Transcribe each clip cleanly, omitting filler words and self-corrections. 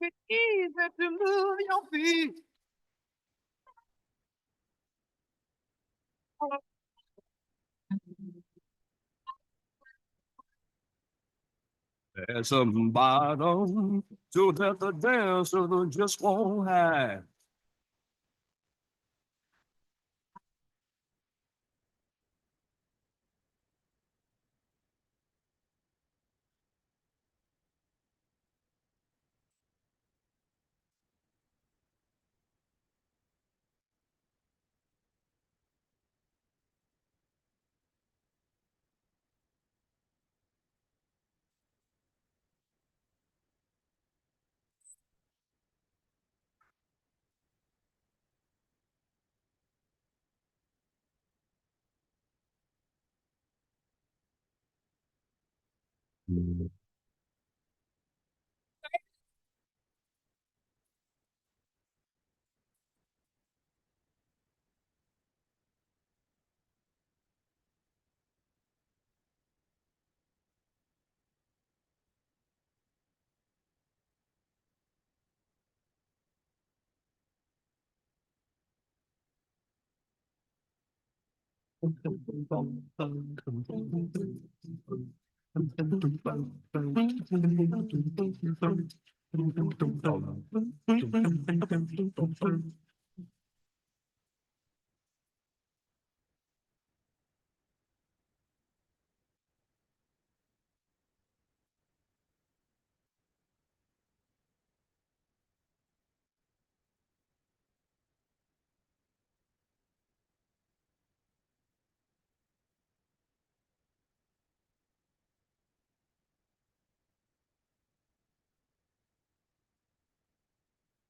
It's easy to move your feet. There's a bottom to that the dancer just won't hide.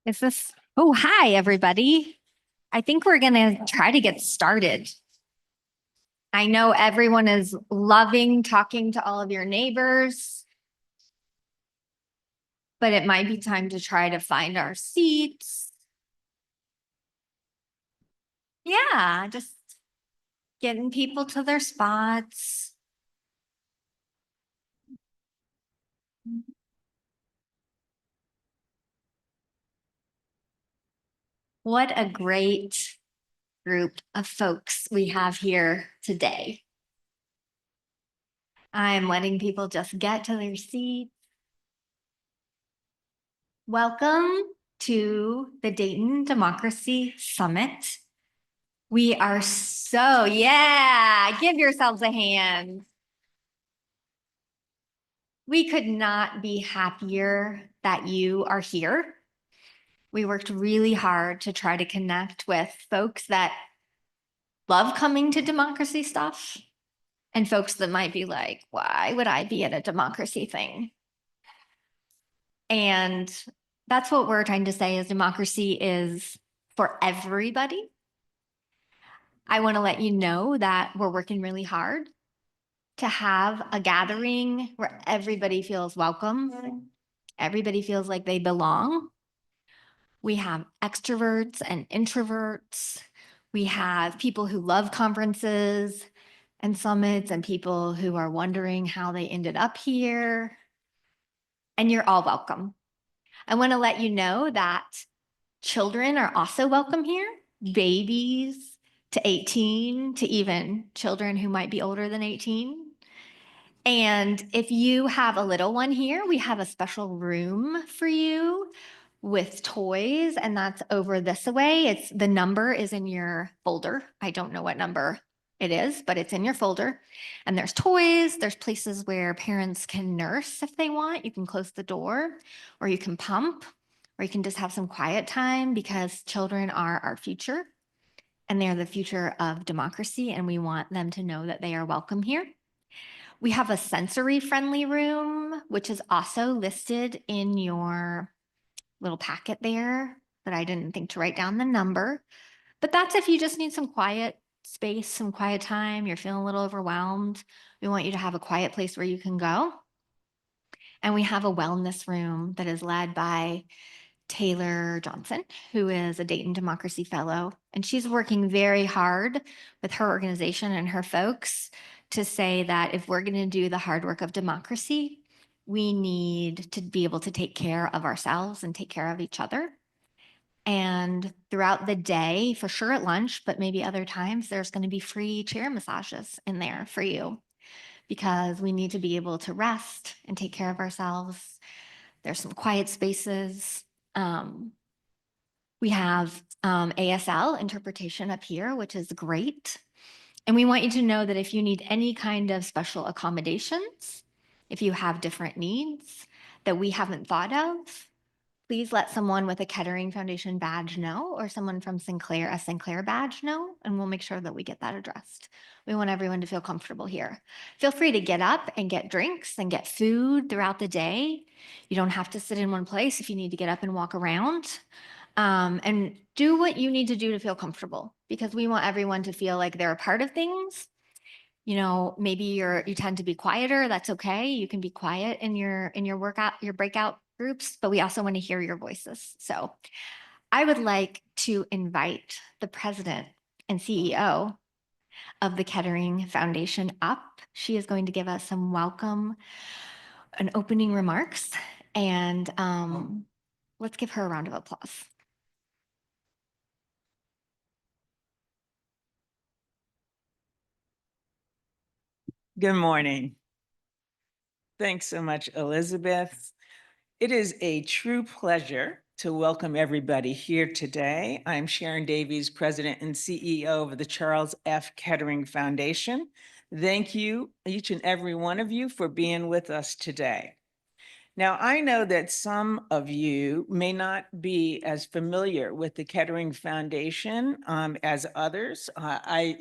Is this? Oh, hi, everybody. I think we're going to try to get started. I know everyone is loving talking to all of your neighbors, but it might be time to try to find our seats. Yeah, just getting people to their spots. What a great group of folks we have here today. I'm letting people just get to their seats. Welcome to the Dayton Democracy Summit. We are so, yeah, give yourselves a hand. We could not be happier that you are here. We worked really hard to try to connect with folks that love coming to democracy stuff and folks that might be like, why would I be at a democracy thing? And that's what we're trying to say is democracy is for everybody. I want to let you know that we're working really hard to have a gathering where everybody feels welcome. Everybody feels like they belong. We have extroverts and introverts. We have people who love conferences and summits and people who are wondering how they ended up here. And you're all welcome. I want to let you know that children are also welcome here, babies to 18, to even children who might be older than 18. And if you have a little one here, we have a special room for you with toys, and that's over this way. The number is in your folder. I don't know what number it is, but it's in your folder. And there's toys, there's places where parents can nurse if they want. You can close the door, or you can pump, or you can just have some quiet time because children are our future and they're the future of democracy, and we want them to know that they are welcome here. We have a sensory friendly room, which is also listed in your little packet there, but I didn't think to write down the number. But that's if you just need some quiet space, some quiet time, you're feeling a little overwhelmed. We want you to have a quiet place where you can go. And we have a wellness room that is led by Taylor Johnson, who is a Dayton Democracy Fellow. And she's working very hard with her organization and her folks to say that if we're going to do the hard work of democracy, we need to be able to take care of ourselves and take care of each other. And throughout the day, for sure at lunch, but maybe other times, there's going to be free chair massages in there for you because we need to be able to rest and take care of ourselves. There's some quiet spaces. We have ASL interpretation up here, which is great. And we want you to know that if you need any kind of special accommodations, if you have different needs that we haven't thought of, please let someone with a Kettering Foundation badge know, or someone from Sinclair, a Sinclair badge know, and we'll make sure that we get that addressed. We want everyone to feel comfortable here. Feel free to get up and get drinks and get food throughout the day. You don't have to sit in one place if you need to get up and walk around. And do what you need to do to feel comfortable, because we want everyone to feel like they're a part of things. You know, maybe you tend to be quieter. That's okay. You can be quiet in your your breakout groups, but we also want to hear your voices. So I would like to invite the president and CEO of the Kettering Foundation up. She is going to give us some welcome and opening remarks. And let's give her a round of applause. Good morning. Thanks so much, Elizabeth. It is a true pleasure to welcome everybody here today. I'm Sharon Davies, President and CEO of the Charles F. Kettering Foundation. Thank you, each and every one of you, for being with us today. Now, I know that some of you may not be as familiar with the Kettering Foundation as others.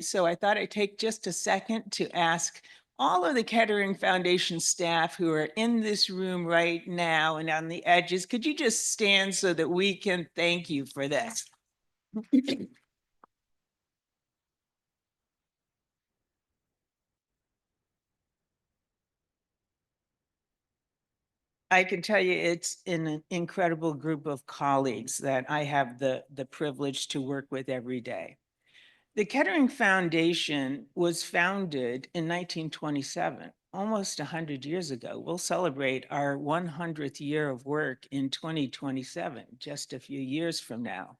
So I thought I'd take just a second to ask all of the Kettering Foundation staff who are in this room right now and on the edges, could you just stand so that we can thank you for this? I can tell you it's an incredible group of colleagues that I have the privilege to work with every day. The Kettering Foundation was founded in 1927, almost 100 years ago. We'll celebrate our 100th year of work in 2027, just a few years from now.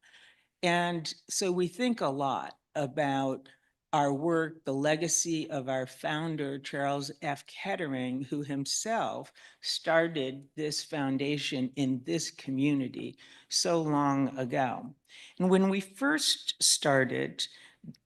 And so we think a lot about our work, the legacy of our founder, Charles F. Kettering, who himself started this foundation in this community so long ago. And when we first started,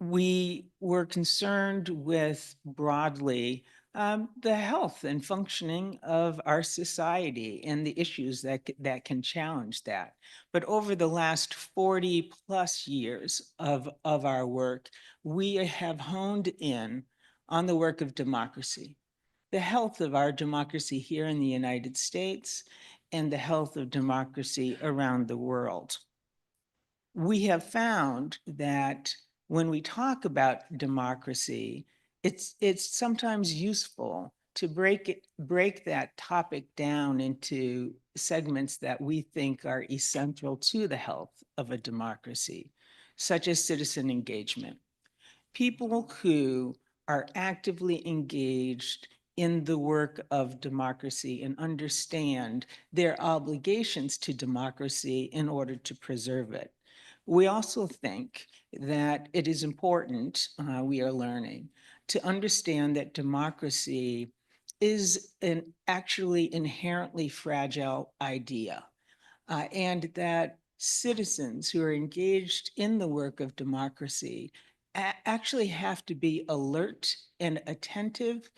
We were concerned with broadly the health and functioning of our society and the issues that can challenge that. But over the last 40 plus years of our work, we have honed in on the work of democracy, the health of our democracy here in the United States, and the health of democracy around the world. We have found that when we talk about democracy, it's sometimes useful to break that topic down into segments that we think are essential to the health of a democracy, such as citizen engagement. People who are actively engaged in the work of democracy and understand their obligations to democracy in order to preserve it. We also think that it is important, we are learning, to understand that democracy is an actually inherently fragile idea, and that citizens who are engaged in the work of democracy actually have to be alert and attentive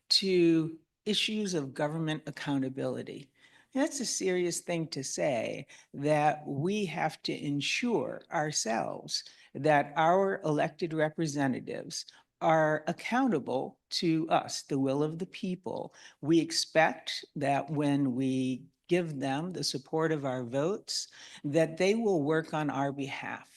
to issues of government accountability. That's a serious thing to say, that we have to ensure ourselves that our elected representatives are accountable to us, the will of the people. We expect that when we give them the support of our votes, that they will work on our behalf.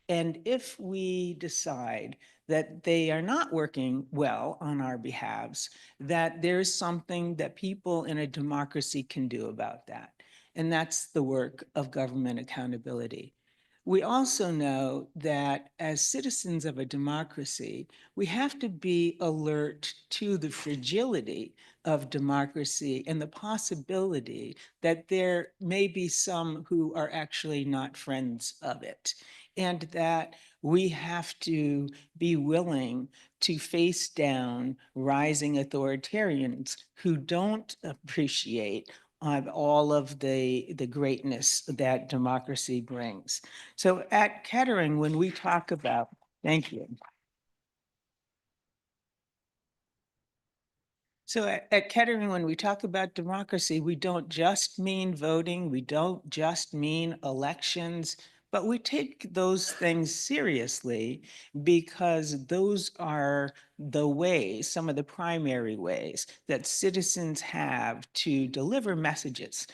And if we decide that they are not working well on our behalves, that there's something that people in a democracy can do about that. And that's the work of government accountability. We also know that as citizens of a democracy, we have to be alert to the fragility of democracy and the possibility that there may be some who are actually not friends of it, and that we have to be willing to face down rising authoritarians who don't appreciate all of the greatness that democracy brings. So at Kettering, when we talk about, thank you. So at Kettering, when we talk about democracy, we don't just mean voting, we don't just mean elections, but we take those things seriously because those are the ways, some of the primary ways that citizens have to deliver messages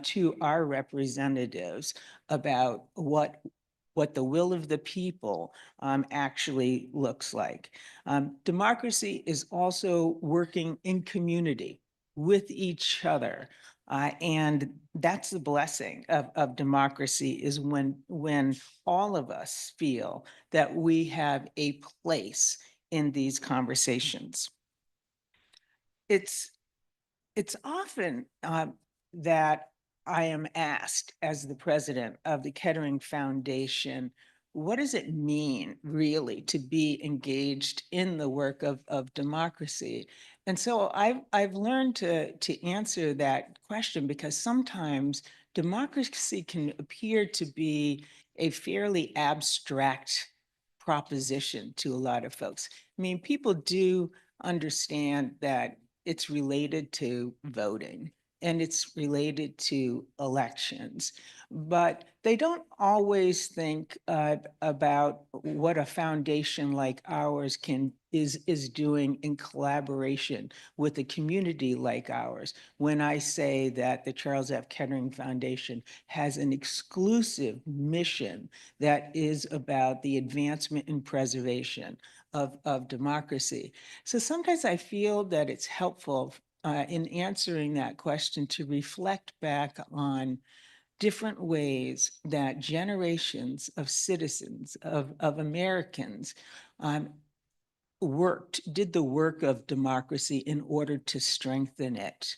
to our representatives about what the will of the people actually looks like. Democracy is also working in community with each other. And that's the blessing of democracy, is when all of us feel that we have a place in these conversations. It's often that I am asked, as the president of the Kettering Foundation, what does it mean really to be engaged in the work of democracy? And so I've learned to answer that question, because sometimes democracy can appear to be a fairly abstract proposition to a lot of folks. I mean, people do understand that it's related to voting and it's related to elections, but they don't always think about what a foundation like ours is doing in collaboration with a community like ours. When I say that the Charles F. Kettering Foundation has an exclusive mission that is about the advancement and preservation of democracy. So sometimes I feel that it's helpful in answering that question to reflect back on different ways that generations of citizens, of Americans, did the work of democracy in order to strengthen it.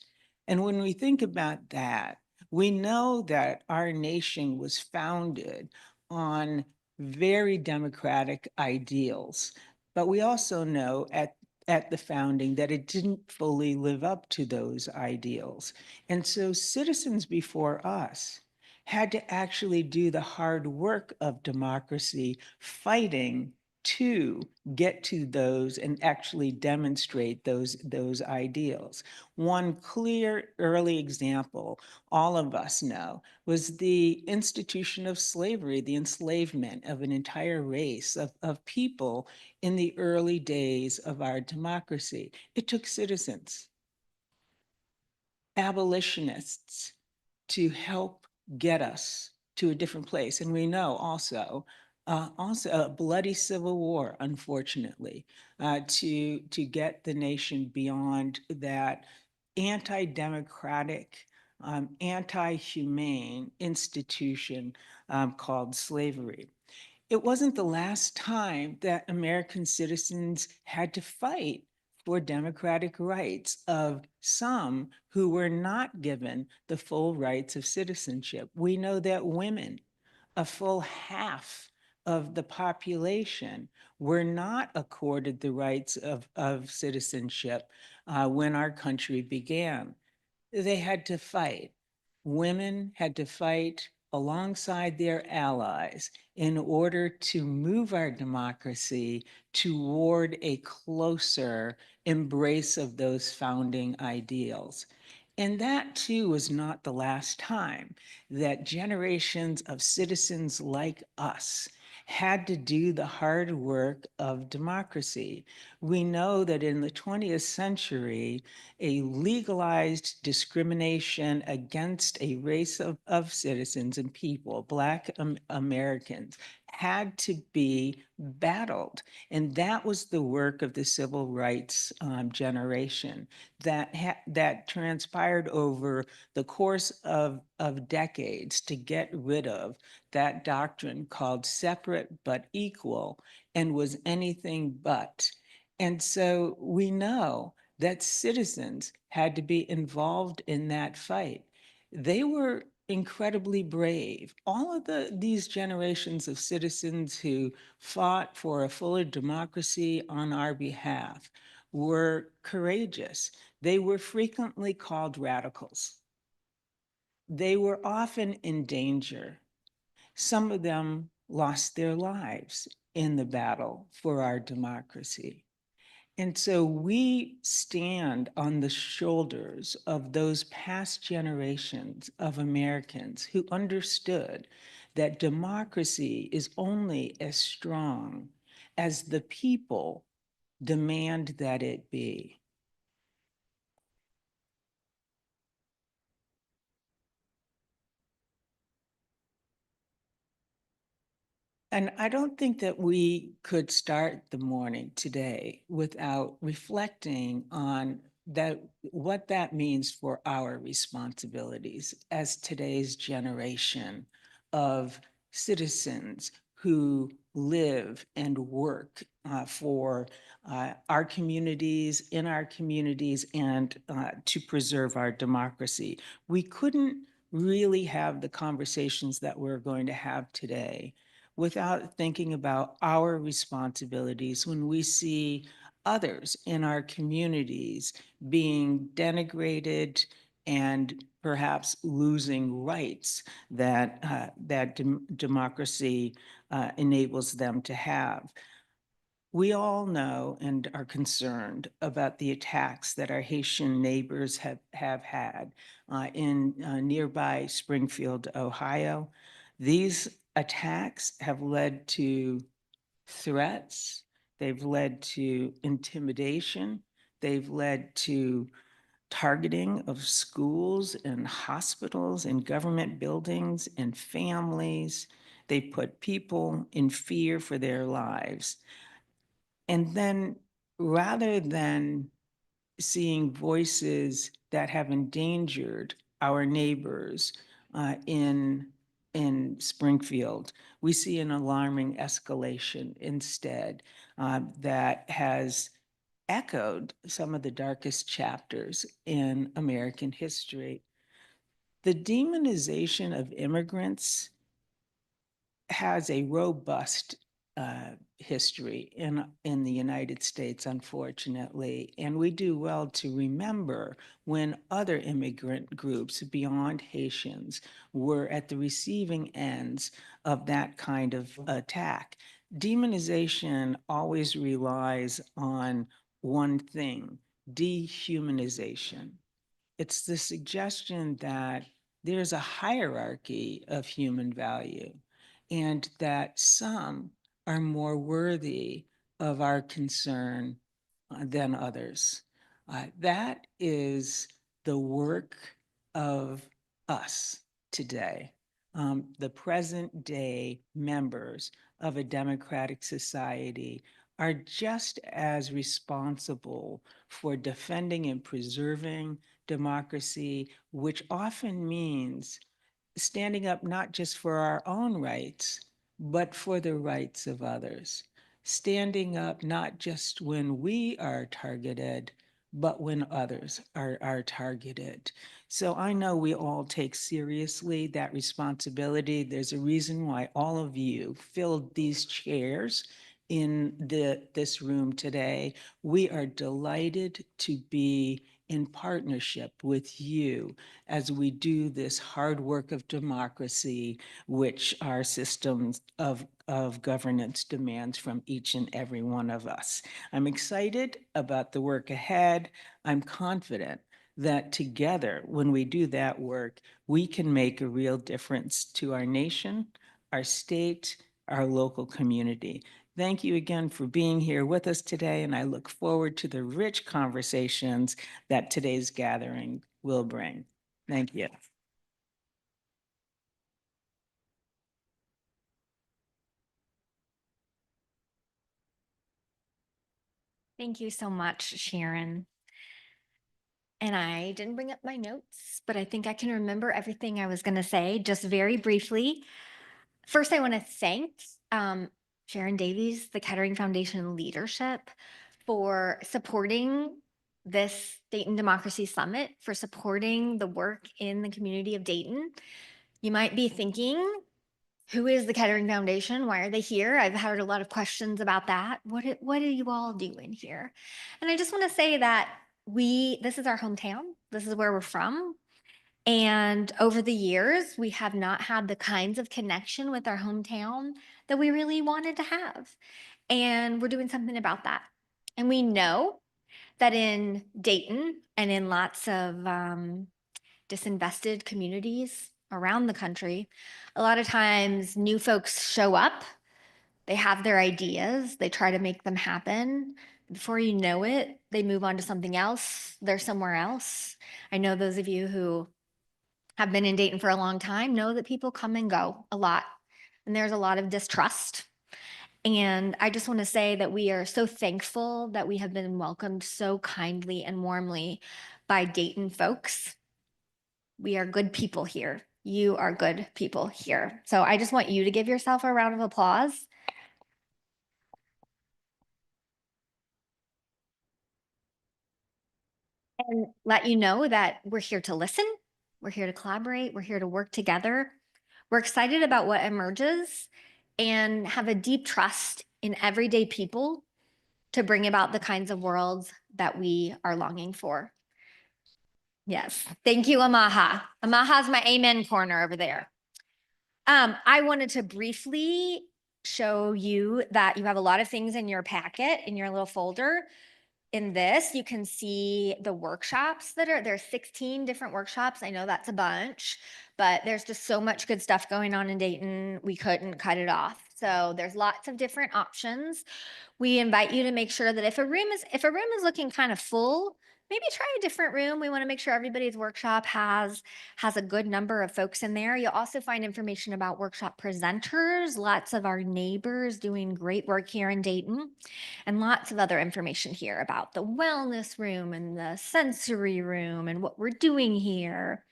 And when we think about that, we know that our nation was founded on very democratic ideals, but we also know at the founding that it didn't fully live up to those ideals. And so citizens before us had to actually do the hard work of democracy, fighting to get to those and actually demonstrate those ideals. One clear early example all of us know was the institution of slavery, the enslavement of an entire race of people in the early days of our democracy. It took citizens, abolitionists, to help get us to a different place. And we know also a bloody civil war, unfortunately, to get the nation beyond that anti-democratic, anti-humane institution called slavery. It wasn't the last time that American citizens had to fight for democratic rights of some who were not given the full rights of citizenship. We know that women, a full half of the population, were not accorded the rights of citizenship when our country began. They had to fight. Women had to fight alongside their allies in order to move our democracy toward a closer embrace of those founding ideals. And that too was not the last time that generations of citizens like us had to do the hard work of democracy. We know that in the 20th century, a legalized discrimination against a race of citizens and people, Black Americans, had to be battled. And that was the work of the civil rights generation that transpired over the course of decades to get rid of that doctrine called separate but equal and was anything but. And so we know that citizens had to be involved in that fight. They were incredibly brave. All of these generations of citizens who fought for a fuller democracy on our behalf were courageous. They were frequently called radicals. They were often in danger. Some of them lost their lives in the battle for our democracy. And so we stand on the shoulders of those past generations of Americans who understood that democracy is only as strong as the people demand that it be. And I don't think that we could start the morning today without reflecting on what that means for our responsibilities as today's generation of citizens who live and work for our communities, in our communities, and to preserve our democracy. We couldn't really have the conversations that we're going to have today without thinking about our responsibilities when we see others in our communities being denigrated and perhaps losing rights that democracy enables them to have. We all know and are concerned about the attacks that our Haitian neighbors have had in nearby Springfield, Ohio. These attacks have led to threats, they've led to intimidation, they've led to targeting of schools and hospitals and government buildings and families. They put people in fear for their lives. And then rather than seeing voices that have endangered our neighbors in Springfield, we see an alarming escalation instead that has echoed some of the darkest chapters in American history. The demonization of immigrants has a robust history in the United States, unfortunately, and we do well to remember when other immigrant groups beyond Haitians were at the receiving ends of that kind of attack. Demonization always relies on one thing, dehumanization. It's the suggestion that there's a hierarchy of human value and that some are more worthy of our concern than others. That is the work of us today, the present day members of a democratic society are just as responsible for defending and preserving democracy, which often means standing up not just for our own rights, but for the rights of others. Standing up not just when we are targeted, but when others are targeted. So I know we all take seriously that responsibility. There's a reason why all of you filled these chairs in this room today. We are delighted to be in partnership with you as we do this hard work of democracy, which our systems of governance demands from each and every one of us. I'm excited about the work ahead. I'm confident that together, when we do that work, we can make a real difference to our nation, our state, our local community. Thank you again for being here with us today, and I look forward to the rich conversations that today's gathering will bring. Thank you. Thank you so much, Sharon. And I didn't bring up my notes, but I think I can remember everything I was going to say just very briefly. First, I want to thank Sharon Davies, the Kettering Foundation leadership, for supporting this Dayton Democracy Summit, for supporting the work in the community of Dayton. You might be thinking, who is the Kettering Foundation? Why are they here? I've heard a lot of questions about that. What are you all doing here? And I just want to say that this is our hometown. This is where we're from. And over the years, we have not had the kinds of connection with our hometown that we really wanted to have. And we're doing something about that. And we know that in Dayton and in lots of disinvested communities around the country, a lot of times new folks show up, they have their ideas, they try to make them happen. Before you know it, they move on to something else, they're somewhere else. I know those of you who have been in Dayton for a long time know that people come and go a lot, and there's a lot of distrust. And I just want to say that we are so thankful that we have been welcomed so kindly and warmly by Dayton folks. We are good people here. You are good people here. So I just want you to give yourself a round of applause. And let you know that we're here to listen. We're here to collaborate. We're here to work together. We're excited about what emerges and have a deep trust in everyday people to bring about the kinds of worlds that we are longing for. Yes. Thank you, Amaha. Amaha's my amen corner over there. I wanted to briefly show you that you have a lot of things in your packet, in your little folder. In this, you can see the workshops there's 16 different workshops. I know that's a bunch, but there's just so much good stuff going on in Dayton. We couldn't cut it off. So there's lots of different options. We invite you to make sure that if a room is looking kind of full, maybe try a different room. We want to make sure everybody's workshop has a good number of folks in there. You'll also find information about workshop presenters, lots of our neighbors doing great work here in Dayton, and lots of other information here about the wellness room and the sensory room and what we're doing here.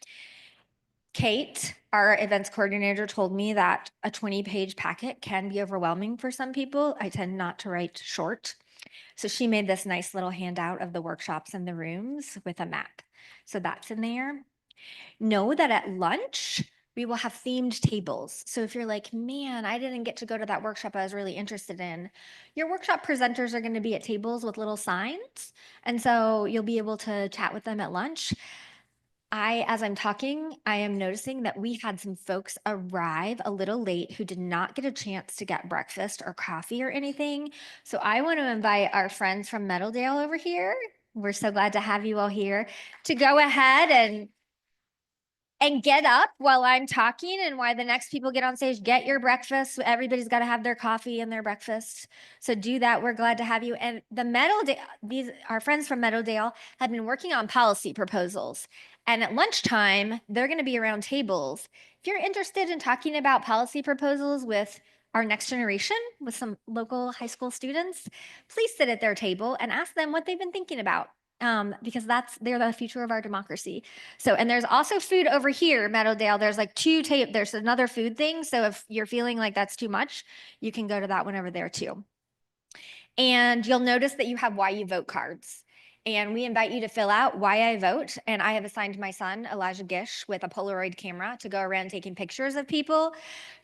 Kate, our events coordinator, told me that a 20-page packet can be overwhelming for some people. I tend not to write short. So she made this nice little handout of the workshops and the rooms with a map. So that's in there. Know that at lunch, we will have themed tables. So if you're like, man, I didn't get to go to that workshop I was really interested in, your workshop presenters are going to be at tables with little signs. And so you'll be able to chat with them at lunch. As I'm talking, I am noticing that we had some folks arrive a little late who did not get a chance to get breakfast or coffee or anything. So I want to invite our friends from Meadowdale over here. We're so glad to have you all here to go ahead and get up while I'm talking and while the next people get on stage, get your breakfast. Everybody's got to have their coffee and their breakfast. So do that. We're glad to have you. And the our friends from Meadowdale have been working on policy proposals. And at lunchtime, they're going to be around tables. If you're interested in talking about policy proposals with our next generation, with some local high school students, please sit at their table and ask them what they've been thinking about. Because they're the future of our democracy. So, and there's also food over here, Meadowdale. There's like there's another food thing. So if you're feeling like that's too much, you can go to that one over there too. And you'll notice that you have why you vote cards. And we invite you to fill out why I vote. And I have assigned my son, Elijah Gish, with a Polaroid camera to go around taking pictures of people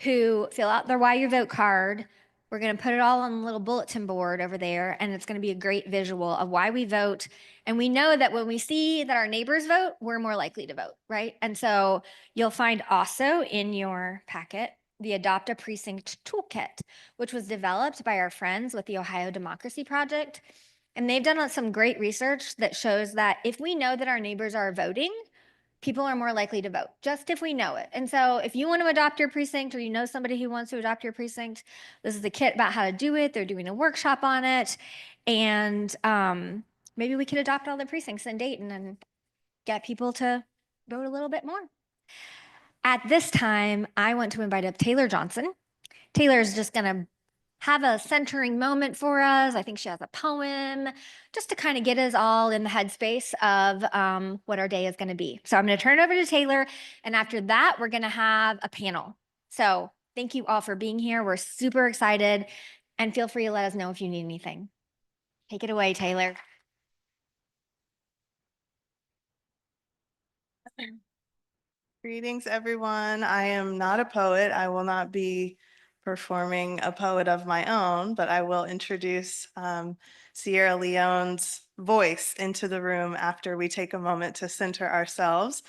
who fill out their why you vote card. We're going to put it all on a little bulletin board over there, and it's going to be a great visual of why we vote. And we know that when we see that our neighbors vote, we're more likely to vote, right? And so you'll find also in your packet the Adopt a Precinct Toolkit, which was developed by our friends with the Ohio Democracy Project. And they've done some great research that shows that if we know that our neighbors are voting, people are more likely to vote, just if we know it. And so if you want to adopt your precinct or you know somebody who wants to adopt your precinct, this is the kit about how to do it. They're doing a workshop on it. And maybe we could adopt all the precincts in Dayton and get people to vote a little bit more. At this time, I want to invite up Taylor Johnson. Taylor is just going to have a centering moment for us. I think she has a poem just to kind of get us all in the headspace of what our day is going to be. So I'm going to turn it over to Taylor. And after that, we're going to have a panel. So thank you all for being here. We're super excited. And feel free to let us know if you need anything. Take it away, Taylor. Greetings, everyone. I am not a poet. I will not be performing a poet of my own, but I will introduce Sierra Leone's voice into the room after we take a moment to center ourselves.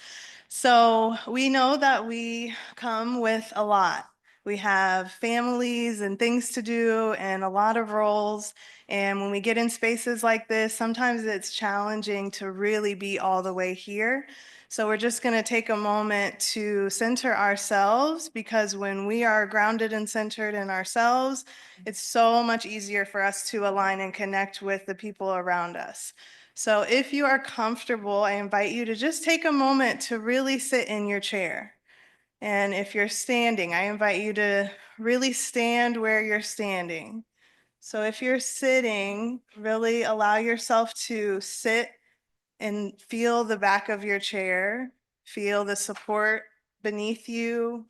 So we know that we come with a lot. We have families and things to do and a lot of roles. And when we get in spaces like this, sometimes it's challenging to really be all the way here. So we're just going to take a moment to center ourselves, because when we are grounded and centered in ourselves, it's so much easier for us to align and connect with the people around us. So if you are comfortable, I invite you to just take a moment to really sit in your chair. And if you're standing, I invite you to really stand where you're standing. So if you're sitting, really allow yourself to sit and feel the back of your chair, feel the support beneath you.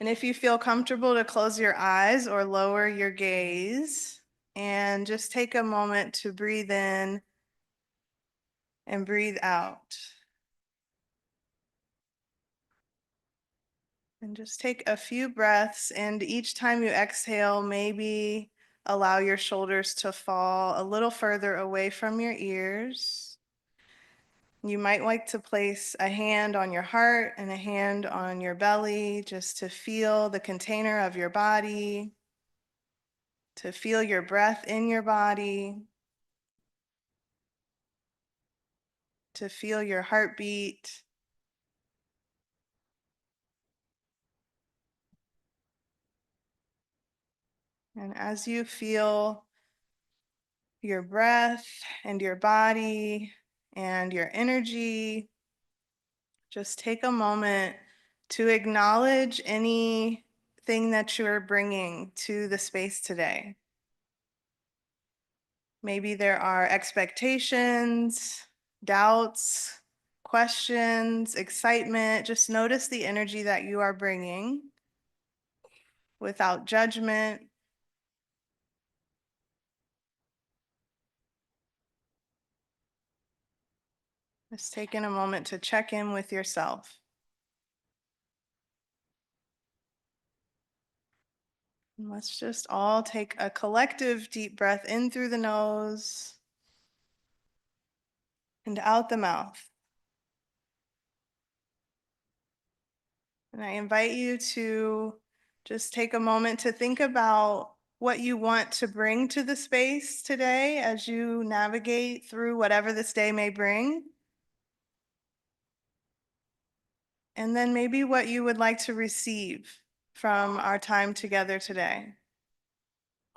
And if you feel comfortable, to close your eyes or lower your gaze and just take a moment to breathe in and breathe out. And just take a few breaths, and each time you exhale, maybe allow your shoulders to fall a little further away from your ears. You might like to place a hand on your heart and a hand on your belly, just to feel the container of your body, to feel your breath in your body, to feel your heartbeat. And as you feel your breath and your body and your energy, just take a moment to acknowledge anything that you're bringing to the space today. Maybe there are expectations, doubts, questions, excitement. Just notice the energy that you are bringing without judgment. Just taking a moment to check in with yourself. And let's just all take a collective deep breath in through the nose and out the mouth. And I invite you to just take a moment to think about what you want to bring to the space today as you navigate through whatever this day may bring. And then maybe what you would like to receive from our time together today.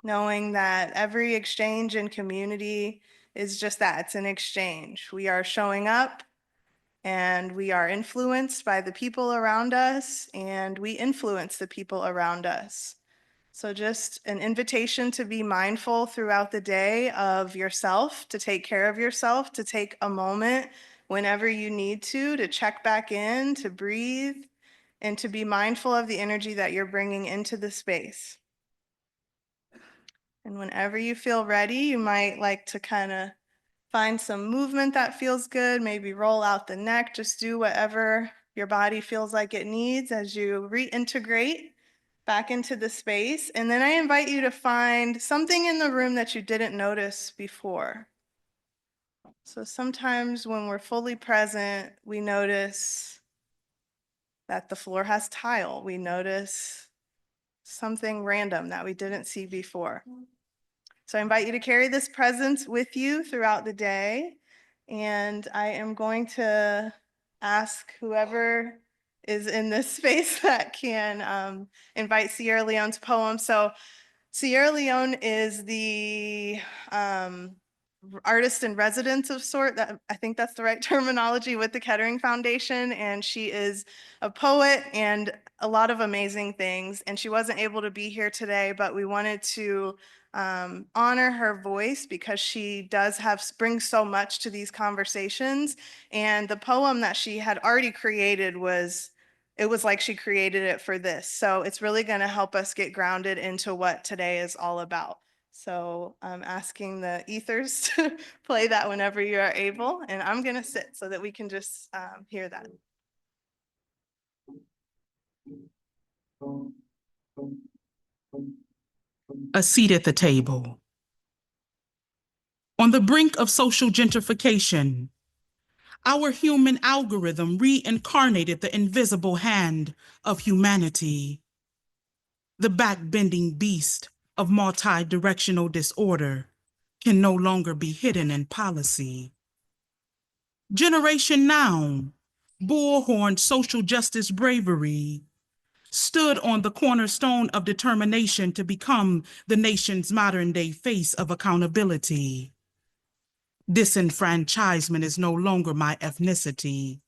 Knowing that every exchange in community is just that, it's an exchange. We are showing up and we are influenced by the people around us, and we influence the people around us. So just an invitation to be mindful throughout the day of yourself, to take care of yourself, to take a moment whenever you need to check back in, to breathe, and to be mindful of the energy that you're bringing into the space. And whenever you feel ready, you might like to kind of find some movement that feels good, maybe roll out the neck, just do whatever your body feels like it needs as you reintegrate back into the space. And then I invite you to find something in the room that you didn't notice before. So sometimes when we're fully present, we notice that the floor has tile. We notice something random that we didn't see before. So I invite you to carry this presence with you throughout the day. And I am going to ask whoever is in this space that can invite Sierra Leone's poem. So Sierra Leone is the artist in residence of sort, that I think that's the right terminology, with the Kettering Foundation. And she is a poet and a lot of amazing things. And she wasn't able to be here today, but we wanted to honor her voice because she does bring so much to these conversations. And the poem that she had already created it was like she created it for this. So it's really going to help us get grounded into what today is all about. So I'm asking the ethers to play that whenever you are able, and I'm going to sit so that we can just hear that. A seat at the table. On the brink of social gentrification, our human algorithm reincarnated the invisible hand of humanity. The backbending beast of multi-directional disorder can no longer be hidden in policy. Generation Now, bullhorned social justice bravery, stood on the cornerstone of determination to become the nation's modern-day face of accountability. Disenfranchisement is no longer my ethnicity.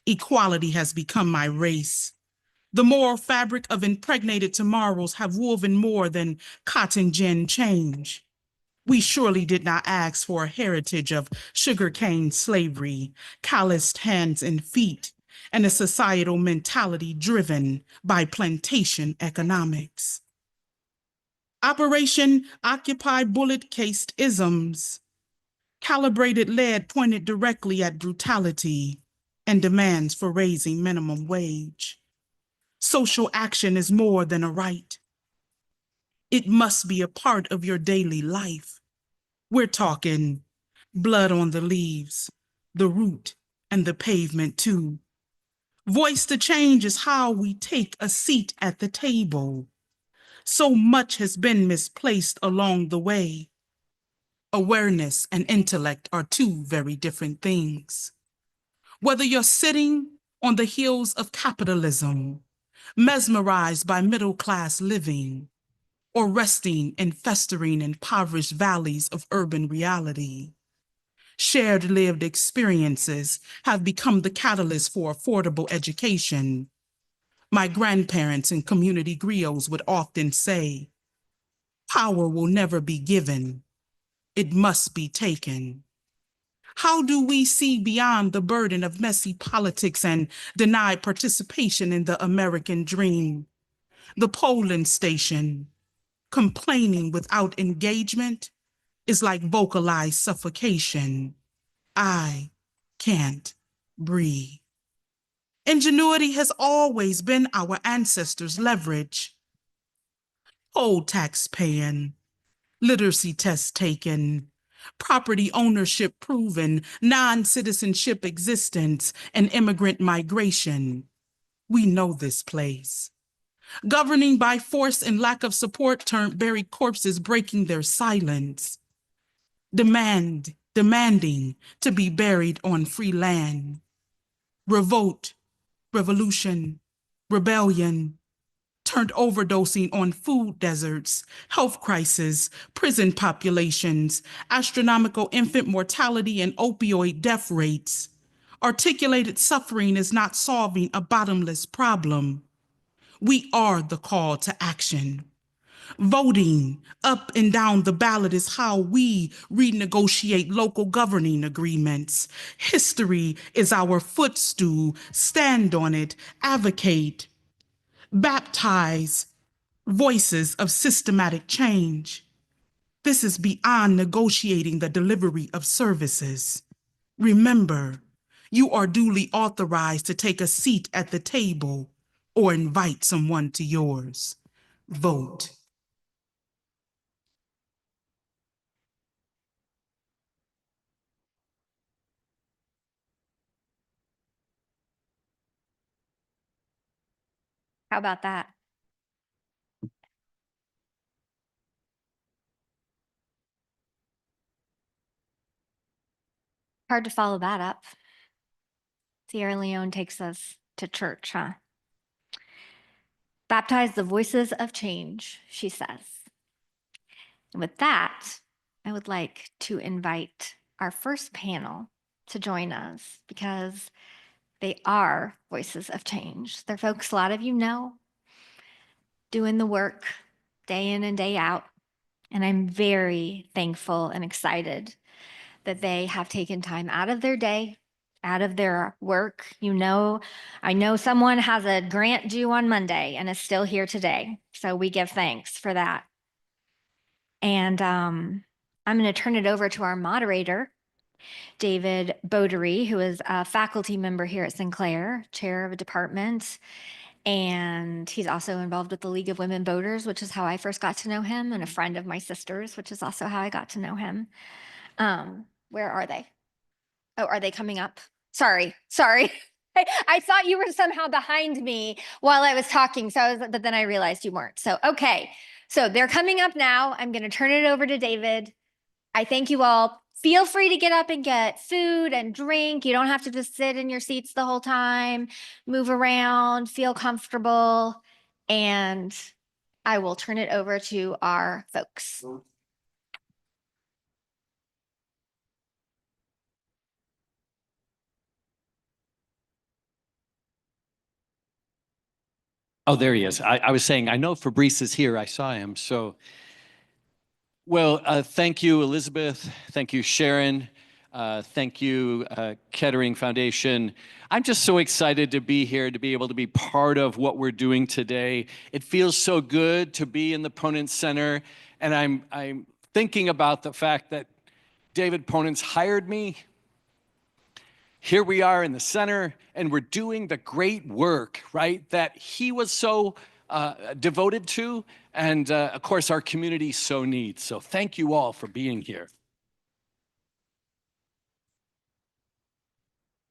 Equality has become my race. The moral fabric of impregnated tomorrows have woven more than cotton gin change. We surely did not ask for a heritage of sugarcane slavery, calloused hands and feet, and a societal mentality driven by plantation economics. Operation Occupy bullet-cased isms, calibrated lead pointed directly at brutality and demands for raising minimum wage. Social action is more than a right. It must be a part of your daily life. We're talking blood on the leaves, the root, and the pavement too. Voice to change is how we take a seat at the table. So much has been misplaced along the way. Awareness and intellect are two very different things. Whether you're sitting on the heels of capitalism, mesmerized by middle-class living, or resting in festering impoverished valleys of urban reality, shared lived experiences have become the catalyst for affordable education. My grandparents and community griots would often say, power will never be given, it must be taken. How do we see beyond the burden of messy politics and deny participation in the American dream? The polling station, complaining without engagement, is like vocalized suffocation. I can't breathe. Ingenuity has always been our ancestors' leverage. Poll tax paying, literacy tests taken, property ownership proven, non-citizenship existence, and immigrant migration. We know this place. Governing by force and lack of support turned buried corpses breaking their silence. Demanding to be buried on free land. Revolt, revolution, rebellion, turned overdosing on food deserts, health crisis, prison populations, astronomical infant mortality, and opioid death rates. Articulated suffering is not solving a bottomless problem. We are the call to action. Voting up and down the ballot is how we renegotiate local governing agreements. History is our footstool. Stand on it, advocate, baptize voices of systematic change. This is beyond negotiating the delivery of services. Remember, you are duly authorized to take a seat at the table or invite someone to yours. Vote. How about that? Hard to follow that up. Sierra Leone takes us to church, huh? Baptize the voices of change, she says. And with that, I would like to invite our first panel to join us because they are voices of change. They're folks a lot of you know, doing the work day in and day out. And I'm very thankful and excited that they have taken time out of their day, out of their work. You know, I know someone has a grant due on Monday and is still here today. So we give thanks for that. And I'm going to turn it over to our moderator, David Bodery, who is a faculty member here at Sinclair, chair of a department. And he's also involved with the League of Women Voters, which is how I first got to know him, and a friend of my sister's, which is also how I got to know him. Where are they? Oh, are they coming up? Sorry. I thought you were somehow behind me while I was talking, but then I realized you weren't. So, okay. So they're coming up now. I'm going to turn it over to David. I thank you all. Feel free to get up and get food and drink. You don't have to just sit in your seats the whole time. Move around, feel comfortable, and I will turn it over to our folks. Oh, there he is. I was saying, I know Fabrice is here. I saw him. So, well, thank you, Elizabeth. Thank you, Sharon. Thank you, Kettering Foundation. I'm just so excited to be here, to be able to be part of what we're doing today. It feels so good to be in the Ponent Center. And I'm thinking about the fact that David Ponent's hired me. Here we are in the center, and we're doing the great work, right, that he was so devoted to, and of course, our community so needs. So thank you all for being here.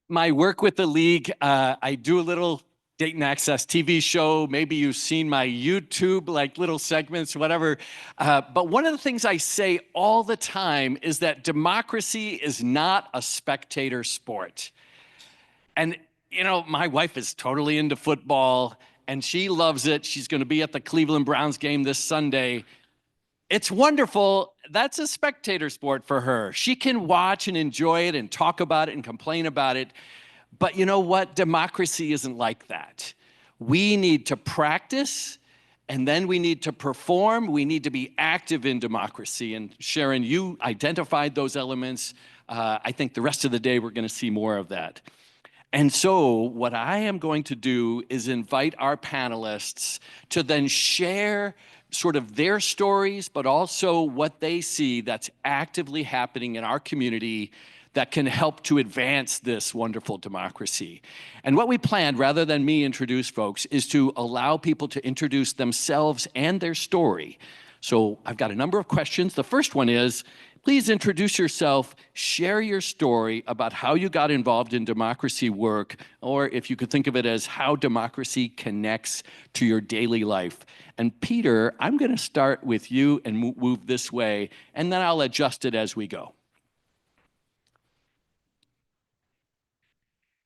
My work with the League, I do a little Dayton Access TV show. Maybe you've seen my YouTube, like little segments, whatever. But one of the things I say all the time is that democracy is not a spectator sport. And, you know, my wife is totally into football and she loves it. She's going to be at the Cleveland Browns game this Sunday. It's wonderful. That's a spectator sport for her. She can watch and enjoy it and talk about it and complain about it. But you know what? Democracy isn't like that. We need to practice, and then we need to perform. We need to be active in democracy. And Sharon, you identified those elements. I think the rest of the day we're going to see more of that. And so what I am going to do is invite our panelists to then share sort of their stories, but also what they see that's actively happening in our community that can help to advance this wonderful democracy. And what we planned, rather than me introduce folks, is to allow people to introduce themselves and their story. So I've got a number of questions. The first one is, Please introduce yourself, share your story about how you got involved in democracy work, or if you could think of it as how democracy connects to your daily life. And Peter, I'm going to start with you and move this way, and then I'll adjust it as we go.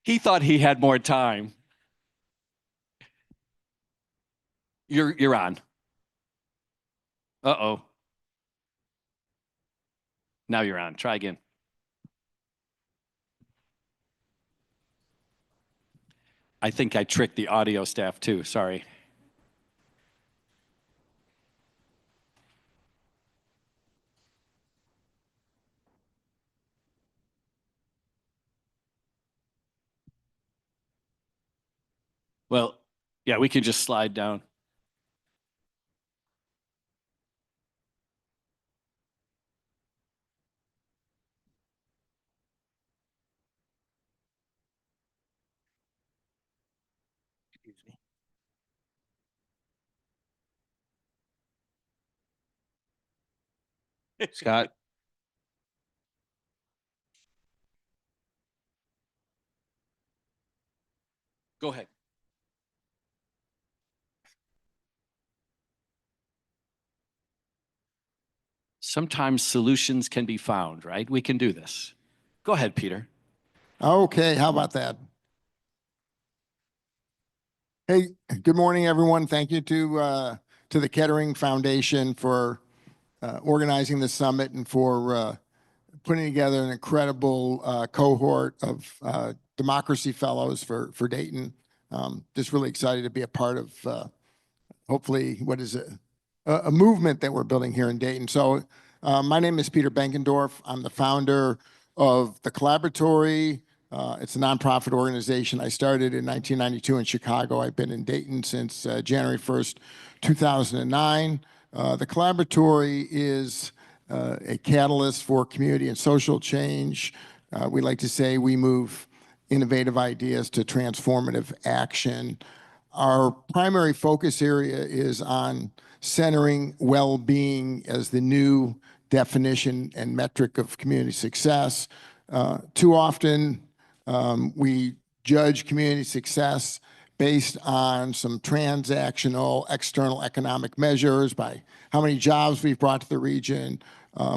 He thought he had more time. You're on. Uh-oh. Now you're on. Try again. I think I tricked the audio staff too. Sorry. Well, yeah, we can just slide down. Excuse me. Scott. Go ahead. Sometimes solutions can be found, right? We can do this. Go ahead, Peter. Okay, how about that? Hey, good morning, everyone. Thank you to the Kettering Foundation for organizing this summit and for putting together an incredible cohort of democracy fellows for Dayton. Just really excited to be a part of hopefully what is a movement that we're building here in Dayton. So my name is Peter Benkendorf. I'm the founder of the Collaboratory. It's a nonprofit organization. I started in 1992 in Chicago. I've been in Dayton since January 1st, 2009. The Collaboratory is a catalyst for community and social change. We like to say we move innovative ideas to transformative action. Our primary focus area is on centering well-being as the new definition and metric of community success. Too often, we judge community success based on some transactional external economic measures by how many jobs we've brought to the region,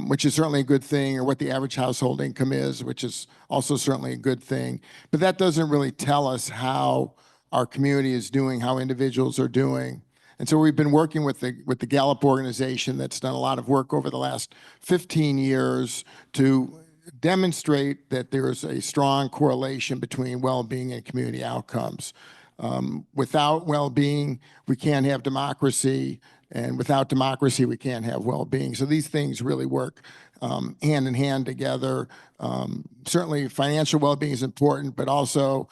which is certainly a good thing, or what the average household income is, which is also certainly a good thing. But that doesn't really tell us how our community is doing, how individuals are doing. And so we've been working with the Gallup organization that's done a lot of work over the last 15 years to demonstrate that there's a strong correlation between well-being and community outcomes. Without well-being, we can't have democracy, and without democracy, we can't have well-being. So these things really work hand in hand together. Certainly financial well-being is important, but also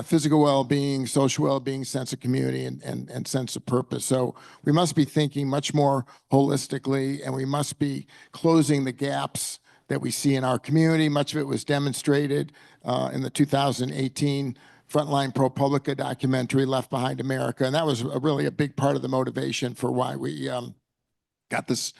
physical well-being, social well-being, sense of community, and sense of purpose. So we must be thinking much more holistically, and we must be closing the gaps that we see in our community. Much of it was demonstrated in the 2018 Frontline ProPublica documentary, Left Behind America. And that was really a big part of the motivation for why we got this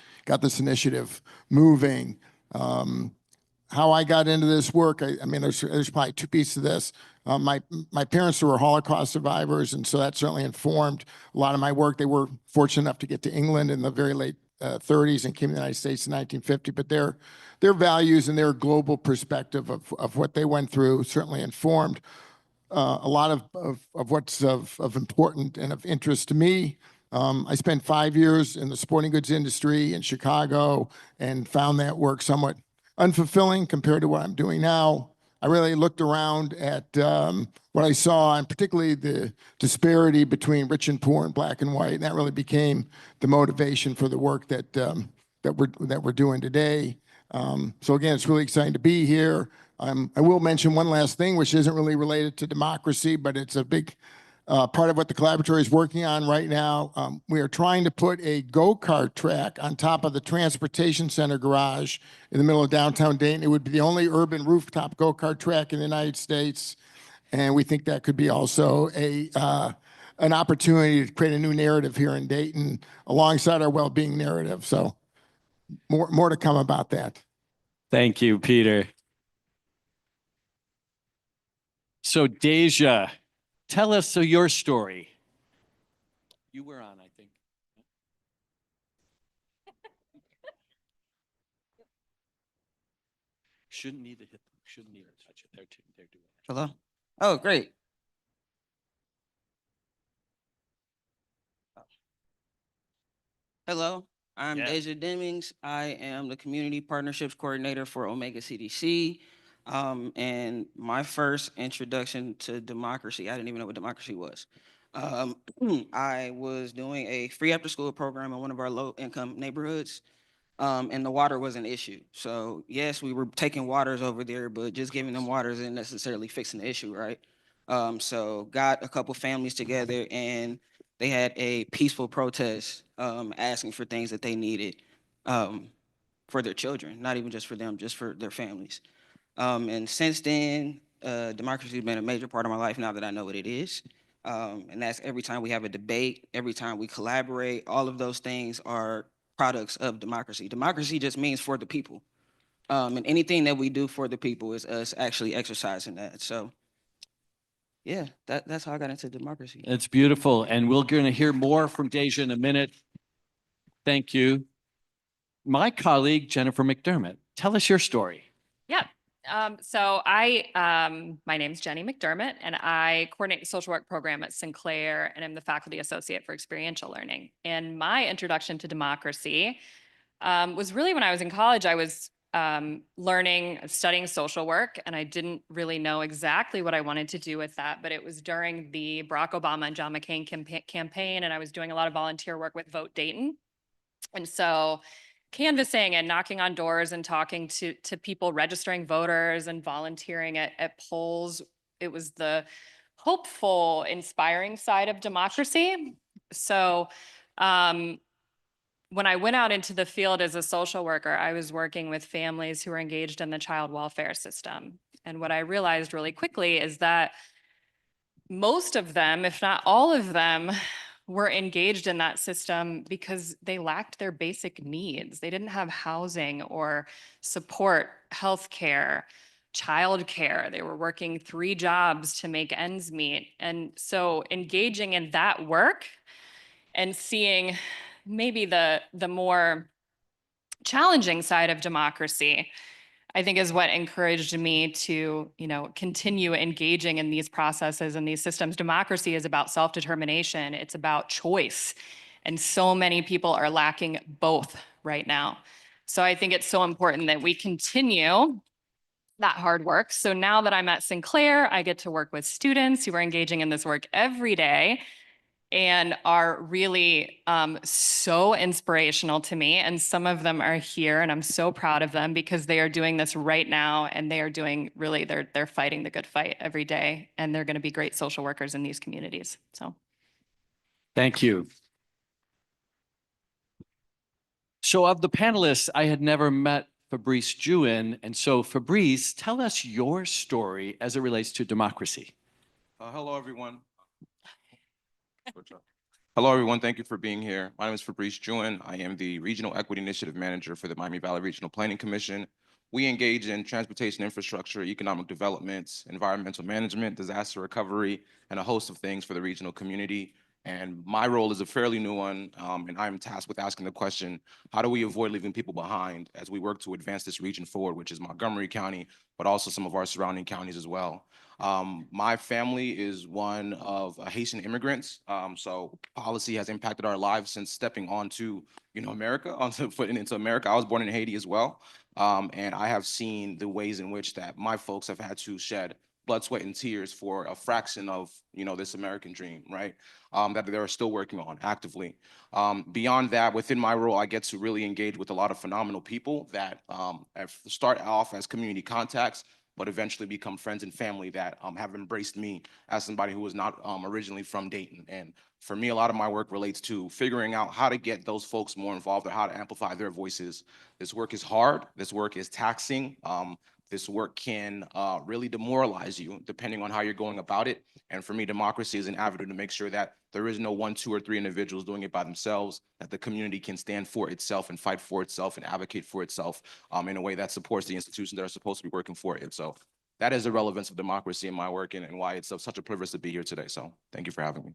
initiative moving. How I got into this work, I mean, there's probably two pieces to this. My parents were Holocaust survivors, and so that certainly informed a lot of my work. They were fortunate enough to get to England in the very late 30s and came to the United States in 1950, but their values and their global perspective of what they went through certainly informed a lot of what's of important and of interest to me. I spent 5 years in the sporting goods industry in Chicago and found that work somewhat unfulfilling compared to what I'm doing now. I really looked around at what I saw, and particularly the disparity between rich and poor and black and white, and that really became the motivation for the work that we're doing today. So again, it's really exciting to be here. I will mention one last thing, which isn't really related to democracy, but it's a big part of what the Collaboratory is working on right now. We are trying to put a go-kart track on top of the transportation center garage in the middle of downtown Dayton. It would be the only urban rooftop go-kart track in the United States. And we think that could be also an opportunity to create a new narrative here in Dayton alongside our well-being narrative. So more to come about that. Thank you, Peter. So Deja, tell us your story. You were on, I think. Shouldn't need to hit them. Shouldn't need to touch it. They're doing it. Hello? Oh, great. Hello, I'm Yeah. Deja Demings. I am the Community Partnerships Coordinator for Omega CDC. And my first introduction to democracy, I didn't even know what democracy was. I was doing a free after school program in one of our low income neighborhoods. And the water was an issue. So yes, we were taking waters over there, but just giving them water isn't necessarily fixing the issue, right? So got a couple families together and they had a peaceful protest asking for things that they needed for their children, not even just for them, just for their families. And since then, democracy has been a major part of my life now that I know what it is. And that's every time we have a debate, every time we collaborate, all of those things are products of democracy. Democracy just means for the people. And anything that we do for the people is us actually exercising that. So yeah, that's how I got into democracy. It's beautiful. And we're going to hear more from Deja in a minute. Thank you. My colleague, Jennifer McDermott, tell us your story. Yeah. My name's Jenny McDermott, and I coordinate the social work program at Sinclair, and I'm the faculty associate for experiential learning. And my introduction to democracy was really when I was in college. I was studying social work, and I didn't really know exactly what I wanted to do with that. But it was during the Barack Obama and John McCain campaign, and I was doing a lot of volunteer work with Vote Dayton. And so canvassing and knocking on doors and talking to people, registering voters and volunteering at polls. It was the hopeful, inspiring side of democracy. So when I went out into the field as a social worker, I was working with families who were engaged in the child welfare system. And what I realized really quickly is that most of them, if not all of them, were engaged in that system because they lacked their basic needs. They didn't have housing or support, healthcare, childcare. They were working 3 jobs to make ends meet. And so engaging in that work and seeing maybe the more challenging side of democracy, I think, is what encouraged me to, continue engaging in these processes and these systems. Democracy is about self-determination. It's about choice. And so many people are lacking both right now. So I think it's so important that we continue that hard work. So now that I'm at Sinclair, I get to work with students who are engaging in this work every day and are really so inspirational to me. And some of them are here, and I'm so proud of them because they are doing this right now, and they are doing really, they're fighting the good fight every day, and they're going to be great social workers in these communities. So Thank you. So of the panelists, I had never met Fabrice Jewin. And so Fabrice, tell us your story as it relates to democracy. Hello, everyone. Hello, everyone. Thank you for being here. My name is Fabrice Jewin. I am the Regional Equity Initiative Manager for the Miami Valley Regional Planning Commission. We engage in transportation infrastructure, economic development, environmental management, disaster recovery, and a host of things for the regional community. And my role is a fairly new one, and I'm tasked with asking the question, how do we avoid leaving people behind as we work to advance this region forward, which is Montgomery County, but also some of our surrounding counties as well. My family is one of Haitian immigrants, so policy has impacted our lives since stepping onto, America, footing into America. I was born in Haiti as well, and I have seen the ways in which that my folks have had to shed blood, sweat, and tears for a fraction of, this American dream, right? That they're still working on actively. Beyond that, within my role, I get to really engage with a lot of phenomenal people that start off as community contacts, but eventually become friends and family that have embraced me as somebody who was not originally from Dayton. And for me, a lot of my work relates to figuring out how to get those folks more involved or how to amplify their voices. This work is hard. This work is taxing. this work can really demoralize you depending on how you're going about it. And for me, democracy is an avenue to make sure that there is no 1, 2, or 3 individuals doing it by themselves, that the community can stand for itself and fight for itself and advocate for itself in a way that supports the institutions that are supposed to be working for it. So that is the relevance of democracy in my work and why it's such a privilege to be here today. So thank you for having me.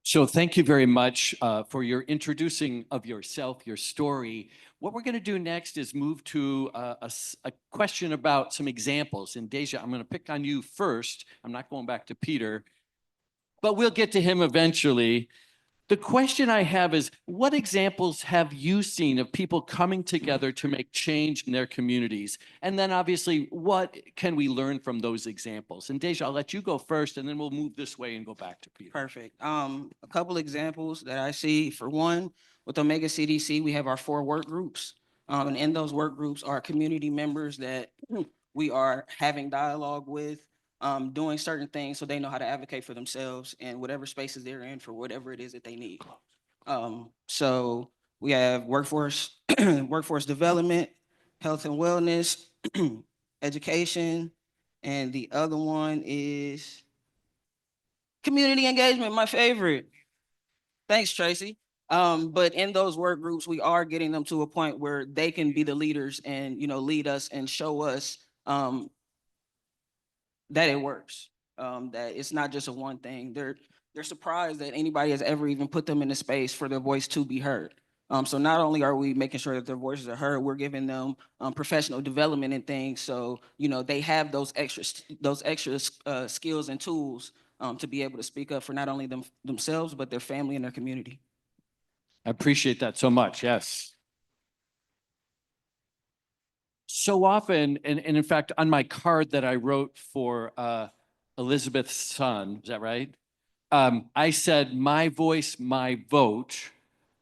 So thank you very much for your introducing of yourself, your story. What we're going to do next is move to a question about some examples. And Deja, I'm going to pick on you first. I'm not going back to Peter, but we'll get to him eventually. The question I have is, what examples have you seen of people coming together to make change in their communities? And then obviously, what can we learn from those examples? And Deja, I'll let you go first, and then we'll move this way and go back to Peter. Perfect. A couple examples that I see. For one, with Omega CDC, we have our 4 work groups. And in those work groups are community members that we are having dialogue with, doing certain things so they know how to advocate for themselves in whatever spaces they're in for whatever it is that they need. So we have workforce, workforce development, health and wellness, education, and the other one is community engagement, my favorite. Thanks, Tracy. But in those work groups, we are getting them to a point where they can be the leaders and, lead us and show us that it works, that it's not just a one thing. They're surprised that anybody has ever even put them in a space for their voice to be heard. So not only are we making sure that their voices are heard, we're giving them professional development and things. So, they have those extra skills and tools to be able to speak up for not only themselves, but their family and their community. I appreciate that so much. Yes. So often, and in fact, on my card that I wrote for Elizabeth's son, is that right? I said, my voice, my vote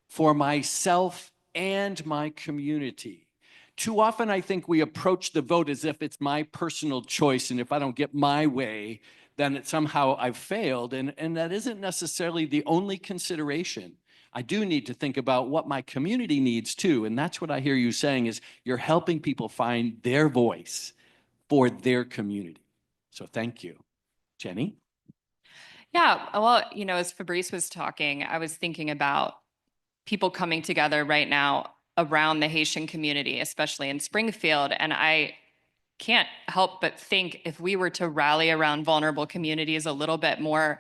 for myself and my community. Too often, I think we approach the vote as if it's my personal choice. And if I don't get my way, then somehow I've failed. And that isn't necessarily the only consideration. I do need to think about what my community needs too. And that's what I hear you saying is you're helping people find their voice for their community. So thank you. Jenny? Yeah, well, as Fabrice was talking, I was thinking about people coming together right now around the Haitian community, especially in Springfield. And I can't help but think if we were to rally around vulnerable communities a little bit more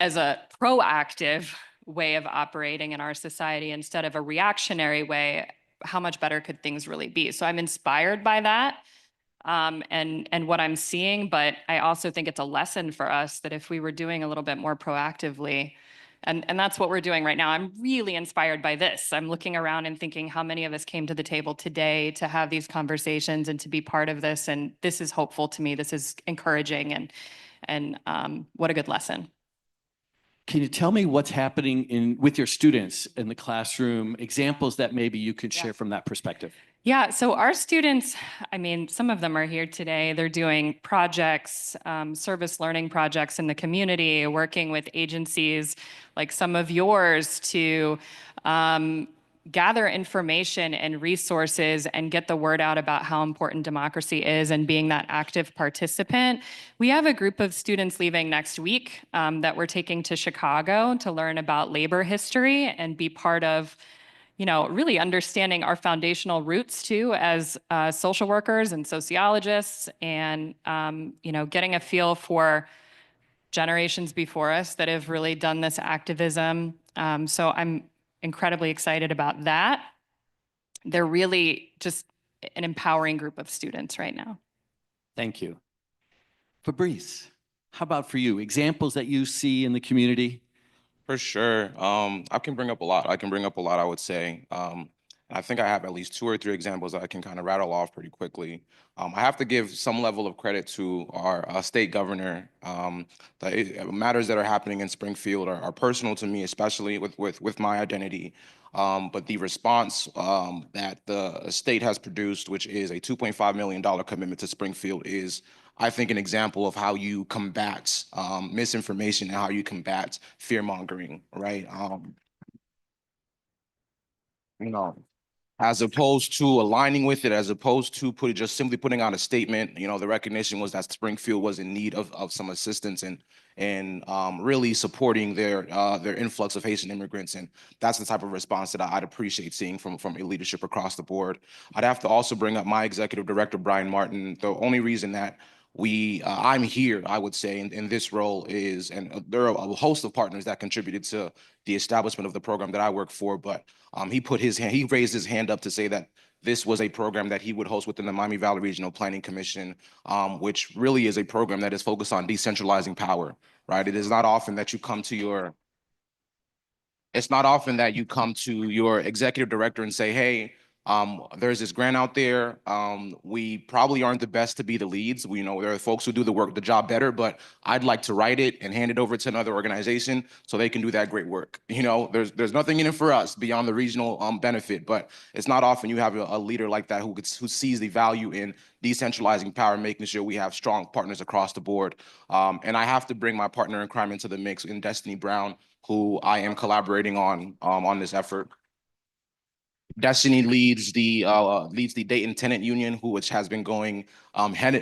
as a proactive way of operating in our society instead of a reactionary way, how much better could things really be? So I'm inspired by that and what I'm seeing, but I also think it's a lesson for us that if we were doing a little bit more proactively, and that's what we're doing right now. I'm really inspired by this. I'm looking around and thinking how many of us came to the table today to have these conversations and to be part of this. And this is hopeful to me. This is encouraging and what a good lesson. Can you tell me what's happening with your students in the classroom, examples that maybe you could share from that perspective? Yeah, so our students, some of them are here today. They're doing projects, service learning projects in the community, working with agencies like some of yours to gather information and resources and get the word out about how important democracy is and being that active participant. We have a group of students leaving next week that we're taking to Chicago to learn about labor history and be part of really understanding our foundational roots too as social workers and sociologists and, getting a feel for generations before us that have really done this activism. So I'm incredibly excited about that. They're really just an empowering group of students right now. Thank you. Fabrice, how about for you? Examples that you see in the community? For sure. I can bring up a lot. I would say. I think I have at least 2 or 3 examples that I can kind of rattle off pretty quickly. I have to give some level of credit to our state governor. Matters that are happening in Springfield are personal to me, especially with my identity. But the response that the state has produced, which is a $2.5 million commitment to Springfield, is, I think, an example of how you combat misinformation and how you combat fear mongering, right? you know, as opposed to aligning with it, as opposed to just simply putting out a statement. You know, the recognition was that Springfield was in need of some assistance and really supporting their influx of Haitian immigrants. And that's the type of response that I'd appreciate seeing from a leadership across the board. I'd have to also bring up my executive director, Brian Martin. The only reason that I'm here, I would say, in this role is, and there are a host of partners that contributed to the establishment of the program that I work for, but he raised his hand up to say that this was a program that he would host within the Miami Valley Regional Planning Commission, which really is a program that is focused on decentralizing power, right? It's not often that you come to your executive director and say, hey, there's this grant out there. We probably aren't the best to be the leads. We know there are folks who do the job better, but I'd like to write it and hand it over to another organization so they can do that great work. You know, there's nothing in it for us beyond the regional benefit, but it's not often you have a leader like that who sees the value in decentralizing power, making sure we have strong partners across the board. And I have to bring my partner in crime into the mix in Destiny Brown, who I am collaborating on this effort. Destiny leads the Dayton Tenant Union, which has been going head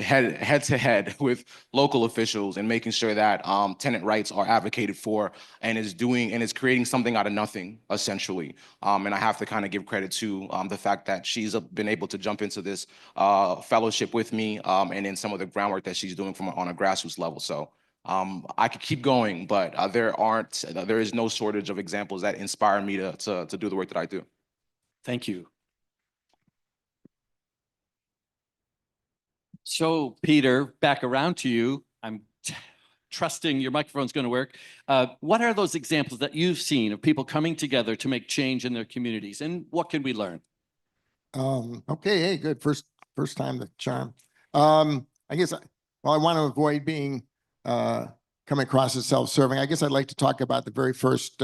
to head with local officials and making sure that tenant rights are advocated for, and is creating something out of nothing, essentially. And I have to kind of give credit to the fact that she's been able to jump into this fellowship with me, and in some of the groundwork that she's doing on a grassroots level. So I could keep going, but there is no shortage of examples that inspire me to do the work that I do. Thank you. So, Peter, back around to you. I'm trusting your microphone's going to work. What are those examples that you've seen of people coming together to make change in their communities, and what can we learn? Okay, hey, good. First time the charm. I guess, I want to avoid being coming across as self-serving. I guess I'd like to talk about the very first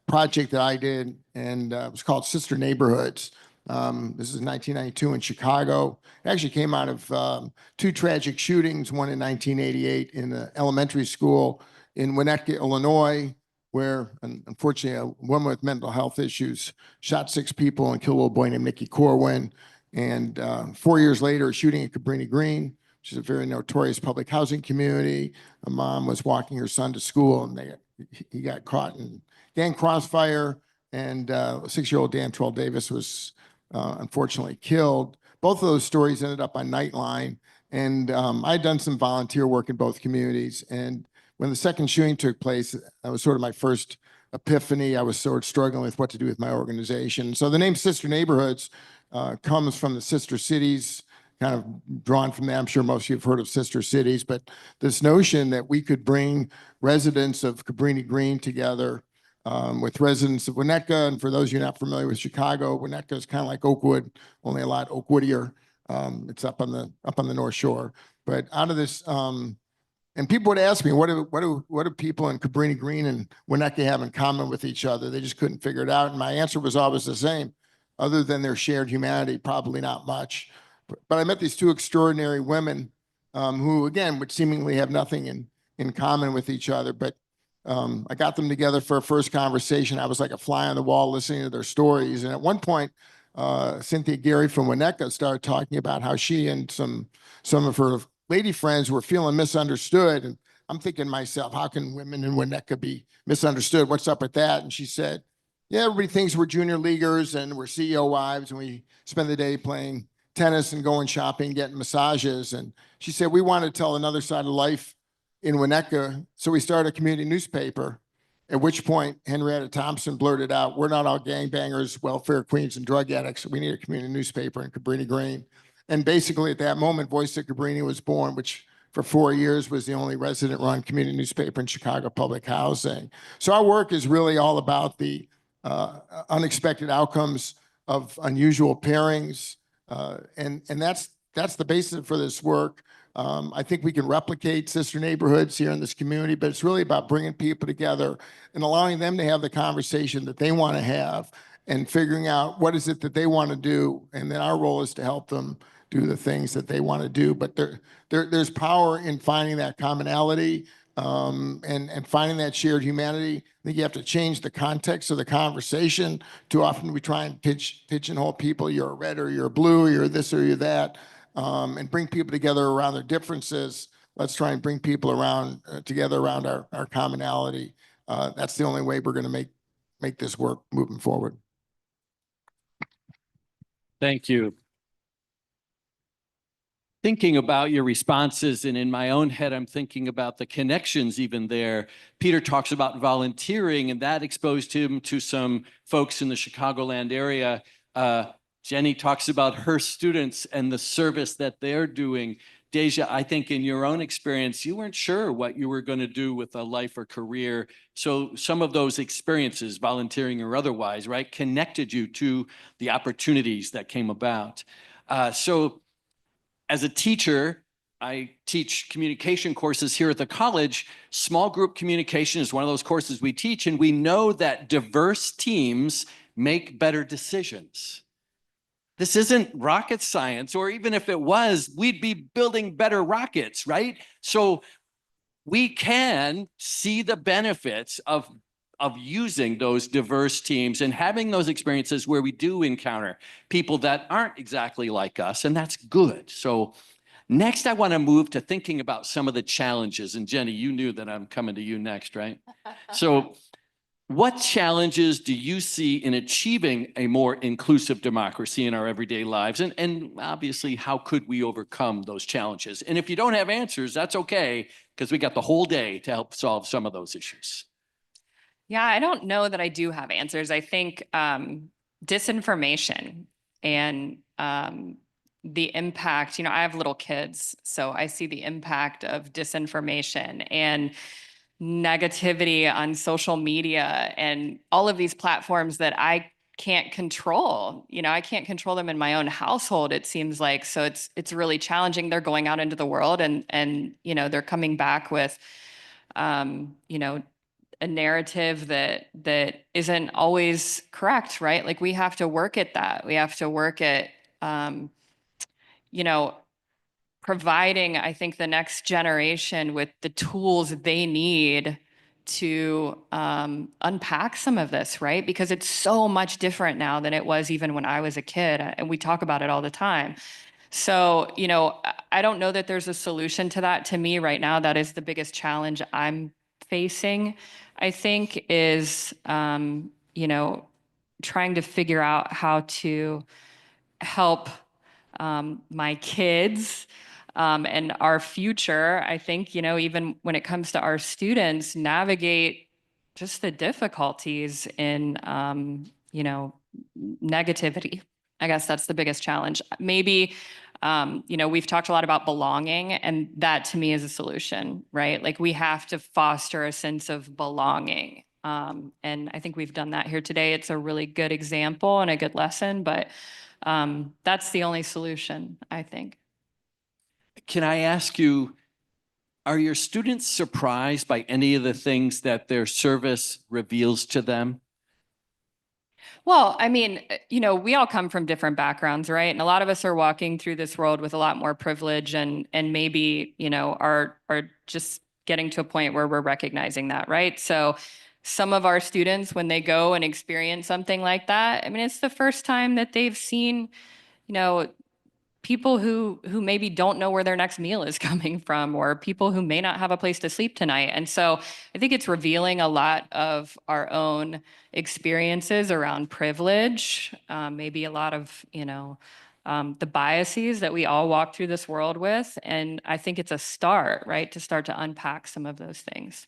project that I did, and it was called Sister Neighborhoods. This is 1992 in Chicago. It actually came out of two tragic shootings, one in 1988 in the elementary school in Winnetka, Illinois, where unfortunately a woman with mental health issues shot 6 people and killed a little boy named Nicky Corwin. And 4 years later, a shooting at Cabrini Green, which is a very notorious public housing community. A mom was walking her son to school, and he got caught in gang crossfire, and 6-year-old Dan Troll Davis was unfortunately killed. Both of those stories ended up on Nightline, and I'd done some volunteer work in both communities. And when the second shooting took place, that was sort of my first epiphany. I was sort of struggling with what to do with my organization. So the name Sister Neighborhoods comes from the sister cities, kind of drawn from that. I'm sure most of you have heard of sister cities, but this notion that we could bring residents of Cabrini Green together with residents of Winnetka. And for those of you not familiar with Chicago, Winnetka is kind of like Oakwood, only a lot Oakwoodier. It's up on the North Shore. But out of this, and people would ask me, what do people in Cabrini Green and Winnetka have in common with each other? They just couldn't figure it out. And my answer was always the same, other than their shared humanity, probably not much. But I met these two extraordinary women who, again, would seemingly have nothing in common with each other. But I got them together for a first conversation. I was like a fly on the wall listening to their stories. And at one point, Cynthia Gary from Winnetka started talking about how she and some of her lady friends were feeling misunderstood. And I'm thinking to myself, how can women in Winnetka be misunderstood? What's up with that? And she said, yeah, everybody thinks we're junior leaguers and we're CEO wives and we spend the day playing tennis and going shopping, getting massages. And she said, we want to tell another side of life in Winnetka. So we started a community newspaper, at which point Henrietta Thompson blurted out, we're not all gangbangers, welfare queens, and drug addicts. We need a community newspaper in Cabrini Green. And basically at that moment, Voice of Cabrini was born, which for 4 years was the only resident-run community newspaper in Chicago public housing. So our work is really all about the unexpected outcomes of unusual pairings. And that's the basis for this work. I think we can replicate sister neighborhoods here in this community, but it's really about bringing people together and allowing them to have the conversation that they want to have and figuring out what is it that they want to do. And then our role is to help them do the things that they want to do. But there's power in finding that commonality. and finding that shared humanity. I think you have to change the context of the conversation. Too often we try and pigeonhole people. You're a red or you're a blue, or you're this or you're that, and bring people together around their differences. Let's try and bring people around together around our commonality. That's the only way we're going to make this work moving forward. Thank you. Thinking about your responses, and in my own head, I'm thinking about the connections even there. Peter talks about volunteering, and that exposed him to some folks in the Chicagoland area. Jenny talks about her students and the service that they're doing. Deja, I think in your own experience, you weren't sure what you were going to do with a life or career. So some of those experiences, volunteering or otherwise, right, connected you to the opportunities that came about. So as a teacher, I teach communication courses here at the college. Small group communication is one of those courses we teach, and we know that diverse teams make better decisions. This isn't rocket science, or even if it was, we'd be building better rockets, right? So we can see the benefits of using those diverse teams and having those experiences where we do encounter people that aren't exactly like us, and that's good. So next, I want to move to thinking about some of the challenges. And Jenny, you knew that I'm coming to you next, right? So what challenges do you see in achieving a more inclusive democracy in our everyday lives? And obviously, how could we overcome those challenges? And if you don't have answers, that's okay, because we got the whole day to help solve some of those issues. Yeah, I don't know that I do have answers. I think disinformation and the impact, I have little kids, so I see the impact of disinformation and negativity on social media and all of these platforms that I can't control. I can't control them in my own household, it seems like. So it's really challenging. They're going out into the world and they're coming back with a narrative that isn't always correct, right? Like we have to work at that. We have to work at, providing, I think, the next generation with the tools they need to unpack some of this, right? Because it's so much different now than it was even when I was a kid. And we talk about it all the time. So, I don't know that there's a solution to that. To me right now, that is the biggest challenge I'm facing, I think, is, trying to figure out how to help my kids and our future. I think, even when it comes to our students, navigate just the difficulties in, negativity. I guess that's the biggest challenge. Maybe, we've talked a lot about belonging, and that to me is a solution, right? Like we have to foster a sense of belonging. And I think we've done that here today. It's a really good example and a good lesson, but that's the only solution, I think. Can I ask you, are your students surprised by any of the things that their service reveals to them? Well, I mean, we all come from different backgrounds, right? And a lot of us are walking through this world with a lot more privilege and maybe, are just getting to a point where we're recognizing that, right? So some of our students, when they go and experience something like that, I mean, it's the first time that they've seen, people who maybe don't know where their next meal is coming from, or people who may not have a place to sleep tonight. And so I think it's revealing a lot of our own experiences around privilege, maybe a lot of, the biases that we all walk through this world with. And I think it's a start, right, to start to unpack some of those things.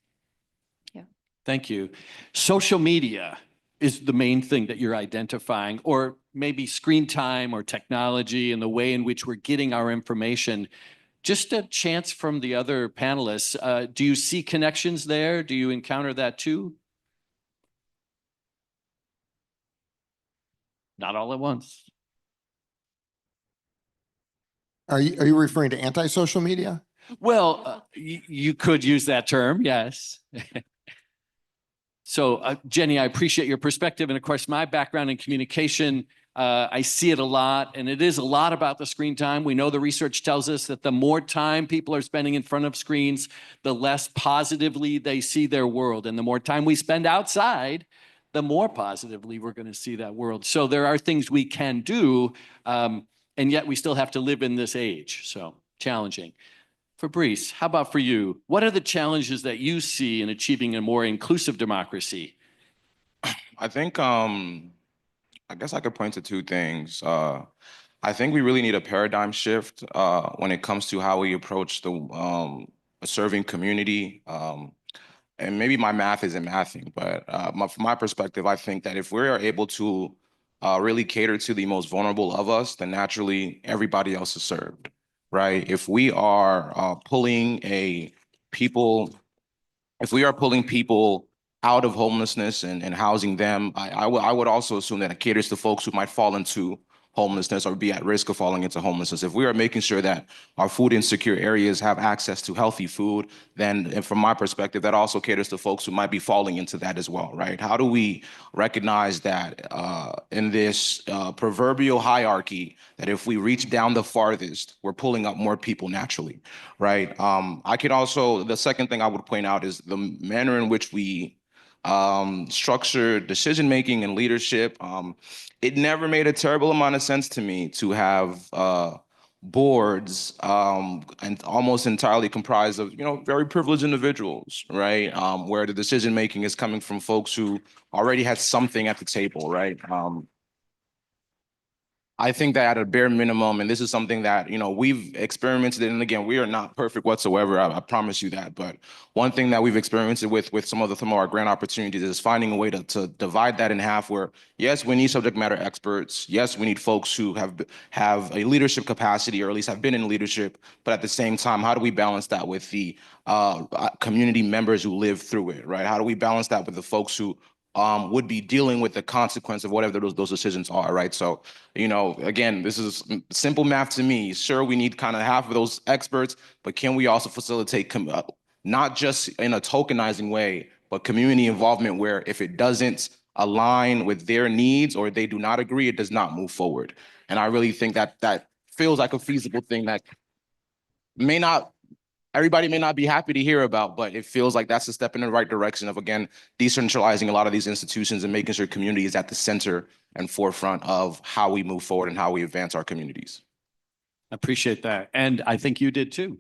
Yeah. Thank you. Social media is the main thing that you're identifying, or maybe screen time or technology and the way in which we're getting our information. Just a chance from the other panelists. Do you see connections there? Do you encounter that too? Not all at once. Are you referring to anti-social media? Well, you could use that term, yes. So, Jenny, I appreciate your perspective. And of course, my background in communication, I see it a lot, and it is a lot about the screen time. We know the research tells us that the more time people are spending in front of screens, the less positively they see their world. And the more time we spend outside, the more positively we're going to see that world. So there are things we can do, and yet we still have to live in this age. So challenging. Fabrice, how about for you? What are the challenges that you see in achieving a more inclusive democracy? I think I guess I could point to two things. I think we really need a paradigm shift when it comes to how we approach the serving community. And maybe my math isn't mathing, but from my perspective, I think that if we are able to really cater to the most vulnerable of us, then naturally everybody else is served, right? If we are pulling people out of homelessness and housing them, I would also assume that it caters to folks who might fall into homelessness or be at risk of falling into homelessness. If we are making sure that our food insecure areas have access to healthy food, then and from my perspective, that also caters to folks who might be falling into that as well, right? How do we recognize that in this proverbial hierarchy, that if we reach down the farthest, we're pulling up more people naturally, right? I could also, the second thing I would point out is the manner in which we structure decision-making and leadership. It never made a terrible amount of sense to me to have boards and almost entirely comprised of, very privileged individuals, right? Where the decision-making is coming from folks who already had something at the table, right? I think that at a bare minimum, and this is something that, we've experimented in, and again, we are not perfect whatsoever, I promise you that. But one thing that we've experimented with some of our grant opportunities is finding a way to divide that in half where, yes, we need subject matter experts. Yes, we need folks who have a leadership capacity or at least have been in leadership. But at the same time, how do we balance that with the community members who live through it, right? How do we balance that with the folks who would be dealing with the consequence of whatever those decisions are, right? So, again, this is simple math to me. Sure, we need kind of half of those experts, but can we also facilitate not just in a tokenizing way, but community involvement where if it doesn't align with their needs or they do not agree, it does not move forward. And I really think that feels like a feasible thing that everybody may not be happy to hear about, but it feels like that's a step in the right direction of, again, decentralizing a lot of these institutions and making sure community is at the center and forefront of how we move forward and how we advance our communities. I appreciate that. And I think you did too.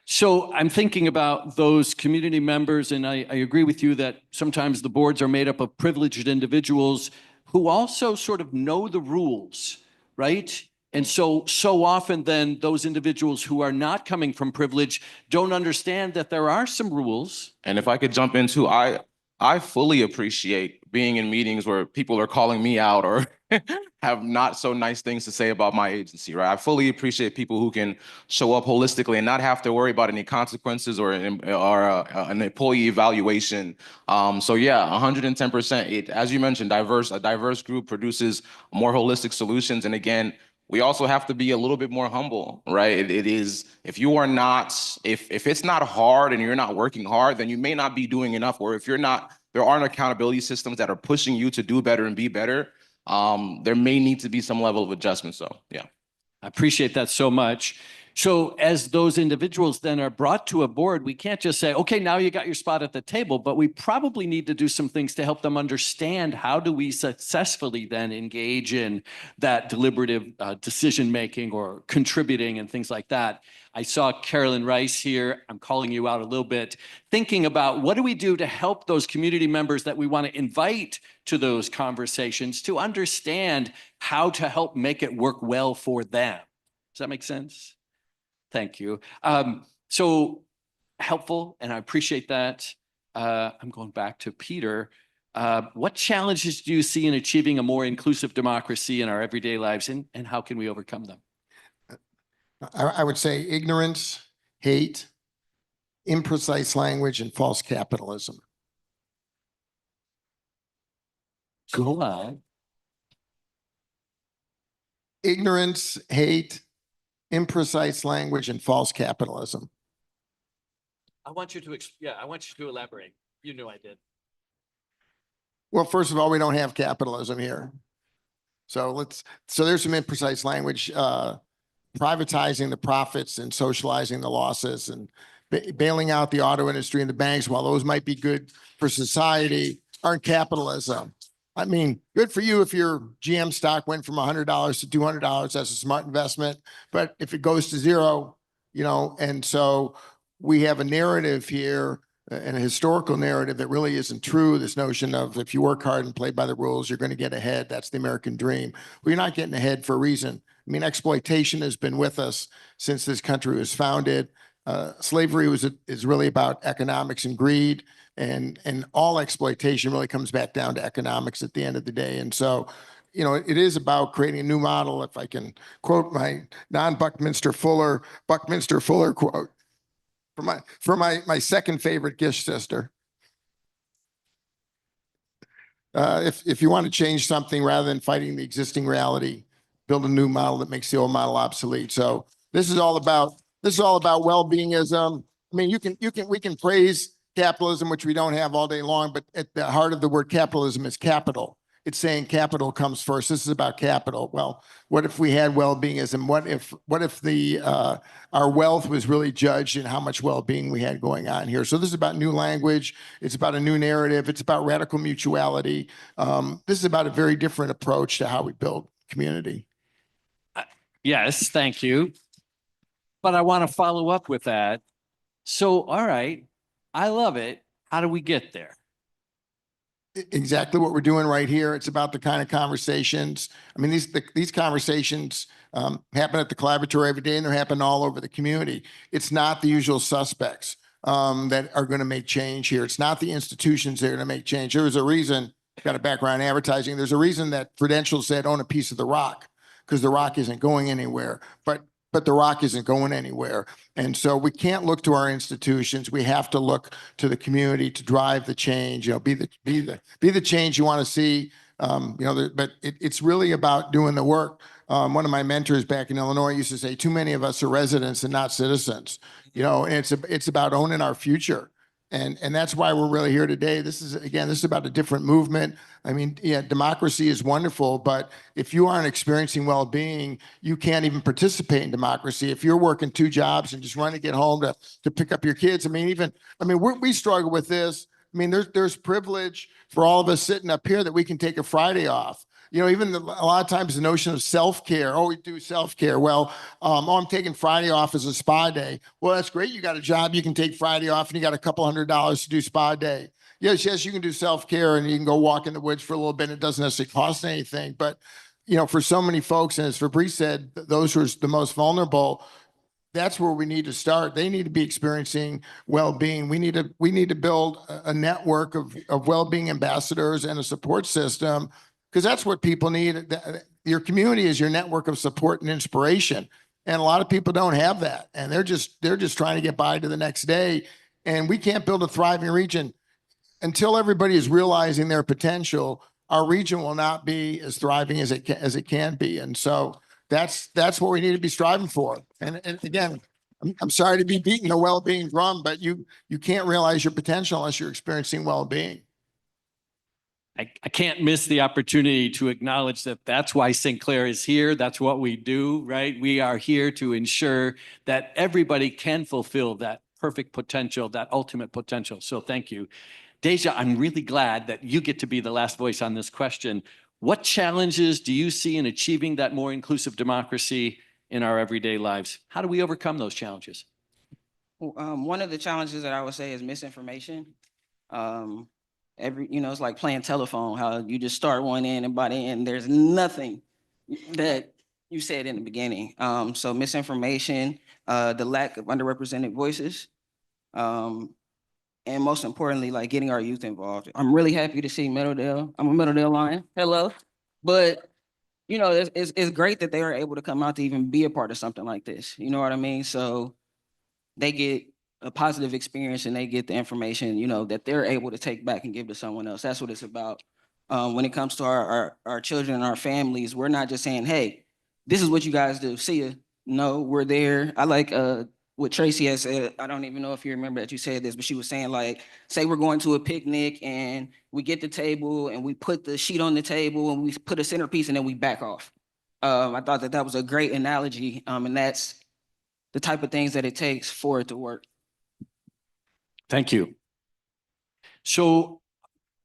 So I'm thinking about those community members, and I agree with you that sometimes the boards are made up of privileged individuals who also sort of know the rules, right? And so often then those individuals who are not coming from privilege don't understand that there are some rules. And if I could jump into, I fully appreciate being in meetings where people are calling me out or have not so nice things to say about my agency, right? I fully appreciate people who can show up holistically and not have to worry about any consequences or an employee evaluation. So yeah, 110%. As you mentioned, a diverse group produces more holistic solutions. And again, we also have to be a little bit more humble, right? It is, if it's not hard and you're not working hard, then you may not be doing enough. Or if there aren't accountability systems that are pushing you to do better and be better, there may need to be some level of adjustment. So, yeah. I appreciate that so much. So as those individuals then are brought to a board, we can't just say, okay, now you got your spot at the table, but we probably need to do some things to help them understand how do we successfully then engage in that deliberative decision-making or contributing and things like that. I saw Carolyn Rice here. I'm calling you out a little bit, thinking about what do we do to help those community members that we want to invite to those conversations to understand how to help make it work well for them. Does that make sense? Thank you. So helpful, and I appreciate that. I'm going back to Peter. What challenges do you see in achieving a more inclusive democracy in our everyday lives, and how can we overcome them? I would say ignorance, hate, imprecise language, and false capitalism. Go on. Ignorance, hate, imprecise language, and false capitalism. I want you to elaborate. You knew I did. Well, first of all, we don't have capitalism here. So there's some imprecise language, privatizing the profits and socializing the losses and bailing out the auto industry and the banks, while those might be good for society, aren't capitalism. I mean, good for you if your GM stock went from $100 to $200, that's a smart investment. But if it goes to zero, and so we have a narrative here, and a historical narrative that really isn't true. This notion of if you work hard and play by the rules, you're going to get ahead. That's the American dream. Well, you're not getting ahead for a reason. I mean, exploitation has been with us since this country was founded. Slavery is really about economics and greed, and all exploitation really comes back down to economics at the end of the day. And so, it is about creating a new model. If I can quote my non-Buckminster Fuller quote for my second favorite Gish sister. If you want to change something, rather than fighting the existing reality, build a new model that makes the old model obsolete. So this is all about well-beingism. I mean, we can praise capitalism, which we don't have all day long, but at the heart of the word capitalism is capital. It's saying capital comes first. This is about capital. Well, what if we had well-beingism? What if our wealth was really judged in how much well-being we had going on here? So this is about new language. It's about a new narrative. It's about radical mutuality. This is about a very different approach to how we build community. Yes, thank you. But I want to follow up with that. So, all right, I love it. How do we get there? Exactly what we're doing right here. It's about the kind of conversations. I mean, these conversations happen at the collaboratory every day, and they're happening all over the community. It's not the usual suspects that are going to make change here. It's not the institutions that are going to make change. There was a reason, got a background in advertising, there's a reason that Prudential said own a piece of the rock, because the rock isn't going anywhere. But the rock isn't going anywhere. And so we can't look to our institutions. We have to look to the community to drive the change, be the change you want to see. But it's really about doing the work. One of my mentors back in Illinois used to say, too many of us are residents and not citizens, and it's about owning our future. And that's why we're really here today. This is about a different movement. I mean, yeah, democracy is wonderful, but if you aren't experiencing well-being, you can't even participate in democracy. If you're working 2 jobs and just running to get home to pick up your kids, we struggle with this. I mean, there's privilege for all of us sitting up here that we can take a Friday off. A lot of times the notion of self-care, we do self-care. Well, I'm taking Friday off as a spa day. Well, that's great. You got a job, you can take Friday off and you got a couple $100 to do spa day. Yes, you can do self-care and you can go walk in the woods for a little bit. It doesn't necessarily cost anything. But, for so many folks, and as Fabrice said, those who are the most vulnerable, that's where we need to start. They need to be experiencing well-being. We need to build a network of well-being ambassadors and a support system, because that's what people need. Your community is your network of support and inspiration. And a lot of people don't have that. And they're just trying to get by to the next day. And we can't build a thriving region until everybody is realizing their potential. Our region will not be as thriving as it can be. And so that's what we need to be striving for. And again, I'm sorry to be beating the well-being drum, but you can't realize your potential unless you're experiencing well-being. I can't miss the opportunity to acknowledge that that's why Sinclair is here. That's what we do, right? We are here to ensure that everybody can fulfill that perfect potential, that ultimate potential. So thank you. Deja, I'm really glad that you get to be the last voice on this question. What challenges do you see in achieving that more inclusive democracy in our everyday lives? How do we overcome those challenges? One of the challenges that I would say is misinformation. It's like playing telephone, how you just start one in and by the end, there's nothing that you said in the beginning. So misinformation, the lack of underrepresented voices, and most importantly, like getting our youth involved. I'm really happy to see Meadowdale. I'm a Meadowdale Lion. Hello. But, it's great that they are able to come out to even be a part of something like this. You know what I mean? So they get a positive experience and they get the information, that they're able to take back and give to someone else. That's what it's about. When it comes to our children and our families, we're not just saying, hey, this is what you guys do. See ya. No, we're there. I like what Tracy has said. I don't even know if you remember that you said this, but she was saying like, say we're going to a picnic and we get the table and we put the sheet on the table and we put a centerpiece and then we back off. I thought that was a great analogy, and that's the type of things that it takes for it to work. Thank you. So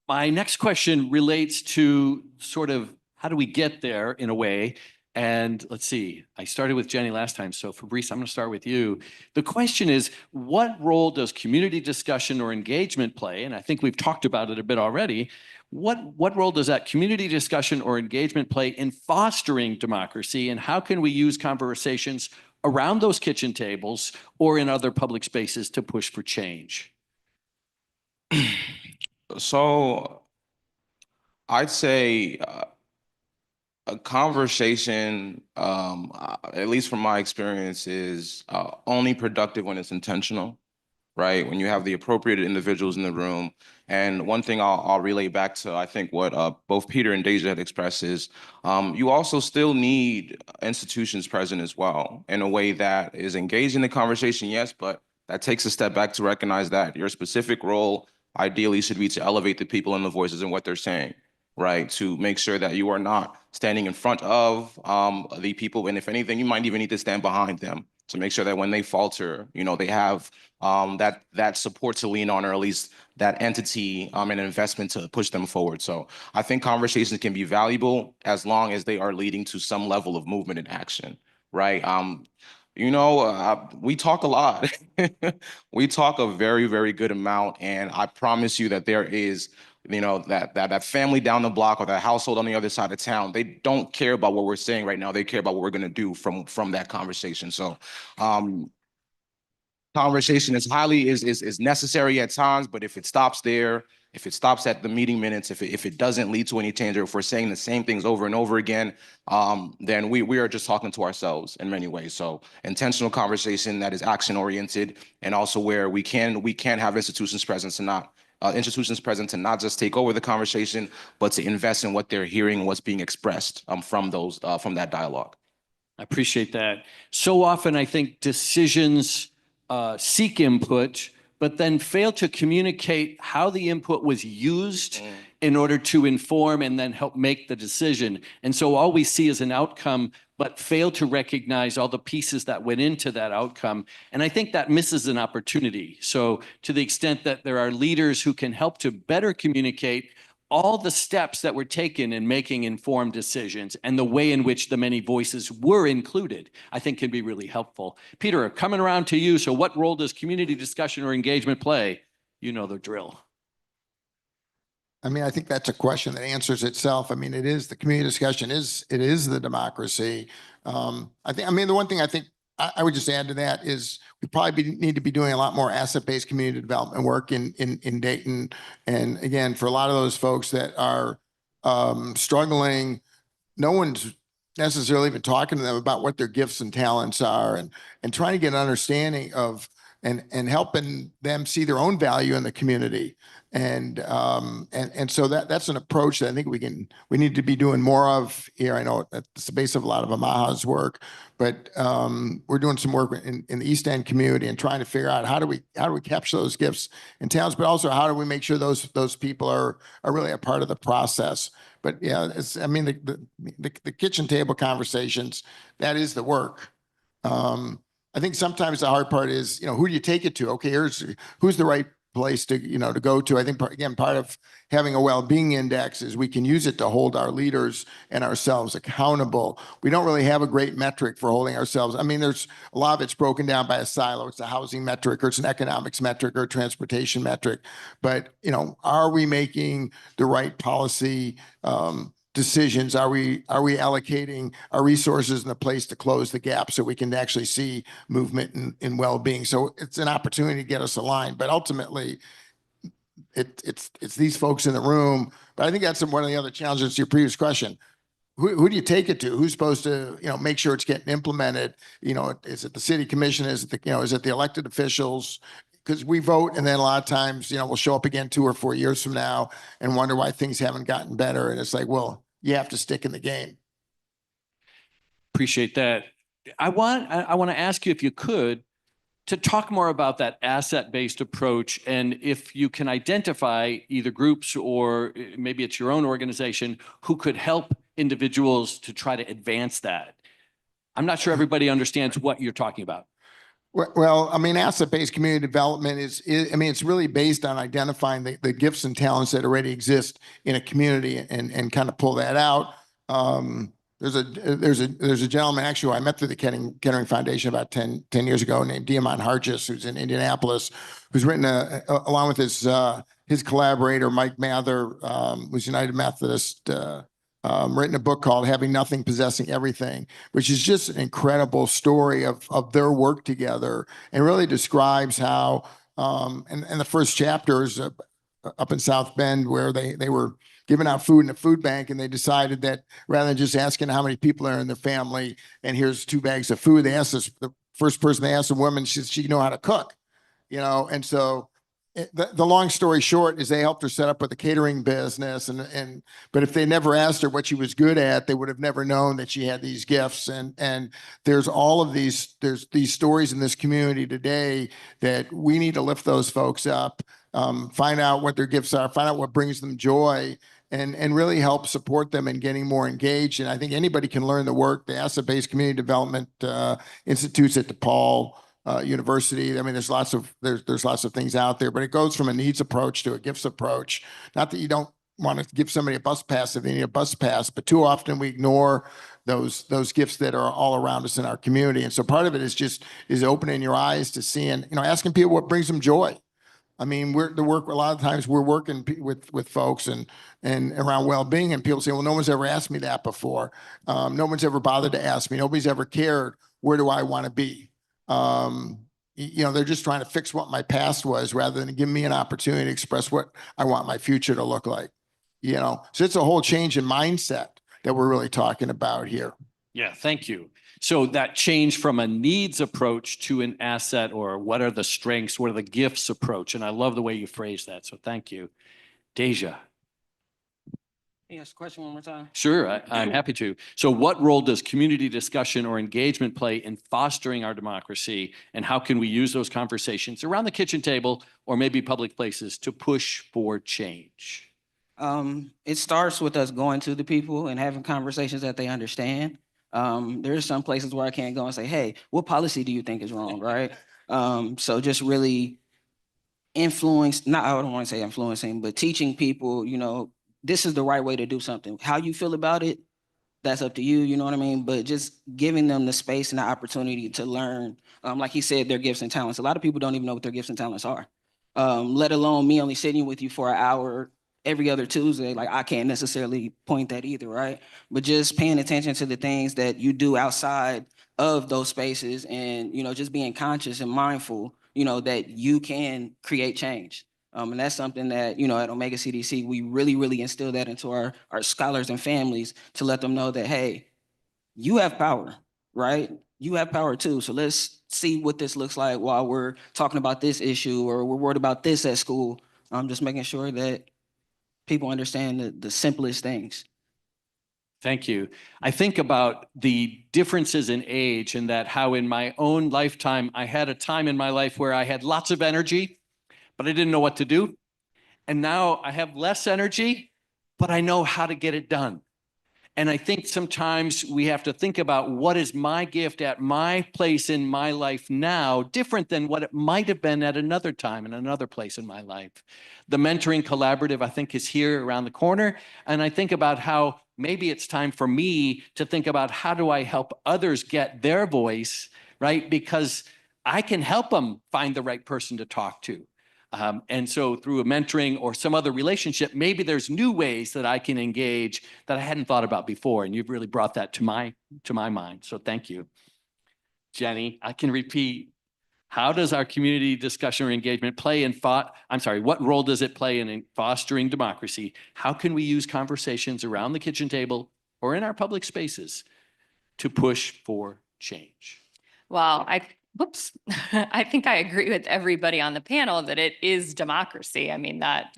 my next question relates to sort of how do we get there in a way? And let's see, I started with Jenny last time. So Fabrice, I'm going to start with you. The question is, what role does community discussion or engagement play? And I think we've talked about it a bit already. What role does that community discussion or engagement play in fostering democracy? And how can we use conversations around those kitchen tables or in other public spaces to push for change? So I'd say a conversation, at least from my experience, is only productive when it's intentional, right? When you have the appropriate individuals in the room. And one thing I'll relay back to, I think, what both Peter and Deja had expressed is you also still need institutions present as well in a way that is engaged in the conversation, yes, but that takes a step back to recognize that your specific role ideally should be to elevate the people and the voices and what they're saying, right? To make sure that you are not standing in front of the people. And if anything, you might even need to stand behind them to make sure that when they falter, you know, they have that support to lean on, or at least that entity and investment to push them forward. So I think conversations can be valuable as long as they are leading to some level of movement and action, right? You know, we talk a lot. We talk a very, very good amount. And I promise you that there is, you know, that family down the block or that household on the other side of town, they don't care about what we're saying right now. They care about what we're going to do from that conversation. So conversation is necessary at times, but if it stops there, if it stops at the meeting minutes, if it doesn't lead to any change, or if we're saying the same things over and over again, then we are just talking to ourselves in many ways. So intentional conversation that is action oriented, and also where we can have institutions present to not just take over the conversation, but to invest in what they're hearing and what's being expressed from that dialogue. I appreciate that. So often I think decisions seek input, but then fail to communicate how the input was used in order to inform and then help make the decision. And so all we see is an outcome, but fail to recognize all the pieces that went into that outcome. And I think that misses an opportunity. So to the extent that there are leaders who can help to better communicate all the steps that were taken in making informed decisions and the way in which the many voices were included, I think can be really helpful. Peter, coming around to you. So what role does community discussion or engagement play? You know the drill. I mean, I think that's a question that answers itself. I mean, it is the community discussion it is the democracy. The one thing I think I would just add to that is we probably need to be doing a lot more asset-based community development work in Dayton. And again, for a lot of those folks that are struggling, no one's necessarily even talking to them about what their gifts and talents are, and trying to get an understanding of and helping them see their own value in the community. And so that's an approach that I think we need to be doing more of here. I know that's the base of a lot of Amaha's work, but we're doing some work in the East End community and trying to figure out how do we capture those gifts and talents, but also how do we make sure those people are really a part of the process. But yeah, the kitchen table conversations, that is the work. I think sometimes the hard part is, who do you take it to? Okay, who's the right place to go to. I think again, part of having a well-being index is we can use it to hold our leaders and ourselves accountable. We don't really have a great metric for holding ourselves. I mean, there's a lot of it's broken down by a silo. It's a housing metric, or it's an economics metric, or a transportation metric. But are we making the right policy decisions? Are we allocating our resources in a place to close the gap so we can actually see movement in well-being? So it's an opportunity to get us aligned, but ultimately it's these folks in the room. But I think that's one of the other challenges to your previous question. Who do you take it to? Who's supposed to make sure it's getting implemented? Is it the city commission? Is it is it the elected officials? Because we vote, and then a lot of times, we'll show up again 2 or 4 years from now and wonder why things haven't gotten better. And it's like, well, you have to stick in the game. Appreciate that. I want to ask you, if you could, to talk more about that asset-based approach, and if you can identify either groups or maybe it's your own organization who could help individuals to try to advance that. I'm not sure everybody understands what you're talking about. Well, I mean, asset-based community development I mean, it's really based on identifying the gifts and talents that already exist in a community and kind of pull that out. There's a gentleman actually who I met through the Kettering Foundation about 10 years ago named Diamond Hargis, who's in Indianapolis, who's written along with his collaborator, Mike Mather, who's United Methodist, written a book called Having Nothing, Possessing Everything, which is just an incredible story of their work together and really describes how, and the first chapter is up in South Bend where they were giving out food in a food bank, and they decided that rather than just asking how many people are in their family and here's 2 bags of food, they asked the first person, they asked a woman, she know how to cook, you know, and so the long story short is they helped her set up with a catering business, but if they never asked her what she was good at, they would have never known that she had these gifts. And there's these stories in this community today that we need to lift those folks up, find out what their gifts are, find out what brings them joy, and really help support them in getting more engaged. And I think anybody can learn the work. The Asset-Based Community Development Institutes at DePaul University. I mean, there's lots of things out there, but it goes from a needs approach to a gifts approach. Not that you don't want to give somebody a bus pass if they need a bus pass, but too often we ignore those gifts that are all around us in our community. And so part of it is opening your eyes to seeing, you know, asking people what brings them joy. I mean, a lot of times we're working with folks and around well-being, and people say, well, no one's ever asked me that before. No one's ever bothered to ask me. Nobody's ever cared. Where do I want to be? You know, they're just trying to fix what my past was rather than give me an opportunity to express what I want my future to look like. You know, so it's a whole change in mindset that we're really talking about here. Yeah, thank you. So that change from a needs approach to an asset, or what are the strengths, what are the gifts approach? And I love the way you phrase that. So thank you. Deja. Can you ask the question one more time? Sure, I'm happy to. So what role does community discussion or engagement play in fostering our democracy? And how can we use those conversations around the kitchen table or maybe public places to push for change? It starts with us going to the people and having conversations that they understand. There's some places where I can't go and say, hey, what policy do you think is wrong, right? So just really I don't want to say influencing, but teaching people, you know, this is the right way to do something. How you feel about it, that's up to you, you know what I mean? But just giving them the space and the opportunity to learn, like he said, their gifts and talents. A lot of people don't even know what their gifts and talents are, let alone me only sitting with you for an hour every other Tuesday. Like, I can't necessarily point that either, right? But just paying attention to the things that you do outside of those spaces and, you know, just being conscious and mindful, you know, that you can create change. And that's something that, you know, at Omega CDC, we really, really instill that into our scholars and families to let them know that, hey, you have power, right? You have power too. So let's see what this looks like while we're talking about this issue or we're worried about this at school. Just making sure that people understand the simplest things. Thank you. I think about the differences in age and that how in my own lifetime, I had a time in my life where I had lots of energy, but I didn't know what to do. And now I have less energy, but I know how to get it done. And I think sometimes we have to think about what is my gift at my place in my life now, different than what it might have been at another time in another place in my life. The mentoring collaborative, I think, is here around the corner. And I think about how maybe it's time for me to think about how do I help others get their voice, right? Because I can help them find the right person to talk to. And so through a mentoring or some other relationship, maybe there's new ways that I can engage that I hadn't thought about before. And you've really brought that to my mind. So thank you. Jenny, I can repeat. How does our community discussion or engagement play in what role does it play in fostering democracy? How can we use conversations around the kitchen table or in our public spaces to push for change? Well, I think I agree with everybody on the panel that it is democracy. I mean, that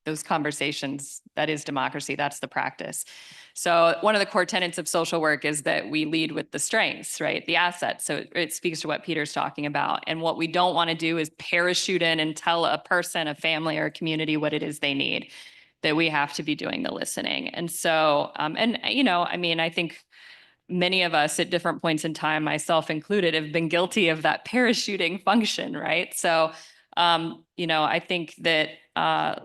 those conversations. That is democracy. That's the practice. So one of the core tenets of social work is that we lead with the strengths, right? The assets. So it speaks to what Peter's talking about. And what we don't want to do is parachute in and tell a person, a family, or a community what it is they need. That we have to be doing the listening. And so, I think many of us at different points in time, myself included, have been guilty of that parachuting function, right? So, I think that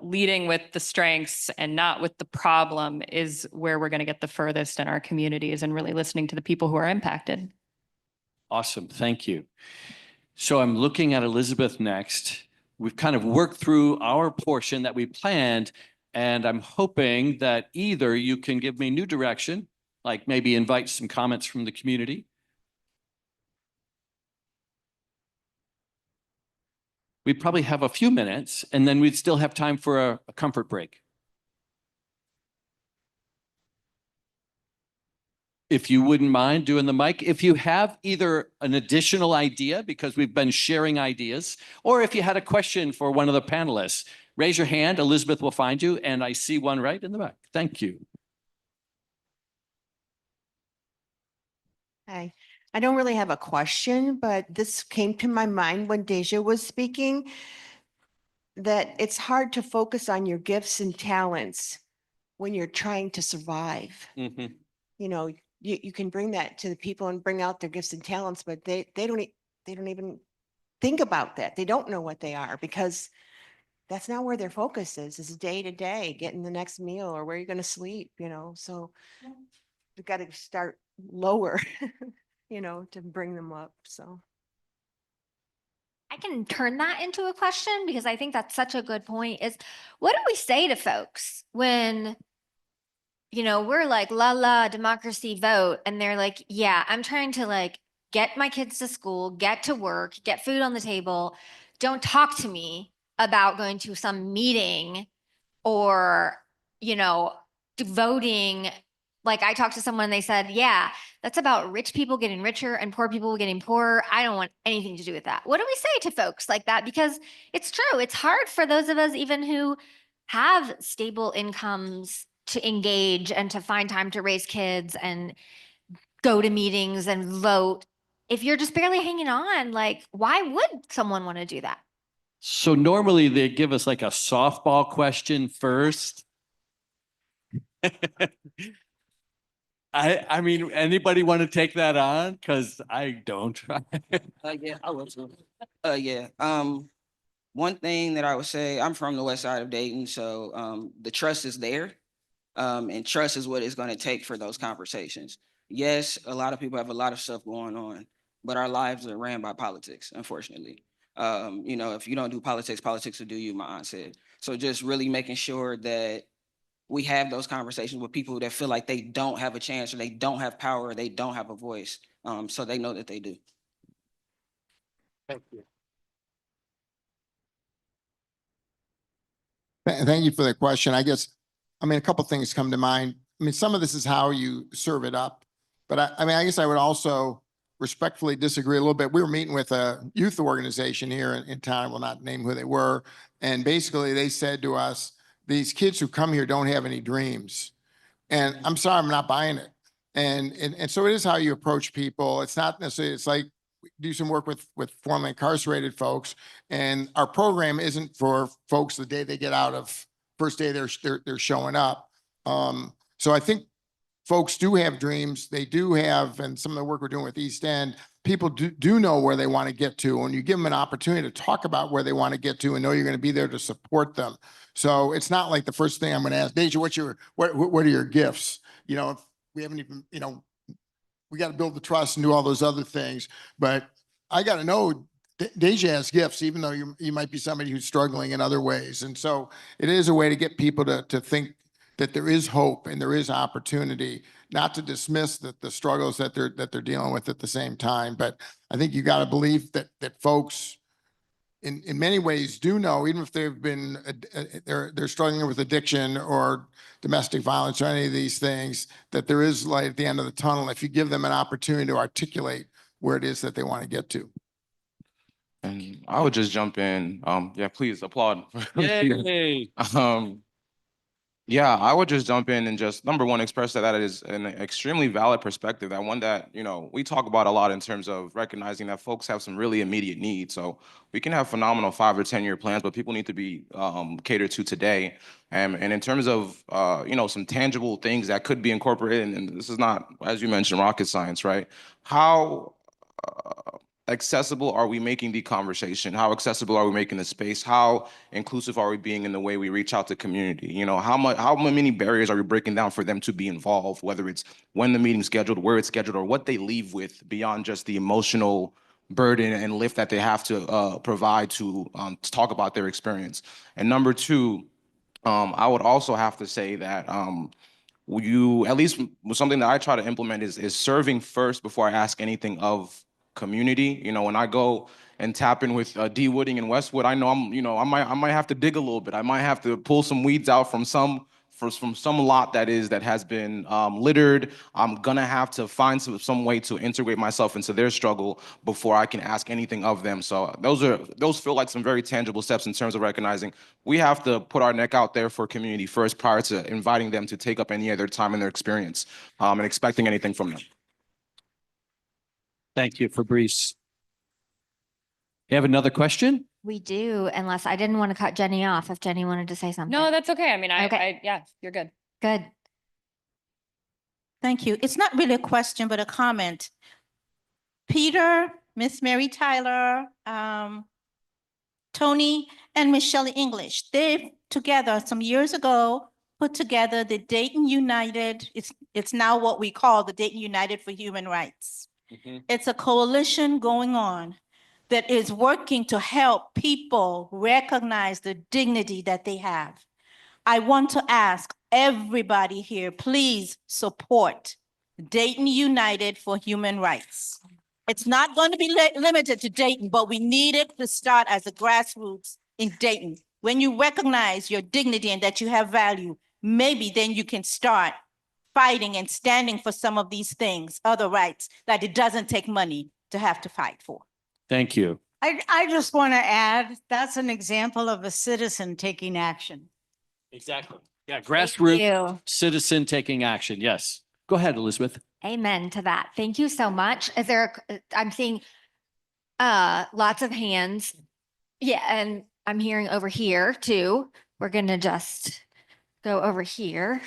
leading with the strengths and not with the problem is where we're going to get the furthest in our communities, and really listening to the people who are impacted. Awesome. Thank you. So I'm looking at Elizabeth next. We've kind of worked through our portion that we planned, and I'm hoping that either you can give me new direction, like maybe invite some comments from the community. We probably have a few minutes, and then we'd still have time for a comfort break. If you wouldn't mind doing the mic, if you have either an additional idea, because we've been sharing ideas, or if you had a question for one of the panelists, raise your hand. Elizabeth will find you, and I see one right in the back. Thank you. Hi. I don't really have a question, but this came to my mind when Deja was speaking, that it's hard to focus on your gifts and talents when you're trying to survive. Mm-hmm. You know, you can bring that to the people and bring out their gifts and talents, but they don't even think about that. They don't know what they are, because that's not where their focus is day to day, getting the next meal or where you're going to sleep, so we've got to start lower, to bring them up. So I can turn that into a question, because I think that's such a good point. Is what do we say to folks when, we're like, la, democracy, vote. And they're like, yeah, I'm trying to get my kids to school, get to work, get food on the table. Don't talk to me about going to some meeting or, voting. Like, I talked to someone and they said, yeah, that's about rich people getting richer and poor people getting poorer. I don't want anything to do with that. What do we say to folks like that? Because it's true. It's hard for those of us even who have stable incomes to engage and to find time to raise kids and go to meetings and vote. If you're just barely hanging on, why would someone want to do that? So normally they give us like a softball question first. I mean, anybody want to take that on? Because I don't. Yeah, I will too. One thing that I would say, I'm from the west side of Dayton, so the trust is there. And trust is what it's going to take for those conversations. Yes, a lot of people have a lot of stuff going on, but our lives are ran by politics, unfortunately. If you don't do politics, politics will do you, my aunt said. So just really making sure that we have those conversations with people that feel like they don't have a chance, or they don't have power, or they don't have a voice, so they know that they do. Thank you. Thank you for the question. I mean, a couple of things come to mind. I mean, some of this is how you serve it up, but I guess I would also respectfully disagree a little bit. We were meeting with a youth organization here in town. I will not name who they were. And basically they said to us, these kids who come here don't have any dreams. And I'm sorry, I'm not buying it. And so it is how you approach people. It's not necessarily, it's like we do some work with formerly incarcerated folks, and our program isn't for folks the day they get out of first day they're showing up. So I think folks do have dreams. They do have, and some of the work we're doing with East End, people do know where they want to get to. And you give them an opportunity to talk about where they want to get to and know you're going to be there to support them. So it's not like the first thing I'm going to ask, Deja, what are your gifts? We haven't even, we got to build the trust and do all those other things. But I got to know Deja has gifts, even though you might be somebody who's struggling in other ways. And so it is a way to get people to think that there is hope and there is opportunity, not to dismiss the struggles that they're dealing with at the same time. But I think you got to believe that folks in many ways do know, even if they've been, they're struggling with addiction or domestic violence or any of these things, that there is light at the end of the tunnel if you give them an opportunity to articulate where it is that they want to get to. And I would just jump in. Yeah, please applaud. Yay. Yeah, I would just jump in and just number one express that that is an extremely valid perspective. That one that, we talk about a lot in terms of recognizing that folks have some really immediate needs. So we can have phenomenal 5 or 10 year plans, but people need to be catered to today. And in terms of some tangible things that could be incorporated, and this is not, as you mentioned, rocket science, right? How accessible are we making the conversation? How accessible are we making the space? How inclusive are we being in the way we reach out to community? How many barriers are we breaking down for them to be involved, whether it's when the meeting's scheduled, where it's scheduled, or what they leave with beyond just the emotional burden and lift that they have to provide to talk about their experience. And number two, I would also have to say that you, at least something that I try to implement is serving first before I ask anything of community. When I go and tap in with D Wooding and Westwood, I know I might have to dig a little bit. I might have to pull some weeds out from some lot that has been littered. I'm gonna have to find some way to integrate myself into their struggle before I can ask anything of them. So those feel like some very tangible steps in terms of recognizing we have to put our neck out there for community first prior to inviting them to take up any of their time and their experience and expecting anything from them. Thank you, Fabrice. You have another question? We do, unless I didn't want to cut Jenny off if Jenny wanted to say something. No, that's okay. I mean, Okay. yeah, you're good. Good. Thank you. It's not really a question, but a comment. Peter, Miss Mary Tyler, Tony, and Miss Shelley English, they together some years ago put together the Dayton United. It's now what we call the Dayton United for Human Rights. It's a coalition going on that is working to help people recognize the dignity that they have. I want to ask everybody here, please support Dayton United for Human Rights. It's not going to be limited to Dayton, but we need it to start as a grassroots in Dayton. When you recognize your dignity and that you have value, maybe then you can start fighting and standing for some of these things, other rights that it doesn't take money to have to fight for. Thank you. I just want to add, that's an example of a citizen taking action. Exactly. Yeah, you. grassroots citizen taking action. Yes. Go ahead, Elizabeth. Amen to that. Thank you so much. I'm seeing lots of hands. Yeah, and I'm hearing over here too. We're gonna just go over here.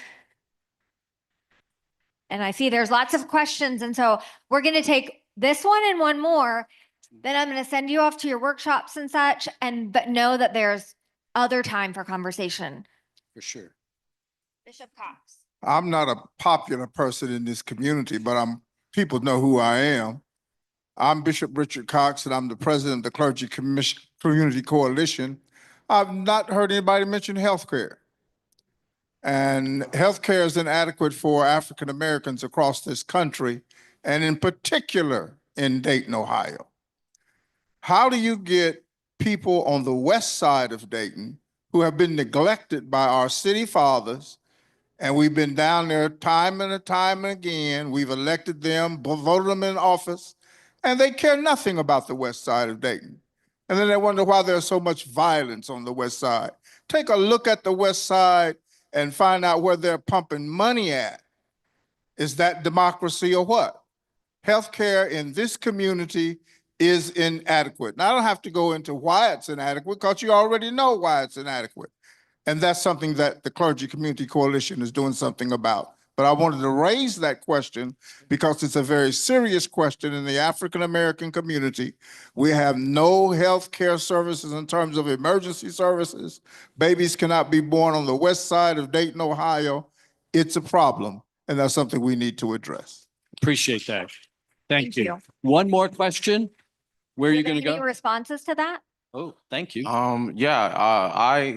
And I see there's lots of questions. And so we're gonna take this one and one more. Then I'm gonna send you off to your workshops and such, but know that there's other time for conversation. For sure. Bishop Cox. I'm not a popular person in this community, but people know who I am. I'm Bishop Richard Cox, and I'm the president of the Clergy Community Coalition. I've not heard anybody mention healthcare. And healthcare is inadequate for African Americans across this country, and in particular in Dayton, Ohio. How do you get people on the west side of Dayton who have been neglected by our city fathers? And we've been down there time and time and again. We've elected them, voted them in office, and they care nothing about the west side of Dayton. And then they wonder why there's so much violence on the west side. Take a look at the west side and find out where they're pumping money at. Is that democracy or what? Healthcare in this community is inadequate. Now, I don't have to go into why it's inadequate because you already know why it's inadequate. And that's something that the Clergy Community Coalition is doing something about. But I wanted to raise that question because it's a very serious question in the African-American community. We have no health care services in terms of emergency services. Babies cannot be born on the west side of Dayton, Ohio. It's a problem, and that's something we need to address. Appreciate that. Thank you. you. One more question. Where are you going to Any go? responses to that? Oh, thank you.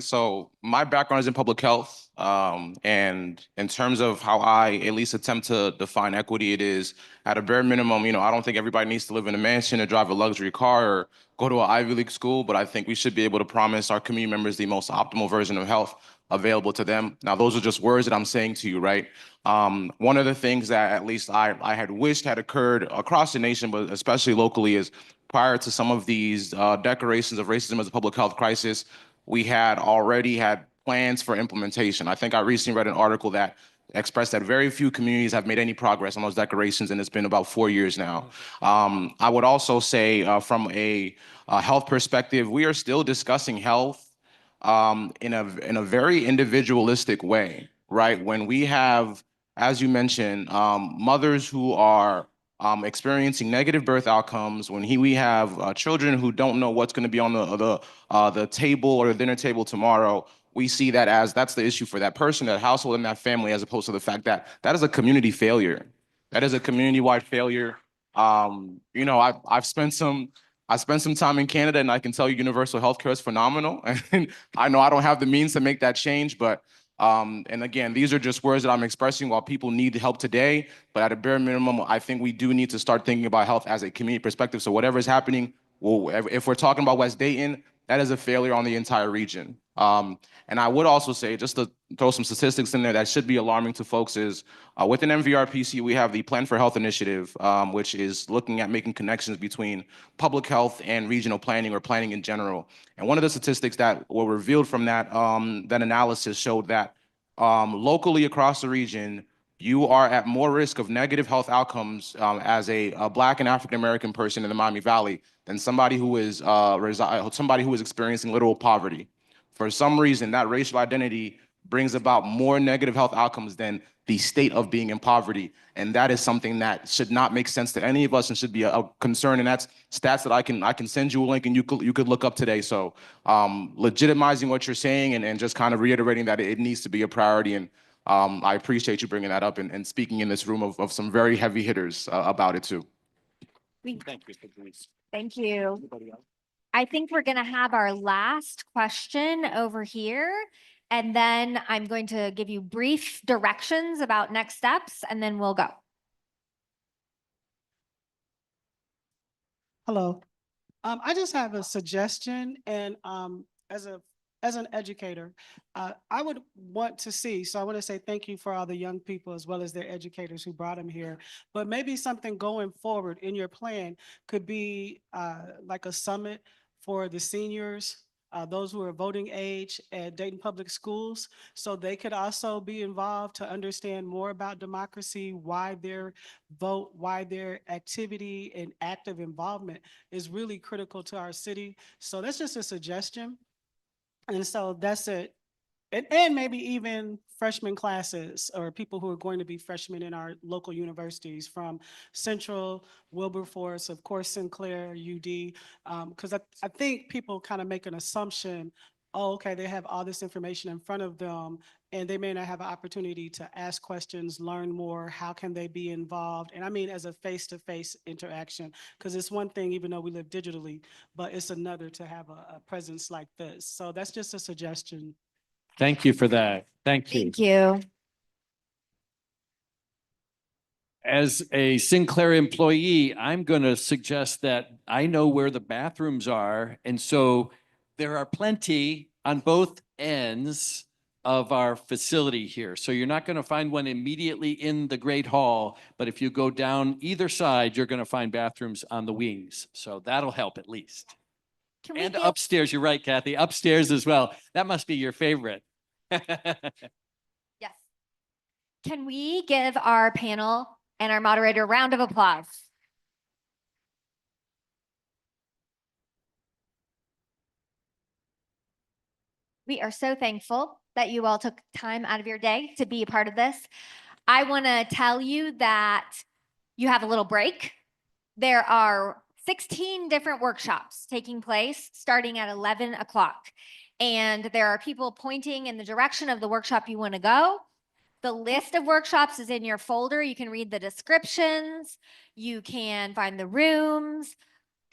So my background is in public health. And in terms of how I at least attempt to define equity, it is at a bare minimum, I don't think everybody needs to live in a mansion or drive a luxury car or go to an Ivy League school, but I think we should be able to promise our community members the most optimal version of health available to them. Now, those are just words that I'm saying to you, right? One of the things that at least I had wished had occurred across the nation, but especially locally, is prior to some of these declarations of racism as a public health crisis, we had already had plans for implementation. I think I recently read an article that expressed that very few communities have made any progress on those declarations, and it's been about 4 years now. I would also say from a health perspective, we are still discussing health in a very individualistic way, right? When we have, as you mentioned, mothers who are experiencing negative birth outcomes, when we have children who don't know what's going to be on the table or the dinner table tomorrow, we see that as that's the issue for that person, that household, and that family, as opposed to the fact that that is a community failure. That is a community-wide failure. You know, I spent some time in Canada, and I can tell you universal healthcare is phenomenal. And I know I don't have the means to make that change, but and again, these are just words that I'm expressing while people need help today. But at a bare minimum, I think we do need to start thinking about health as a community perspective. So whatever is happening, well, if we're talking about West Dayton, that is a failure on the entire region. And I would also say, just to throw some statistics in there that should be alarming to folks, is within MVRPC, we have the Plan for Health initiative, which is looking at making connections between public health and regional planning, or planning in general. And one of the statistics that were revealed from that analysis showed that locally across the region, you are at more risk of negative health outcomes as a Black and African American person in the Miami Valley than somebody who is experiencing literal poverty. For some reason, that racial identity brings about more negative health outcomes than the state of being in poverty. And that is something that should not make sense to any of us and should be a concern. And that's stats that I can send you a link and you could look up today. So legitimizing what you're saying and just kind of reiterating that it needs to be a priority. And I appreciate you bringing that up and speaking in this room of some very heavy hitters about it too. Thank you. Thank you. I think we're going to have our last question over here, and then I'm going to give you brief directions about next steps, and then we'll go. Hello. I just have a suggestion, and as an educator, I would want to see, so I want to say thank you for all the young people as well as their educators who brought them here, but maybe something going forward in your plan could be like a summit for the seniors, those who are voting age at Dayton Public Schools, so they could also be involved to understand more about democracy, why their vote, why their activity and active involvement is really critical to our city. So that's just a suggestion. And so that's it. And maybe even freshman classes or people who are going to be freshmen in our local universities from Central, Wilberforce, of course, Sinclair, UD, because I think people kind of make an assumption, oh, okay, they have all this information in front of them and they may not have an opportunity to ask questions, learn more, how can they be involved? And I mean as a face-to-face interaction, because it's one thing, even though we live digitally, but it's another to have a presence like this. So that's just a suggestion. Thank you for that. Thank you. Thank you. As a Sinclair employee, I'm going to suggest that I know where the bathrooms are. And so there are plenty on both ends of our facility here. So you're not going to find one immediately in the Great Hall, but if you go down either side, you're going to find bathrooms on the wings. So that'll help at least. And upstairs, you're right, Kathy, upstairs as well. That must be your favorite. Yes. Can we give our panel and our moderator a round of applause? We are so thankful that you all took time out of your day to be a part of this. I want to tell you that you have a little break. There are 16 different workshops taking place starting at 11 o'clock. And there are people pointing in the direction of the workshop you want to go. The list of workshops is in your folder. You can read the descriptions. You can find the rooms.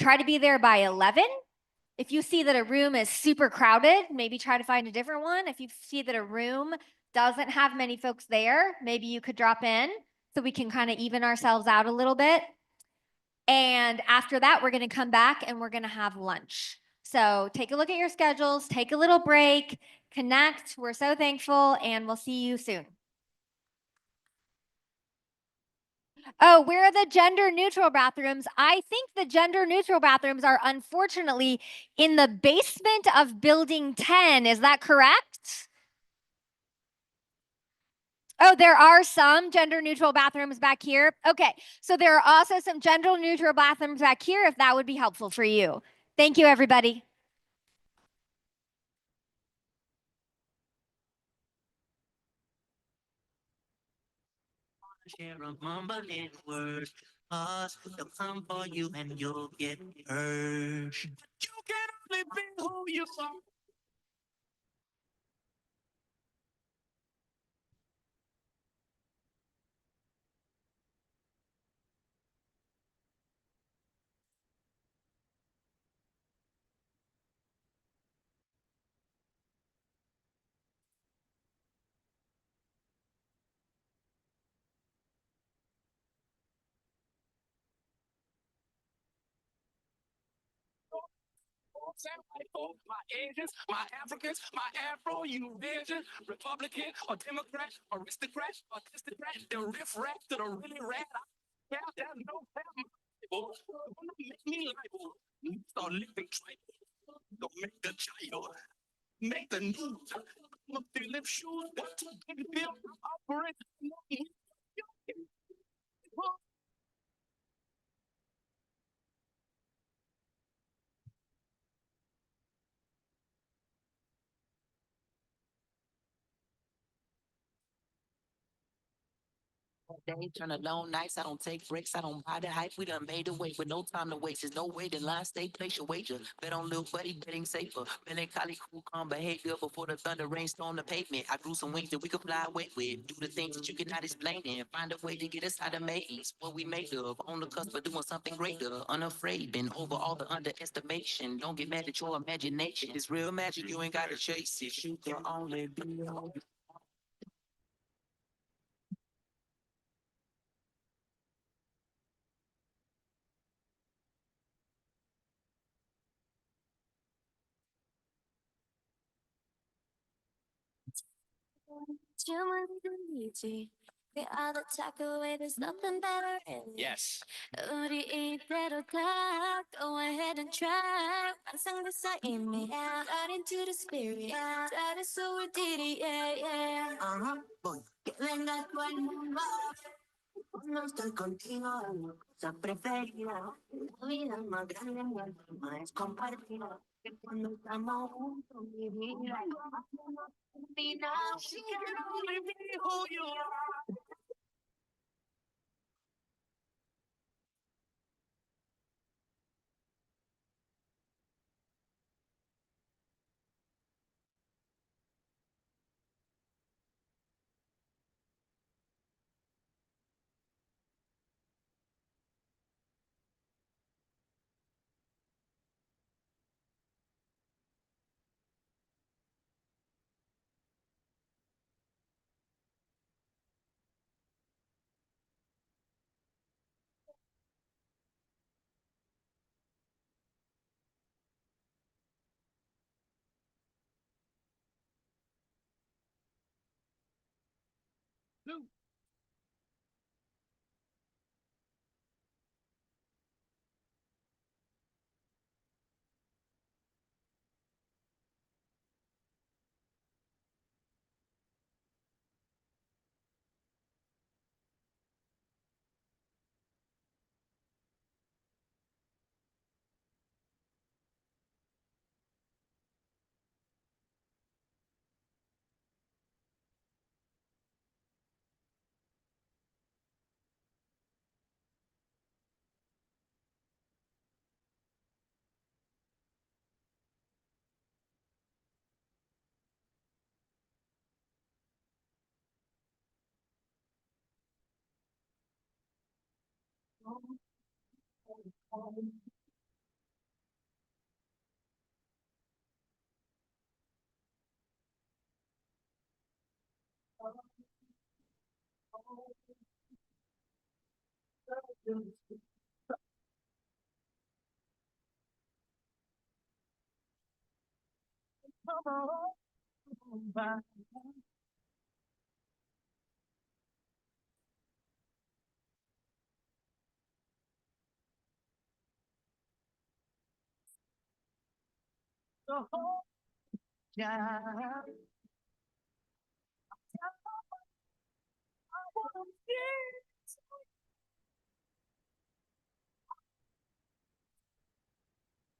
Try to be there by 11. If you see that a room is super crowded, maybe try to find a different one. If you see that a room doesn't have many folks there, maybe you could drop in so we can kind of even ourselves out a little bit. And after that, we're going to come back and we're going to have lunch. So take a look at your schedules, take a little break, connect. We're so thankful, and we'll see you soon. Oh, where are the gender neutral bathrooms? I think the gender neutral bathrooms are unfortunately in the basement of building 10. Is that correct? Oh, there are some gender neutral bathrooms back here. Okay, so there are also some gender neutral bathrooms back here if that would be helpful for you. Thank you, everybody. Share a mumbling word. Pause, they'll come for you and you'll get hurt. You can only be who you are. My Asians, my Africans, my Afro, you vision, Republican or Democrat, aristocrat, aristocrat, the riff raff to the really rat. Yeah, there's no people. Don't make me liable. Start living tribal. Don't make the child. Make the news. I'm a Philip shoes. That's a big deal. Operate. Day turn alone nights. I don't take breaks. I don't buy the hype. We done made away with no time to waste. There's no way the line stay. Place your wager. Bet on little buddy, betting safer. Melancholy, cool, calm behavior before the thunder rain storm the pavement. I grew some wings that we could fly away with. Do the things that you cannot explain and find a way to get us out of maze. What we made of, on the cusp of doing something greater. Unafraid, been over all the underestimation. Don't get mad at your imagination. It's real magic. You ain't gotta chase it. You can only be who you We are the takeaway, there's nothing better in it. Yes. 우리 이대로 가, go ahead and try. 완성된 쌓임이, out into the spirit. That is so we did it, yeah, yeah. Voy. Que venga tu alma, no estoy contigo, la cosa preferida. La vida más grande, mi alma es compartida. Que cuando estamos juntos, mi vida, final. She can only be who you are.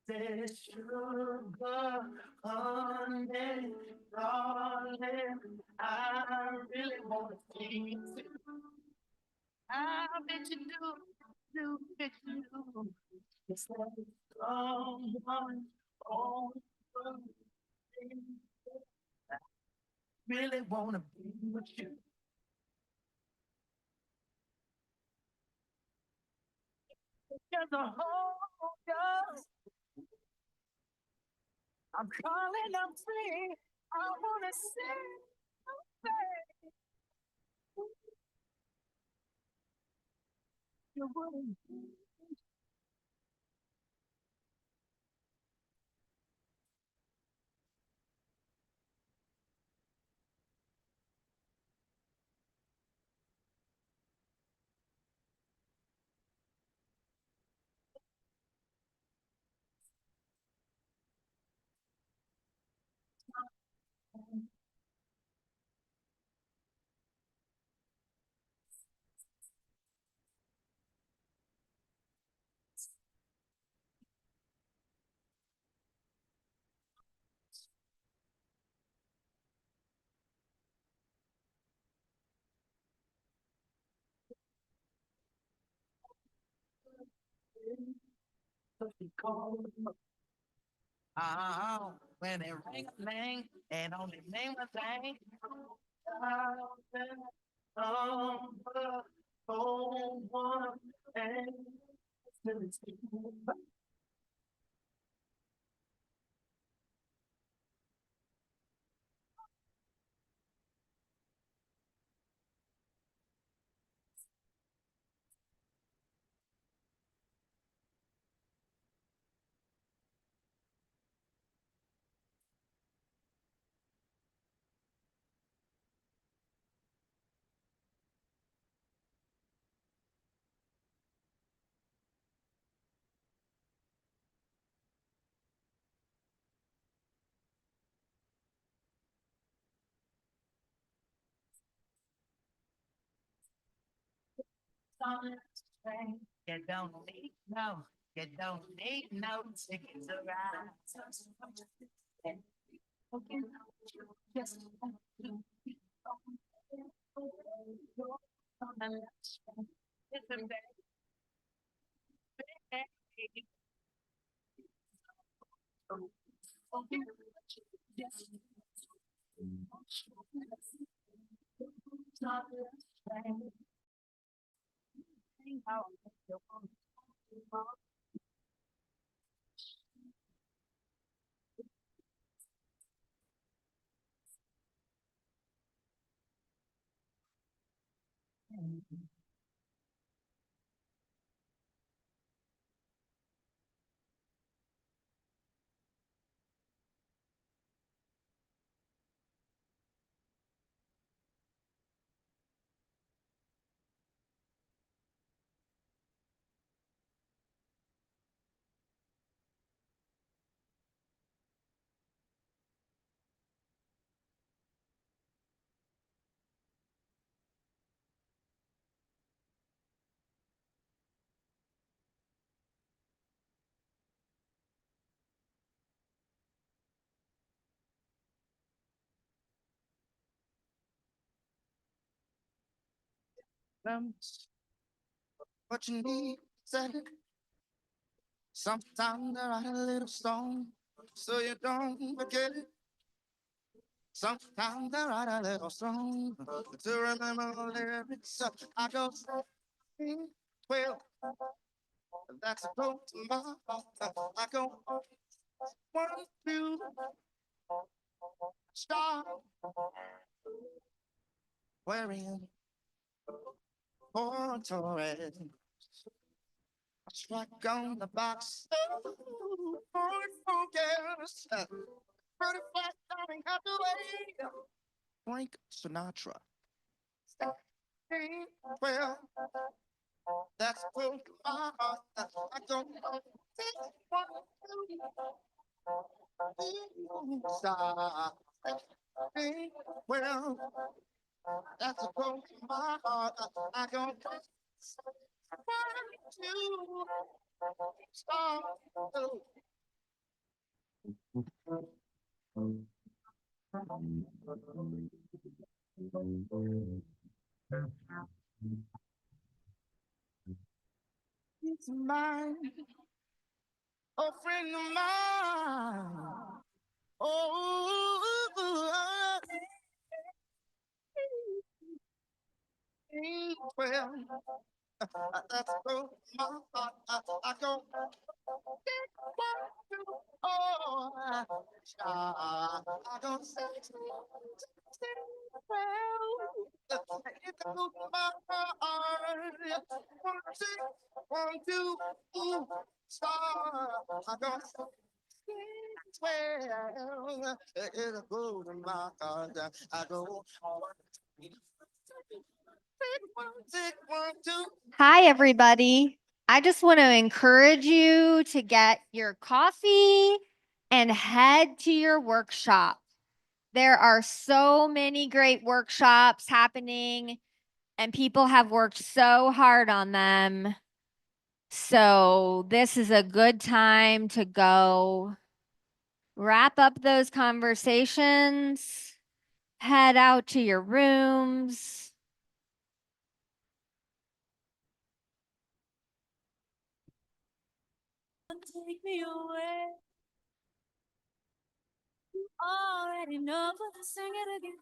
There's sugar, honey, darling, I really wanna please you. I bet you bet you do. It's like someone on the thing. I really wanna be with you. There's a whole God. I'm calling, I'm free. I wanna sing. You wouldn't. Oh, when it ring a ling and only name a thing. Oh, one and you don't need no tickets around. Just what you need, said sometimes I write a little song so you don't forget it. Sometimes I write a little song to remember the lyrics. I go, well, that's close to my heart. I go, 1, 2, start wearing for Torres. I strike on the box. Focus. Pretty fast, darling, have to wait. Frank Sinatra. Well, that's close to my heart. I don't know. Stop. Well, That's a broken my heart. I don't you stop. It's mine, a friend of mine. Oh, well, that's so my heart. I don't oh, I don't say well. It goes my heart. 1, 2, 1, 2, star. I don't well. It'll go to my heart. I go. 1, 2. Hi, everybody. I just want to encourage you to get your coffee and head to your workshop. There are so many great workshops happening, and people have worked so hard on them. So, this is a good time to go wrap up those conversations, head out to your rooms. Take me away. You already know, but I'll sing it again.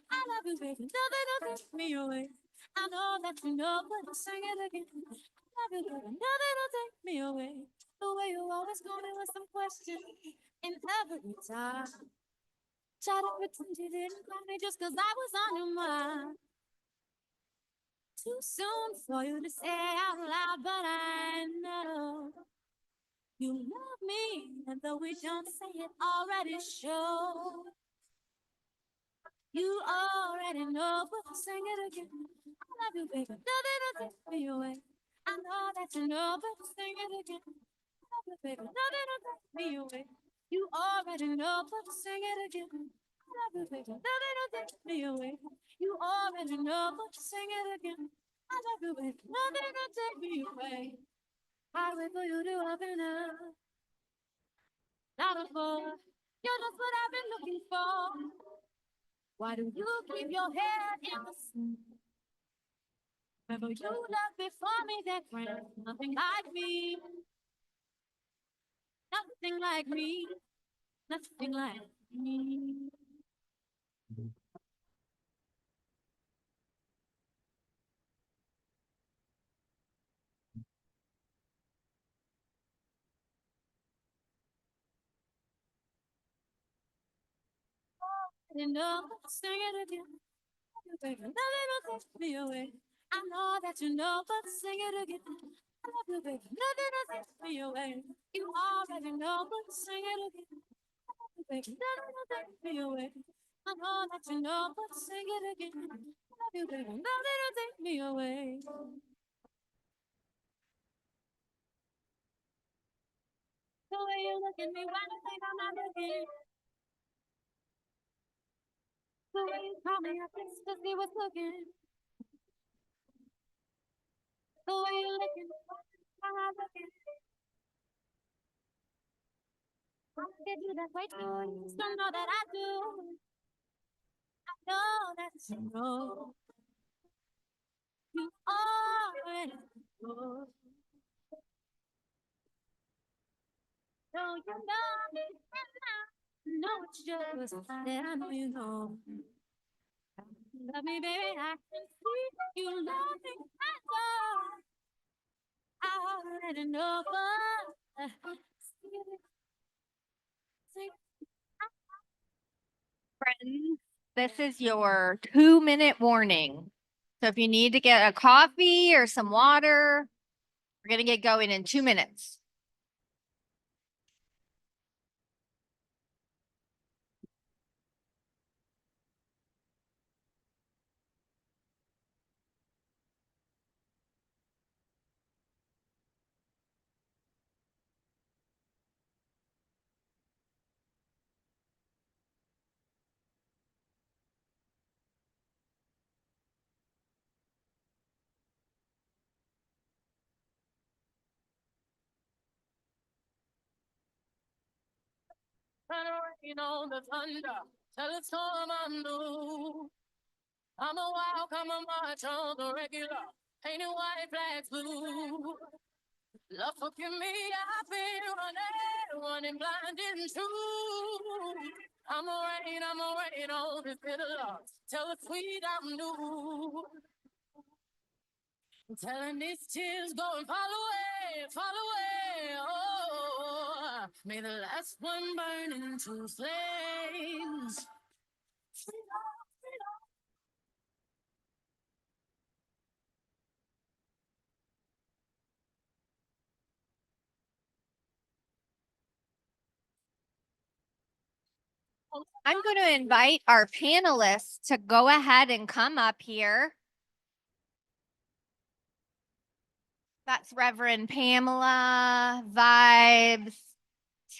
I love you, baby. Nothing will take me away. I know that you know, but I'll sing it again. I love you, baby. Nothing will take me away. The way you always call me with some question in every time. Try to pretend you didn't call me just 'cause I was on your mind. Too soon for you to say out loud, but I know you love me, and though we don't say it, already show. You already know, but I'll sing it again. I love you, baby. Nothing will take me away. I know that you know, but I'll sing it again. I love you, baby. Nothing will take me away. You already know, but I'll sing it again. I love you, baby. Nothing will take me away. You already know, but I'll sing it again. I love you, baby. Nothing will take me away. I wait for you to open up. Not a boy. You're just what I've been looking for. Why do you keep your head in the sand? Remember you loved before me that friend. Nothing like me. Nothing like me. Nothing like me. You know, sing it again. Baby, nothing will take me away. I know that you know, but sing it again. I love you, baby. Nothing will take me away. You already know, but sing it again. I love you, baby. Nothing will take me away. I know that you know, but sing it again. I love you, baby. Nothing will take me away. The way you look at me when you think I'm not looking. The way you call me, I think to see what's looking. The way you look at me when I'm not looking. I get you that way too. You just don't know that I do. I know that you know. You already know. So you know me and I know it's just that I know you know. Love me, baby, I can see you love me. I know. I already know, but Friends, this is your 2-minute warning. So if you need to get a coffee or some water, we're going to get going in 2 minutes. rain on the thunder, tell the storm I'm new. I'm a wild, come a march on the regular, painted white flags blue. Love forgive me, I've been running blind and true. I'm a rain on this bitter love, tell the sweet I'm new. Telling these tears go and fall away, oh. May the last one burn into flames. I'm going to invite our panelists to go ahead and come up here. That's Reverend Pamela, Vibes,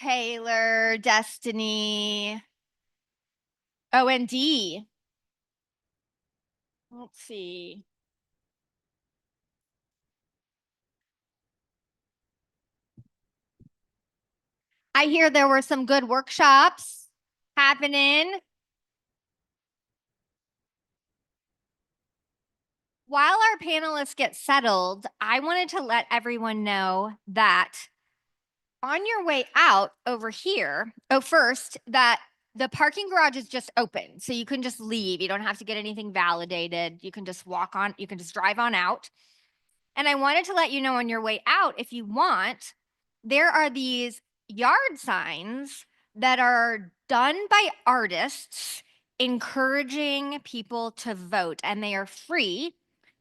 Taylor, Destiny, O&D. Let's see. I hear there were some good workshops happening. While our panelists get settled, I wanted to let everyone know that on your way out over here, first, that the parking garage is just open. So you can just leave. You don't have to get anything validated. You can just walk on, you can just drive on out. And I wanted to let you know on your way out, if you want, there are these yard signs that are done by artists encouraging people to vote, and they are free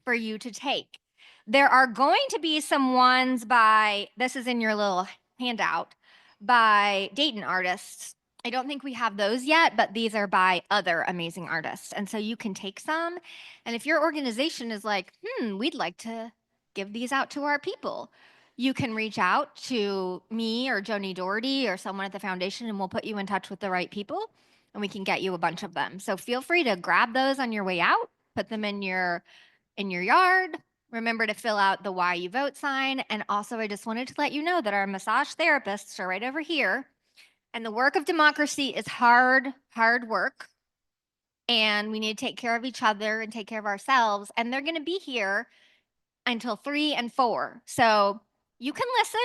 for you to take. There are going to be some ones by, this is in your little handout, by Dayton artists. I don't think we have those yet, but these are by other amazing artists. And so you can take some. And if your organization is like, we'd like to give these out to our people, you can reach out to me or Joni Doherty or someone at the foundation, and we'll put you in touch with the right people, and we can get you a bunch of them. So feel free to grab those on your way out, put them in your yard. Remember to fill out the why you vote sign. And also, I just wanted to let you know that our massage therapists are right over here. And the work of democracy is hard work. And we need to take care of each other and take care of ourselves. And they're going to be here until 3 and 4. So you can listen,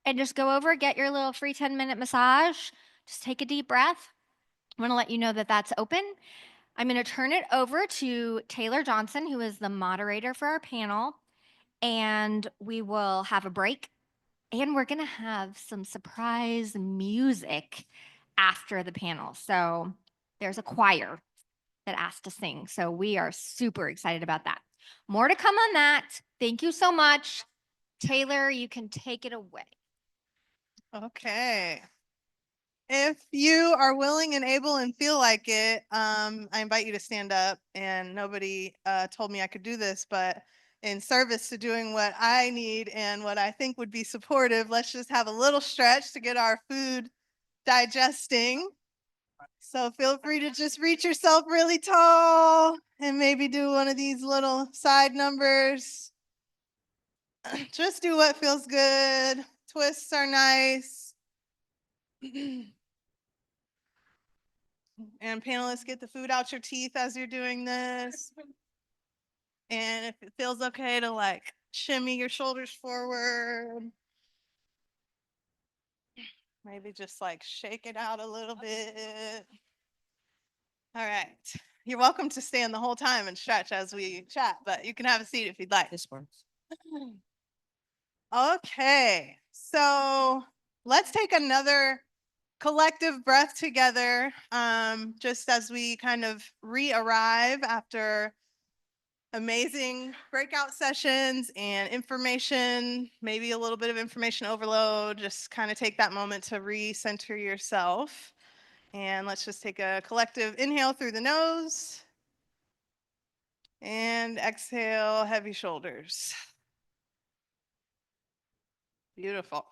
and just go over, get your little free 10-minute massage. Just take a deep breath. I want to let you know that that's open. I'm going to turn it over to Taylor Johnson, who is the moderator for our panel, and we will have a break, and we're going to have some surprise music after the panel. So there's a choir that asked to sing. So we are super excited about that. More to come on that. Thank you so much. Taylor, you can take it away. Okay. If you are willing and able and feel like it, I invite you to stand up. And nobody told me I could do this, but in service to doing what I need and what I think would be supportive, let's just have a little stretch to get our food digesting. So feel free to just reach yourself really tall and maybe do one of these little side numbers. Just do what feels good. Twists are nice. And panelists, get the food out your teeth as you're doing this. And if it feels okay to like shimmy your shoulders forward, maybe just like shake it out a little bit. All right. You're welcome to stand the whole time and stretch as we chat, but you can have a seat if you'd like. This works. Okay. So let's take another collective breath together, just as we kind of re-arrive after amazing breakout sessions and information, maybe a little bit of information overload. Just kind of take that moment to recenter yourself. And let's just take a collective inhale through the nose and exhale, heavy shoulders. Beautiful.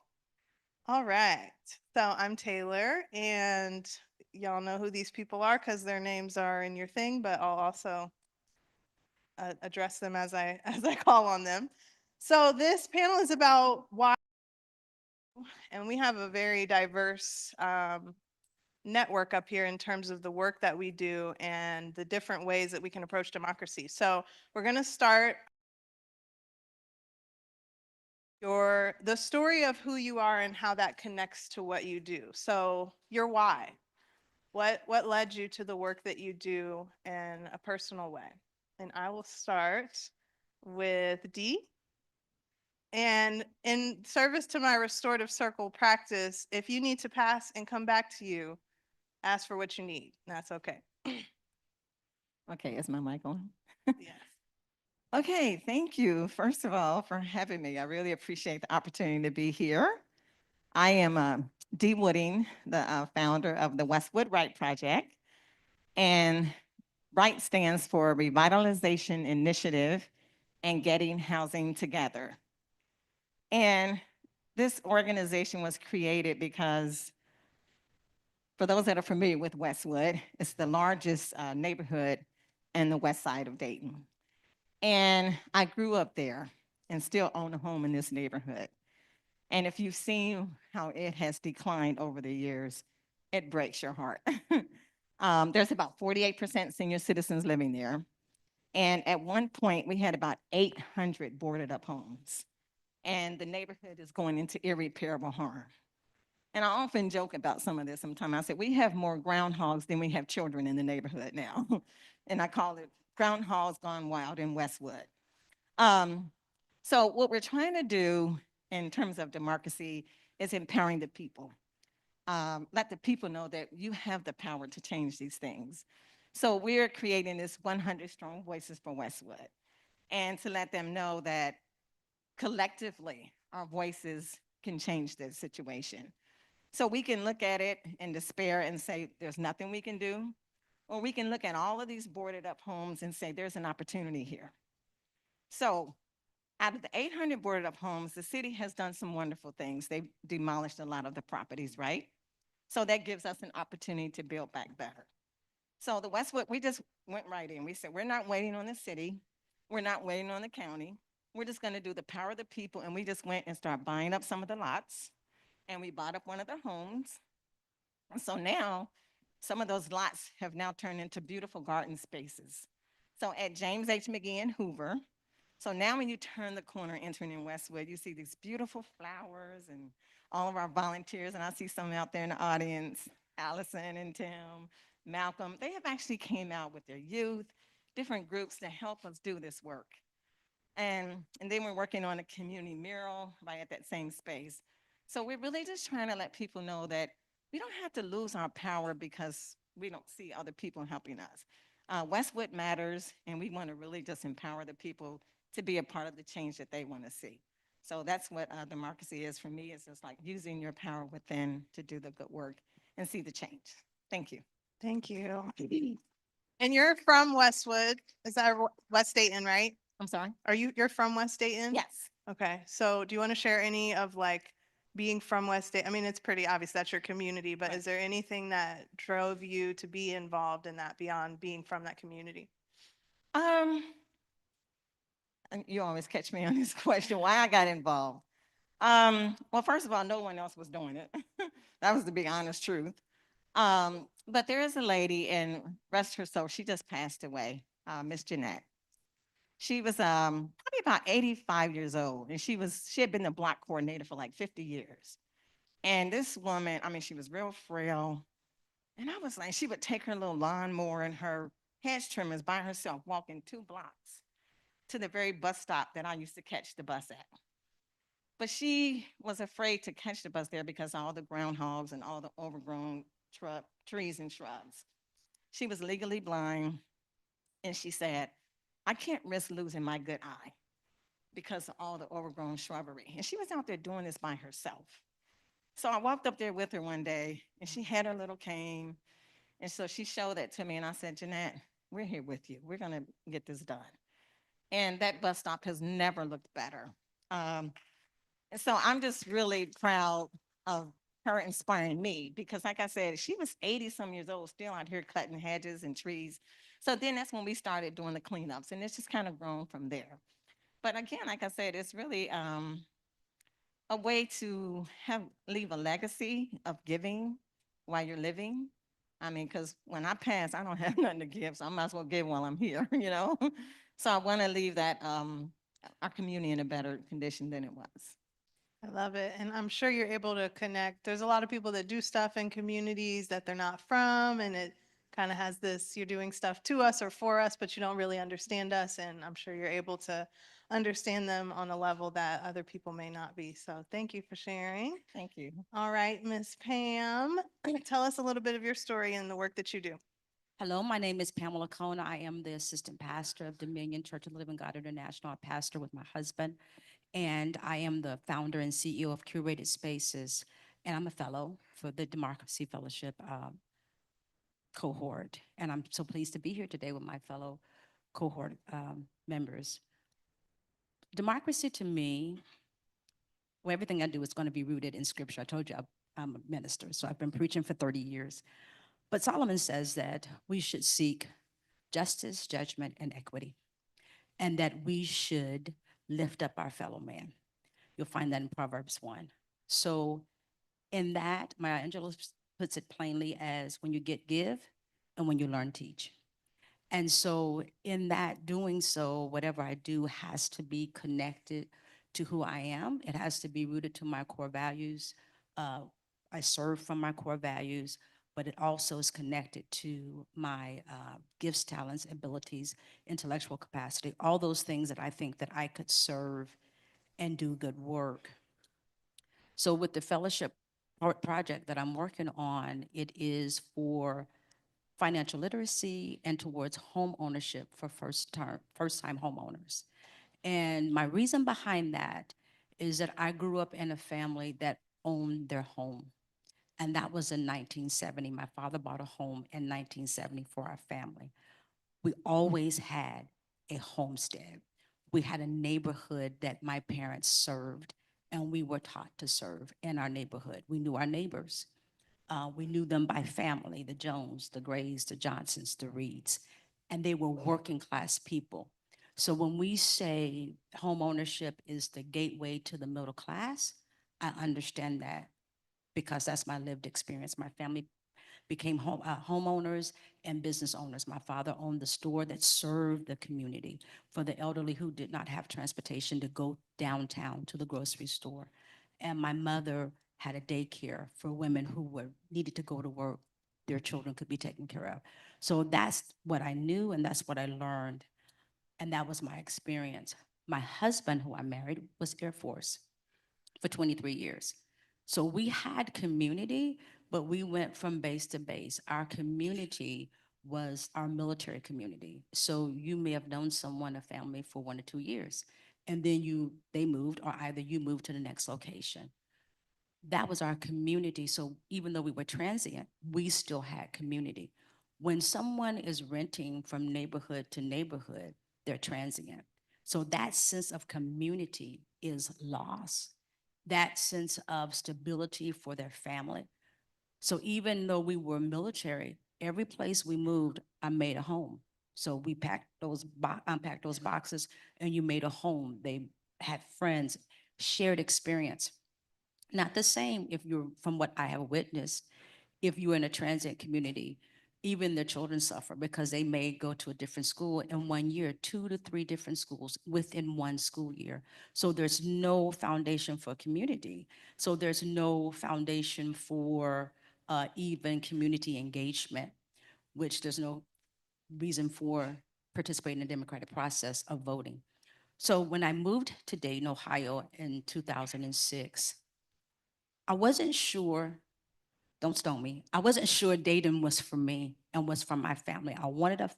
All right. So I'm Taylor, and y'all know who these people are because their names are in your thing, but I'll also address them as I call on them. So this panel is about why, and we have a very diverse network up here in terms of the work that we do and the different ways that we can approach democracy. So we're going to start the story of who you are and how that connects to what you do. So your why. What led you to the work that you do in a personal way? And I will start with D. And in service to my restorative circle practice, if you need to pass and come back to you, ask for what you need. That's okay. Okay, is my mic on? Yes. Okay, thank you, first of all, for having me. I really appreciate the opportunity to be here. I am Dee Wooding, the founder of the Westwood Right Project. And RIGHT stands for Revitalization Initiative and Getting Housing Together. And this organization was created because, for those that are familiar with Westwood, it's the largest neighborhood in the west side of Dayton. And I grew up there and still own a home in this neighborhood. And if you've seen how it has declined over the years, it breaks your heart. There's about 48% senior citizens living there. And at one point, we had about 800 boarded up homes. And the neighborhood is going into irreparable harm. And I often joke about some of this sometimes. I say, we have more groundhogs than we have children in the neighborhood now. And I call it groundhogs gone wild in Westwood. So what we're trying to do in terms of democracy is empowering the people. Let the people know that you have the power to change these things. So we're creating this 100 Strong Voices for Westwood, and to let them know that collectively our voices can change this situation. So we can look at it in despair and say there's nothing we can do, or we can look at all of these boarded up homes and say there's an opportunity here. So out of the 800 boarded up homes, the city has done some wonderful things. They've demolished a lot of the properties, right? So that gives us an opportunity to build back better. So the Westwood, we just went right in. We said, we're not waiting on the city. We're not waiting on the county. We're just gonna do the power of the people. And we just went and started buying up some of the lots. And we bought up one of the homes. And so now some of those lots have now turned into beautiful garden spaces. So at James H. McGee in Hoover, so now when you turn the corner entering in Westwood, you see these beautiful flowers and all of our volunteers, and I see some out there in the audience, Allison and Tim, Malcolm. They have actually came out with their youth, different groups to help us do this work. And then we're working on a community mural right at that same space. So we're really just trying to let people know that we don't have to lose our power because we don't see other people helping us. Westwood matters, and we want to really just empower the people to be a part of the change that they want to see. So that's what democracy is for me. It's just like using your power within to do the good work and see the change. Thank you. Thank you. And you're from Westwood. Is that West Dayton, right? I'm sorry? You're from West Dayton? Yes. Okay. So do you want to share any of like being from West Dayton? I mean, it's pretty obvious that's your community, but is there anything that drove you to be involved in that beyond being from that community? And you always catch me on this question, why I got involved. Well, first of all, no one else was doing it. That was the big honest truth. But there is a lady, and rest her soul, she just passed away, Miss Jeanette. She was probably about 85 years old, and she had been the block coordinator for like 50 years. And this woman, I mean, she was real frail. And I was like, she would take her little lawnmower and her hedge trimmers by herself, walking 2 blocks to the very bus stop that I used to catch the bus at. But she was afraid to catch the bus there because of all the groundhogs and all the overgrown trees and shrubs. She was legally blind, and she said, I can't risk losing my good eye because of all the overgrown shrubbery. And she was out there doing this by herself. So I walked up there with her one day, and she had her little cane. And so she showed that to me, and I said, Jeanette, we're here with you. We're gonna get this done. And that bus stop has never looked better. And so I'm just really proud of her inspiring me because like I said, she was 80 some years old, still out here cutting hedges and trees. So then that's when we started doing the cleanups, and it's just kind of grown from there. But again, like I said, it's really a way to leave a legacy of giving while you're living. I mean, because when I pass, I don't have nothing to give, so I might as well give while I'm here, you know? So I want to leave that, our community in a better condition than it was. I love it. And I'm sure you're able to connect. There's a lot of people that do stuff in communities that they're not from, and it kind of has this, you're doing stuff to us or for us, but you don't really understand us. And I'm sure you're able to understand them on a level that other people may not be. So thank you for sharing. Thank you. All right, Miss Pam, tell us a little bit of your story and the work that you do. Hello, my name is Pamela Kona. I am the assistant pastor of Dominion Church of the Living God International. I pastor with my husband, and I am the founder and CEO of Curated Spaces, and I'm a fellow for the Democracy Fellowship cohort. And I'm so pleased to be here today with my fellow cohort members. Democracy to me, well, everything I do is going to be rooted in scripture. I told you I'm a minister, so I've been preaching for 30 years. But Solomon says that we should seek justice, judgment, and equity, and that we should lift up our fellow man. You'll find that in Proverbs 1. So in that, Maya Angelou puts it plainly as when you get, give, and when you learn, teach. And so in that doing so, whatever I do has to be connected to who I am. It has to be rooted to my core values. I serve from my core values, but it also is connected to my gifts, talents, abilities, intellectual capacity, all those things that I think that I could serve and do good work. So with the fellowship project that I'm working on, it is for financial literacy and towards home ownership for first-time homeowners. And my reason behind that is that I grew up in a family that owned their home. And that was in 1970. My father bought a home in 1970 for our family. We always had a homestead. We had a neighborhood that my parents served, and we were taught to serve in our neighborhood. We knew our neighbors. We knew them by family, the Jones, the Grays, the Johnsons, the Reeds, and they were working class people. So when we say home ownership is the gateway to the middle class, I understand that because that's my lived experience. My family became homeowners and business owners. My father owned the store that served the community for the elderly who did not have transportation to go downtown to the grocery store. And my mother had a daycare for women who needed to go to work. Their children could be taken care of. So that's what I knew and that's what I learned. And that was my experience. My husband, who I married, was Air Force for 23 years. So we had community, but we went from base to base. Our community was our military community. So you may have known someone, a family, for 1 or 2 years, and then they moved, or either you moved to the next location. That was our community. So even though we were transient, we still had community. When someone is renting from neighborhood to neighborhood, they're transient. So that sense of community is lost. That sense of stability for their family. So even though we were military, every place we moved, I made a home. So we unpacked those boxes and you made a home. They had friends, shared experience. Not the same if you're, from what I have witnessed, if you're in a transient community, even the children suffer because they may go to a different school in 1 year, 2 to 3 different schools within one school year. So there's no foundation for community. So there's no foundation for even community engagement, which there's no reason for participating in the democratic process of voting. So when I moved to Dayton, Ohio in 2006, I wasn't sure, don't stone me, I wasn't sure Dayton was for me and was for my family. I wanted a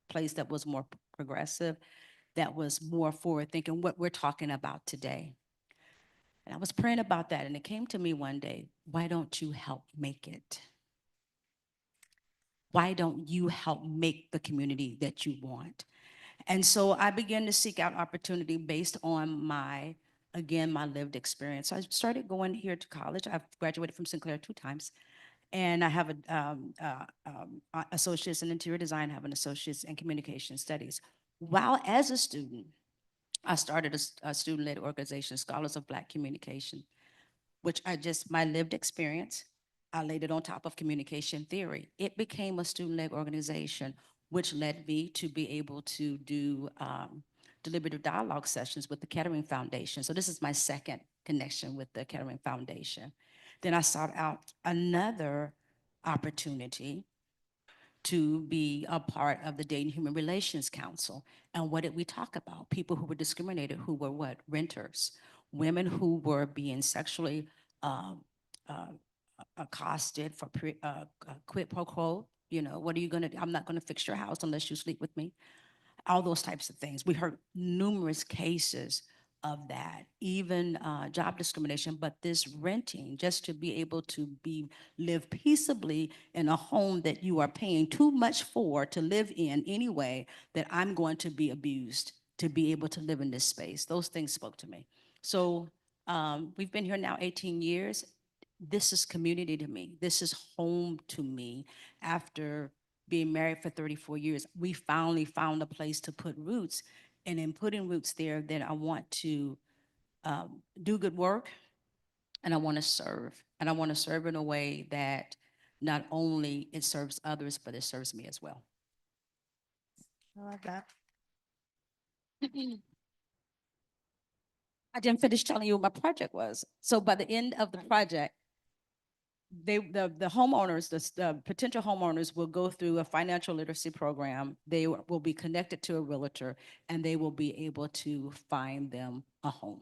place that was more progressive, that was more forward thinking, what we're talking about today. And I was praying about that, and it came to me one day, why don't you help make it? Why don't you help make the community that you want? And so I began to seek out opportunity based on my lived experience. So I started going here to college. I've graduated from Sinclair 2 times. And I have an associate's in interior design, I have an associate's in communication studies. While as a student, I started a student-led organization, Scholars of Black Communication, which my lived experience I laid it on top of communication theory. It became a student-led organization, which led me to be able to do deliberative dialogue sessions with the Kettering Foundation. So this is my second connection with the Kettering Foundation. Then I sought out another opportunity to be a part of the Dayton Human Relations Council. And what did we talk about? People who were discriminated, who were what? Renters, women who were being sexually um, uh, accosted for quid pro quo. You know, what are you gonna do? I'm not gonna fix your house unless you sleep with me. All those types of things. We heard numerous cases of that, even job discrimination, but this renting, just to be able to live peaceably in a home that you are paying too much for to live in anyway, that I'm going to be abused to be able to live in this space. Those things spoke to me. So we've been here now 18 years. This is community to me. This is home to me. After being married for 34 years, we finally found a place to put roots. And in putting roots there, then I want to do good work, and I want to serve. And I want to serve in a way that not only it serves others, but it serves me as well. I love that. I didn't finish telling you what my project was. So by the end of the project, the homeowners, the potential homeowners will go through a financial literacy program. They will be connected to a realtor, and they will be able to find them a home.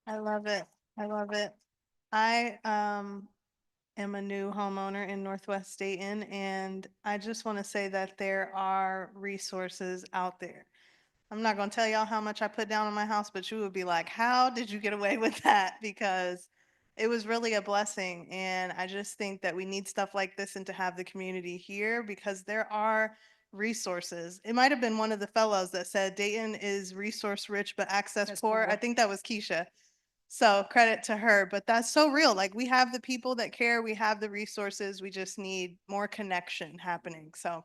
I love it. I love it. I am a new homeowner in Northwest Dayton, and I just want to say that there are resources out there. I'm not going to tell y'all how much I put down on my house, but you would be like, how did you get away with that? Because it was really a blessing. And I just think that we need stuff like this and to have the community here because there are resources. It might have been one of the fellows that said Dayton is resource rich, but access poor. I think that was Keisha. So credit to her, but that's so real. Like we have the people that care, we have the resources, we just need more connection happening. So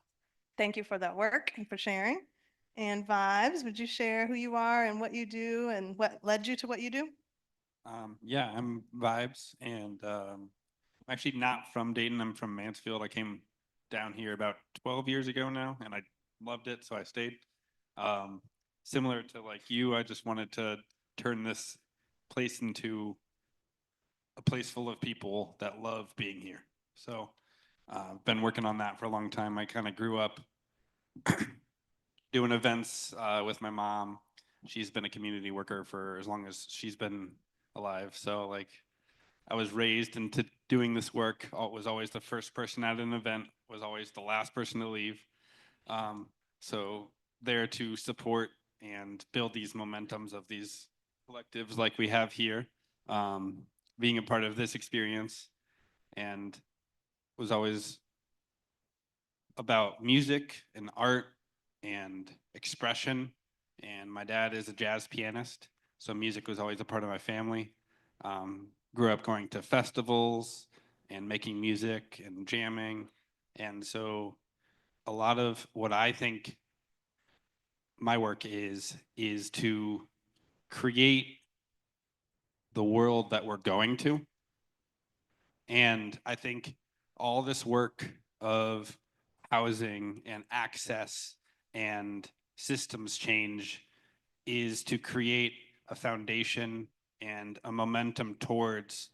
thank you for that work and for sharing. And Vibes, would you share who you are and what you do and what led you to what you do? Yeah, I'm Vibes, and I'm actually not from Dayton. I'm from Mansfield. I came down here about 12 years ago now, and I loved it, so I stayed. Similar to like you, I just wanted to turn this place into a place full of people that love being here. So I've been working on that for a long time. I kind of grew up doing events with my mom. She's been a community worker for as long as she's been alive. So like I was raised into doing this work. Was always the first person at an event, was always the last person to leave. So there to support and build these momentums of these collectives like we have here, being a part of this experience, and was always about music and art and expression. And my dad is a jazz pianist, so music was always a part of my family. Grew up going to festivals and making music and jamming. And so a lot of what I think my work is to create the world that we're going to. And I think all this work of housing and access and systems change is to create a foundation and a momentum towards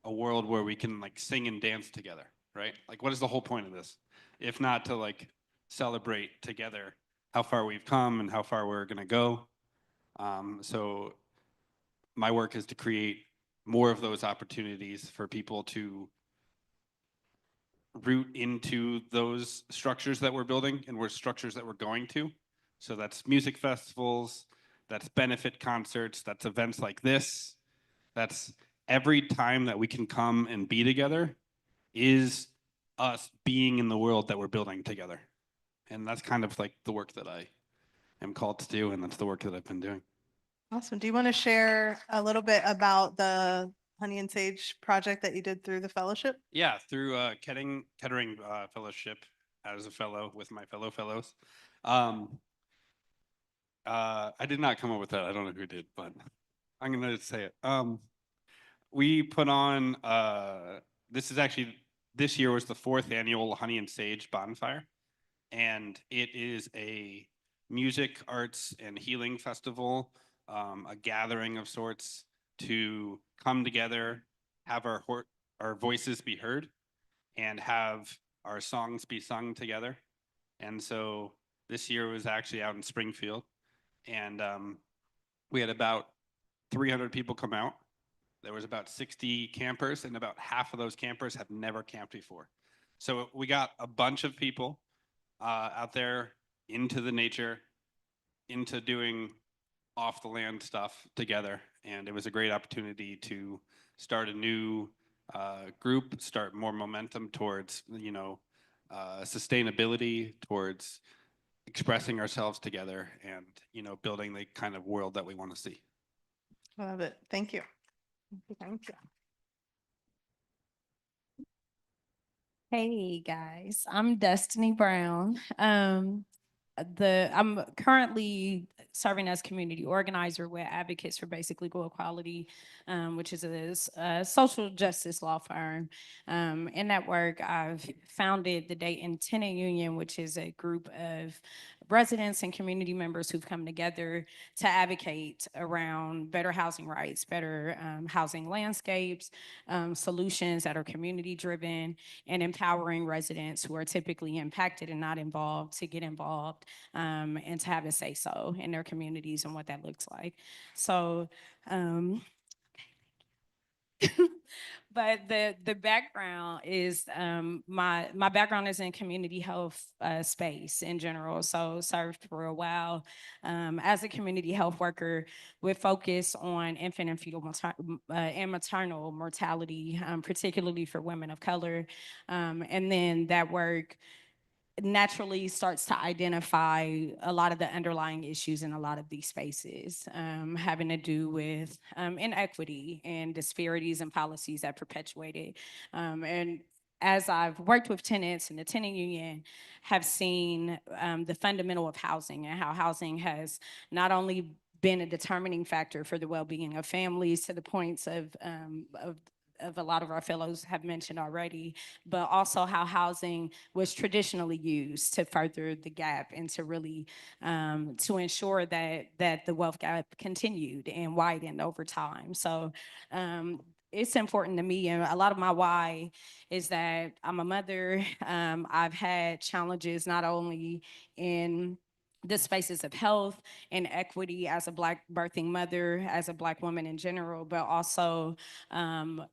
a world where we can like sing and dance together, right? Like what is the whole point of this? If not to like celebrate together how far we've come and how far we're gonna go. So my work is to create more of those opportunities for people to root into those structures that we're building and we're structures that we're going to. So that's music festivals, that's benefit concerts, that's events like this. That's every time that we can come and be together is us being in the world that we're building together. And that's kind of like the work that I am called to do, and that's the work that I've been doing. Awesome. Do you want to share a little bit about the Honey and Sage project that you did through the fellowship? Yeah, through Kettering Fellowship as a fellow with my fellow fellows. I did not come up with that. I don't know who did, but I'm going to say it. we put on, this is actually, this year was the 4th annual Honey and Sage Bonfire. And it is a music, arts, and healing festival, a gathering of sorts to come together, have our voices be heard, and have our songs be sung together. And so this year was actually out in Springfield, and we had about 300 people come out. There was about 60 campers, and about half of those campers have never camped before. So we got a bunch of people out there into the nature, into doing off the land stuff together. And it was a great opportunity to start a new group, start more momentum towards, sustainability, towards expressing ourselves together, and, building the kind of world that we want to see. Love it. Thank you. Thank you. Hey guys, I'm Destiny Brown. I'm currently serving as community organizer with Advocates for Basic Legal Equality, which is a social justice law firm. In that work, I've founded the Dayton Tenant Union, which is a group of residents and community members who've come together to advocate around better housing rights, better housing landscapes, solutions that are community driven, and empowering residents who are typically impacted and not involved to get involved, and to have a say so in their communities and what that looks like. So, but the background is my background is in community health space in general. So served for a while as a community health worker with focus on infant and fetal and maternal mortality, particularly for women of color. And then that work naturally starts to identify a lot of the underlying issues in a lot of these spaces, having to do with inequity and disparities and policies that perpetuate it. And as I've worked with tenants and the tenant union, have seen the fundamental of housing and how housing has not only been a determining factor for the well-being of families to the points of a lot of our fellows have mentioned already, but also how housing was traditionally used to further the gap and to really to ensure that the wealth gap continued and widened over time. So it's important to me, and a lot of my why is that I'm a mother. I've had challenges not only in the spaces of health and equity as a Black birthing mother, as a Black woman in general, but also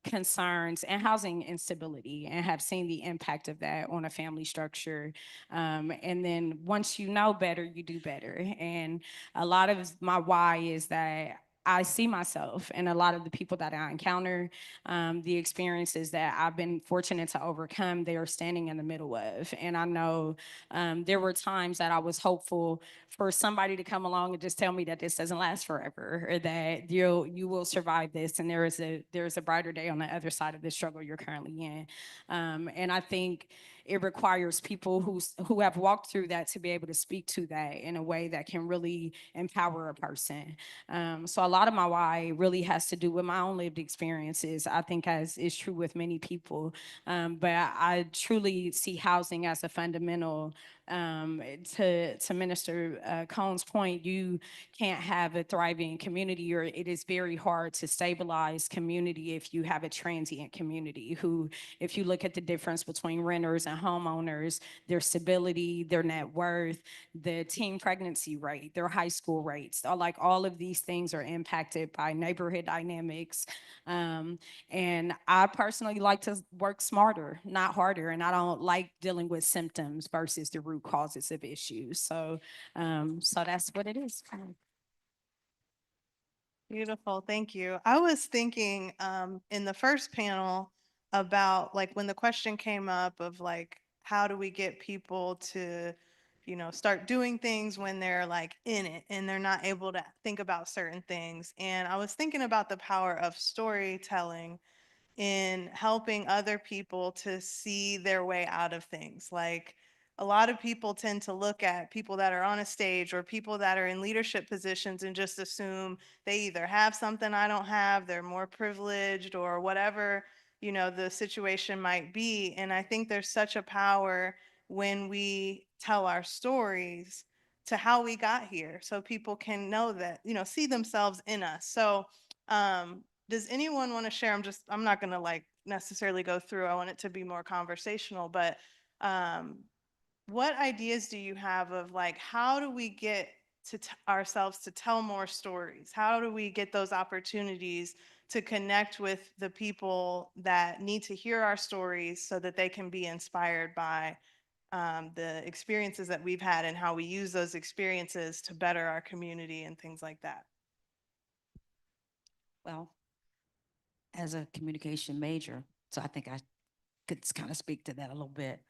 concerns and housing instability, and have seen the impact of that on a family structure. And then once you know better, you do better. And a lot of my why is that I see myself and a lot of the people that I encounter, the experiences that I've been fortunate to overcome, they are standing in the middle of. And I know there were times that I was hopeful for somebody to come along and just tell me that this doesn't last forever, or that you will survive this, and there is a brighter day on the other side of the struggle you're currently in. And I think it requires people who have walked through that to be able to speak to that in a way that can really empower a person. So a lot of my why really has to do with my own lived experiences, I think, as is true with many people. But I truly see housing as a fundamental. To Minister Cohn's point, you can't have a thriving community, or it is very hard to stabilize community if you have a transient community who, if you look at the difference between renters and homeowners, their stability, their net worth, the teen pregnancy rate, their high school rates, like all of these things are impacted by neighborhood dynamics. And I personally like to work smarter, not harder, and I don't like dealing with symptoms versus the root causes of issues. So, so that's what it is. Beautiful. Thank you. I was thinking in the first panel about like when the question came up of like, how do we get people to, start doing things when they're like in it and they're not able to think about certain things. And I was thinking about the power of storytelling in helping other people to see their way out of things. Like a lot of people tend to look at people that are on a stage or people that are in leadership positions and just assume they either have something I don't have, they're more privileged, or whatever, you know, the situation might be. And I think there's such a power when we tell our stories to how we got here, so people can know that, you know, see themselves in us. So does anyone want to share? I'm not going to like necessarily go through. I want it to be more conversational, but what ideas do you have of like, how do we get to ourselves to tell more stories? How do we get those opportunities to connect with the people that need to hear our stories so that they can be inspired by the experiences that we've had and how we use those experiences to better our community and things like that? Well, as a communication major, so I think I could kind of speak to that a little bit.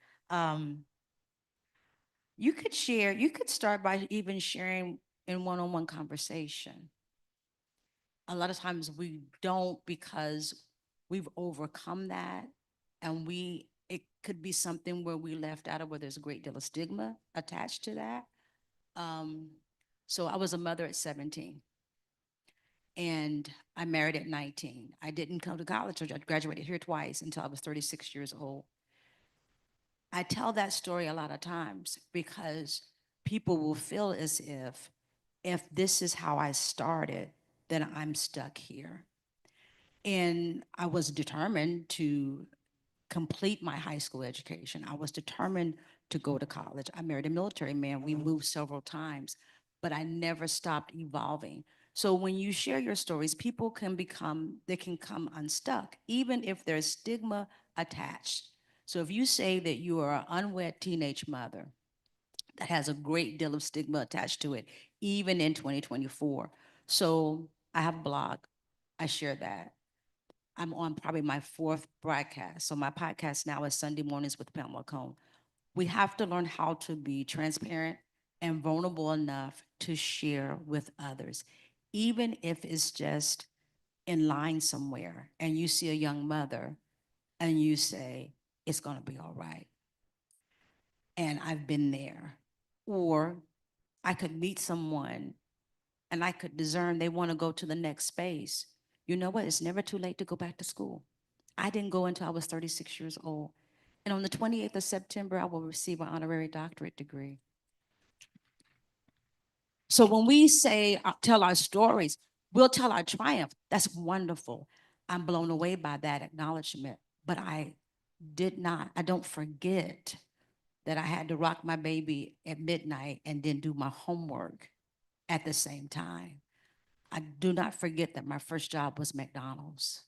You could start by even sharing in one-on-one conversation. A lot of times we don't, because we've overcome that, and it could be something where we left out of, where there's a great deal of stigma attached to that. So I was a mother at 17. And I married at 19. I didn't come to college. I graduated here twice until I was 36 years old. I tell that story a lot of times because people will feel as if this is how I started, then I'm stuck here. And I was determined to complete my high school education. I was determined to go to college. I married a military man. We moved several times, but I never stopped evolving. So when you share your stories, people can come unstuck, even if there's stigma attached. So if you say that you are an unwed teenage mother, that has a great deal of stigma attached to it, even in 2024. So I have a blog. I share that. I'm on probably my 4th broadcast. So my podcast now is Sunday Mornings with Pamela Cone. We have to learn how to be transparent and vulnerable enough to share with others, even if it's just in line somewhere and you see a young mother and you say, it's gonna be all right. And I've been there. Or I could meet someone and I could discern they wanna go to the next space. You know what, it's never too late to go back to school. I didn't go until I was 36 years old. And on the 28th of September, I will receive an honorary doctorate degree. So when we say, tell our stories, we'll tell our triumph. That's wonderful. I'm blown away by that acknowledgement, but I don't forget that I had to rock my baby at midnight and then do my homework at the same time. I do not forget that my first job was McDonald's,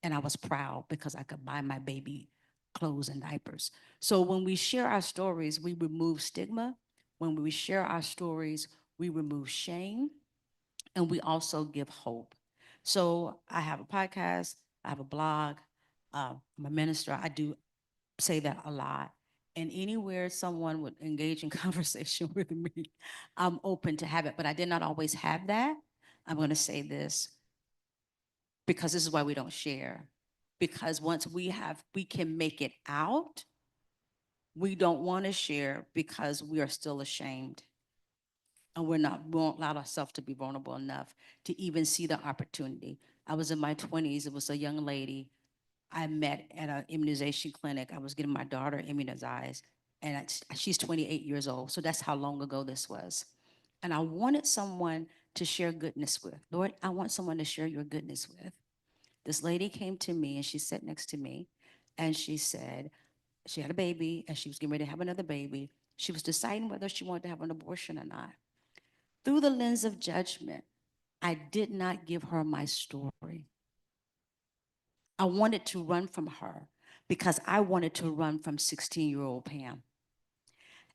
and I was proud because I could buy my baby clothes and diapers. So when we share our stories, we remove stigma. When we share our stories, we remove shame, and we also give hope. So I have a podcast, I have a blog, I'm a minister. I do say that a lot. And anywhere someone would engage in conversation with me, I'm open to have it, but I did not always have that. I'm going to say this because this is why we don't share. Because once we can make it out, we don't want to share because we are still ashamed. And we won't allow ourselves to be vulnerable enough to even see the opportunity. I was in my 20s. It was a young lady I met at an immunization clinic. I was getting my daughter immunized, and she's 28 years old. So that's how long ago this was. And I wanted someone to share goodness with. Lord, I want someone to share your goodness with. This lady came to me and she sat next to me and she said she had a baby and she was getting ready to have another baby. She was deciding whether she wanted to have an abortion or not. Through the lens of judgment, I did not give her my story. I wanted to run from her because I wanted to run from 16-year-old Pam.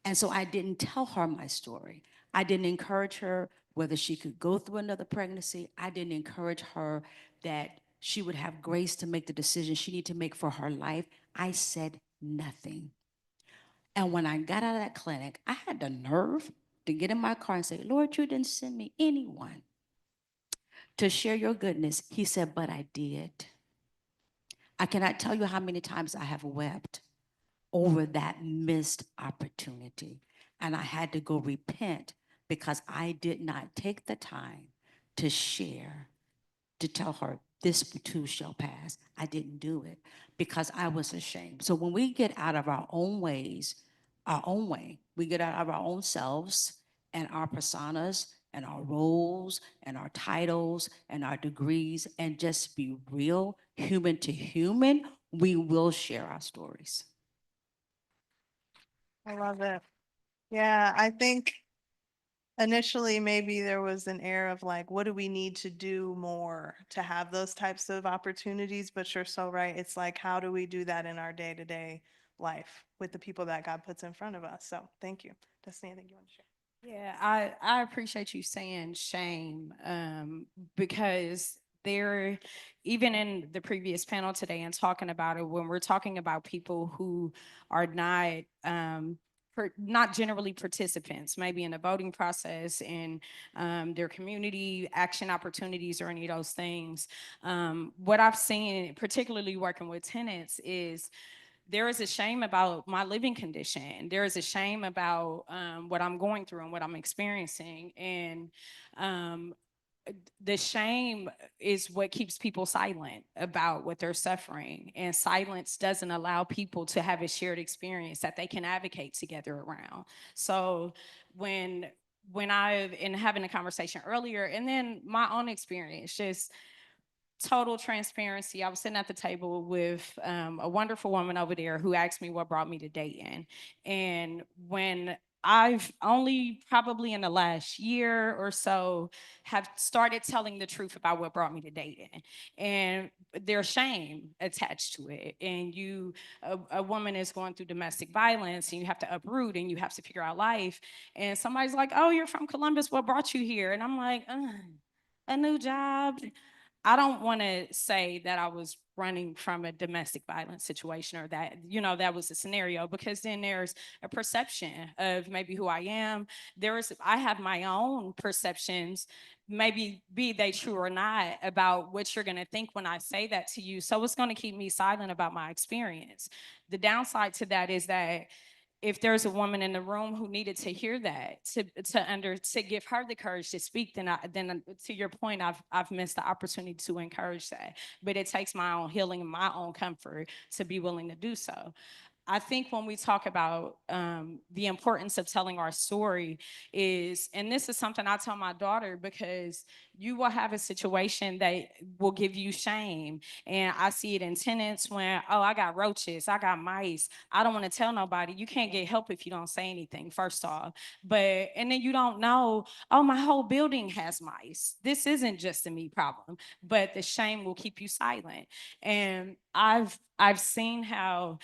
And so I didn't tell her my story. I didn't encourage her whether she could go through another pregnancy. I didn't encourage her that she would have grace to make the decision she needed to make for her life. I said nothing. And when I got out of that clinic, I had the nerve to get in my car and say, Lord, you didn't send me anyone to share your goodness. He said, but I did. I cannot tell you how many times I have wept over that missed opportunity. And I had to go repent because I did not take the time to share, to tell her, this too shall pass. I didn't do it because I was ashamed. So when we get out of our own ways, our own way, we get out of our own selves and our personas and our roles and our titles and our degrees and just be real, human to human, we will share our stories. I love it. Yeah, I think initially maybe there was an air of like, what do we need to do more to have those types of opportunities? But you're so right. It's like, how do we do that in our day-to-day life with the people that God puts in front of us? So thank you. Destiny, I think you want to share. Yeah, I appreciate you saying shame, because there, even in the previous panel today and talking about it, when we're talking about people who are not generally participants, maybe in the voting process, in their community action opportunities or any of those things, what I've seen, particularly working with tenants, is there is a shame about my living condition. There is a shame about what I'm going through and what I'm experiencing. And the shame is what keeps people silent about what they're suffering. And silence doesn't allow people to have a shared experience that they can advocate together around. So when I've in having a conversation earlier, and then my own experience, just total transparency, I was sitting at the table with a wonderful woman over there who asked me what brought me to Dayton. And when I've only probably in the last year or so have started telling the truth about what brought me to Dayton, and there's shame attached to it. And a woman is going through domestic violence and you have to uproot and you have to figure out life. And somebody's like, oh, you're from Columbus, what brought you here? And I'm like, a new job. I don't want to say that I was running from a domestic violence situation or that, that was a scenario, because then there's a perception of maybe who I am. I have my own perceptions, maybe be they true or not, about what you're going to think when I say that to you. So it's going to keep me silent about my experience. The downside to that is that if there's a woman in the room who needed to hear that, to give her the courage to speak, then to your point, I've missed the opportunity to encourage that. But it takes my own healing and my own comfort to be willing to do so. I think when we talk about the importance of telling our story is, and this is something I tell my daughter, because you will have a situation that will give you shame. And I see it in tenants when, oh, I got roaches, I got mice. I don't want to tell nobody. You can't get help if you don't say anything, first off. And then you don't know, oh, my whole building has mice. This isn't just a me problem, but the shame will keep you silent. And I've seen how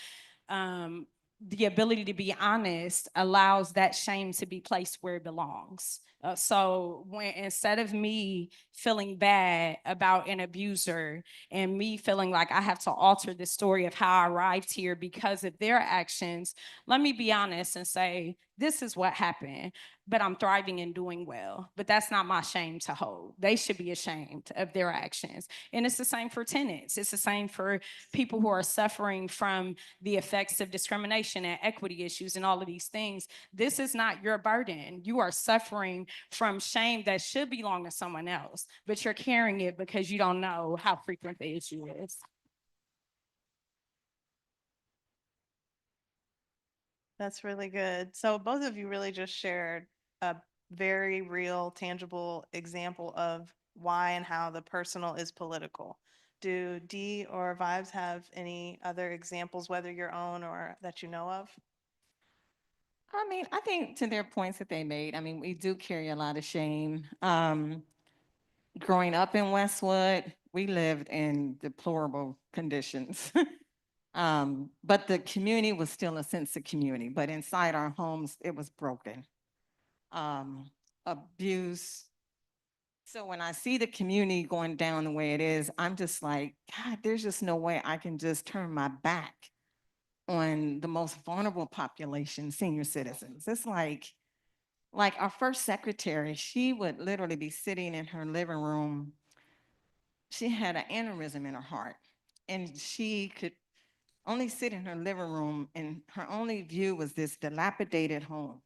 the ability to be honest allows that shame to be placed where it belongs. So when, instead of me feeling bad about an abuser and me feeling like I have to alter the story of how I arrived here because of their actions, let me be honest and say, this is what happened, but I'm thriving and doing well. But that's not my shame to hold. They should be ashamed of their actions. And it's the same for tenants. It's the same for people who are suffering from the effects of discrimination and equity issues and all of these things. This is not your burden. You are suffering from shame that should belong to someone else, but you're carrying it because you don't know how frequent the issue is. That's really good. So both of you really just shared a very real, tangible example of why and how the personal is political. Do Dee or Vibes have any other examples, whether your own or that you know of? I mean, I think to their points that they made, I mean, we do carry a lot of shame. Growing up in Westwood, we lived in deplorable conditions. But the community was still a sense of community, but inside our homes, it was broken. Abuse. So when I see the community going down the way it is, I'm just like, God, there's just no way I can just turn my back on the most vulnerable population, senior citizens. It's like our first secretary, she would literally be sitting in her living room. She had an aneurysm in her heart, and she could only sit in her living room, and her only view was this dilapidated home.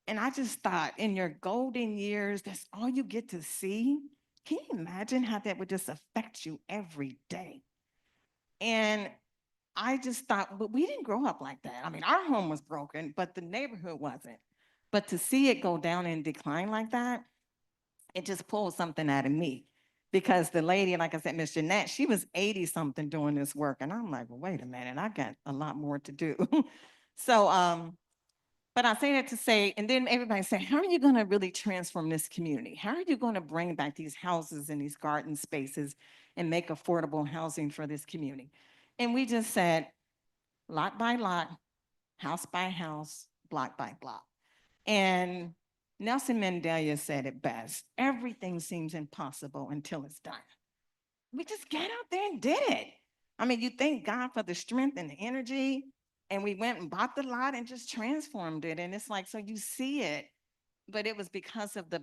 And I just thought, in your golden years, that's all you get to see. Can you imagine how that would just affect you every day? And I just thought, but we didn't grow up like that. I mean, our home was broken, but the neighborhood wasn't. But to see it go down and decline like that, it just pulled something out of me. Because the lady, like I said, Miss Jeanette, she was 80 something doing this work. And I'm like, well, wait a minute, I got a lot more to do. So, but I say that to say, and then everybody say, how are you going to really transform this community? How are you going to bring back these houses and these garden spaces and make affordable housing for this community? And we just said, lot by lot, house by house, block by block. And Nelson Mandela said it best, everything seems impossible until it's done. We just got out there and did it. I mean, you thank God for the strength and the energy, and we went and bought the lot and just transformed it. And it's like, so you see it, but it was because of the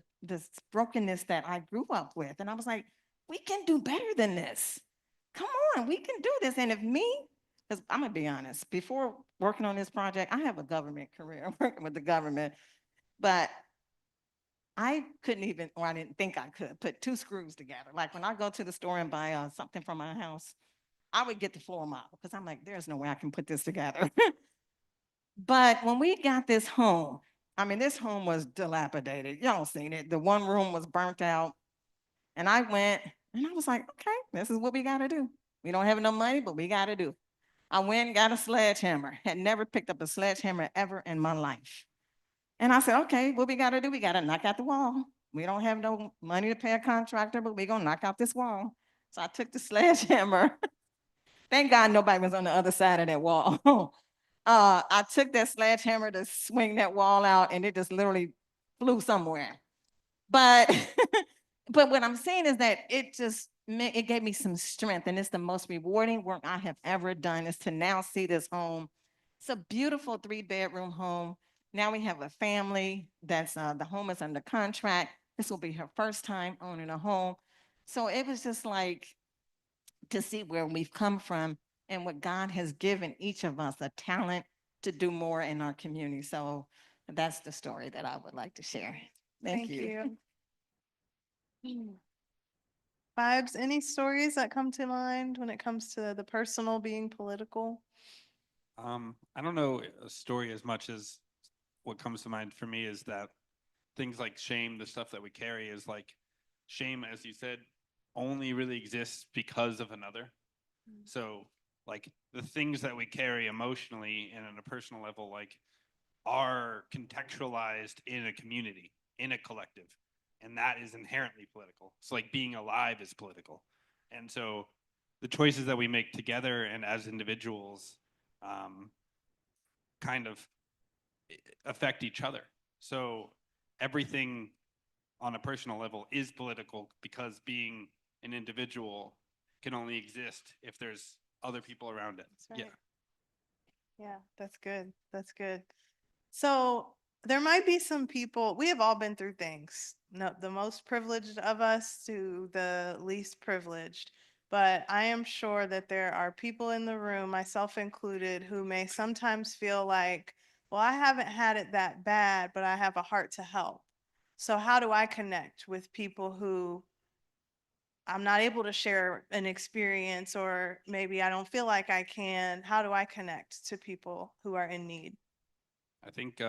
brokenness that I grew up with. And I was like, we can do better than this. Come on, we can do this. And if me, because I'm gonna be honest, before working on this project, I have a government career, working with the government, but I couldn't even, or I didn't think I could, put two screws together. Like when I go to the store and buy something from my house, I would get the floor model because I'm like, there's no way I can put this together. But when we got this home, I mean, this home was dilapidated. Y'all seen it. The one room was burnt out. And I went and I was like, okay, this is what we got to do. We don't have enough money, but we got to do. I went and got a sledgehammer. Had never picked up a sledgehammer ever in my life. And I said, okay, what we got to do? We got to knock out the wall. We don't have no money to pay a contractor, but we're going to knock out this wall. So I took the sledgehammer. Thank God nobody was on the other side of that wall. I took that sledgehammer to swing that wall out, and it just literally flew somewhere. But, but what I'm saying is that it gave me some strength, and it's the most rewarding work I have ever done is to now see this home. It's a beautiful 3-bedroom home. Now we have a family that's, the home is under contract. This will be her first time owning a home. So it was just like to see where we've come from and what God has given each of us a talent to do more in our community. So that's the story that I would like to share. Thank you. Vibes, any stories that come to mind when it comes to the personal being political? I don't know a story as much as what comes to mind for me is that things like shame, the stuff that we carry is like shame, as you said, only really exists because of another. So like the things that we carry emotionally and on a personal level, like are contextualized in a community, in a collective. And that is inherently political. It's like being alive is political. And so the choices that we make together and as individuals kind of affect each other. So everything on a personal level is political because being an individual can only exist if there's other people around it. That's right. Yeah, that's good. That's good. So there might be some people, we have all been through things, no, the most privileged of us to the least privileged. But I am sure that there are people in the room, myself included, who may sometimes feel like, well, I haven't had it that bad, but I have a heart to help. So how do I connect with people who I'm not able to share an experience, or maybe I don't feel like I can? How do I connect to people who are in need? I think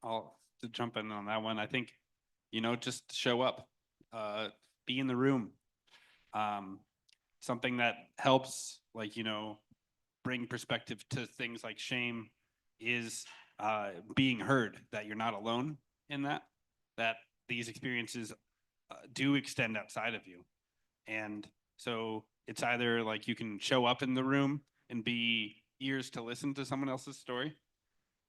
I'll to jump in on that one. I think, just show up, be in the room. Something that helps, like, bring perspective to things like shame is being heard, that you're not alone in that these experiences do extend outside of you. And so it's either like you can show up in the room and be ears to listen to someone else's story,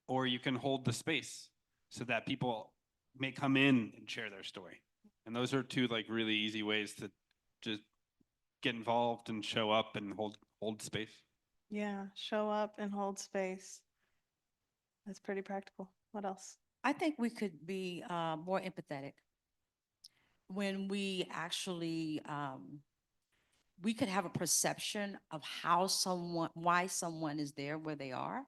or you can hold the space so that people may come in and share their story. And those are two like really easy ways to just get involved and show up and hold space. Yeah, show up and hold space. That's pretty practical. What else? I think we could be more empathetic when we actually we could have a perception of why someone is there where they are.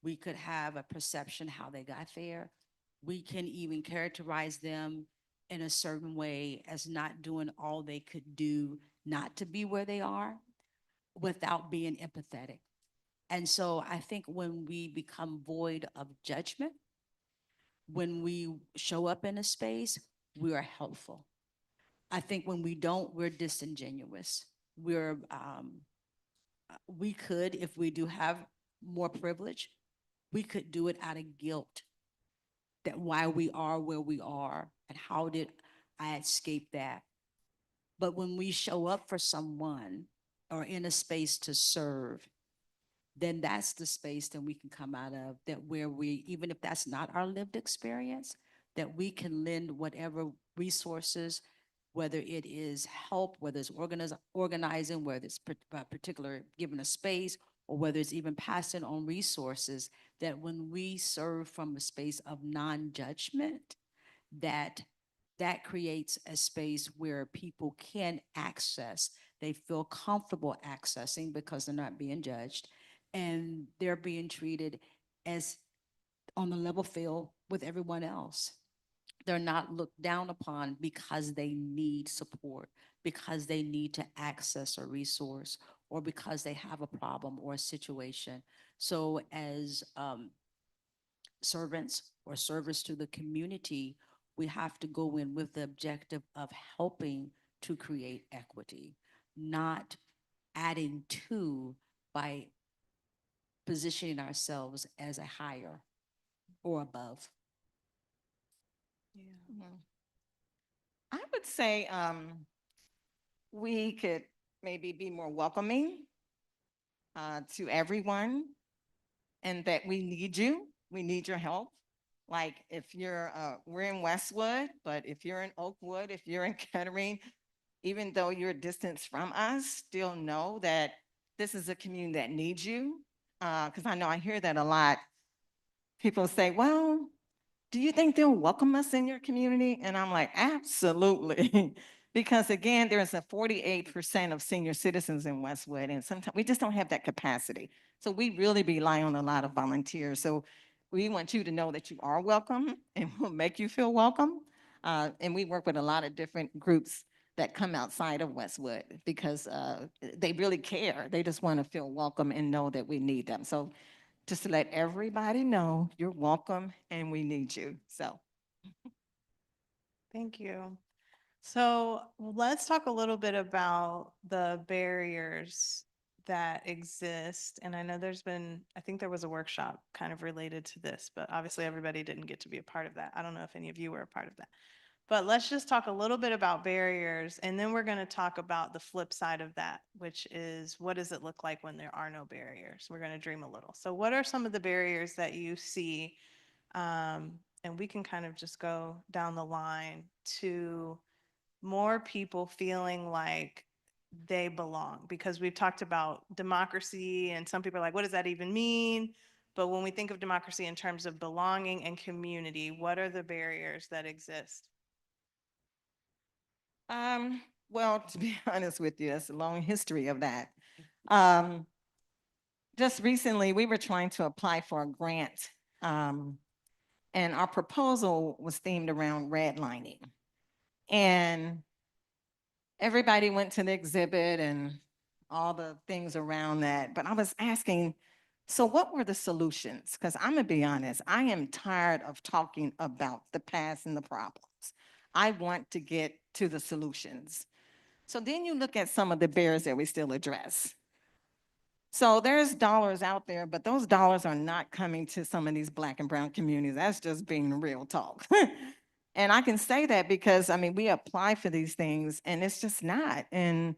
We could have a perception how they got there. We can even characterize them in a certain way as not doing all they could do not to be where they are without being empathetic. And so I think when we become void of judgment, when we show up in a space, we are helpful. I think when we don't, we're disingenuous. We could, if we do have more privilege, we could do it out of guilt, that why we are where we are and how did I escape that. But when we show up for someone or in a space to serve, then that's the space that we can come out of, that where we, even if that's not our lived experience, that we can lend whatever resources, whether it is help, whether it's organizing, whether it's particular given a space, or whether it's even passing on resources, that when we serve from a space of non-judgment, that creates a space where people can access, they feel comfortable accessing because they're not being judged, and they're being treated as on the level field with everyone else. They're not looked down upon because they need support, because they need to access a resource, or because they have a problem or a situation. So as servants or servers to the community, we have to go in with the objective of helping to create equity, not adding to by positioning ourselves as a higher or above. I would say we could maybe be more welcoming to everyone, and that we need you. We need your help. Like if you're, we're in Westwood, but if you're in Oakwood, if you're in Kettering, even though you're a distance from us, still know that this is a community that needs you. Because I know I hear that a lot. People say, well, do you think they'll welcome us in your community? And I'm like, absolutely. Because again, there's a 48% of senior citizens in Westwood, and sometimes we just don't have that capacity. So we really rely on a lot of volunteers. So we want you to know that you are welcome, and we'll make you feel welcome. And we work with a lot of different groups that come outside of Westwood because they really care. They just want to feel welcome and know that we need them. So just to let everybody know, you're welcome and we need you. So. Thank you. So let's talk a little bit about the barriers that exist. And I know I think there was a workshop kind of related to this, but obviously everybody didn't get to be a part of that. I don't know if any of you were a part of that. But let's just talk a little bit about barriers, and then we're going to talk about the flip side of that, which is what does it look like when there are no barriers? We're going to dream a little. So what are some of the barriers that you see? And we can kind of just go down the line to more people feeling like they belong, because we've talked about democracy and some people are like, what does that even mean? But when we think of democracy in terms of belonging and community, what are the barriers that exist? Well, to be honest with you, that's a long history of that. Just recently, we were trying to apply for a grant, and our proposal was themed around redlining. And everybody went to the exhibit and all the things around that. But I was asking, so what were the solutions? Because I'm gonna be honest, I am tired of talking about the past and the problems. I want to get to the solutions. So then you look at some of the barriers that we still address. So there's dollars out there, but those dollars are not coming to some of these Black and brown communities. That's just being real talk. And I can say that because, I mean, we apply for these things and it's just not. And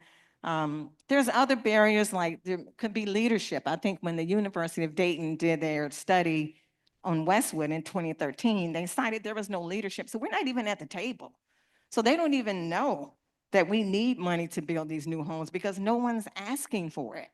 there's other barriers, like there could be leadership. I think when the University of Dayton did their study on Westwood in 2013, they cited there was no leadership. So we're not even at the table. So they don't even know that we need money to build these new homes because no one's asking for it.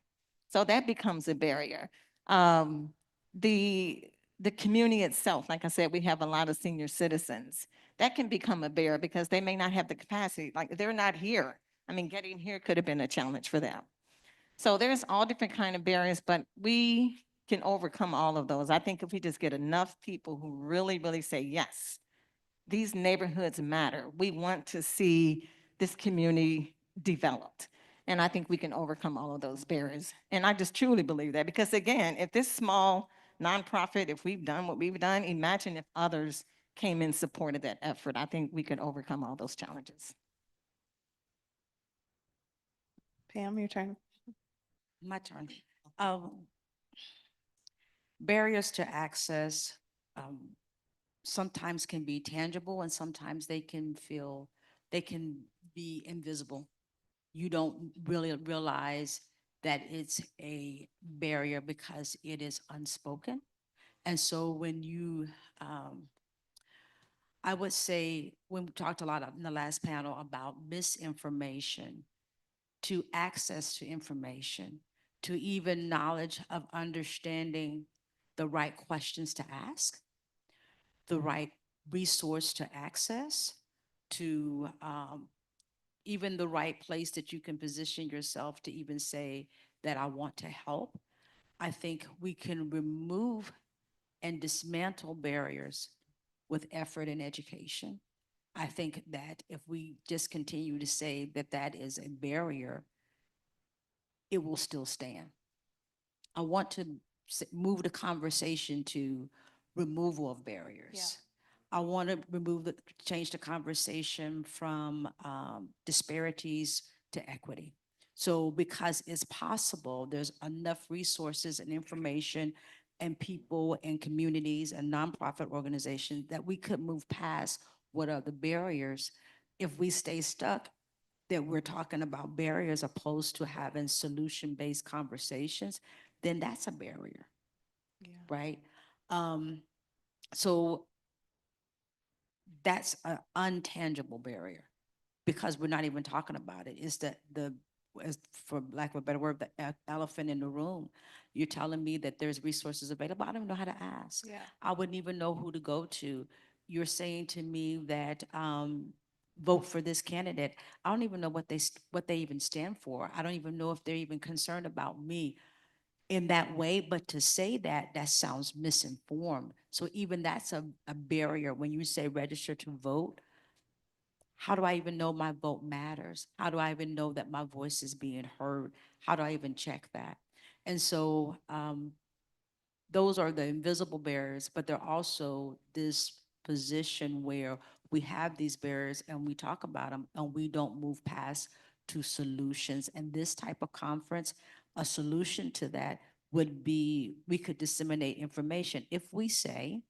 So that becomes a barrier. The community itself, like I said, we have a lot of senior citizens. That can become a barrier because they may not have the capacity, like they're not here. I mean, getting here could have been a challenge for them. So there's all different kind of barriers, but we can overcome all of those. I think if we just get enough people who really, really say, yes, these neighborhoods matter. We want to see this community developed. And I think we can overcome all of those barriers. And I just truly believe that, because again, if this small nonprofit, if we've done what we've done, imagine if others came in support of that effort. I think we could overcome all those challenges. Pam, your turn. My turn. Barriers to access sometimes can be tangible and sometimes they can be invisible. You don't really realize that it's a barrier because it is unspoken. And so when you, I would say, when we talked a lot in the last panel about misinformation, to access to information, to even knowledge of understanding the right questions to ask, the right resource to access, to even the right place that you can position yourself to even say that I want to help. I think we can remove and dismantle barriers with effort and education. I think that if we just continue to say that that is a barrier, it will still stand. I want to move the conversation to removal of barriers. I want to change the conversation from disparities to equity. So because it's possible, there's enough resources and information and people and communities and nonprofit organizations that we could move past what are the barriers. If we stay stuck, that we're talking about barriers opposed to having solution-based conversations, then that's a barrier, right? So that's an untangible barrier because we're not even talking about it. It's that as for lack of a better word, the elephant in the room. You're telling me that there's resources available. I don't even know how to ask. I wouldn't even know who to go to. You're saying to me that vote for this candidate. I don't even know what they even stand for. I don't even know if they're even concerned about me in that way, but to say that, that sounds misinformed. So even that's a barrier when you say register to vote. How do I even know my vote matters? How do I even know that my voice is being heard? How do I even check that? And so those are the invisible barriers, but they're also this position where we have these barriers and we talk about them and we don't move past to solutions. And this type of conference, a solution to that would be, we could disseminate information. If we say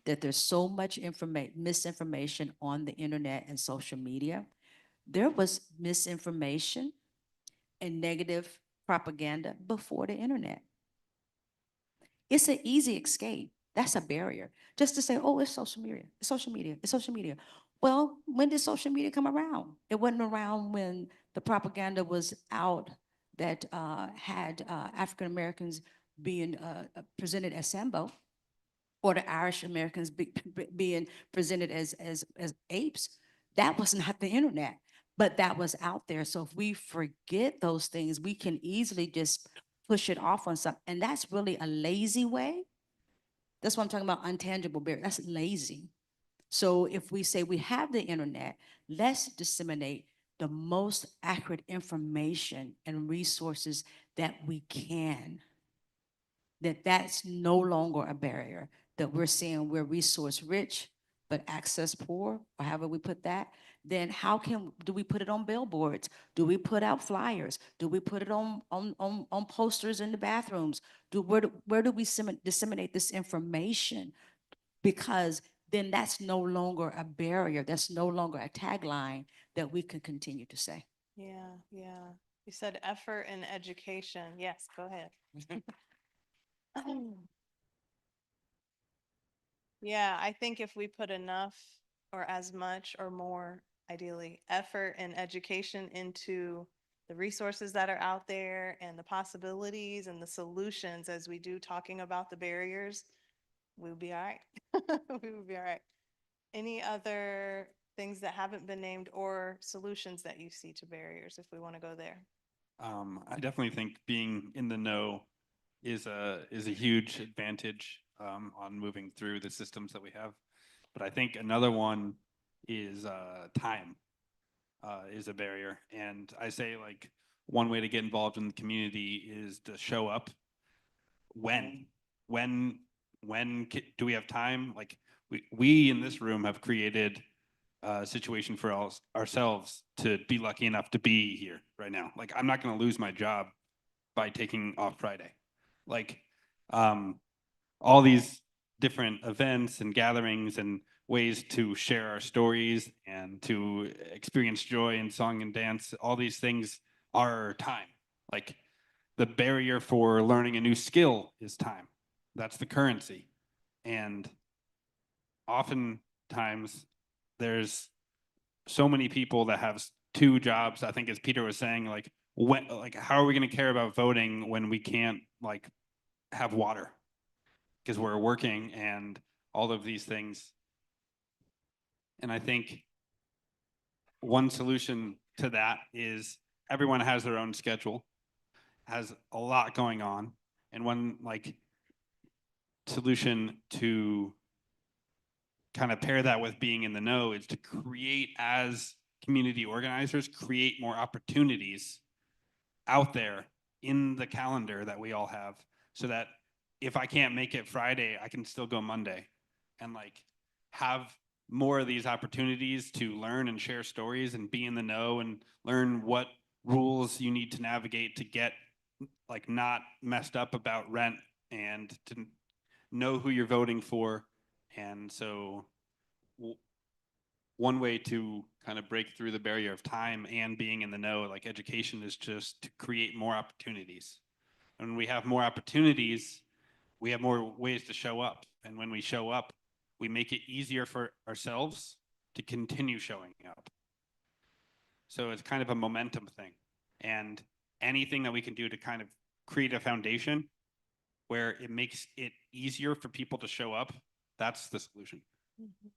that there's so much misinformation on the internet and social media, there was misinformation and negative propaganda before the internet. It's an easy escape. That's a barrier. Just to say, oh, it's social media, it's social media, it's social media. Well, when did social media come around? It wasn't around when the propaganda was out that had African Americans being presented as Sambo, or the Irish Americans being presented as apes. That was not the internet, but that was out there. So if we forget those things, we can easily just push it off on something. And that's really a lazy way. That's what I'm talking about, untangible barrier. That's lazy. So if we say we have the internet, let's disseminate the most accurate information and resources that we can. That's no longer a barrier, that we're seeing we're resource rich, but access poor, or however we put that, then how do we put it on billboards? Do we put out flyers? Do we put it on posters in the bathrooms? Where do we disseminate this information? Because then that's no longer a barrier. That's no longer a tagline that we can continue to say. Yeah. You said effort and education. Yes, go ahead. Yeah, I think if we put enough or as much or more, ideally, effort and education into the resources that are out there and the possibilities and the solutions as we do talking about the barriers, we'll be all right. We will be all right. Any other things that haven't been named or solutions that you see to barriers, if we want to go there? I definitely think being in the know is a huge advantage on moving through the systems that we have. But I think another one is time is a barrier. And I say like one way to get involved in the community is to show up. When do we have time? Like we in this room have created a situation for ourselves to be lucky enough to be here right now. Like I'm not going to lose my job by taking off Friday. Like all these different events and gatherings and ways to share our stories and to experience joy in song and dance, all these things are time. Like the barrier for learning a new skill is time. That's the currency. And oftentimes there's so many people that have two jobs. I think as Peter was saying, like how are we going to care about voting when we can't like have water because we're working and all of these things. And I think one solution to that is everyone has their own schedule, has a lot going on. And one like solution to kind of pair that with being in the know is to create, as community organizers, create more opportunities out there in the calendar that we all have, so that if I can't make it Friday, I can still go Monday, and like have more of these opportunities to learn and share stories and be in the know and learn what rules you need to navigate to get like not messed up about rent and to know who you're voting for. And so one way to kind of break through the barrier of time and being in the know, like education, is just to create more opportunities. And when we have more opportunities, we have more ways to show up. And when we show up, we make it easier for ourselves to continue showing up. So it's kind of a momentum thing. And anything that we can do to kind of create a foundation where it makes it easier for people to show up, that's the solution. Mhm.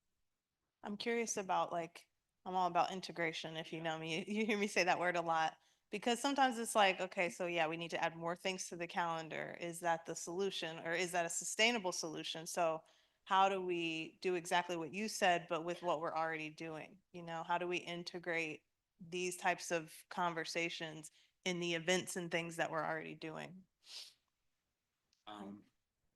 I'm curious about like, I'm all about integration. If you know me, you hear me say that word a lot, because sometimes it's like, okay, so yeah, we need to add more things to the calendar. Is that the solution, or is that a sustainable solution? So how do we do exactly what you said, but with what we're already doing? You know, how do we integrate these types of conversations in the events and things that we're already doing?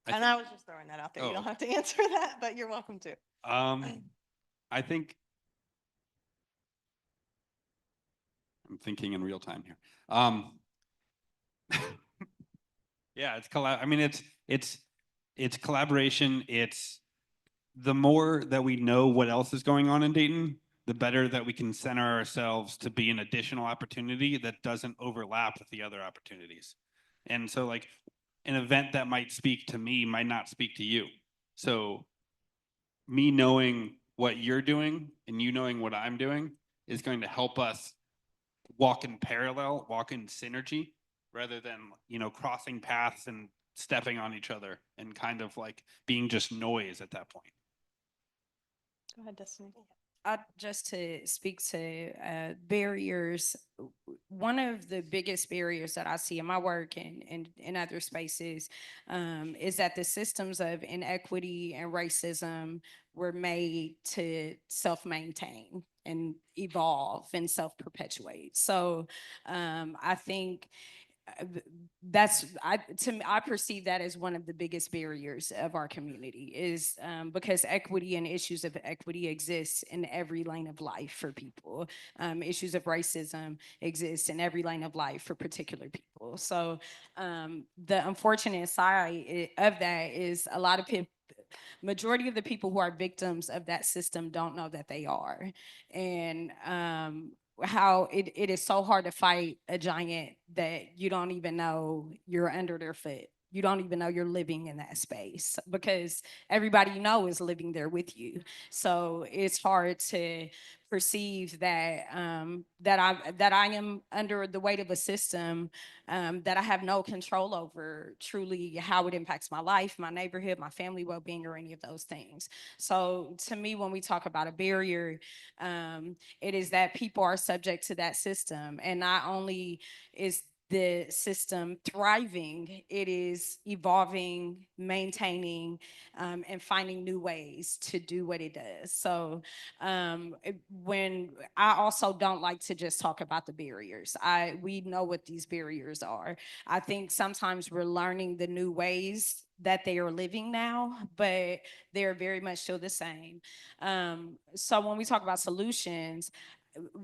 And I was just throwing that out there. You don't have to answer that, but you're welcome to. I think I'm thinking in real time here. Yeah, it's I mean, it's collaboration. It's the more that we know what else is going on in Dayton, the better that we can center ourselves to be an additional opportunity that doesn't overlap with the other opportunities. And so like an event that might speak to me might not speak to you. So me knowing what you're doing and you knowing what I'm doing is going to help us walk in parallel, walk in synergy, rather than, you know, crossing paths and stepping on each other and kind of like being just noise at that point. Go ahead, Destiny. Just to speak to barriers, one of the biggest barriers that I see in my work and in other spaces is that the systems of inequity and racism were made to self-maintain and evolve and self-perpetuate. So I think I perceive that as one of the biggest barriers of our community, is because equity and issues of equity exist in every lane of life for people. Issues of racism exist in every lane of life for particular people. So the unfortunate side of that is a lot of people, majority of the people who are victims of that system don't know that they are. And how it is so hard to fight a giant that you don't even know you're under their foot. you don't even know you're living in that space because everybody you know is living there with you. So it's hard to perceive that that I am under the weight of a system that I have no control over truly how it impacts my life, my neighborhood, my family well-being, or any of those things. So to me, when we talk about a barrier, it is that people are subject to that system, and not only is the system thriving, it is evolving, maintaining, and finding new ways to do what it does. So when I also don't like to just talk about the barriers. We know what these barriers are. I think sometimes we're learning the new ways that they are living now, but they're very much still the same. So when we talk about solutions,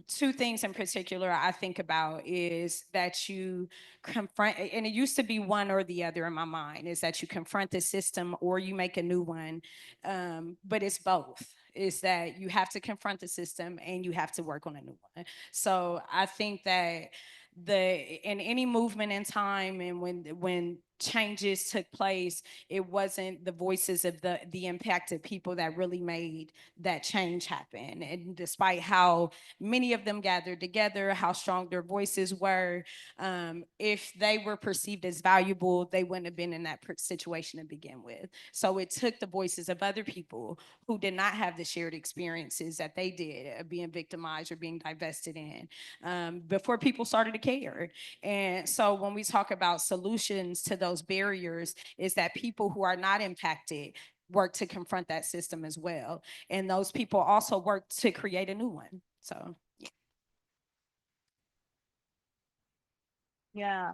two things in particular I think about is that you confront, and it used to be one or the other in my mind, is that you confront the system or you make a new one. But it's both. Is that you have to confront the system and you have to work on a new one. So I think that in any movement in time, and when changes took place, it wasn't the voices of the impacted people that really made that change happen. And despite how many of them gathered together, how strong their voices were, if they were perceived as valuable, they wouldn't have been in that situation to begin with. So it took the voices of other people who did not have the shared experiences that they did, being victimized or being divested in, before people started to care. And so when we talk about solutions to those barriers, is that people who are not impacted work to confront that system as well. And those people also work to create a new one. So, yeah. Yeah.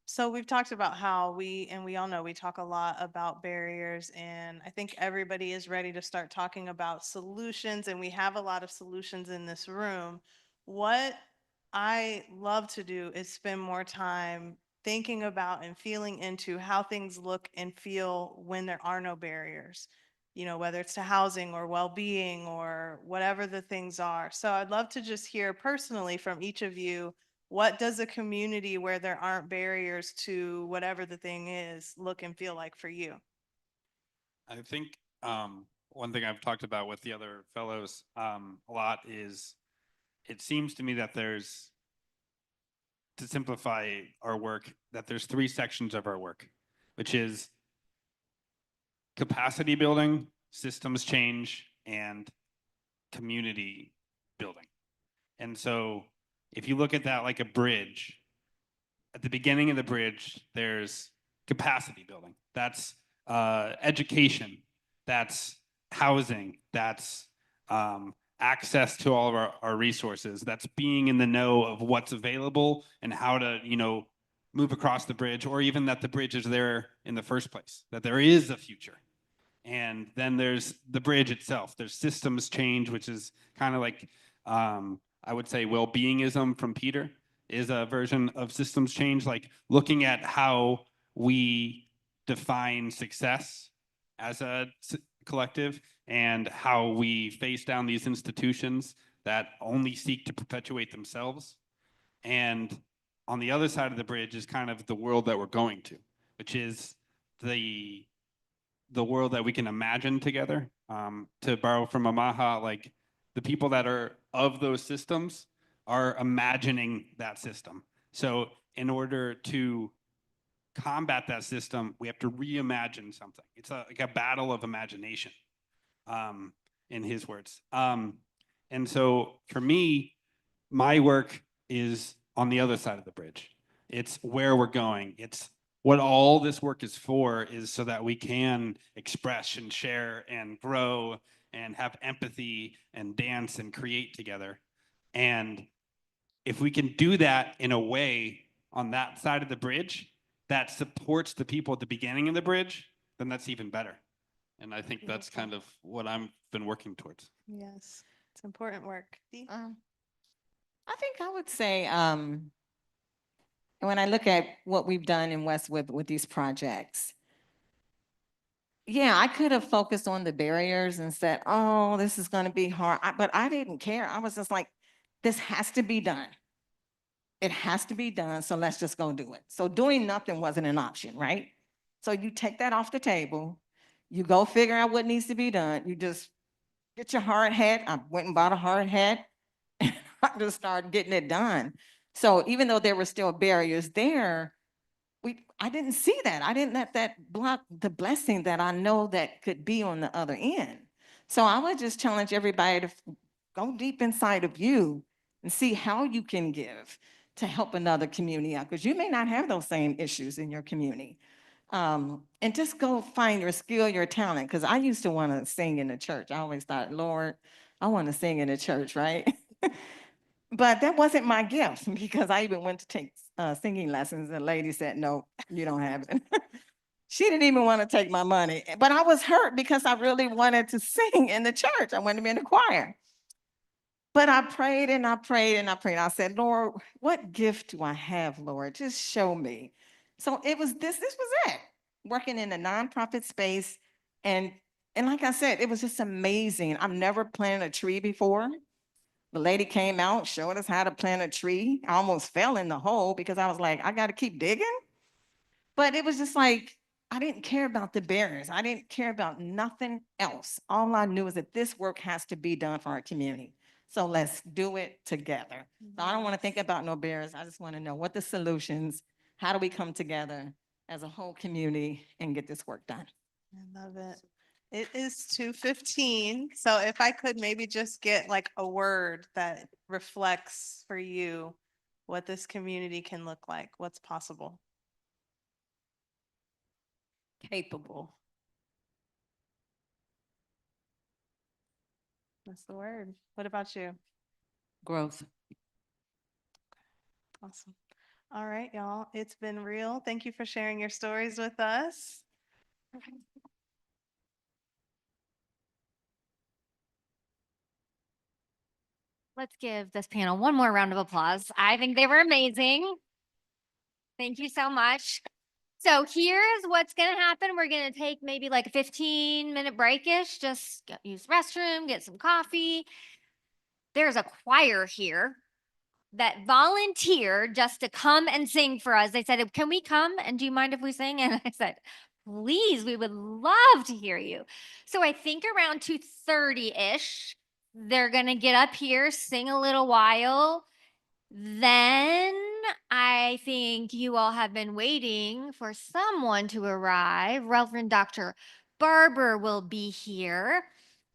So we've talked about how we all know we talk a lot about barriers, and I think everybody is ready to start talking about solutions, and we have a lot of solutions in this room. What I love to do is spend more time thinking about and feeling into how things look and feel when there are no barriers, whether it's to housing or well-being or whatever the things are. So I'd love to just hear personally from each of you, what does a community where there aren't barriers to whatever the thing is look and feel like for you? I think one thing I've talked about with the other fellows a lot is it seems to me that there's, to simplify our work, that there's 3 sections of our work, which is capacity building, systems change, and community building. And so if you look at that like a bridge, at the beginning of the bridge, there's capacity building. That's education, that's housing, that's access to all of our resources, that's being in the know of what's available and how to, move across the bridge, or even that the bridge is there in the first place, that there is a future. And then there's the bridge itself. There's systems change, which is kind of like, I would say, well-beingism from Peter is a version of systems change, like looking at how we define success as a collective and how we face down these institutions that only seek to perpetuate themselves. And on the other side of the bridge is kind of the world that we're going to, which is the world that we can imagine together. To borrow from Amaha, like the people that are of those systems are imagining that system. So in order to combat that system, we have to reimagine something. It's like a battle of imagination, in his words. And so for me, my work is on the other side of the bridge. It's where we're going. It's what all this work is for, is so that we can express and share and grow and have empathy and dance and create together. And if we can do that in a way on that side of the bridge that supports the people at the beginning of the bridge, then that's even better. And I think that's kind of what I've been working towards. Yes, it's important work. Dee? I think I would say, when I look at what we've done in Westwood with these projects, yeah, I could have focused on the barriers and said, oh, this is going to be hard. But I didn't care. I was just like, this has to be done. It has to be done, so let's just go do it. So doing nothing wasn't an option, right? So you take that off the table, you go figure out what needs to be done. You just get your hard hat. I went and bought a hard hat and I just started getting it done. So even though there were still barriers there, I didn't see that. I didn't let that block the blessing that I know that could be on the other end. So I would just challenge everybody to go deep inside of you and see how you can give to help another community out, because you may not have those same issues in your community. And just go find your skill, your talent, because I used to want to sing in the church. I always thought, Lord, I want to sing in the church, right? But that wasn't my gift, because I even went to take singing lessons. And the lady said, no, you don't have it. She didn't even want to take my money. But I was hurt because I really wanted to sing in the church. I wanted to be in the choir. But I prayed and I prayed and I prayed. I said, Lord, what gift do I have, Lord? Just show me. So it was this was it. Working in a nonprofit space. And like I said, it was just amazing. I've never planted a tree before. The lady came out, showed us how to plant a tree. I almost fell in the hole because I was like, I got to keep digging. But it was just like, I didn't care about the barriers. I didn't care about nothing else. All I knew is that this work has to be done for our community. So let's do it together. So I don't want to think about no barriers. I just want to know what the solutions, how do we come together as a whole community and get this work done? I love it. It is 2:15. So if I could maybe just get like a word that reflects for you what this community can look like, what's possible. Capable. That's the word. What about you? Growth. Awesome. All right, y'all. It's been real. Thank you for sharing your stories with us. Let's give this panel one more round of applause. I think they were amazing. Thank you so much. So here's what's going to happen. We're going to take maybe like a 15-minute break-ish, just use the restroom, get some coffee. There's a choir here that volunteered just to come and sing for us. They said, can we come? And do you mind if we sing? And I said, please, we would love to hear you. So I think around 2:30-ish, they're going to get up here, sing a little while. Then I think you all have been waiting for someone to arrive. Reverend Dr. Barber will be here.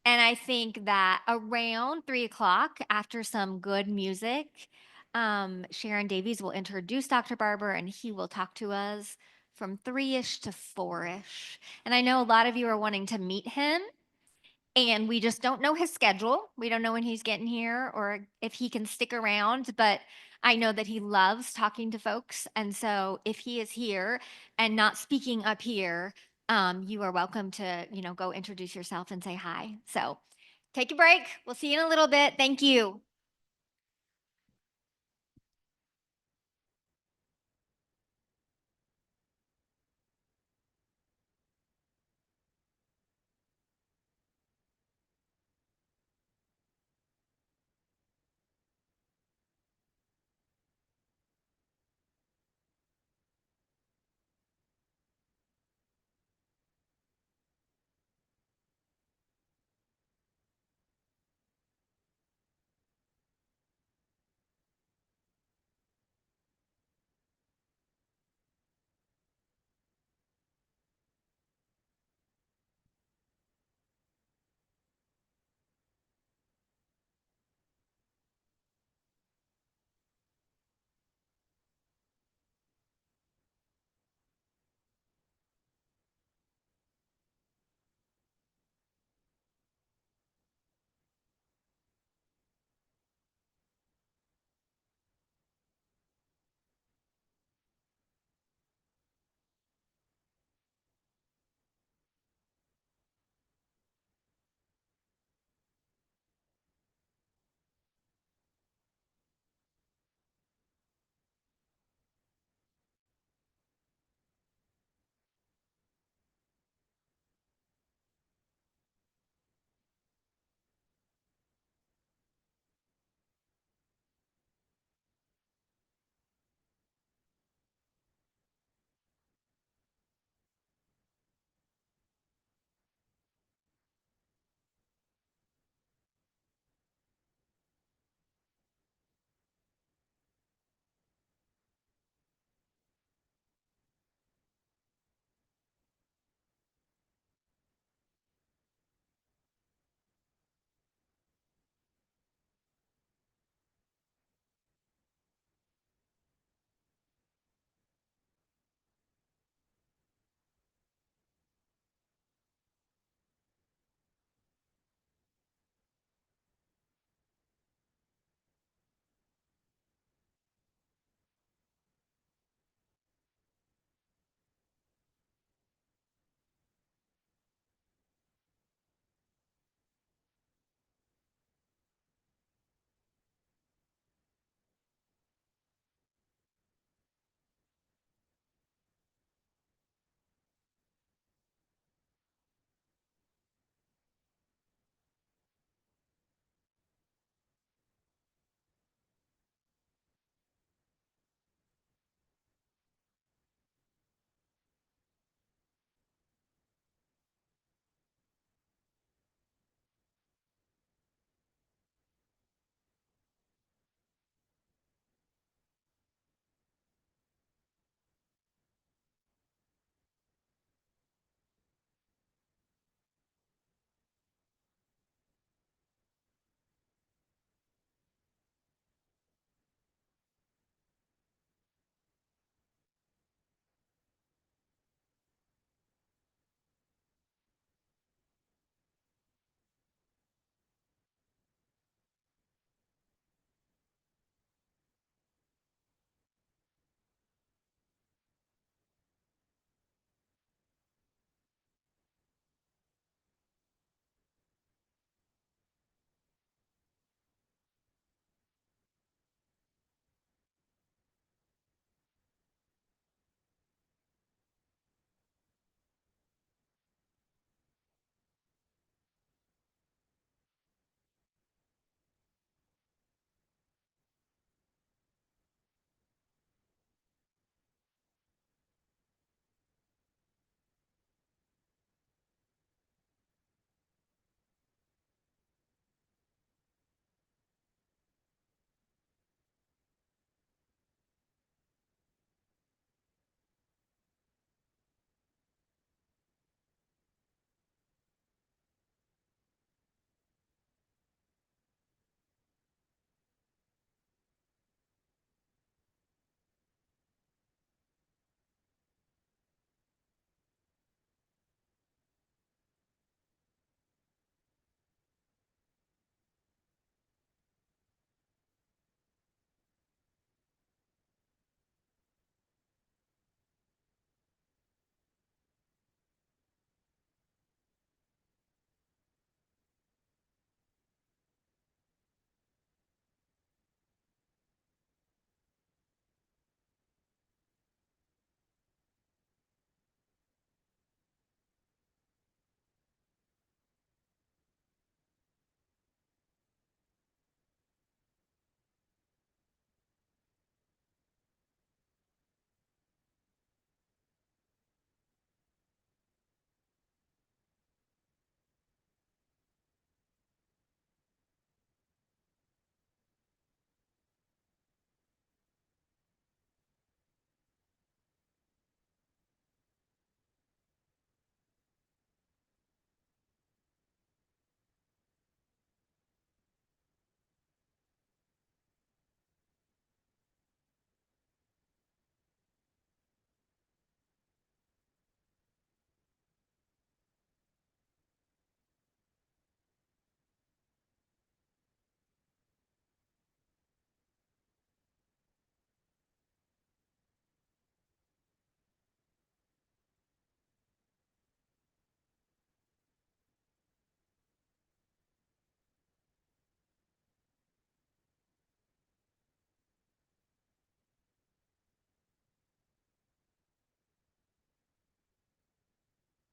And I think that around 3 o'clock, after some good music, Sharon Davies will introduce Dr. Barber and he will talk to us from 3-ish to 4-ish. And I know a lot of you are wanting to meet him. And we just don't know his schedule. We don't know when he's getting here or if he can stick around, but I know that he loves talking to folks. And so if he is here and not speaking up here, you are welcome to, go introduce yourself and say hi. So take a break. We'll see you in a little bit. Thank you.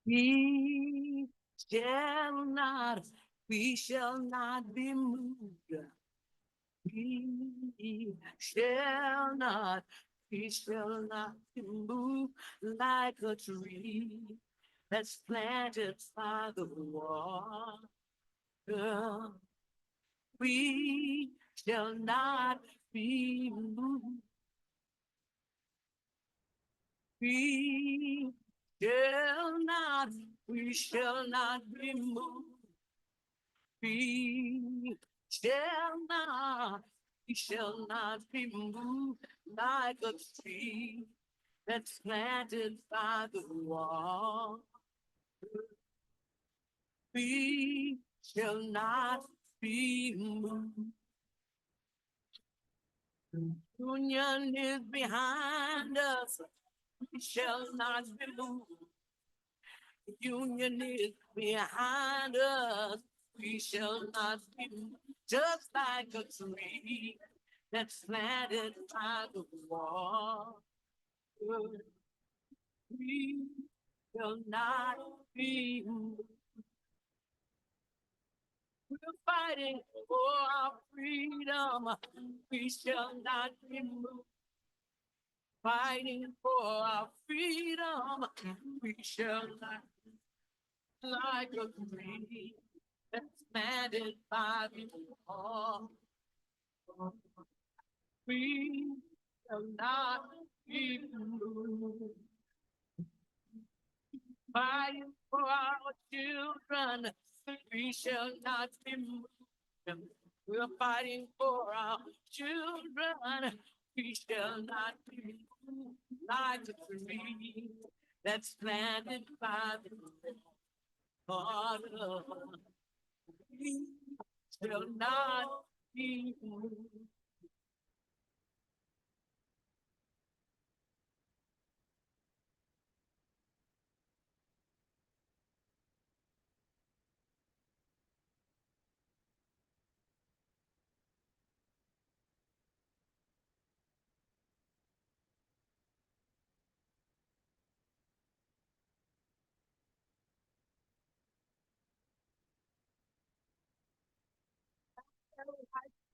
We shall not, we shall not be moved. We shall not, we shall not be moved like a tree that's planted by the water. We shall not be moved. We shall not, we shall not be moved. We shall not, we shall not be moved like a tree that's planted by the wall. We shall not be moved. Union is behind us. We shall not be moved. Union is behind us. We shall not be moved. Just like a tree that's planted by the wall. We shall not be moved. We're fighting for our freedom. We shall not be moved. Fighting for our freedom. We shall not be like a tree that's planted by the wall. We shall not be moved. Fighting for our children, we shall not be moved. We're fighting for our children, we shall not be moved like a tree that's planted by the water. We shall not be moved.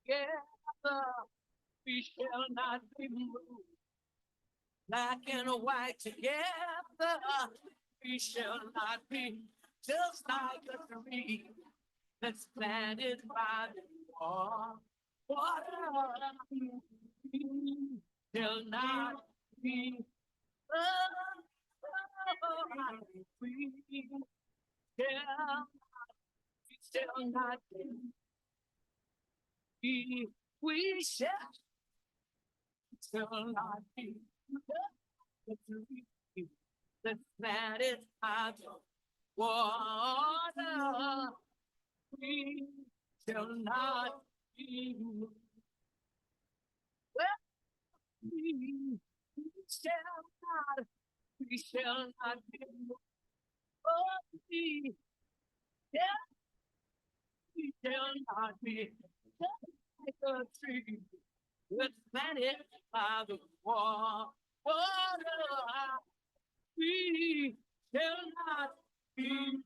Together, we shall not be moved. Black and white together, we shall not be just like a tree that's planted by the water. We shall not be. We shall not be. We shall not be. That's planted by the water. We shall not be moved. We shall not be moved. Oh, we shall not be like a tree that's planted by the water. We shall not be.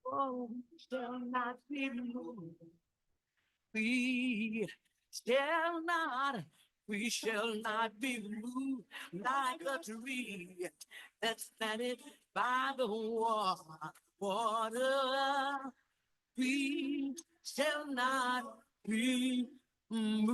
Oh, we shall not be moved. We shall not be moved like a tree that's planted by the water. We shall not be moved.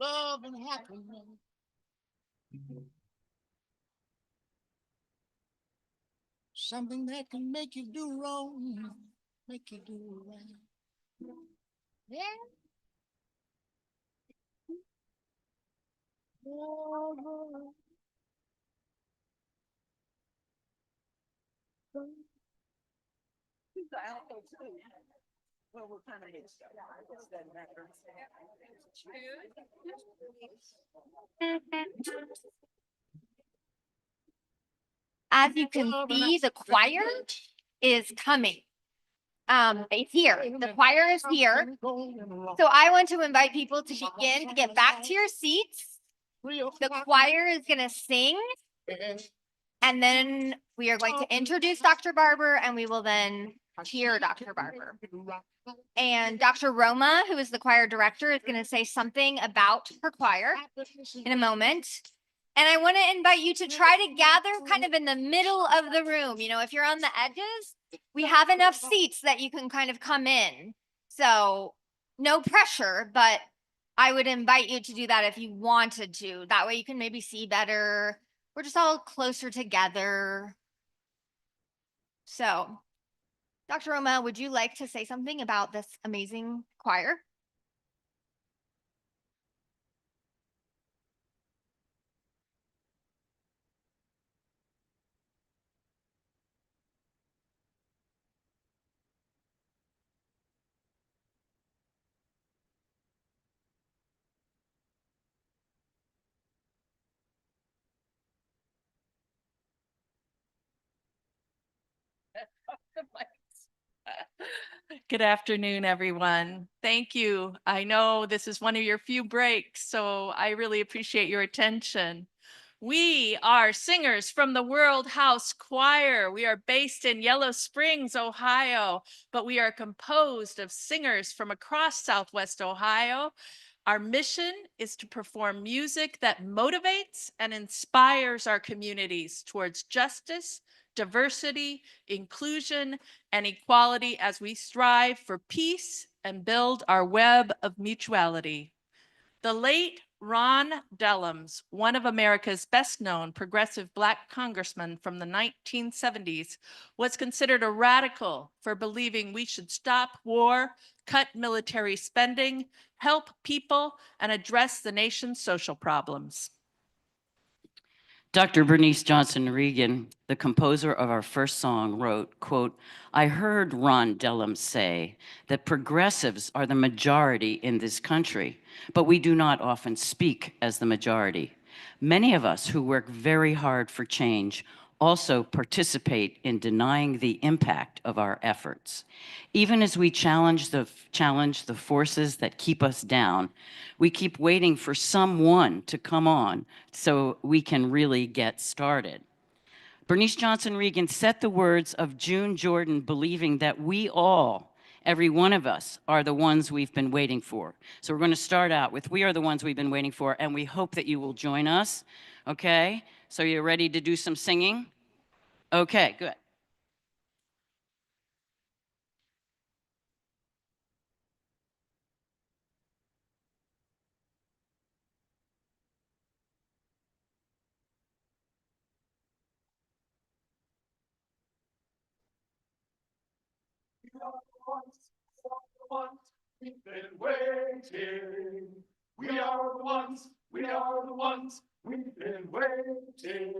love and happiness. Something that can make you do wrong, make you do right. Yeah. Well, we're kind of mixed up. It doesn't matter. As you can see, the choir is coming. It's here. The choir is here. So I want to invite people to begin to get back to your seats. The choir is going to sing. And then we are going to introduce Dr. Barber, and we will then hear Dr. Barber. And Dr. Roma, who is the choir director, is going to say something about her choir in a moment. And I want to invite you to try to gather kind of in the middle of the room. You know, if you're on the edges, we have enough seats that you can kind of come in. So no pressure, but I would invite you to do that if you wanted to. That way you can maybe see better. We're just all closer together. So, Dr. Roma, would you like to say something about this amazing choir? Good afternoon, everyone. Thank you. I know this is one of your few breaks, so I really appreciate your attention. We are singers from the World House Choir. We are based in Yellow Springs, Ohio, but we are composed of singers from across Southwest Ohio. Our mission is to perform music that motivates and inspires our communities towards justice, diversity, inclusion, and equality as we strive for peace and build our web of mutuality. The late Ron Dellums, one of America's best-known progressive Black congressmen from the 1970s, was considered a radical for believing we should stop war, cut military spending, help people, and address the nation's social problems. Dr. Bernice Johnson Regan, the composer of our first song, wrote, quote, "I heard Ron Dellums say that progressives are the majority in this country, but we do not often speak as the majority. Many of us who work very hard for change also participate in denying the impact of our efforts. Even as we challenge the forces that keep us down, we keep waiting for someone to come on so we can really get started." Bernice Johnson Regan set the words of June Jordan, believing that we all, every one of us, are the ones we've been waiting for. So we're going to start out with "We Are the Ones We've Been Waiting For," and we hope that you will join us. Okay? So you're ready to do some singing? Okay, good. We've been waiting. We are the ones, we are the ones, we've been waiting.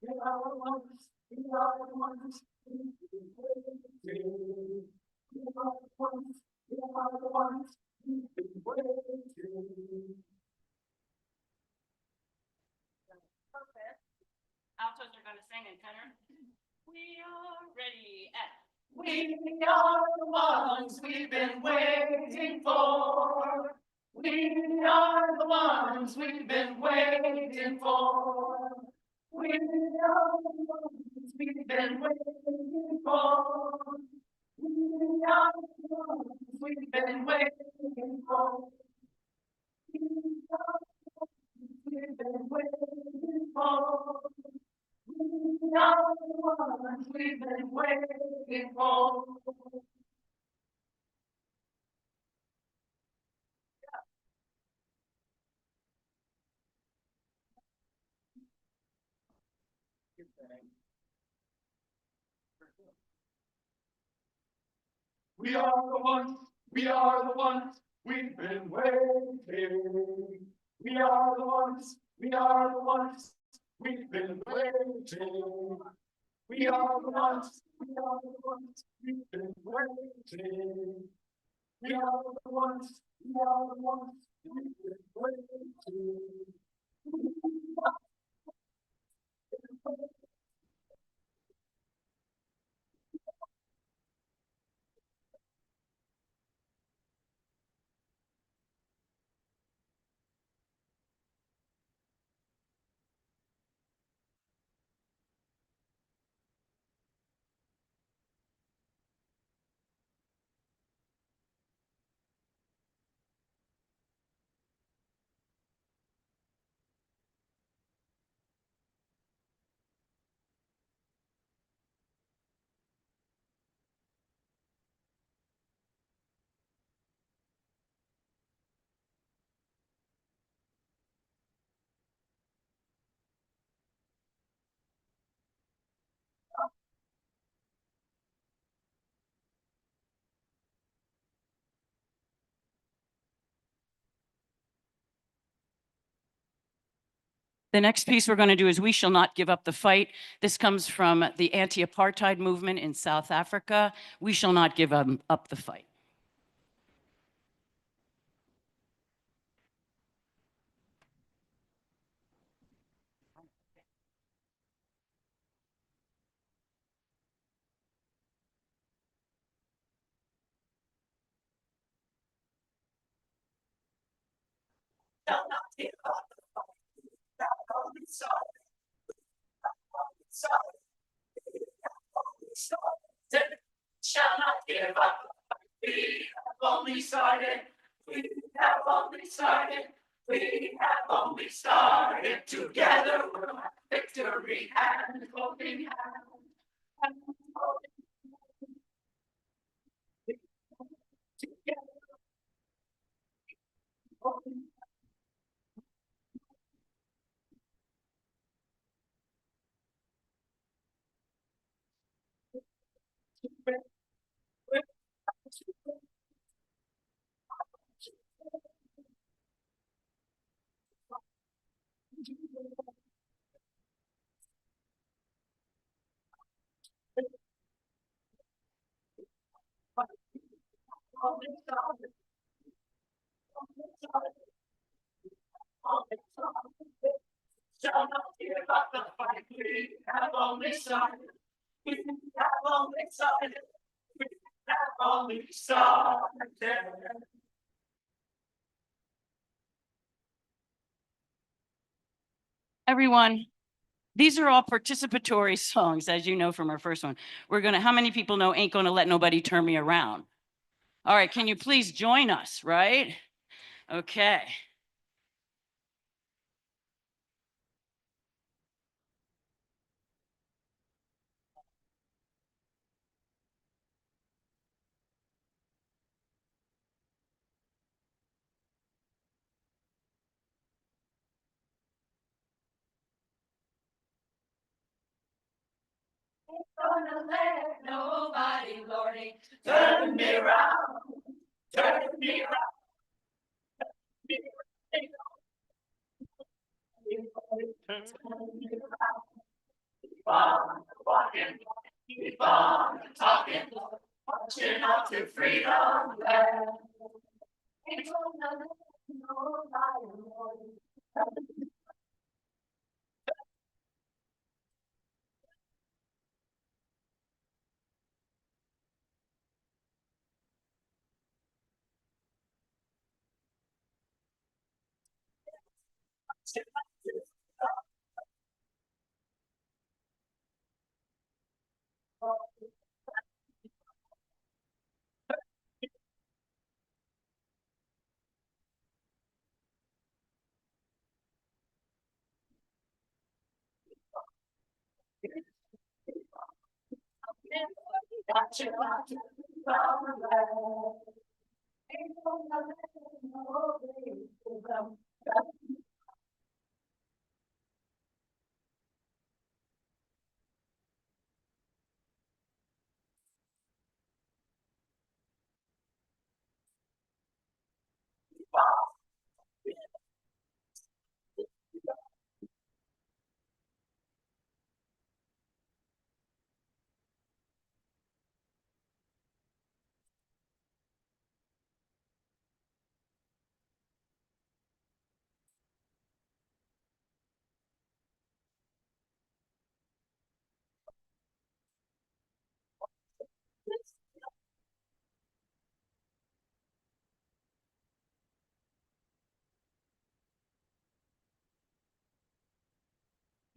We are the ones, we are the ones, we've been waiting. We are the ones, we are the ones, we've been waiting. Perfect. Altos are going to sing in tenor. We are ready at We are the ones we've been waiting for. We are the ones we've been waiting for. We are the ones we've been waiting for. We are the ones we've been waiting for. We are the ones we've been waiting for. We are the ones we've been waiting for. We are the ones, we are the ones, we've been waiting. We are the ones, we are the ones, we've been waiting. We are the ones, we are the ones, we've been waiting. We are the ones, we are the ones, we've been waiting. The next piece we're going to do is We Shall Not Give Up the Fight. This comes from the anti-apartheid movement in South Africa. We shall not give up the fight. Shall not give up the fight. That only started. Shall not give up the fight. We have only started. We have only started. We have only started. Together we'll have victory, hand holding hand. Hand holding hand. Together. Holding hand. Shall not give up the fight. We have only started. We have only started. We have only started. Everyone, these are all participatory songs, as you know from our first one. How many people know Ain't Gonna Let Nobody Turn Me Around? All right, can you please join us, right? Okay. Ain't gonna let nobody, Lordy, turn me around, turn me around. Keep on walking, keep on talking, marching out to freedom land. Ain't gonna let nobody, Lordy.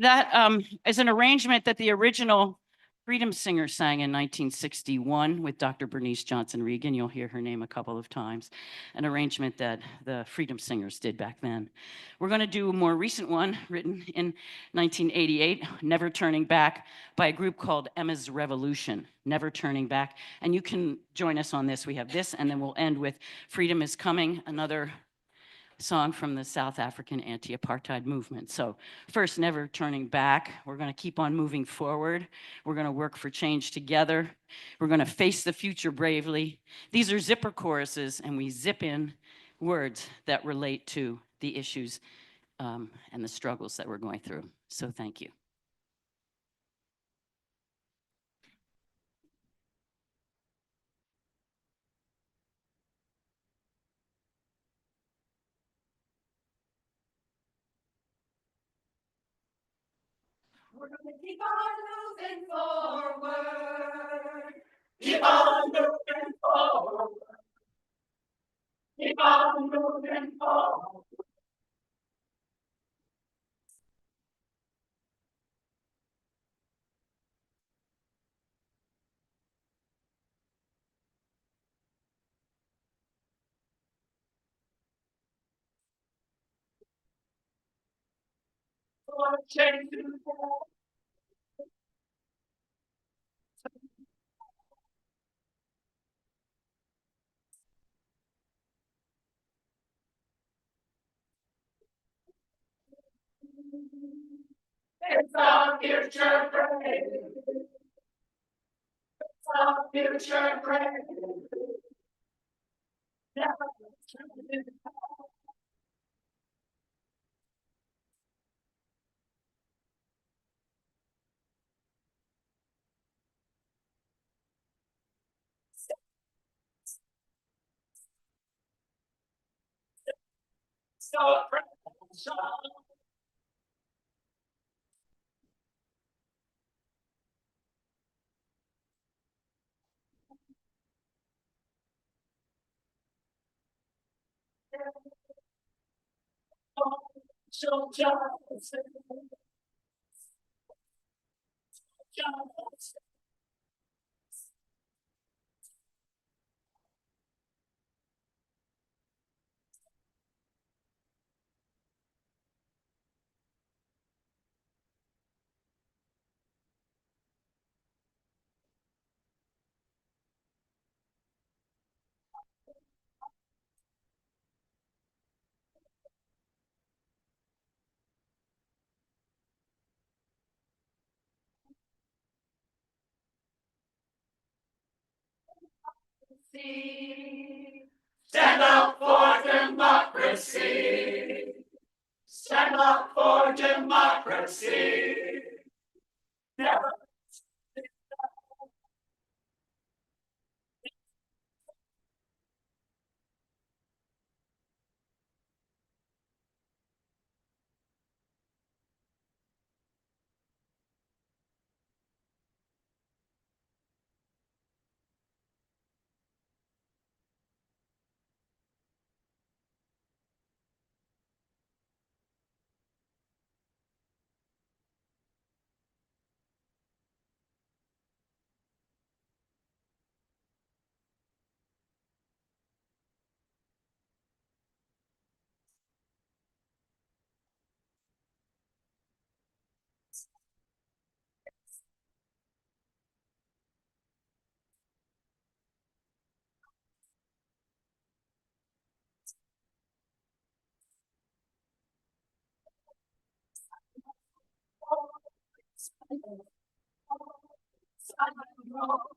That is an arrangement that the original Freedom Singer sang in 1961 with Dr. Bernice Johnson Regan. You'll hear her name a couple of times. An arrangement that the Freedom Singers did back then. We're going to do a more recent one written in 1988, Never Turning Back, by a group called Emma's Revolution, Never Turning Back. And you can join us on this. We have this, and then we'll end with Freedom is Coming, another song from the South African anti-apartheid movement. So first, Never Turning Back. We're going to keep on moving forward. We're going to work for change together. We're going to face the future bravely. These are zipper choruses, and we zip in words that relate to the issues and the struggles that we're going through. So thank you. We're gonna keep on moving forward. Keep on moving forward. Keep on moving forward. For change to fall. It's our future brave. It's our future brave. Never turning back. So precious. So just. Stand up for democracy. Stand up for democracy. Never.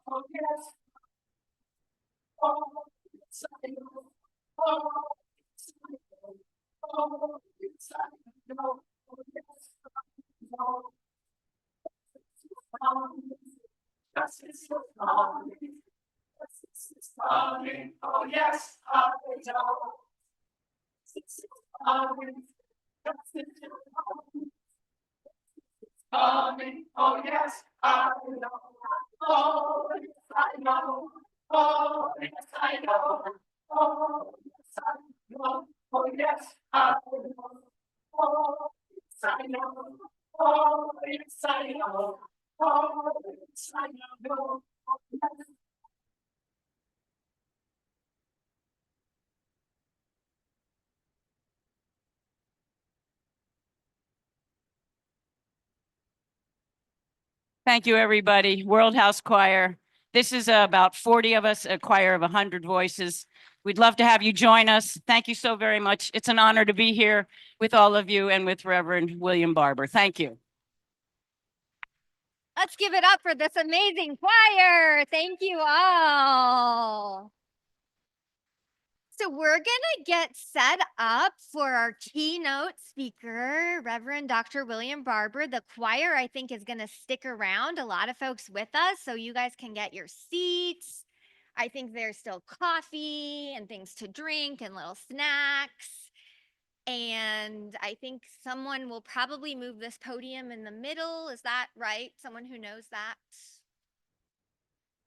Oh, yes. Oh, yes, I know. Oh, yes, I know. Oh, yes, I know. Oh, yes, I know. Justice is coming. Justice is coming. Oh, yes, I know. Justice is coming. Justice is coming. Coming. Oh, yes, I know. Oh, yes, I know. Oh, yes, I know. Oh, yes, I know. Oh, yes, I know. Oh, yes, I know. Oh, Thank you, everybody. World House Choir. This is about 40 of us, a choir of 100 voices. We'd love to have you join us. Thank you so very much. It's an honor to be here with all of you and with Reverend William Barber. Thank you. Let's give it up for this amazing choir. Thank you all. So we're gonna get set up for our keynote speaker, Reverend Dr. William Barber. The choir, I think, is gonna stick around, a lot of folks with us, so you guys can get your seats. I think there's still coffee and things to drink and little snacks. And I think someone will probably move this podium in the middle. Is that right? Someone who knows that?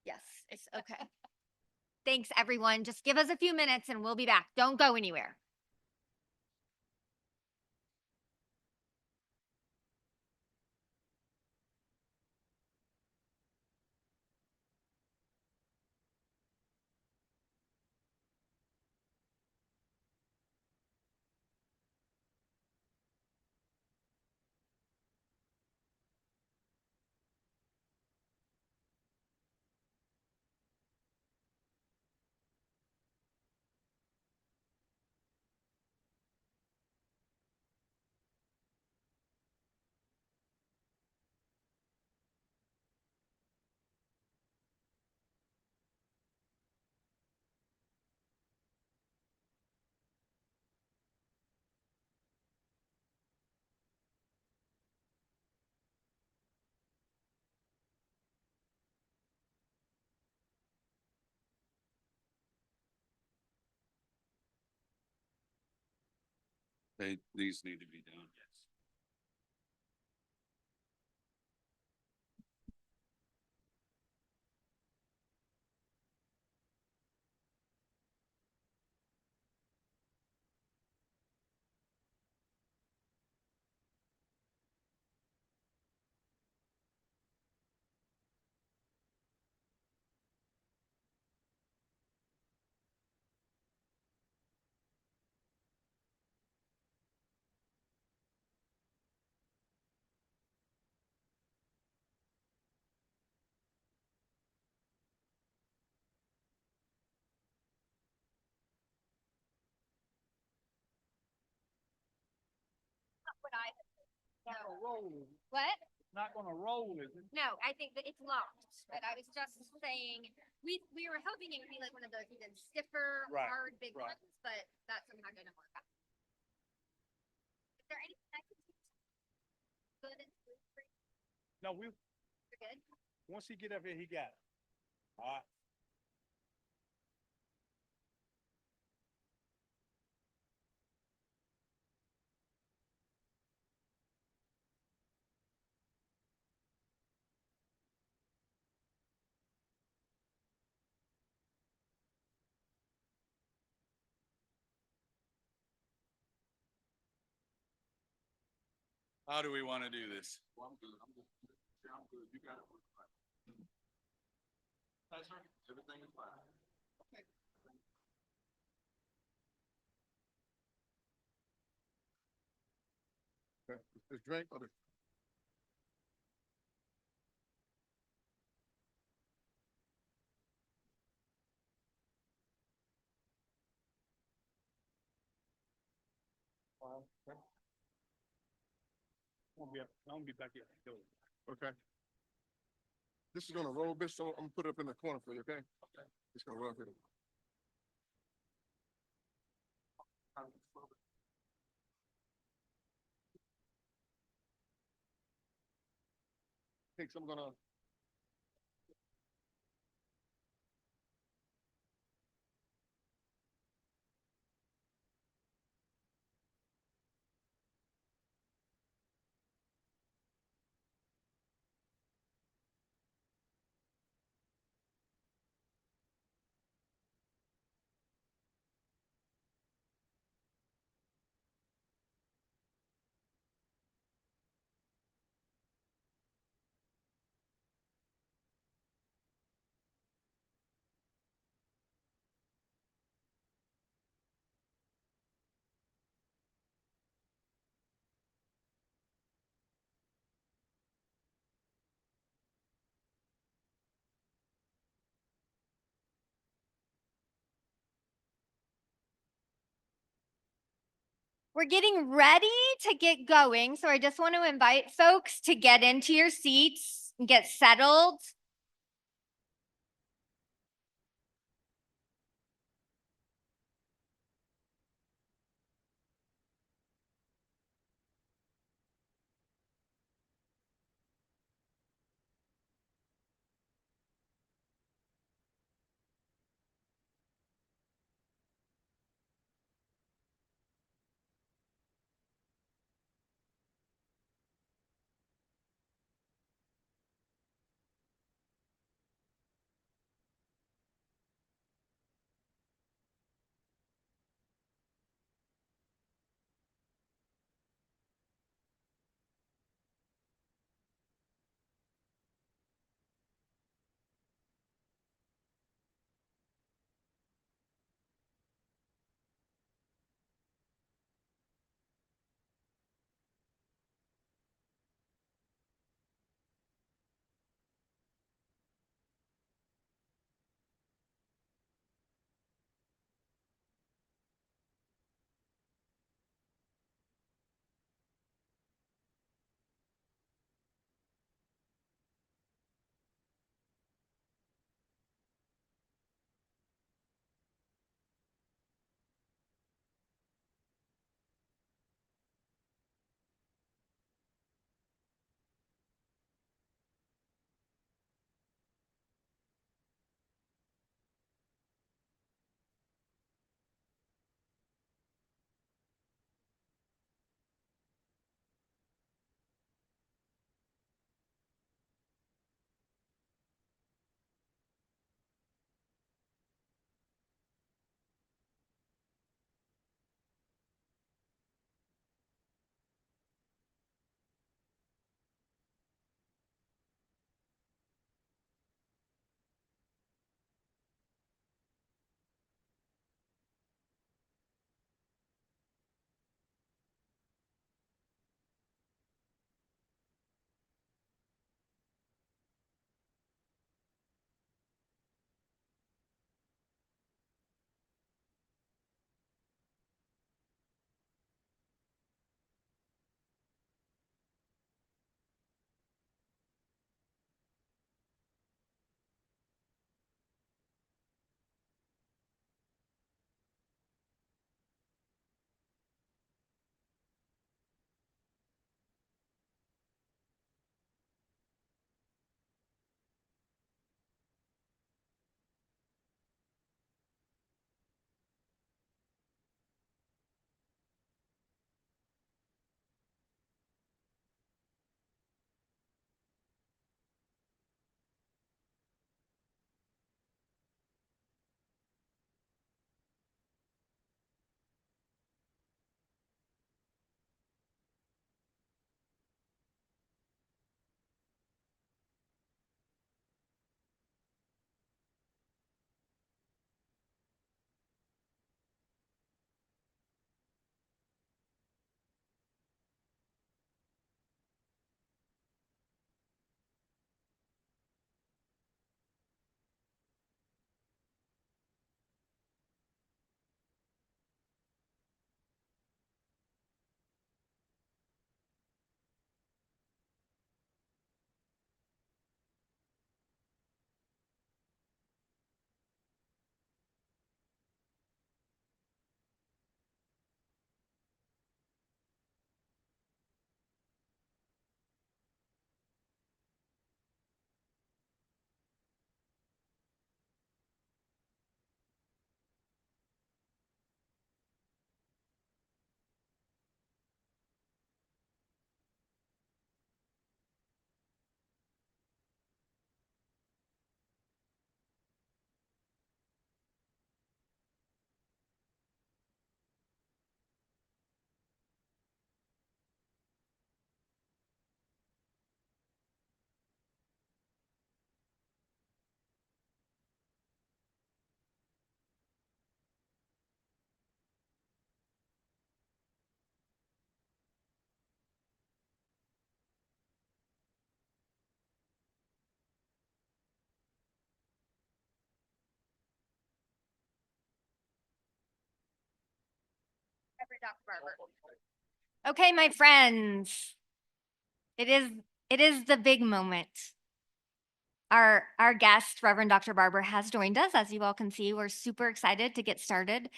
Yes, it's okay. Thanks, everyone. Just give us a few minutes and we'll be back. Don't go anywhere. These need to be done. What? Not gonna roll, is it? No, I think that it's locked. But I was just saying, we were hoping it would be like one of those even stiffer, Right, hard, big right. ones, but that's somehow gonna work out. Is there anything I can do? Good and smooth for you? No, You're good? once he get up here, he got it. All right. How do we want to do this? Well, I'm good. I'm good. I'm good. You got it. That's right. Everything is fine. Okay. This drink or the I'm gonna be back here. Go. okay. This is gonna roll, bitch. So I'm gonna put it up in the corner for you, okay? Okay. It's gonna roll here. Thanks. I'm gonna. We're getting ready to get going, so I just want to invite folks to get into your seats and get settled. Okay, my friends, it is the big moment. Our guest, Reverend Dr. Barber, has joined us. As you all can see, we're super excited to get started.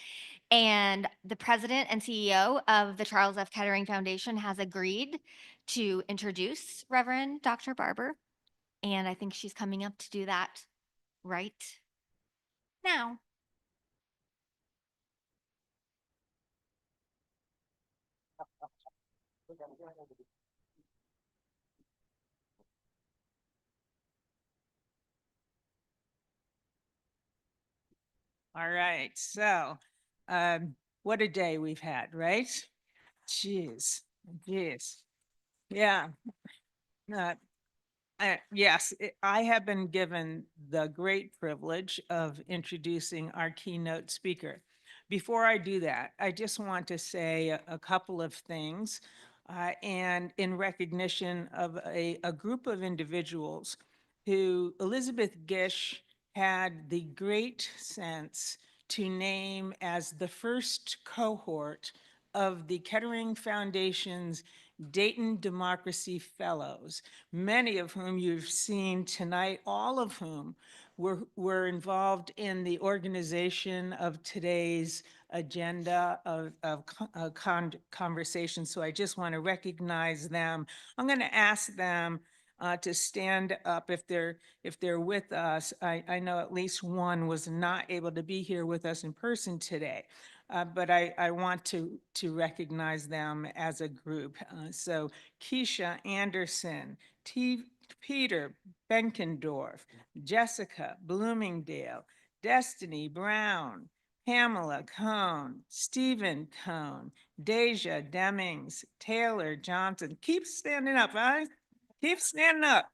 And the president and CEO of the Charles F. Kettering Foundation has agreed to introduce Reverend Dr. Barber. And I think she's coming up to do that right now. All right, so what a day we've had, right? Jeez, jeez. Yeah. Yes, I have been given the great privilege of introducing our keynote speaker. Before I do that, I just want to say a couple of things, and in recognition of a group of individuals who Elizabeth Gish had the great sense to name as the first cohort of the Kettering Foundation's Dayton Democracy Fellows, many of whom you've seen tonight, all of whom were involved in the organization of today's agenda of conversation. So I just want to recognize them. I'm going to ask them to stand up if they're with us. I know at least one was not able to be here with us in person today. But I want to recognize them as a group. So Keisha Anderson, Peter Benkendorf, Jessica Bloomingdale, Destiny Brown, Pamela Cohn, Stephen Cohn, Deja Demings, Taylor Johnson. Keep standing up, guys. Keep standing up.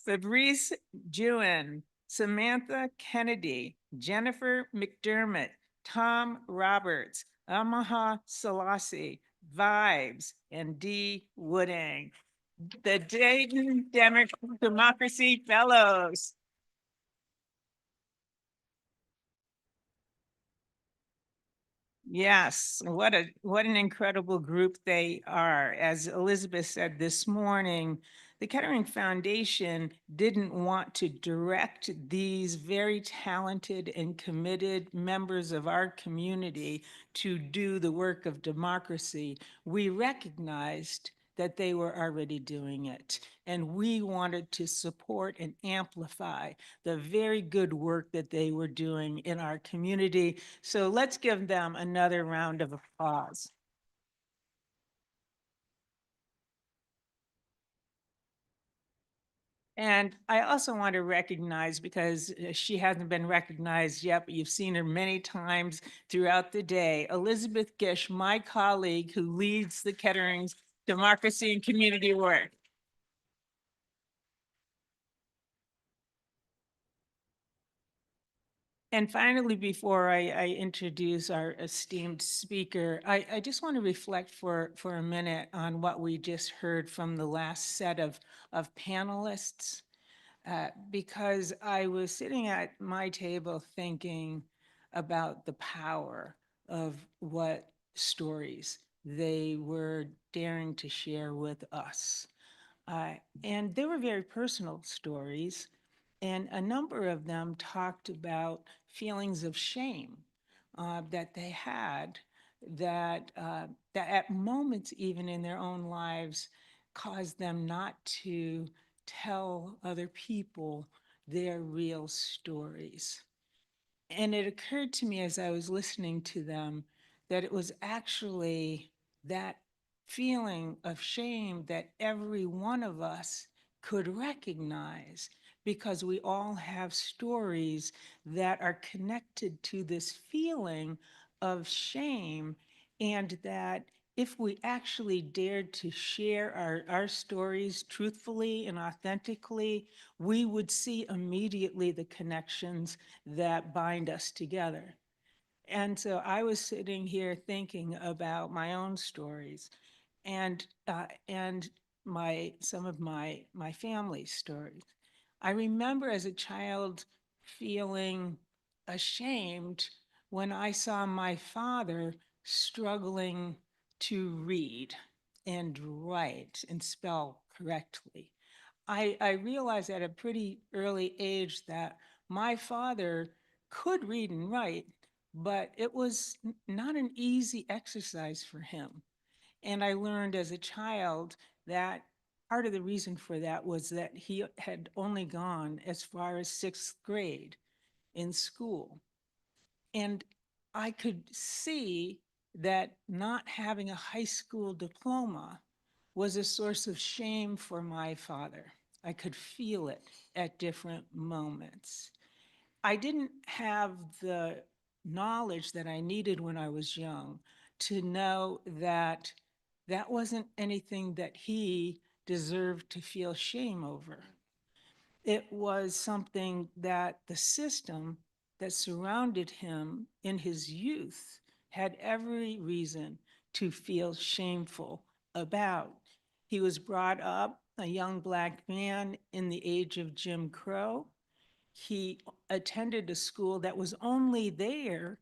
Fabrice Jewin, Samantha Kennedy, Jennifer McDermott, Tom Roberts, Amaha Selassie, Vibes, and Dee Wooding. The Dayton Democracy Fellows. Yes, what an incredible group they are. As Elizabeth said this morning, the Kettering Foundation didn't want to direct these very talented and committed members of our community to do the work of democracy. We recognized that they were already doing it, and we wanted to support and amplify the very good work that they were doing in our community. So let's give them another round of applause. And I also want to recognize, because she hasn't been recognized yet, but you've seen her many times throughout the day, Elizabeth Gish, my colleague who leads the Kettering's democracy and community work. And finally, before I introduce our esteemed speaker, I just want to reflect for a minute on what we just heard from the last set of panelists, because I was sitting at my table thinking about the power of what stories they were daring to share with us. And they were very personal stories. And a number of them talked about feelings of shame that they had, that at moments even in their own lives caused them not to tell other people their real stories. And it occurred to me as I was listening to them that it was actually that feeling of shame that every one of us could recognize, because we all have stories that are connected to this feeling of shame, and that if we actually dared to share our stories truthfully and authentically, we would see immediately the connections that bind us together. And so I was sitting here thinking about my own stories and some of my family's stories. I remember as a child feeling ashamed when I saw my father struggling to read and write and spell correctly. I realized at a pretty early age that my father could read and write, but it was not an easy exercise for him. And I learned as a child that part of the reason for that was that he had only gone as far as sixth grade in school. And I could see that not having a high school diploma was a source of shame for my father. I could feel it at different moments. I didn't have the knowledge that I needed when I was young to know that that wasn't anything that he deserved to feel shame over. It was something that the system that surrounded him in his youth had every reason to feel shameful about. He was brought up a young Black man in the age of Jim Crow. He attended a school that was only there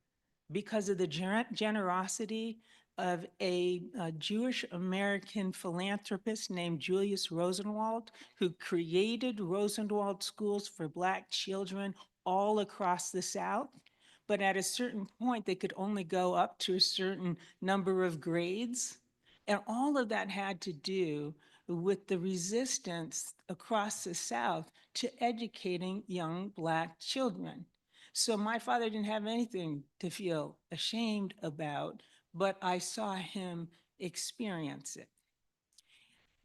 because of the generosity of a Jewish American philanthropist named Julius Rosenwald, who created Rosenwald schools for Black children all across the South. But at a certain point, they could only go up to a certain number of grades. And all of that had to do with the resistance across the South to educating young Black children. So my father didn't have anything to feel ashamed about, but I saw him experience it.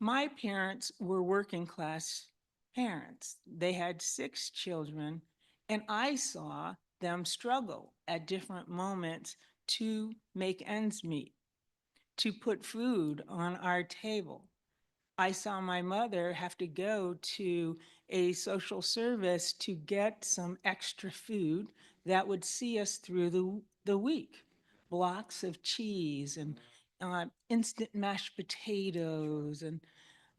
My parents were working class parents. They had 6 children, and I saw them struggle at different moments to make ends meet, to put food on our table. I saw my mother have to go to a social service to get some extra food that would see us through the week. Blocks of cheese and instant mashed potatoes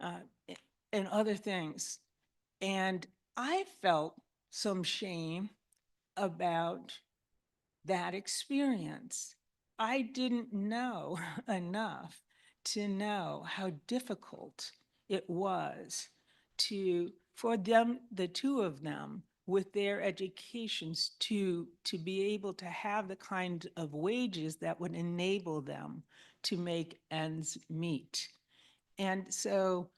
uh, and other things. And I felt some shame about that experience. I didn't know enough to know how difficult it was for them, the 2 of them, with their educations to be able to have the kind of wages that would enable them to make ends meet. And so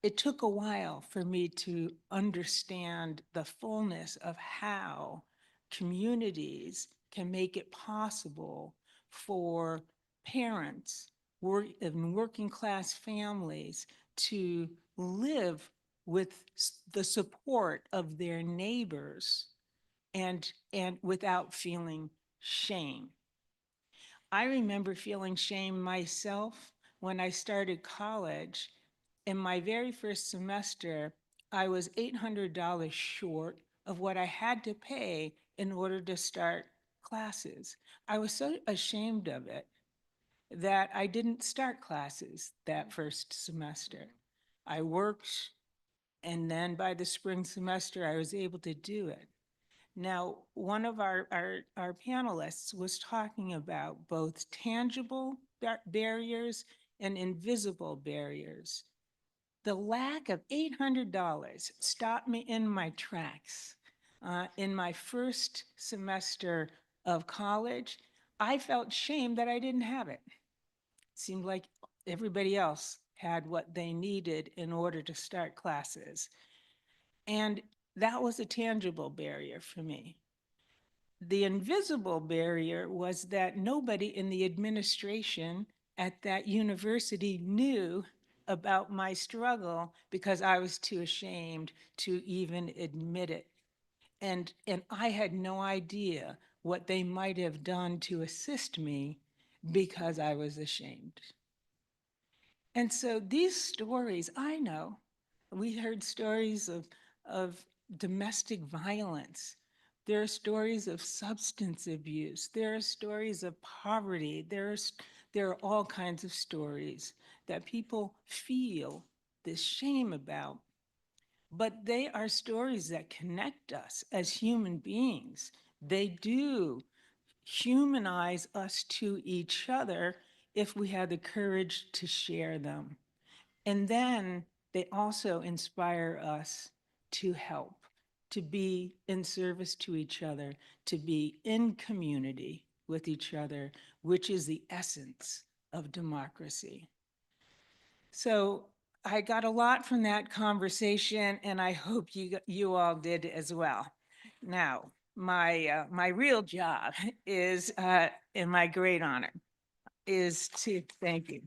it took a while for me to understand the fullness of how communities can make it possible for parents in working class families to live with the support of their neighbors and without feeling shame. I remember feeling shame myself when I started college. In my very first semester, I was $800 short of what I had to pay in order to start classes. I was so ashamed of it that I didn't start classes that first semester. I worked, and then by the spring semester, I was able to do it. Now, one of our panelists was talking about both tangible barriers and invisible barriers. The lack of $800 stopped me in my tracks. In my first semester of college, I felt shame that I didn't have it. It seemed like everybody else had what they needed in order to start classes. And that was a tangible barrier for me. The invisible barrier was that nobody in the administration at that university knew about my struggle because I was too ashamed to even admit it. And I had no idea what they might have done to assist me because I was ashamed. And so these stories, I know, we heard stories of domestic violence. There are stories of substance abuse. There are stories of poverty. There are all kinds of stories that people feel this shame about. But they are stories that connect us as human beings. They do humanize us to each other if we had the courage to share them. And then they also inspire us to help, to be in service to each other, to be in community with each other, which is the essence of democracy. So I got a lot from that conversation, and I hope you all did as well. Now, my real job is, and my great honor, is to thank you.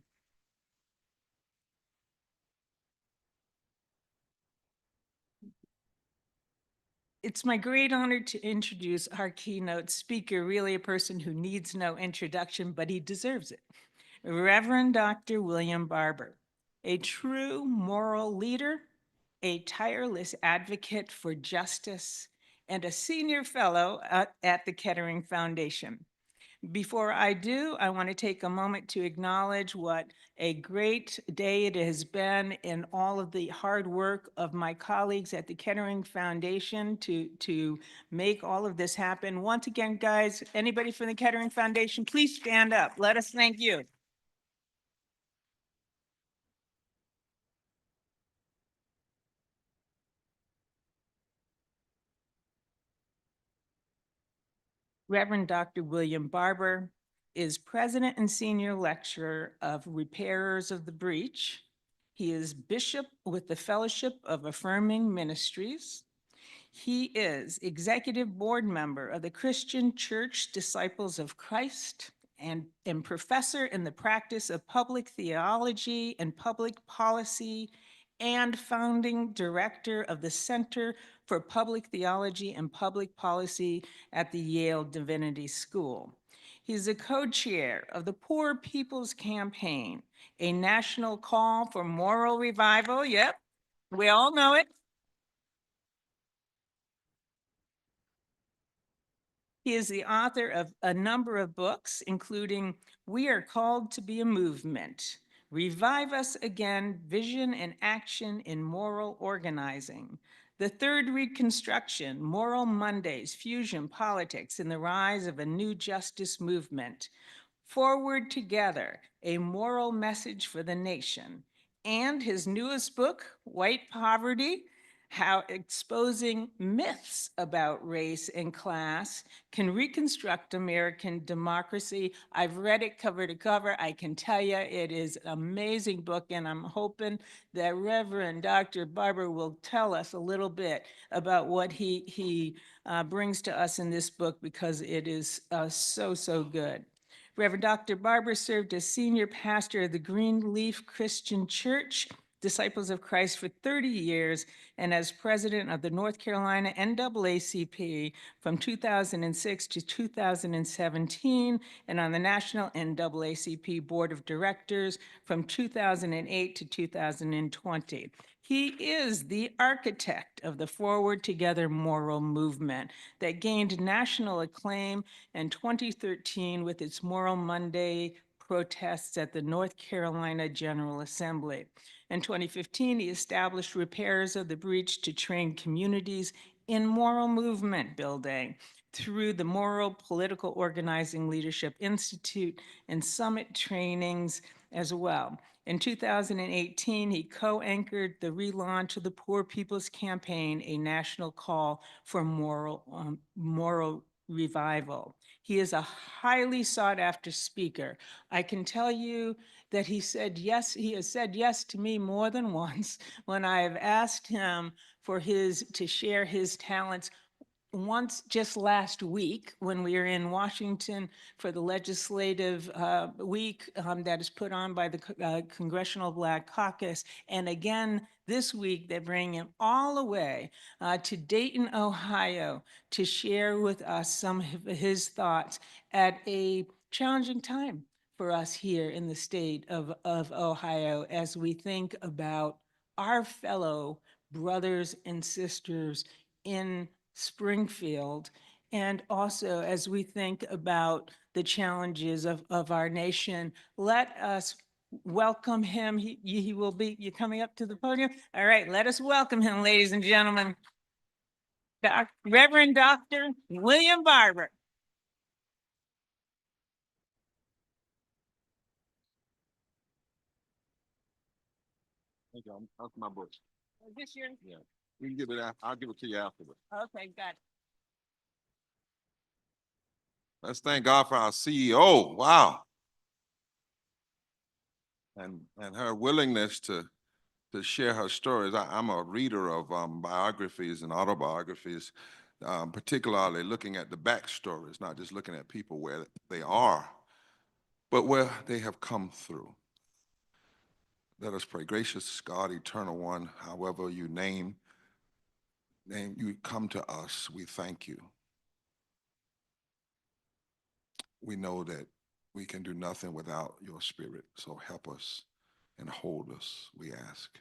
It's my great honor to introduce our keynote speaker, really a person who needs no introduction, but he deserves it. Reverend Dr. William Barber, a true moral leader, a tireless advocate for justice, and a senior fellow at the Kettering Foundation. Before I do, I want to take a moment to acknowledge what a great day it has been in all of the hard work of my colleagues at the Kettering Foundation to make all of this happen. Once again, guys, anybody from the Kettering Foundation, please stand up. Let us thank you. Reverend Dr. William Barber is President and Senior Lecturer of Repairers of the Breach. He is Bishop with the Fellowship of Affirming Ministries. He is Executive Board Member of the Christian Church Disciples of Christ and Professor in the practice of public theology and public policy, and founding director of the Center for Public Theology and Public Policy at the Yale Divinity School. He's a co-chair of the Poor People's Campaign, a national call for moral revival. Yep, we all know it. He is the author of a number of books, including We Are Called to Be a Movement, Revive Us Again, Vision and Action in Moral Organizing, The Third Reconstruction, Moral Mondays, Fusion Politics, and the Rise of a New Justice Movement, Forward Together, A Moral Message for the Nation, and his newest book, White Poverty, How Exposing Myths About Race and Class Can Reconstruct American Democracy. I've read it cover to cover. I can tell you it is an amazing book, and I'm hoping that Reverend Dr. Barber will tell us a little bit about what he brings to us in this book, because it is so good. Reverend Dr. Barber served as senior pastor of the Greenleaf Christian Church, Disciples of Christ, for 30 years, and as president of the North Carolina NAACP from 2006 to 2017, and on the National NAACP Board of Directors from 2008 to 2020. He is the architect of the Forward Together moral movement that gained national acclaim in 2013 with its Moral Monday protests at the North Carolina General Assembly. In 2015, he established Repairers of the Breach to train communities in moral movement building through the Moral Political Organizing Leadership Institute and summit trainings as well. In 2018, he co-anchored the relaunch of the Poor People's Campaign, a national call for moral revival. He is a highly sought after speaker. I can tell you that he has said yes to me more than once when I have asked him to share his talents. Once just last week when we were in Washington for the legislative week that is put on by the Congressional Black Caucus. And again, this week, they bring him all the way to Dayton, Ohio, to share with us some of his thoughts at a challenging time for us here in the state of Ohio as we think about our fellow brothers and sisters in Springfield, and also as we think about the challenges of our nation. Let us welcome him. He will be, you coming up to the podium? All right, let us welcome him, ladies and gentlemen. Reverend Dr. William Barber. Thank you. That's my book. Is this yours? Yeah. You can give it after. I'll give it to you afterward. Okay, got it. Let's thank God for our CEO. Wow. And her willingness to share her stories. I'm a reader of biographies and autobiographies, particularly looking at the backstories, not just looking at people where they are, but where they have come through. Let us pray. Gracious God, eternal one, however you name you come to us, we thank you. We know that we can do nothing without your spirit, so help us and hold us, we ask.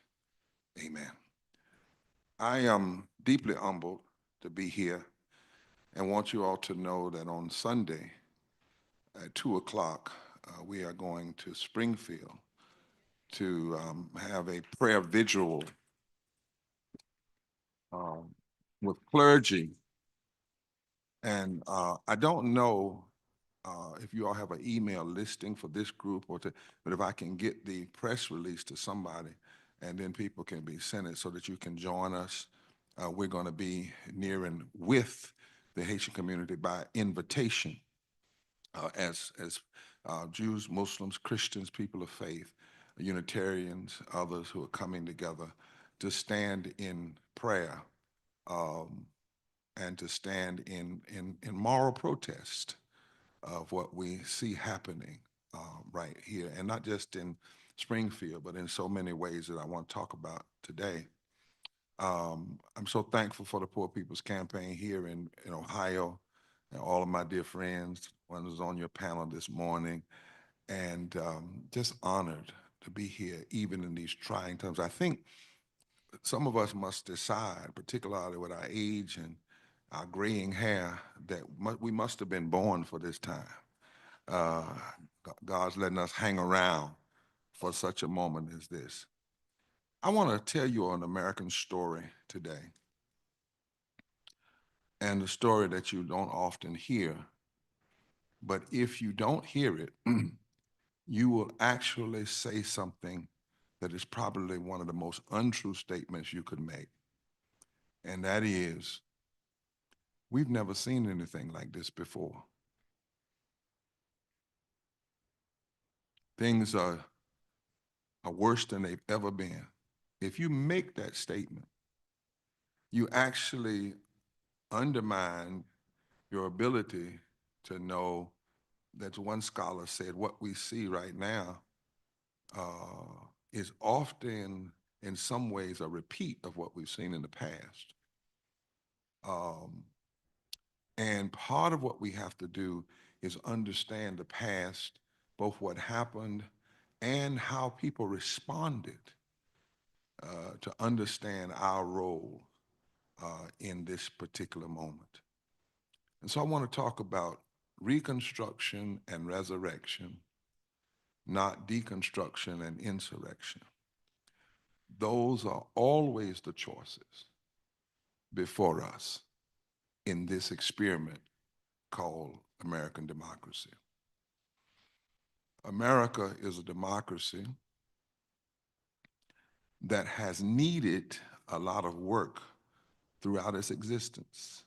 Amen. I am deeply humbled to be here and want you all to know that on Sunday at 2 o'clock, we are going to Springfield to have a prayer vigil with clergy. And I don't know if you all have an email listing for this group but if I can get the press release to somebody and then people can be sent it so that you can join us. We're going to be near and with the Haitian community by invitation as Jews, Muslims, Christians, people of faith, Unitarians, others who are coming together to stand in prayer and to stand in moral protest of what we see happening right here, and not just in Springfield, but in so many ways that I want to talk about today. I'm so thankful for the Poor People's Campaign here in Ohio, and all of my dear friends, one who's on your panel this morning, and just honored to be here, even in these trying times. I think some of us must decide, particularly with our age and our graying hair, that we must have been born for this time. God's letting us hang around for such a moment as this. I want to tell you an American story today, and a story that you don't often hear, but if you don't hear it, you will actually say something that is probably one of the most untrue statements you could make, and that is, we've never seen anything like this before. Things are worse than they've ever been. If you make that statement, you actually undermine your ability to know that one scholar said what we see right now is often, in some ways, a repeat of what we've seen in the past. And part of what we have to do is understand the past, both what happened and how people responded to understand our role in this particular moment. And so I want to talk about reconstruction and resurrection, not deconstruction and insurrection. Those are always the choices before us in this experiment called American democracy. America is a democracy that has needed a lot of work throughout its existence,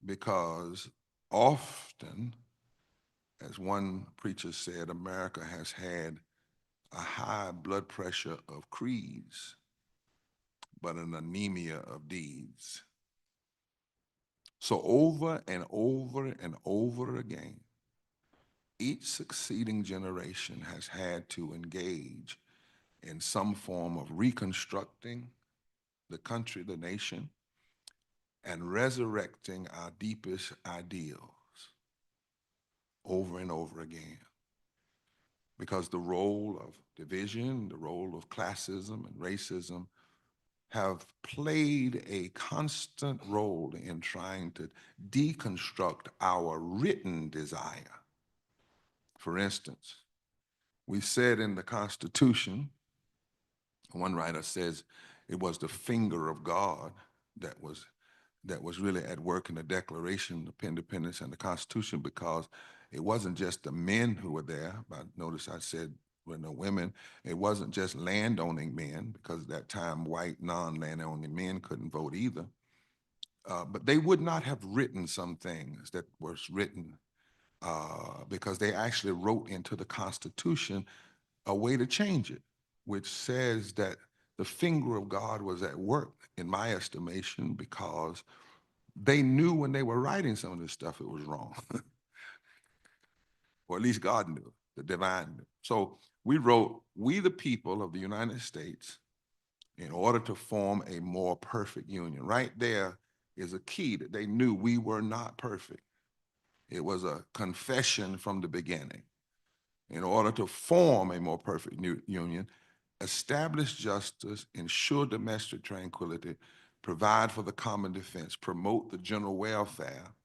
because often, as one preacher said, America has had a high blood pressure of creeds, but an anemia of deeds. So over and over and over again, each succeeding generation has had to engage in some form of reconstructing the country, the nation, and resurrecting our deepest ideals over and over again. Because the role of division, the role of classism and racism have played a constant role in trying to deconstruct our written desire. For instance, we said in the Constitution, one writer says it was the finger of God that was really at work in the Declaration of Independence and the Constitution, because it wasn't just the men who were there, but notice I said were no women. It wasn't just landowning men, because at that time, white non-landowning men couldn't vote either. But they would not have written some things that was written because they actually wrote into the Constitution a way to change it, which says that the finger of God was at work, in my estimation, because they knew when they were writing some of this stuff it was wrong. Or at least God knew, the divine knew. So we wrote, "We the people of the United States, in order to form a more perfect union." Right there is a key that they knew we were not perfect. It was a confession from the beginning. In order to form a more perfect union, establish justice, ensure domestic tranquility, provide for the common defense, promote the general welfare,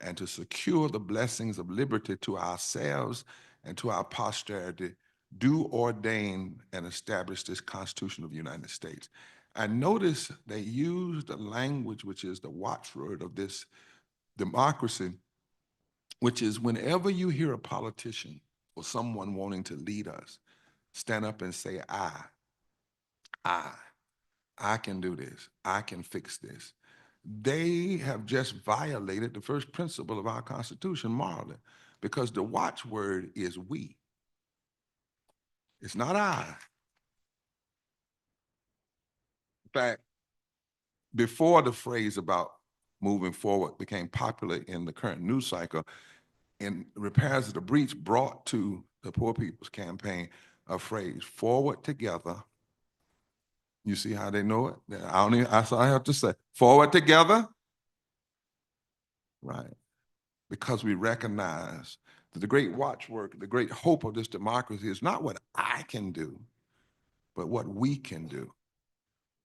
and to secure the blessings of liberty to ourselves and to our posterity, do ordain and establish this Constitution of the United States. And notice they used a language which is the watchword of this democracy, which is whenever you hear a politician or someone wanting to lead us stand up and say, I can do this, I can fix this, they have just violated the first principle of our Constitution morally, because the watchword is we. It's not I. In fact, before the phrase about moving forward became popular in the current news cycle, in repairs of the breach brought to the Poor People's Campaign a phrase, "forward together." You see how they know it? That's all I have to say. Forward together. Right. Because we recognize that the great watchword, the great hope of this democracy is not what I can do, but what we can do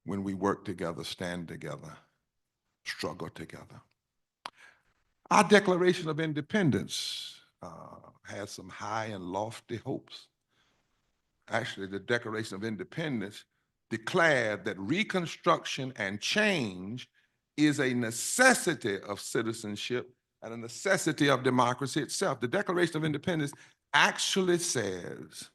when we work together, stand together, struggle together. Our Declaration of Independence has some high and lofty hopes. Actually, the Declaration of Independence declared that reconstruction and change is a necessity of citizenship and a necessity of democracy itself. The Declaration of Independence actually says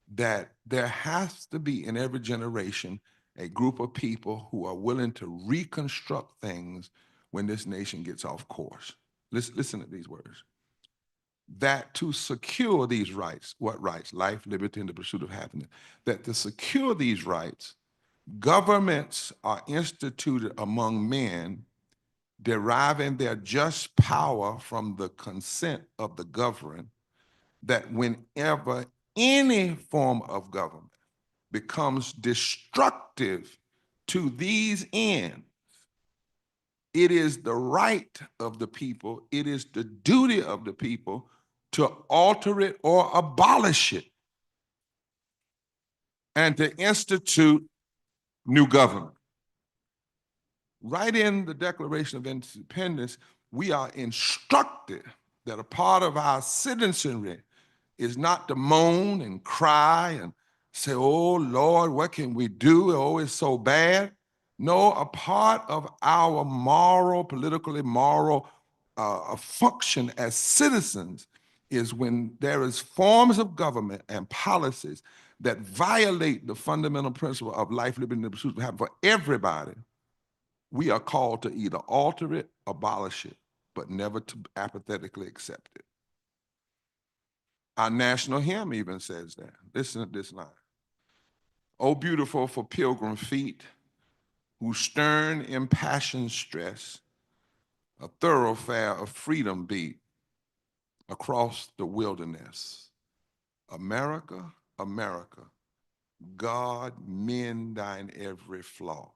that there has to be in every generation a group of people who are willing to reconstruct things when this nation gets off course. Listen to these words. That to secure these rights, what rights? Life, liberty, and the pursuit of happiness. That to secure these rights, governments are instituted among men, deriving their just power from the consent of the governed, that whenever any form of government becomes destructive to these ends, it is the right of the people, it is the duty of the people to alter it or abolish it and to institute new government. Right in the Declaration of Independence, we are instructed that a part of our citizenry is not to moan and cry and say, "Oh Lord, what can we do? Oh, it's so bad." No, a part of our moral, politically moral function as citizens is when there is forms of government and policies that violate the fundamental principle of life, liberty, and the pursuit of happiness for everybody. We are called to either alter it, abolish it, but never to apathetically accept it. Our national hymn even says that. Listen to this line. "Oh, beautiful for pilgrim feet, whose stern, impassioned stress a thoroughfare of freedom beat across the wilderness. America, America, God mend thine every flaw."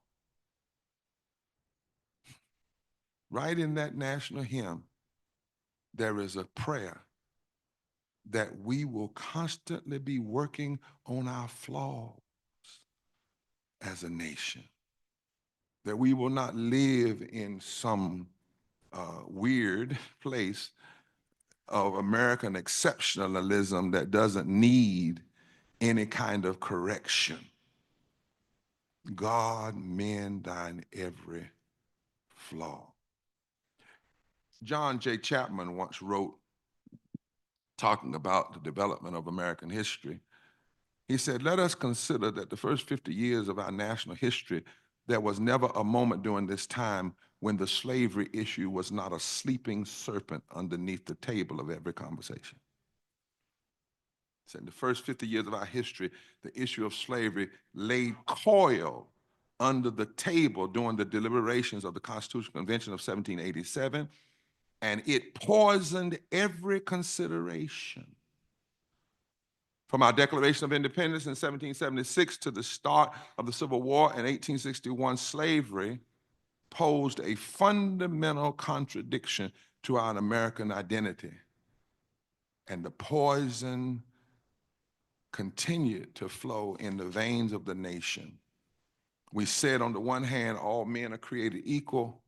Right in that national hymn, there is a prayer that we will constantly be working on our flaws as a nation, that we will not live in some weird place of American exceptionalism that doesn't need any kind of correction. God mend thine every flaw. John J. Chapman once wrote, talking about the development of American history, He said, let us consider that the first 50 years of our national history, there was never a moment during this time when the slavery issue was not a sleeping serpent underneath the table of every conversation. He said, in the first 50 years of our history, the issue of slavery laid coil under the table during the deliberations of the Constitutional Convention of 1787, and it poisoned every consideration. From our Declaration of Independence in 1776 to the start of the Civil War in 1861, slavery posed a fundamental contradiction to our American identity. And the poison continued to flow in the veins of the nation. We said, on the one hand, all men are created equal,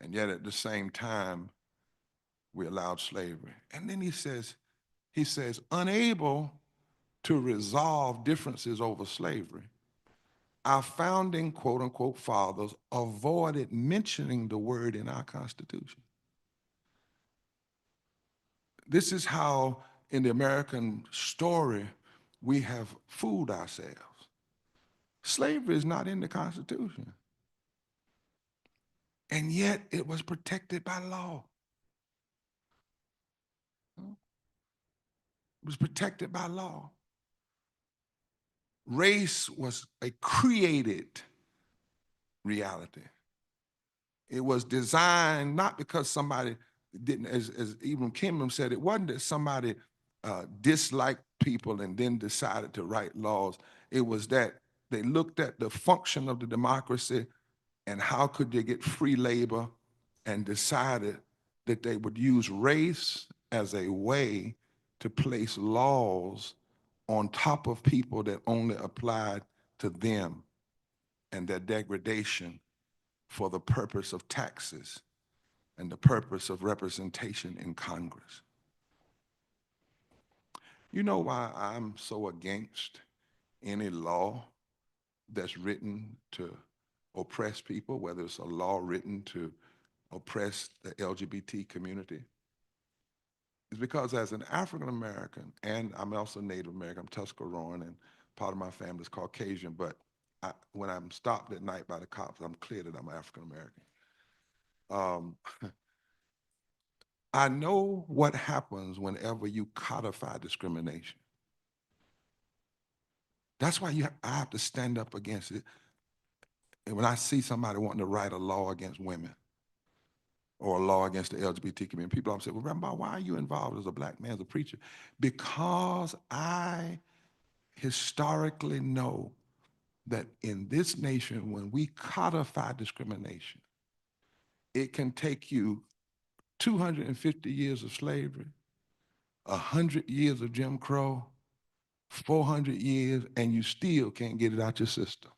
and yet at the same time, we allowed slavery. And then he says, unable to resolve differences over slavery, our founding quote unquote fathers avoided mentioning the word in our Constitution. This is how in the American story we have fooled ourselves. Slavery is not in the Constitution. And yet it was protected by law. It was protected by law. Race was a created reality. It was designed not because somebody didn't, as Ibram Kenan said, it wasn't that somebody disliked people and then decided to write laws. It was that they looked at the function of the democracy and how could they get free labor, and decided that they would use race as a way to place laws on top of people that only applied to them and their degradation for the purpose of taxes and the purpose of representation in Congress. You know why I'm so against any law that's written to oppress people, whether it's a law written to oppress the LGBT community? It's because as an African American, and I'm also Native American, I'm Tuscaroran, and part of my family is Caucasian, but when I'm stopped at night by the cops, I'm clear that I'm African American. I know what happens whenever you codify discrimination. That's why I have to stand up against it. And when I see somebody wanting to write a law against women or a law against the LGBT community, people always say, well, Reverend, why are you involved as a black man, as a preacher? Because I historically know that in this nation, when we codify discrimination, it can take you 250 years of slavery, 100 years of Jim Crow, 400 years, and you still can't get it out your system.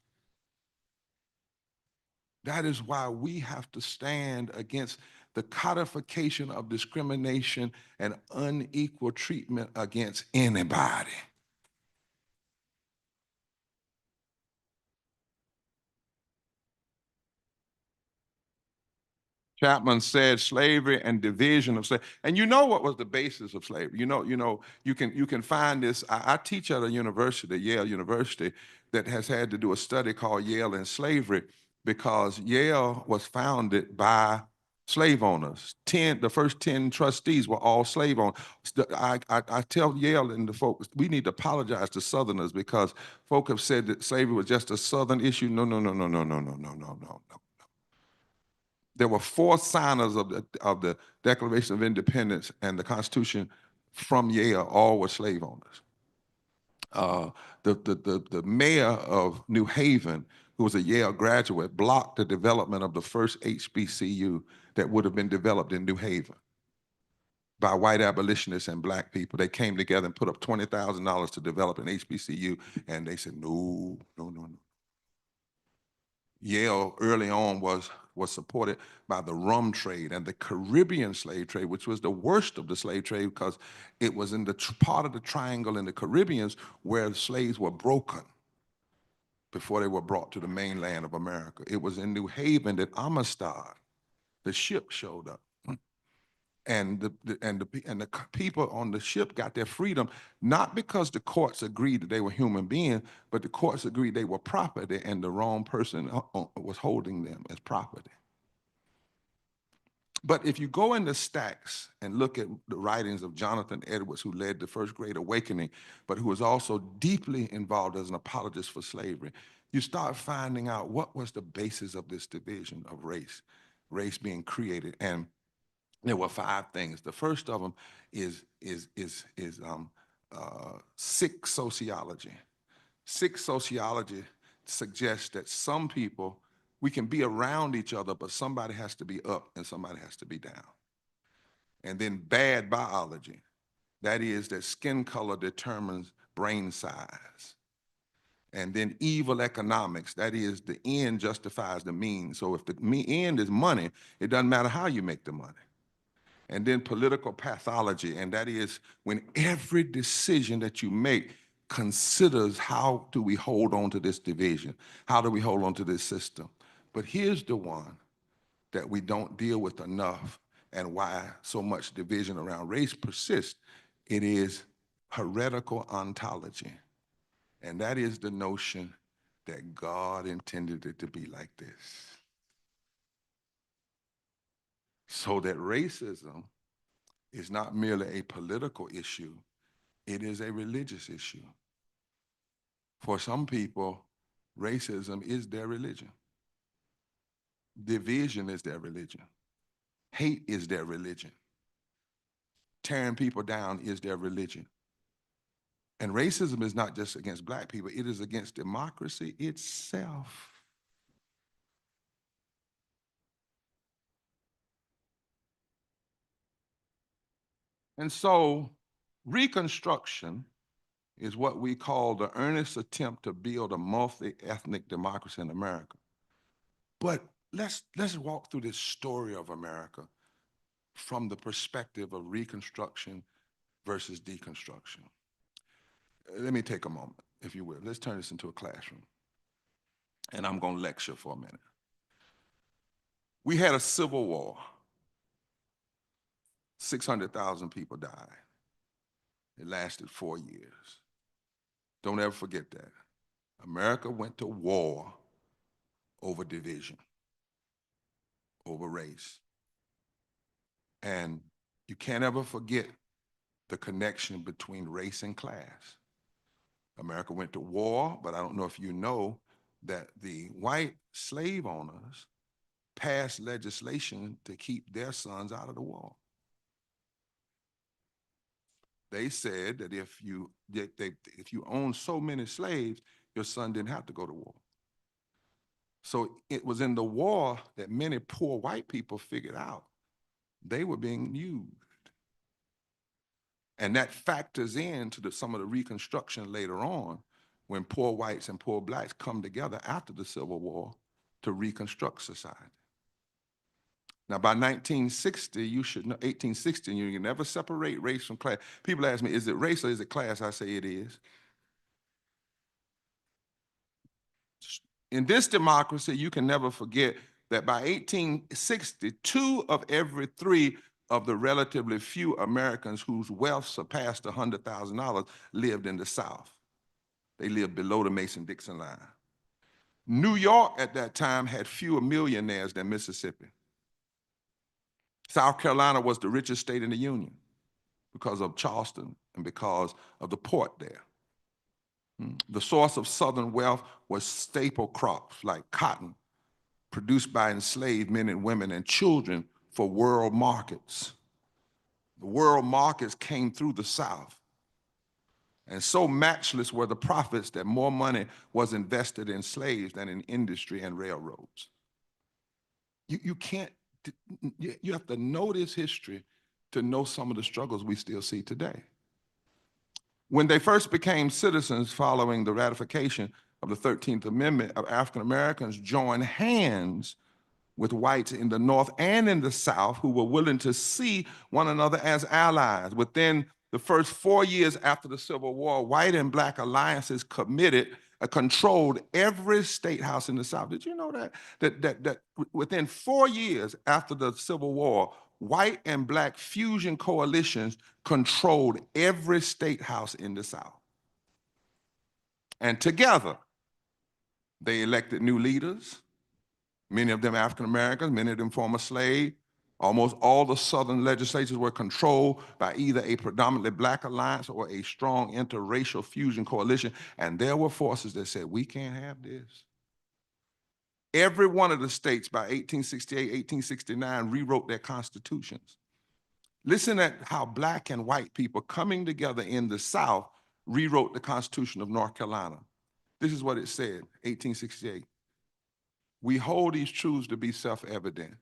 That is why we have to stand against the codification of discrimination and unequal treatment against anybody. Chapman said slavery and division of slavery. And you know what was the basis of slavery? You can find this. I teach at a university, Yale University, that has had to do a study called Yale and Slavery, because Yale was founded by slave owners. The first 10 trustees were all slave owners. I tell Yale and the folks, we need to apologize to Southerners, because folk have said that slavery was just a Southern issue. No. There were 4 signers of the Declaration of Independence and the Constitution from Yale, all were slave owners. The mayor of New Haven, who was a Yale graduate, blocked the development of the first HBCU that would have been developed in New Haven by white abolitionists and black people. They came together and put up $20,000 to develop an HBCU, and they said, no. Yale early on was supported by the rum trade and the Caribbean slave trade, which was the worst of the slave trade, because it was in the part of the triangle in the Caribbean where the slaves were broken before they were brought to the mainland of America. It was in New Haven that Amistad, the ship, showed up. And the people on the ship got their freedom, not because the courts agreed that they were human beings, but the courts agreed they were property and the wrong person was holding them as property. But if you go into Stacks and look at the writings of Jonathan Edwards, who led the First Great Awakening, but who was also deeply involved as an apologist for slavery, you start finding out what was the basis of this division of race being created. And there were 5 things. The first of them is sick sociology. Sick sociology suggests that some people, we can be around each other, but somebody has to be up and somebody has to be down. And then bad biology. That is that skin color determines brain size. And then evil economics. That is the end justifies the means. So if the end is money, it doesn't matter how you make the money. And then political pathology, and that is when every decision that you make considers how do we hold on to this division? How do we hold on to this system? But here's the one that we don't deal with enough and why so much division around race persists. It is heretical ontology. And that is the notion that God intended it to be like this. So that racism is not merely a political issue, it is a religious issue. For some people, racism is their religion. Division is their religion. Hate is their religion. Tearing people down is their religion. And racism is not just against Black people, it is against democracy itself. And so Reconstruction is what we call the earnest attempt to build a multi-ethnic democracy in America. But let's walk through this story of America from the perspective of Reconstruction versus deconstruction. Let me take a moment, if you will. Let's turn this into a classroom. And I'm going to lecture for a minute. We had a civil war. 600,000 people died. It lasted 4 years. Don't ever forget that. America went to war over division, over race. And you can't ever forget the connection between race and class. America went to war, but I don't know if you know that the white slave owners passed legislation to keep their sons out of the war. They said that if you owned so many slaves, your son didn't have to go to war. So it was in the war that many poor white people figured out they were being used. And that factors into some of the Reconstruction later on when poor whites and poor Blacks come together after the Civil War to reconstruct society. Now, by 1960, you should know, 1860, you can never separate race from class. People ask me, is it race or is it class? I say it is. In this democracy, you can never forget that by 1860, 2 of every 3 of the relatively few Americans whose wealth surpassed $100,000 lived in the South. They lived below the Mason-Dixon line. New York at that time had fewer millionaires than Mississippi. South Carolina was the richest state in the Union because of Charleston and because of the port there. The source of Southern wealth was staple crops like cotton, produced by enslaved men and women and children for world markets. The world markets came through the South. And so matchless were the profits that more money was invested in slaves than in industry and railroads. You have to know this history to know some of the struggles we still see today. When they first became citizens following the ratification of the 13th Amendment, African Americans joined hands with whites in the North and in the South who were willing to see one another as allies. Within the first 4 years after the Civil War, white and Black alliances controlled every state house in the South. Did you know that within 4 years after the Civil War, white and black fusion coalitions controlled every state house in the South. And together, they elected new leaders, many of them African Americans, many of them former slaves. Almost all the Southern legislatures were controlled by either a predominantly black alliance or a strong interracial fusion coalition. And there were forces that said, we can't have this. Every one of the states by 1868, 1869 rewrote their constitutions. Listen at how black and white people coming together in the South rewrote the Constitution of North Carolina. This is what it said, 1868. We hold these truths to be self-evident.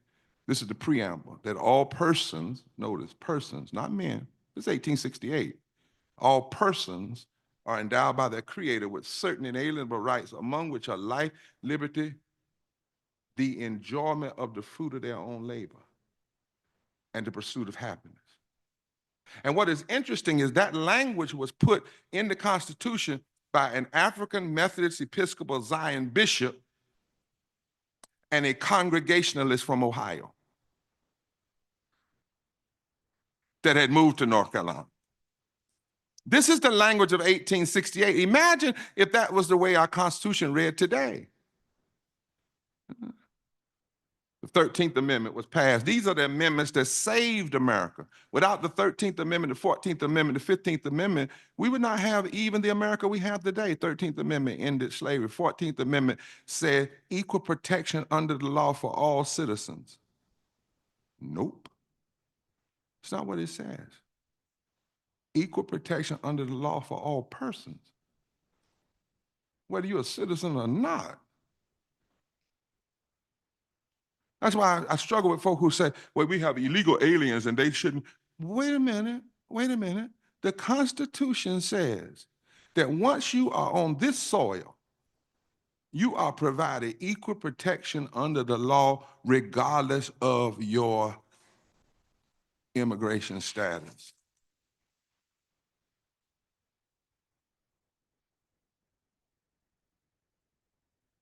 This is the preamble, that all persons, notice persons, not men, this is 1868. All persons are endowed by their Creator with certain inalienable rights, among which are life, liberty, the enjoyment of the fruit of their own labor, and the pursuit of happiness. And what is interesting is that language was put in the Constitution by an African Methodist Episcopal Zion bishop and a Congregationalist from Ohio that had moved to North Carolina. This is the language of 1868. Imagine if that was the way our Constitution read today. The 13th Amendment was passed. These are the amendments that saved America. Without the 13th Amendment, the 14th Amendment, the 15th Amendment, we would not have even the America we have today. 13th Amendment ended slavery. 14th Amendment said equal protection under the law for all citizens. Nope. It's not what it says. Equal protection under the law for all persons, whether you're a citizen or not. That's why I struggle with folk who say, well, we have illegal aliens and they shouldn't. Wait a minute. The Constitution says that once you are on this soil, you are provided equal protection under the law regardless of your immigration status.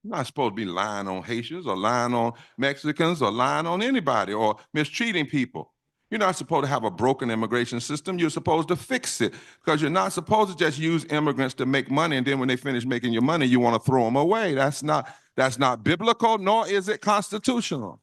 You're not supposed to be lying on Haitians or lying on Mexicans or lying on anybody or mistreating people. You're not supposed to have a broken immigration system. You're supposed to fix it, because you're not supposed to just use immigrants to make money, and then when they finish making your money, you want to throw them away. That's not biblical, nor is it constitutional.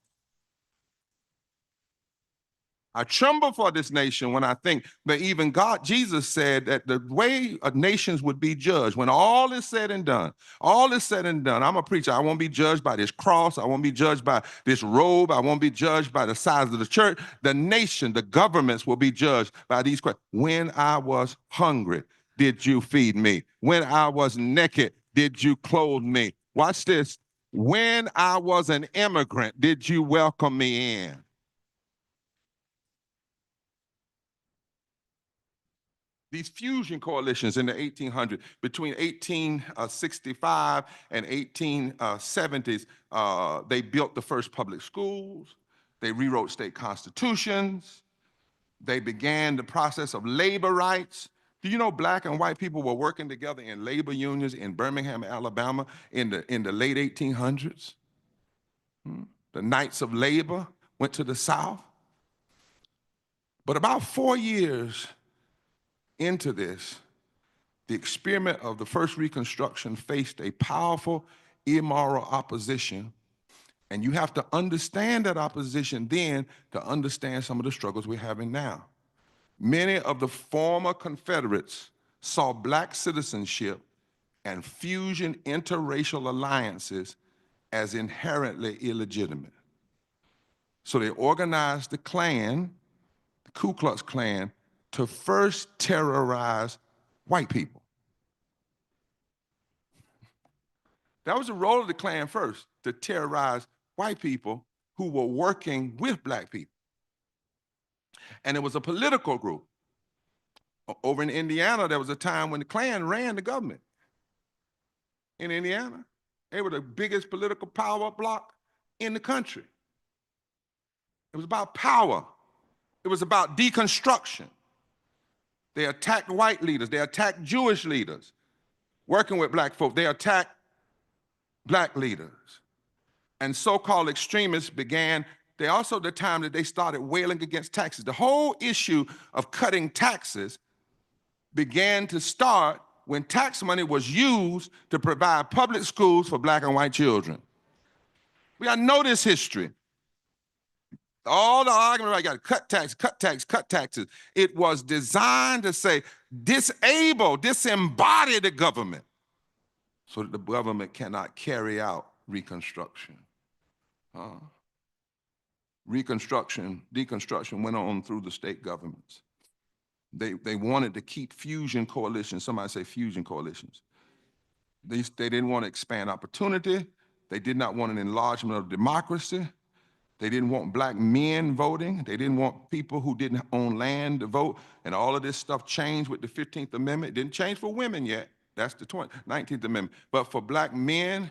I tremble for this nation when I think that even God, Jesus said that the way nations would be judged, when all is said and done, I'm a preacher. I won't be judged by this cross. I won't be judged by this robe. I won't be judged by the size of the church. The nation, the governments will be judged by these questions. When I was hungry, did you feed me? When I was naked, did you clothe me? Watch this. When I was an immigrant, did you welcome me in? These fusion coalitions in the 1800s, between 1865 and 1870s, they built the first public schools, they rewrote state constitutions, they began the process of labor rights. Do you know black and white people were working together in labor unions in Birmingham, Alabama in the late 1800s? The Knights of Labor went to the South. But about 4 years into this, the experiment of the first Reconstruction faced a powerful, immoral opposition, and you have to understand that opposition then to understand some of the struggles we're having now. Many of the former Confederates saw black citizenship and fusion interracial alliances as inherently illegitimate. So they organized the Klan, the Ku Klux Klan, to first terrorize white people. That was the role of the Klan first, to terrorize white people who were working with black people. And it was a political group. Over in Indiana, there was a time when the Klan ran the government. In Indiana, they were the biggest political power block in the country. It was about power. It was about deconstruction. They attacked white leaders. They attacked Jewish leaders. Working with black folk, they attacked black leaders. And so-called extremists began they also the time that they started wailing against taxes. The whole issue of cutting taxes began to start when tax money was used to provide public schools for black and white children. We got to know this history. All the argument, I got to cut tax, cut tax, cut taxes. It was designed to say, disembody the government so that the government cannot carry out Reconstruction. Deconstruction went on through the state governments. They wanted to keep fusion coalitions. Somebody say fusion coalitions. They didn't want to expand opportunity. They did not want an enlargement of democracy. They didn't want black men voting. They didn't want people who didn't own land to vote. And all of this stuff changed with the 15th Amendment. It didn't change for women yet. That's the 19th Amendment. But for black men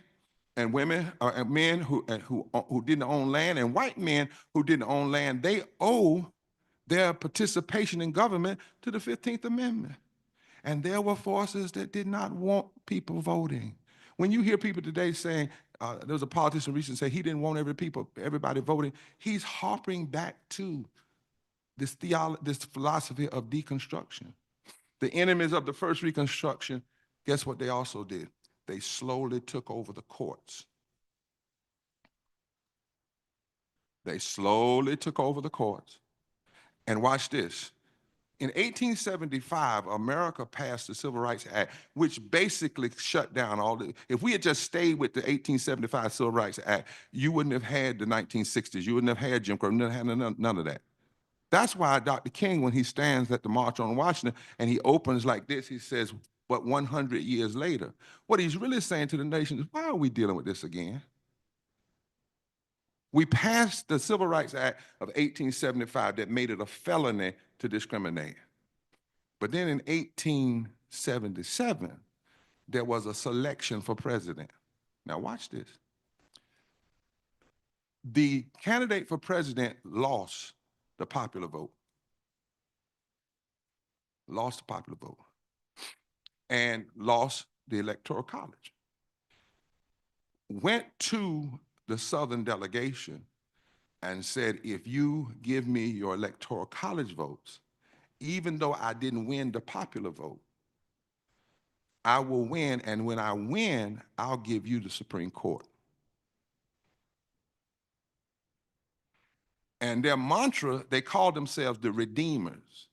and women, and men who didn't own land, and white men who didn't own land, they owe their participation in government to the 15th Amendment. And there were forces that did not want people voting. When you hear people today saying, there was a politician recently say he didn't want everybody voting, he's harping back to this philosophy of deconstruction. The enemies of the first Reconstruction, guess what they also did? They slowly took over the courts. They slowly took over the courts. And watch this. In 1875, America passed the Civil Rights Act, which basically shut down all the, if we had just stayed with the 1875 Civil Rights Act, you wouldn't have had the 1960s, you wouldn't have had Jim Crow, you wouldn't have had none of that. That's why Dr. King, when he stands at the March on Washington and he opens like this, he says, but 100 years later, what he's really saying to the nation is, why are we dealing with this again? We passed the Civil Rights Act of 1875 that made it a felony to discriminate. But then in 1877, there was a selection for president. Now watch this. The candidate for president lost the popular vote. Lost the popular vote. And lost the Electoral College. Went to the Southern delegation and said, if you give me your Electoral College votes, even though I didn't win the popular vote, I will win, and when I win, I'll give you the Supreme Court. And their mantra, they called themselves the Redeemers.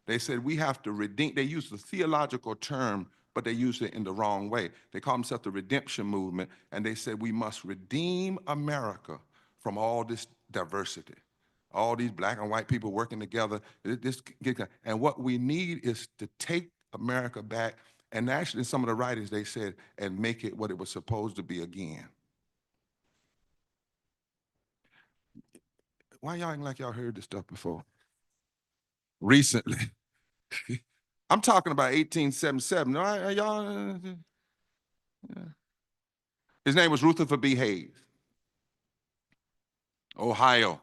They said, we have to redeem, they used the theological term, but they used it in the wrong way. They called themselves the Redemption Movement, and they said, we must redeem America from all this diversity. All these black and white people working together. And what we need is to take America back, and actually in some of the writings they said, and make it what it was supposed to be again. Why y'all acting like y'all heard this stuff before? Recently. I'm talking about 1877. No, y'all. His name was Rutherford B. Hayes. Ohio.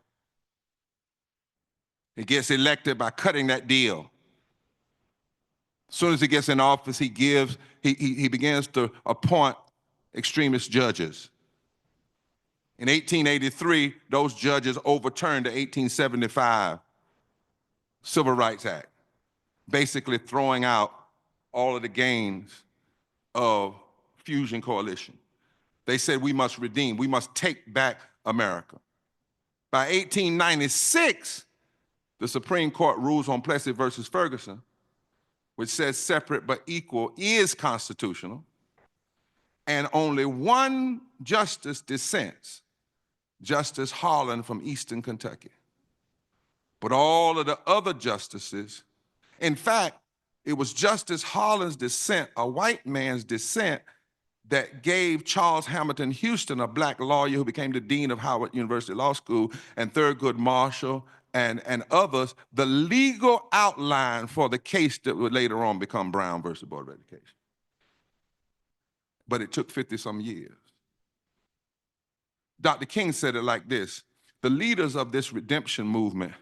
He gets elected by cutting that deal. As soon as he gets in office, he begins to appoint extremist judges. In 1883, those judges overturned the 1875 Civil Rights Act, basically throwing out all of the gains of Fusion Coalition. They said we must redeem, we must take back America. By 1896, the Supreme Court rules on Plessy versus Ferguson, which says separate but equal is constitutional, and only one justice dissents, Justice Harlan from Eastern Kentucky. But all of the other justices, in fact, it was Justice Harlan's dissent, a white man's dissent, that gave Charles Hamilton Houston, a black lawyer who became the dean of Howard University Law School, and Thurgood Marshall and others, the legal outline for the case that would later on become Brown versus Board of Education. But it took 50-some years. Dr. King said it like this: the leaders of this redemption movement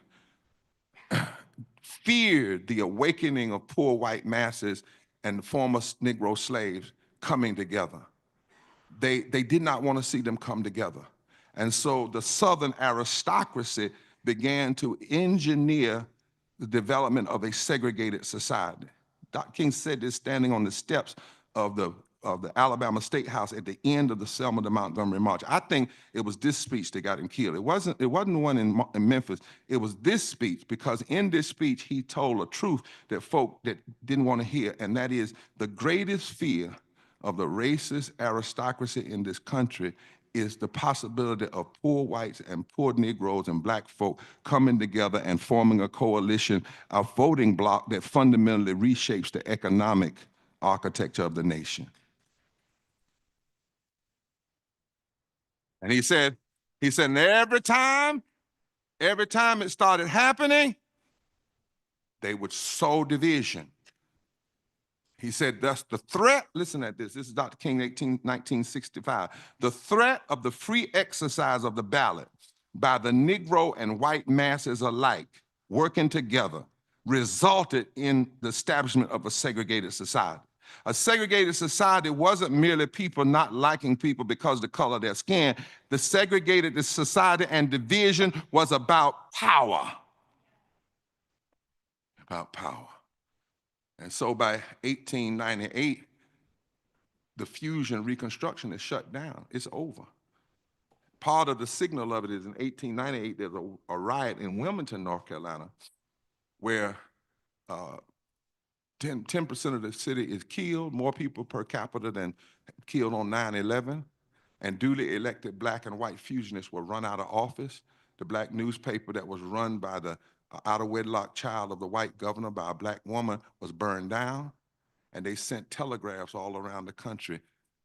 feared the awakening of poor white masses and the former Negro slaves coming together. They did not want to see them come together. And so the Southern aristocracy began to engineer the development of a segregated society. Dr. King said this standing on the steps of the Alabama State House at the end of the Selma to Montgomery March. I think it was this speech that got him killed. It wasn't the one in Memphis. It was this speech, because in this speech, he told a truth that folk that didn't want to hear, and that is the greatest fear of the racist aristocracy in this country is the possibility of poor whites and poor Negroes and black folk coming together and forming a coalition, a voting bloc that fundamentally reshapes the economic architecture of the nation. And he said, and every time it started happening, they would sow division. He said, thus the threat, listen at this is Dr. King, 1965, the threat of the free exercise of the ballot by the Negro and white masses alike working together resulted in the establishment of a segregated society. A segregated society wasn't merely people not liking people because of the color of their skin. The segregated society and division was about power. About power. And so by 1898, the fusion reconstruction is shut down. It's over. Part of the signal of it is in 1898, there's a riot in Wilmington, North Carolina, where 10% of the city is killed, more people per capita than killed on 9/11, and duly elected black and white fusionists were run out of office. The black newspaper that was run by the out-of-wedlock child of the white governor by a black woman was burned down, and they sent telegraphs all around the country.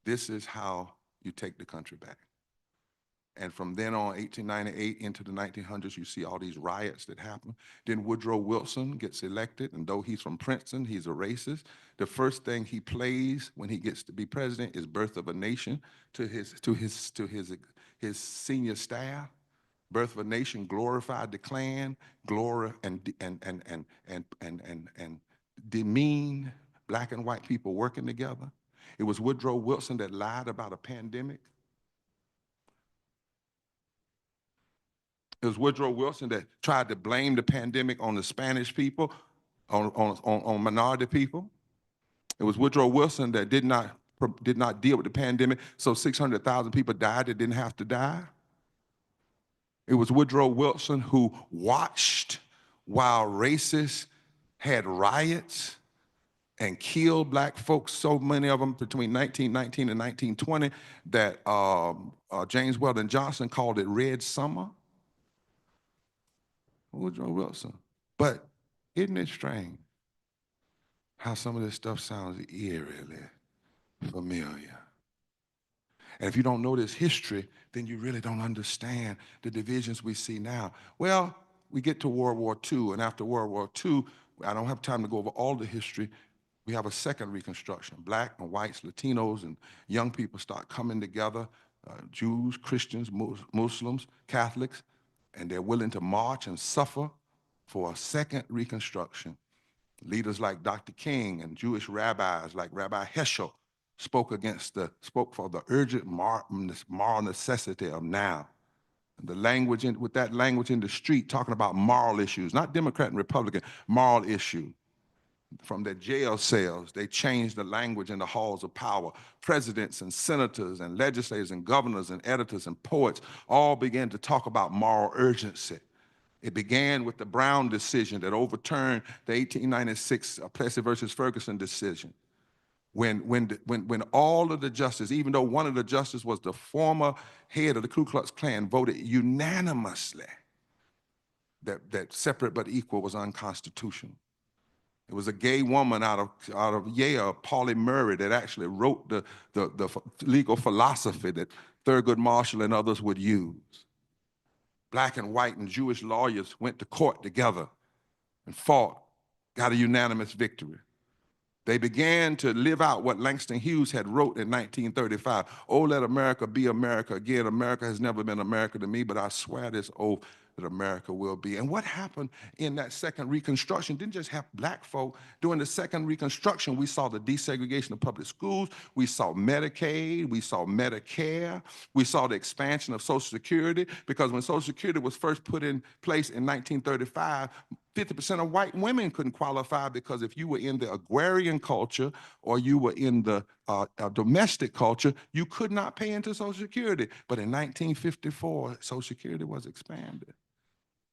This is how you take the country back. And from then on, 1898 into the 1900s, you see all these riots that happen. Then Woodrow Wilson gets elected, and though he's from Princeton, he's a racist. The first thing he plays when he gets to be president is Birth of a Nation to his senior staff. Birth of a Nation glorified the Klan, and demean black and white people working together. It was Woodrow Wilson that lied about a pandemic. It was Woodrow Wilson that tried to blame the pandemic on the Spanish people, on minority people. It was Woodrow Wilson that did not deal with the pandemic, so 600,000 people died that didn't have to die. It was Woodrow Wilson who watched while racists had riots and killed black folks, so many of them between 1919 and 1920, that James Weldon Johnson called it Red Summer. Woodrow Wilson. But isn't it strange how some of this stuff sounds eerily familiar? And if you don't know this history, then you really don't understand the divisions we see now. Well, we get to World War II, and after World War II, I don't have time to go over all the history. We have a second Reconstruction. Black and whites, Latinos, and young people start coming together, Jews, Christians, Muslims, Catholics, and they're willing to march and suffer for a second Reconstruction. Leaders like Dr. King and Jewish rabbis like Rabbi Heschel spoke for the urgent moral necessity of now. The language with that language in the street, talking about moral issues, not Democrat and Republican, moral issue. From their jail cells, they changed the language in the halls of power. Presidents and senators and legislators and governors and editors and poets all began to talk about moral urgency. It began with the Brown decision that overturned the 1896 Plessy versus Ferguson decision. When all of the justices, even though one of the justices was the former head of the Ku Klux Klan, voted unanimously that separate but equal was unconstitutional. It was a gay woman out of Yale, Pauli Murray, that actually wrote the legal philosophy that Thurgood Marshall and others would use. Black and white and Jewish lawyers went to court together and fought, got a unanimous victory. They began to live out what Langston Hughes had wrote in 1935. Oh, let America be America again. America has never been America to me, but I swear this oath that America will be. And what happened in that second Reconstruction didn't just have black folk. During the second Reconstruction, we saw the desegregation of public schools. We saw Medicaid. We saw Medicare. We saw the expansion of Social Security, because when Social Security was first put in place in 1935, 50% of white women couldn't qualify, because if you were in the agrarian culture or you were in the domestic culture, you could not pay into Social Security. But in 1954, Social Security was expanded,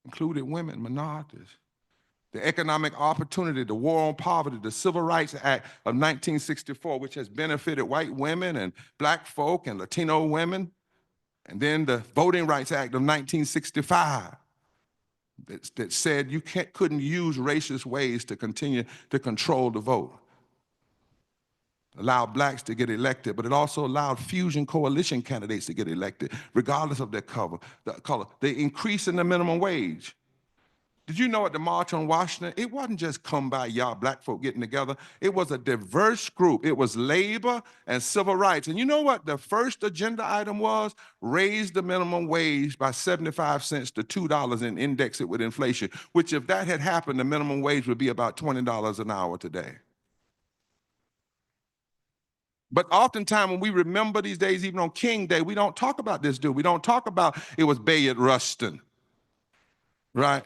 included women, minorities. The economic opportunity, the war on poverty, the Civil Rights Act of 1964, which has benefited white women and black folk and Latino women, and then the Voting Rights Act of 1965. That said you couldn't use racist ways to continue to control the vote. Allowed blacks to get elected, but it also allowed fusion coalition candidates to get elected, regardless of their color. The increase in the minimum wage. Did you know at the March on Washington, it wasn't just come by y'all black folk getting together. It was a diverse group. It was labor and civil rights. And you know what the first agenda item was? Raise the minimum wage by 75 cents to $2 and index it with inflation, which if that had happened, the minimum wage would be about $20 an hour today. But oftentimes when we remember these days, even on King Day, we don't talk about this dude. We don't talk about it was Bayard Rustin, right?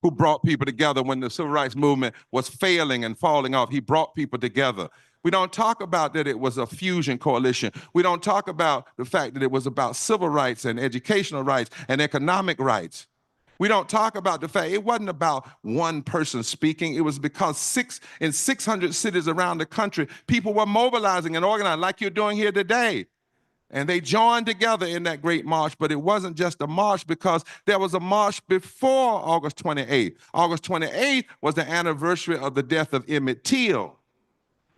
Who brought people together when the civil rights movement was failing and falling off. He brought people together. We don't talk about that it was a fusion coalition. We don't talk about the fact that it was about civil rights and educational rights and economic rights. We don't talk about the fact it wasn't about one person speaking. It was because in 600 cities around the country, people were mobilizing and organizing like you're doing here today. And they joined together in that great march, but it wasn't just a march, because there was a march before August 28th. August 28th was the anniversary of the death of Emmett Till.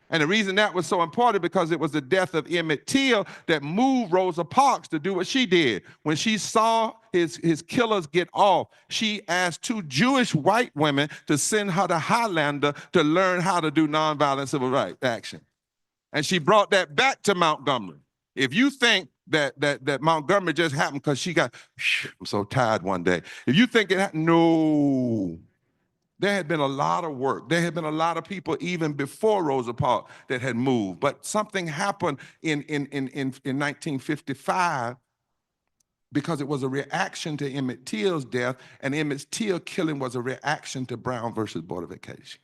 And the reason that was so important, because it was the death of Emmett Till that moved Rosa Parks to do what she did. When she saw his killers get off, she asked 2 Jewish white women to send her to Highlander to learn how to do nonviolent civil rights action. And she brought that back to Montgomery. If you think that Montgomery just happened because she got, I'm so tired one day. If you think it happened, no. There had been a lot of work. There had been a lot of people even before Rosa Parks that had moved. But something happened in 1955, because it was a reaction to Emmett Till's death, and Emmett Till killing was a reaction to Brown versus Board of Education.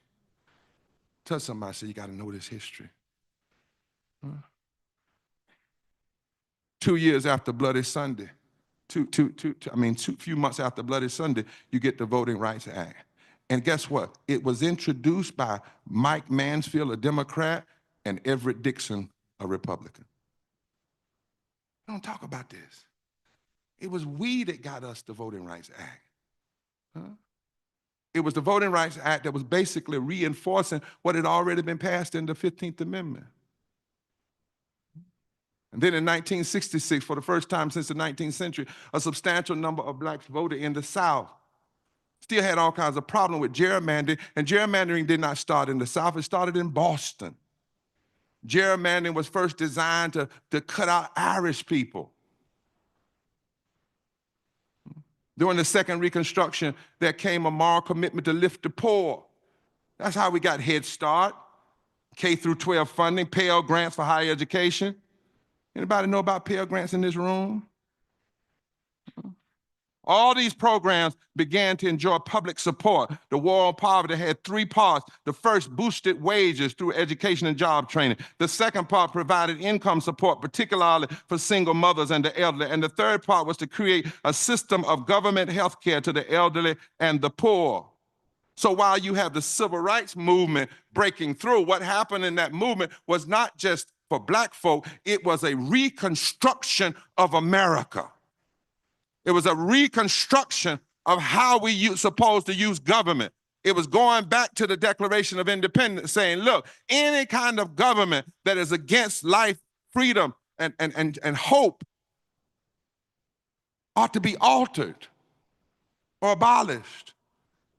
Tell somebody, say, you got to know this history. Huh? 2 years after Bloody Sunday, few months after Bloody Sunday, you get the Voting Rights Act. And guess what? It was introduced by Mike Mansfield, a Democrat, and Everett Dixon, a Republican. We don't talk about this. It was we that got us the Voting Rights Act. Huh? It was the Voting Rights Act that was basically reinforcing what had already been passed in the 15th Amendment. And then in 1966, for the first time since the 19th century, a substantial number of blacks voted in the South. Still had all kinds of problems with gerrymandering, and gerrymandering did not start in the South, it started in Boston. Gerrymandering was first designed to cut out Irish people. During the second Reconstruction, there came a moral commitment to lift the poor. That's how we got Head Start, K through 12 funding, Pell Grants for higher education. Anybody know about Pell Grants in this room? All these programs began to enjoy public support. The war on poverty had 3 parts. The first boosted wages through education and job training. The second part provided income support, particularly for single mothers and the elderly. And the third part was to create a system of government health care to the elderly and the poor. So while you have the civil rights movement breaking through, what happened in that movement was not just for black folk, it was a reconstruction of America. It was a reconstruction of how we supposed to use government. It was going back to the Declaration of Independence saying, look, any kind of government that is against life, freedom, and hope ought to be altered or abolished.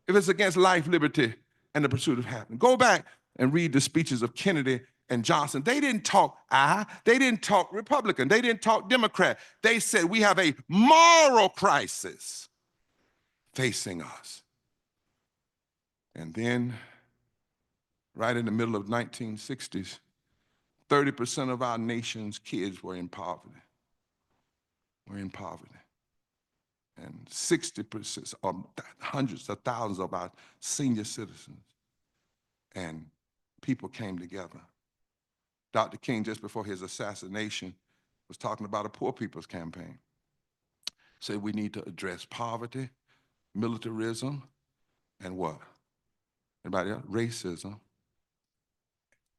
If it's against life, liberty, and the pursuit of happiness. Go back and read the speeches of Kennedy and Johnson. They didn't talk they didn't talk Republican, they didn't talk Democrat. They said we have a moral crisis facing us. And then, right in the middle of 1960s, 30% of our nation's kids were in poverty. And 60%, or hundreds of thousands of our senior citizens. And people came together. Dr. King, just before his assassination, was talking about a poor people's campaign. Said we need to address poverty, militarism, and what? Anybody else? Racism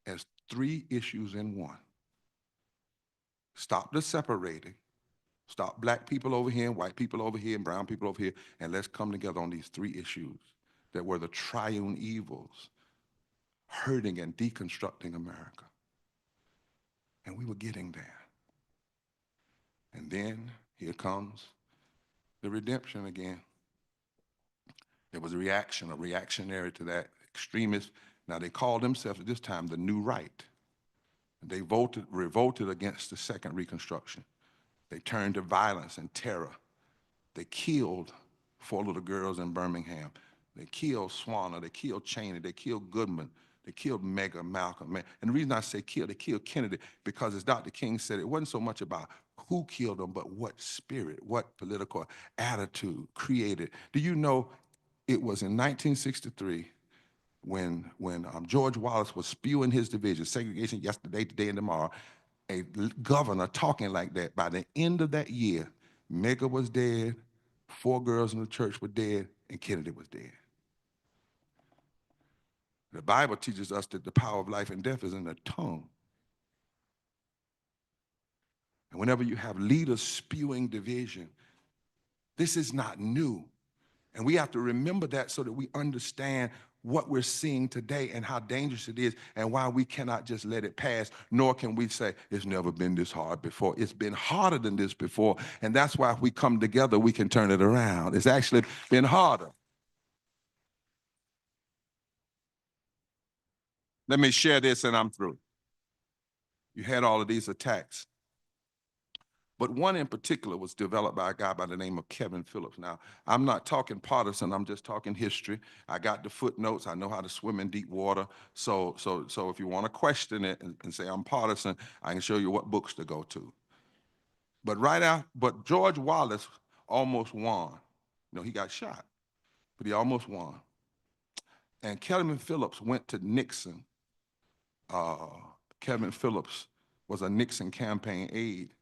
as 3 issues in one. Stop the separating. Stop black people over here and white people over here and brown people over here, and let's come together on these 3 issues that were the triune evils hurting and deconstructing America. And we were getting there. And then here comes the redemption again. There was a reactionary to that, extremist. Now they called themselves at this time the New Right. They revolted against the Second Reconstruction. They turned to violence and terror. They killed 4 little girls in Birmingham. They killed Swanner, they killed Cheney, they killed Goodman, they killed Malcolm. And the reason I say kill, they killed Kennedy, because as Dr. King said, it wasn't so much about who killed them, but what spirit, what political attitude created. Do you know it was in 1963 when George Wallace was spewing his division, segregation yesterday, today, and tomorrow, a governor talking like that. By the end of that year, Medgar was dead, 4 girls in the church were dead, and Kennedy was dead. The Bible teaches us that the power of life and death is in the tongue. And whenever you have leaders spewing division, this is not new. And we have to remember that so that we understand what we're seeing today and how dangerous it is and why we cannot just let it pass, nor can we say, it's never been this hard before. It's been harder than this before. And that's why if we come together, we can turn it around. It's actually been harder. Let me share this and I'm through. You had all of these attacks. But one in particular was developed by a guy by the name of Kevin Phillips. Now, I'm not talking partisan, I'm just talking history. I got the footnotes, I know how to swim in deep water. So if you want to question it and say I'm partisan, I can show you what books to go to. But George Wallace almost won. He got shot, but he almost won. And Kevin Phillips went to Nixon. Kevin Phillips was a Nixon campaign aide.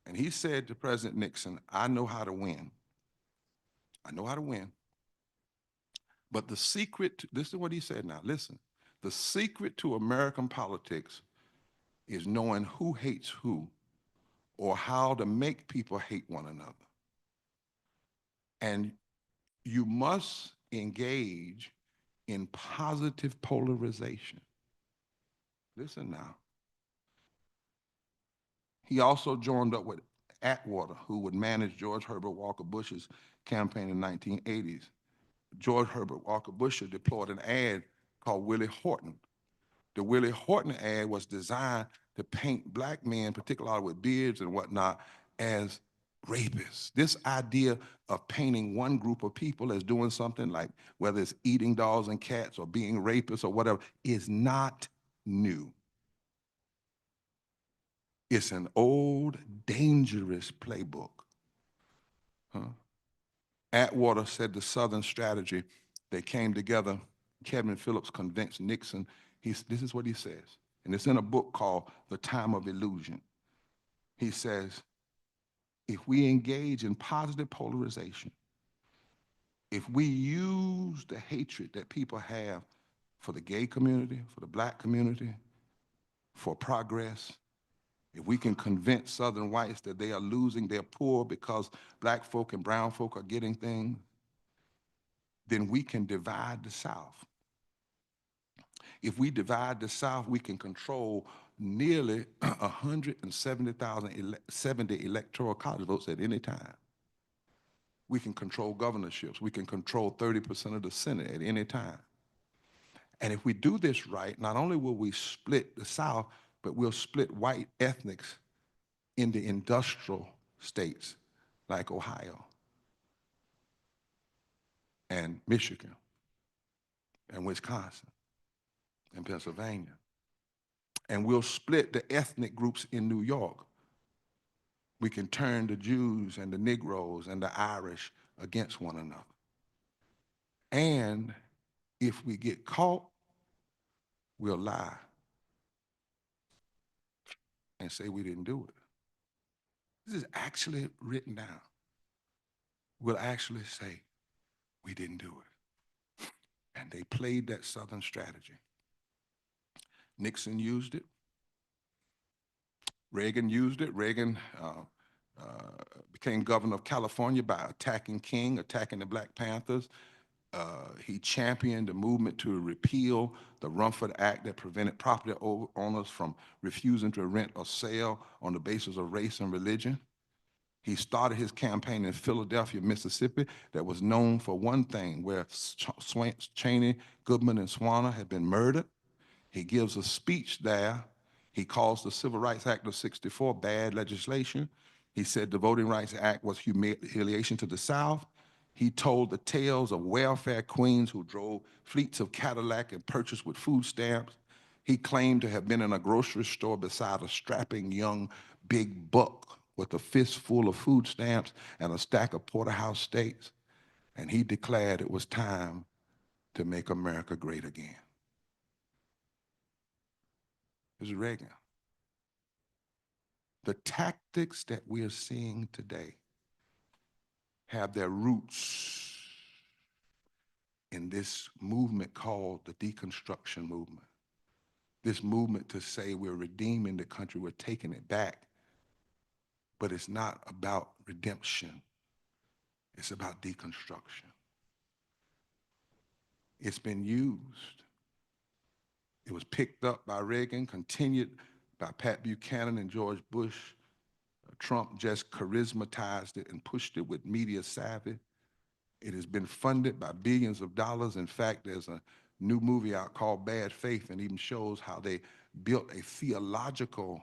And he said to President Nixon, I know how to win. I know how to win. But the secret, this is what he said now, listen. The secret to American politics is knowing who hates who or how to make people hate one another. And you must engage in positive polarization. Listen now. He also joined up with Atwater, who would manage George Herbert Walker Bush's campaign in the 1980s. George Herbert Walker Bush deployed an ad called Willie Horton. The Willie Horton ad was designed to paint black men, particularly with beards and whatnot, as rapists. This idea of painting one group of people as doing something like whether it's eating dogs and cats or being rapists or whatever is not new. It's an old, dangerous playbook. Atwater said the Southern strategy, they came together. Kevin Phillips convinced Nixon. This is what he says, and it's in a book called The Time of Illusion. He says, if we engage in positive polarization, if we use the hatred that people have for the gay community, for the black community, for progress, if we can convince Southern whites that they are losing, they're poor because black folk and brown folk are getting things, then we can divide the South. If we divide the South, we can control nearly 170,070 electoral college votes at any time. We can control governorships. We can control 30% of the Senate at any time. And if we do this right, not only will we split the South, but we'll split white ethnics into industrial states like Ohio and Michigan and Wisconsin and Pennsylvania. And we'll split the ethnic groups in New York. We can turn the Jews and the Negroes and the Irish against one another. And if we get caught, we'll lie and say we didn't do it. This is actually written down. We'll actually say we didn't do it. And they played that Southern strategy. Nixon used it. Reagan used it. Reagan became governor of California by attacking King, attacking the Black Panthers. He championed the movement to repeal the Rumford Act that prevented property owners from refusing to rent or sell on the basis of race and religion. He started his campaign in Philadelphia, Mississippi, that was known for one thing, where Cheney, Goodman, and Swanner had been murdered. He gives a speech there. He calls the Civil Rights Act of '64 bad legislation. He said the Voting Rights Act was humiliation to the South. He told the tales of welfare queens who drove fleets of Cadillac and purchased with food stamps. He claimed to have been in a grocery store beside a strapping young big buck with a fistful of food stamps and a stack of porterhouse steaks. And he declared it was time to make America great again. It was Reagan. The tactics that we are seeing today have their roots in this movement called the deconstruction movement. This movement to say we're redeeming the country, we're taking it back. But it's not about redemption. It's about deconstruction. It's been used. It was picked up by Reagan, continued by Pat Buchanan and George Bush. Trump just charismatized it and pushed it with media savvy. It has been funded by billions of dollars. In fact, there's a new movie out called Bad Faith, and even shows how they built a theological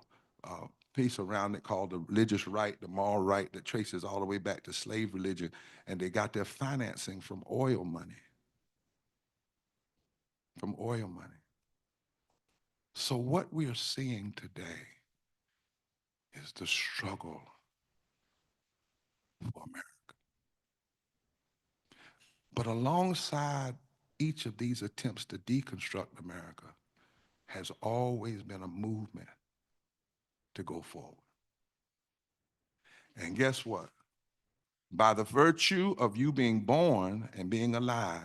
piece around it called the religious right, the moral right, that traces all the way back to slave religion. And they got their financing from oil money. From oil money. So what we are seeing today is the struggle for America. But alongside each of these attempts to deconstruct America has always been a movement to go forward. And guess what? By the virtue of you being born and being alive,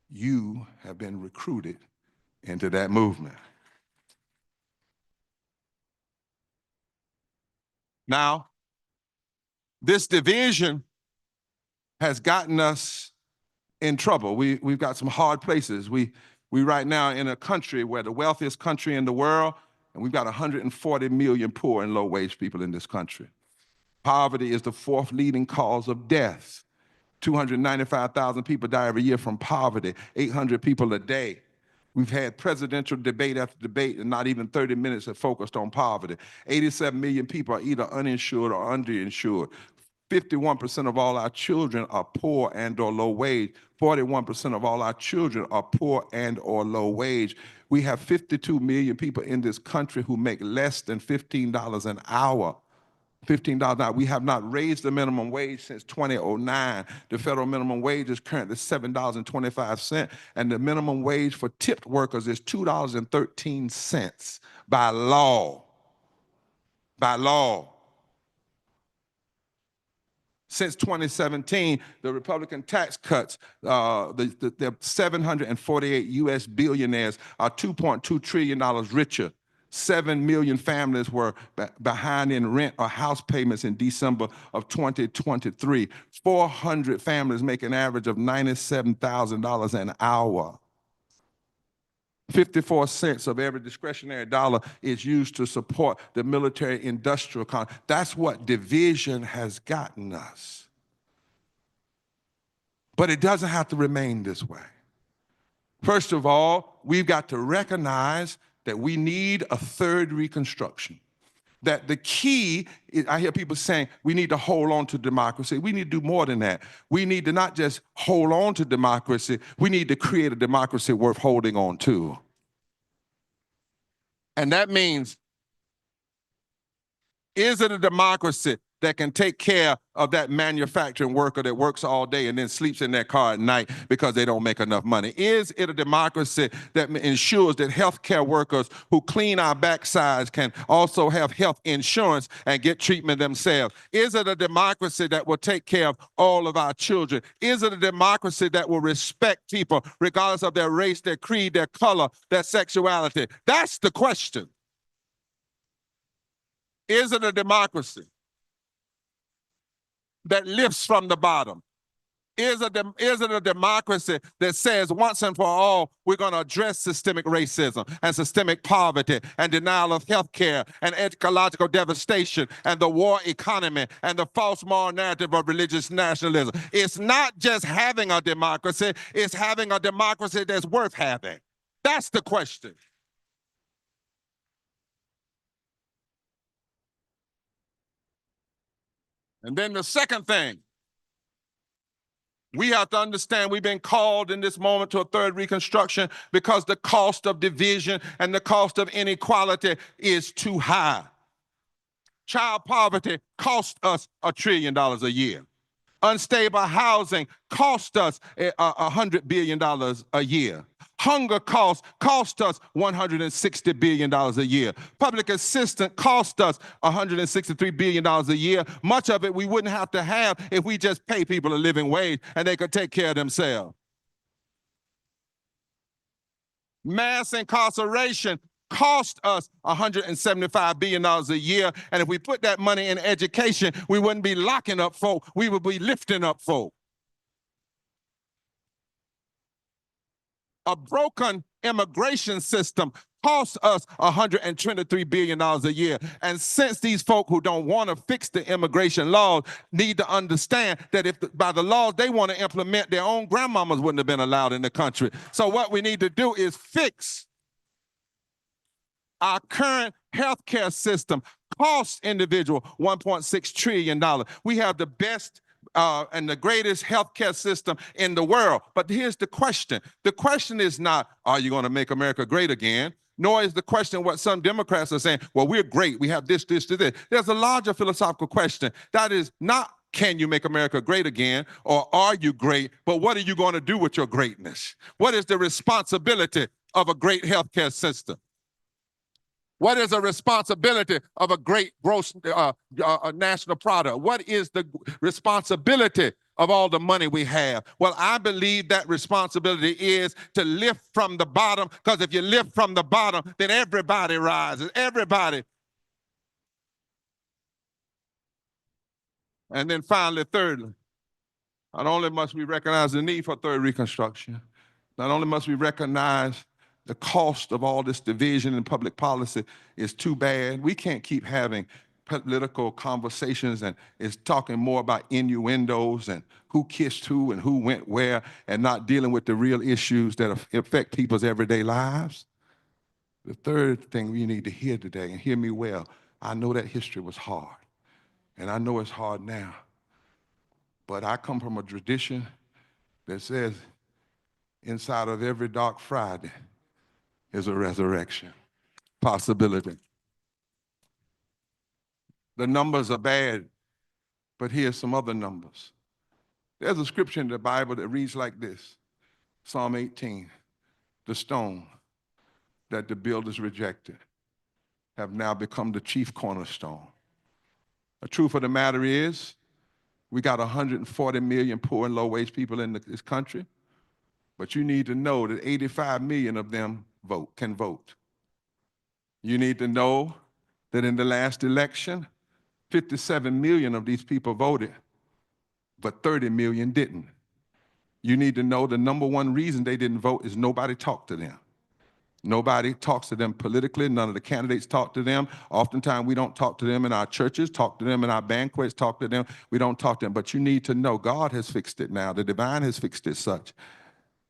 you have been recruited into that movement. Now, this division has gotten us in trouble. We've got some hard places. We right now in a country where the wealthiest country in the world, and we've got 140 million poor and low-wage people in this country. Poverty is the fourth leading cause of death. 295,000 people die every year from poverty, 800 people a day. We've had presidential debate after debate, and not even 30 minutes have focused on poverty. 87 million people are either uninsured or underinsured. 51% of all our children are poor and or low wage. 41% of all our children are poor and or low wage. We have 52 million people in this country who make less than $15 an hour. $15 an hour. We have not raised the minimum wage since 2009. The federal minimum wage is currently $7.25, and the minimum wage for tipped workers is $2.13 by law. By law. Since 2017, the Republican tax cuts, the 748 US billionaires are $2.2 trillion richer. 7 million families were behind in rent or house payments in December of 2023. 400 families make an average of $97,000 an hour. 54 cents of every discretionary dollar is used to support the military industrial complex. That's what division has gotten us. But it doesn't have to remain this way. First of all, we've got to recognize that we need a third Reconstruction. That the key, I hear people saying, we need to hold on to democracy. We need to do more than that. We need to not just hold on to democracy, we need to create a democracy worth holding on to. And that means, is it a democracy that can take care of that manufacturing worker that works all day and then sleeps in their car at night because they don't make enough money? Is it a democracy that ensures that healthcare workers who clean our backsides can also have health insurance and get treatment themselves? Is it a democracy that will take care of all of our children? Is it a democracy that will respect people regardless of their race, their creed, their color, their sexuality? That's the question. Is it a democracy that lifts from the bottom? Is it a democracy that says once and for all, we're going to address systemic racism and systemic poverty and denial of health care and ecological devastation and the war economy and the false moral narrative of religious nationalism? It's not just having a democracy, it's having a democracy that's worth having. That's the question. And then the second thing, we have to understand we've been called in this moment to a third Reconstruction because the cost of division and the cost of inequality is too high. Child poverty costs us $1 trillion a year. Unstable housing costs us $100 billion a year. Hunger cost us $160 billion a year. Public assistance cost us $163 billion a year. Much of it we wouldn't have to have if we just pay people a living wage and they could take care of themselves. Mass incarceration cost us $175 billion a year. And if we put that money in education, we wouldn't be locking up folk, we would be lifting up folk. A broken immigration system costs us $123 billion a year. And since these folk who don't want to fix the immigration laws need to understand that if by the laws they want to implement, their own grandmamas wouldn't have been allowed in the country. So what we need to do is fix our current healthcare system. Costs individual $1.6 trillion. We have the best and the greatest healthcare system in the world. But here's the question. The question is not, are you going to make America great again? Nor is the question what some Democrats are saying, well, we're great. We have this, this, this. There's a larger philosophical question. That is not, can you make America great again? Or are you great? But what are you going to do with your greatness? What is the responsibility of a great healthcare system? What is the responsibility of a great gross national product? What is the responsibility of all the money we have? Well, I believe that responsibility is to lift from the bottom, because if you lift from the bottom, then everybody rises, everybody. And then finally, thirdly, not only must we recognize the need for third Reconstruction, not only must we recognize the cost of all this division in public policy is too bad. We can't keep having political conversations and it's talking more about innuendos and who kissed who and who went where and not dealing with the real issues that affect people's everyday lives. The third thing we need to hear today, and hear me well, I know that history was hard, and I know it's hard now, but I come from a tradition that says inside of every dark Friday is a resurrection possibility. The numbers are bad, but here's some other numbers. There's a scripture in the Bible that reads like this, Psalm 18, the stone that the builders rejected have now become the chief cornerstone. The truth of the matter is, we got 140 million poor and low-wage people in this country, but you need to know that 85 million of them can vote. You need to know that in the last election, 57 million of these people voted, but 30 million didn't. You need to know the number one reason they didn't vote is nobody talked to them. Nobody talks to them politically. None of the candidates talk to them. Oftentimes, we don't talk to them in our churches, talk to them in our banquets, talk to them. We don't talk to them. But you need to know God has fixed it now. The divine has fixed it such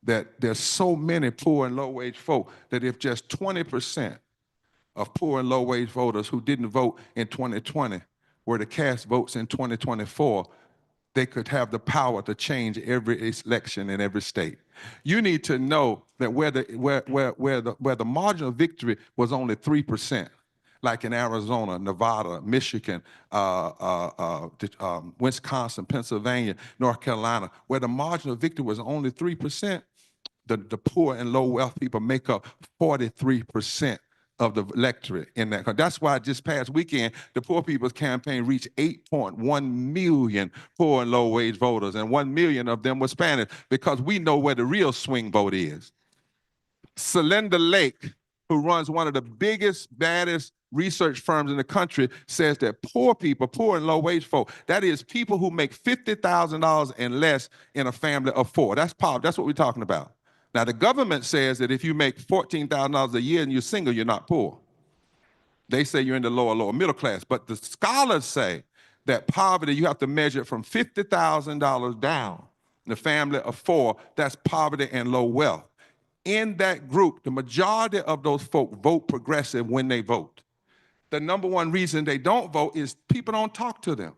that there's so many poor and low-wage folk that if just 20% of poor and low-wage voters who didn't vote in 2020 were to cast votes in 2024, they could have the power to change every election in every state. You need to know that where the margin of victory was only 3%, like in Arizona, Nevada, Michigan, Wisconsin, Pennsylvania, North Carolina, where the margin of victory was only 3%, the poor and low wealth people make up 43% of the electorate in that country. That's why this past weekend, the Poor People's Campaign reached 8.1 million poor and low wage voters, and 1 million of them were Spanish, because we know where the real swing vote is. Celinda Lake, who runs one of the biggest, baddest research firms in the country, says that poor people, poor and low wage folk, that is people who make $50,000 and less in a family of four. That's poverty. That's what we're talking about. Now, the government says that if you make $14,000 a year and you're single, you're not poor. They say you're in the lower middle class. But the scholars say that poverty, you have to measure it from $50,000 down. In a family of four, that's poverty and low wealth. In that group, the majority of those folk vote progressive when they vote. The number one reason they don't vote is people don't talk to them.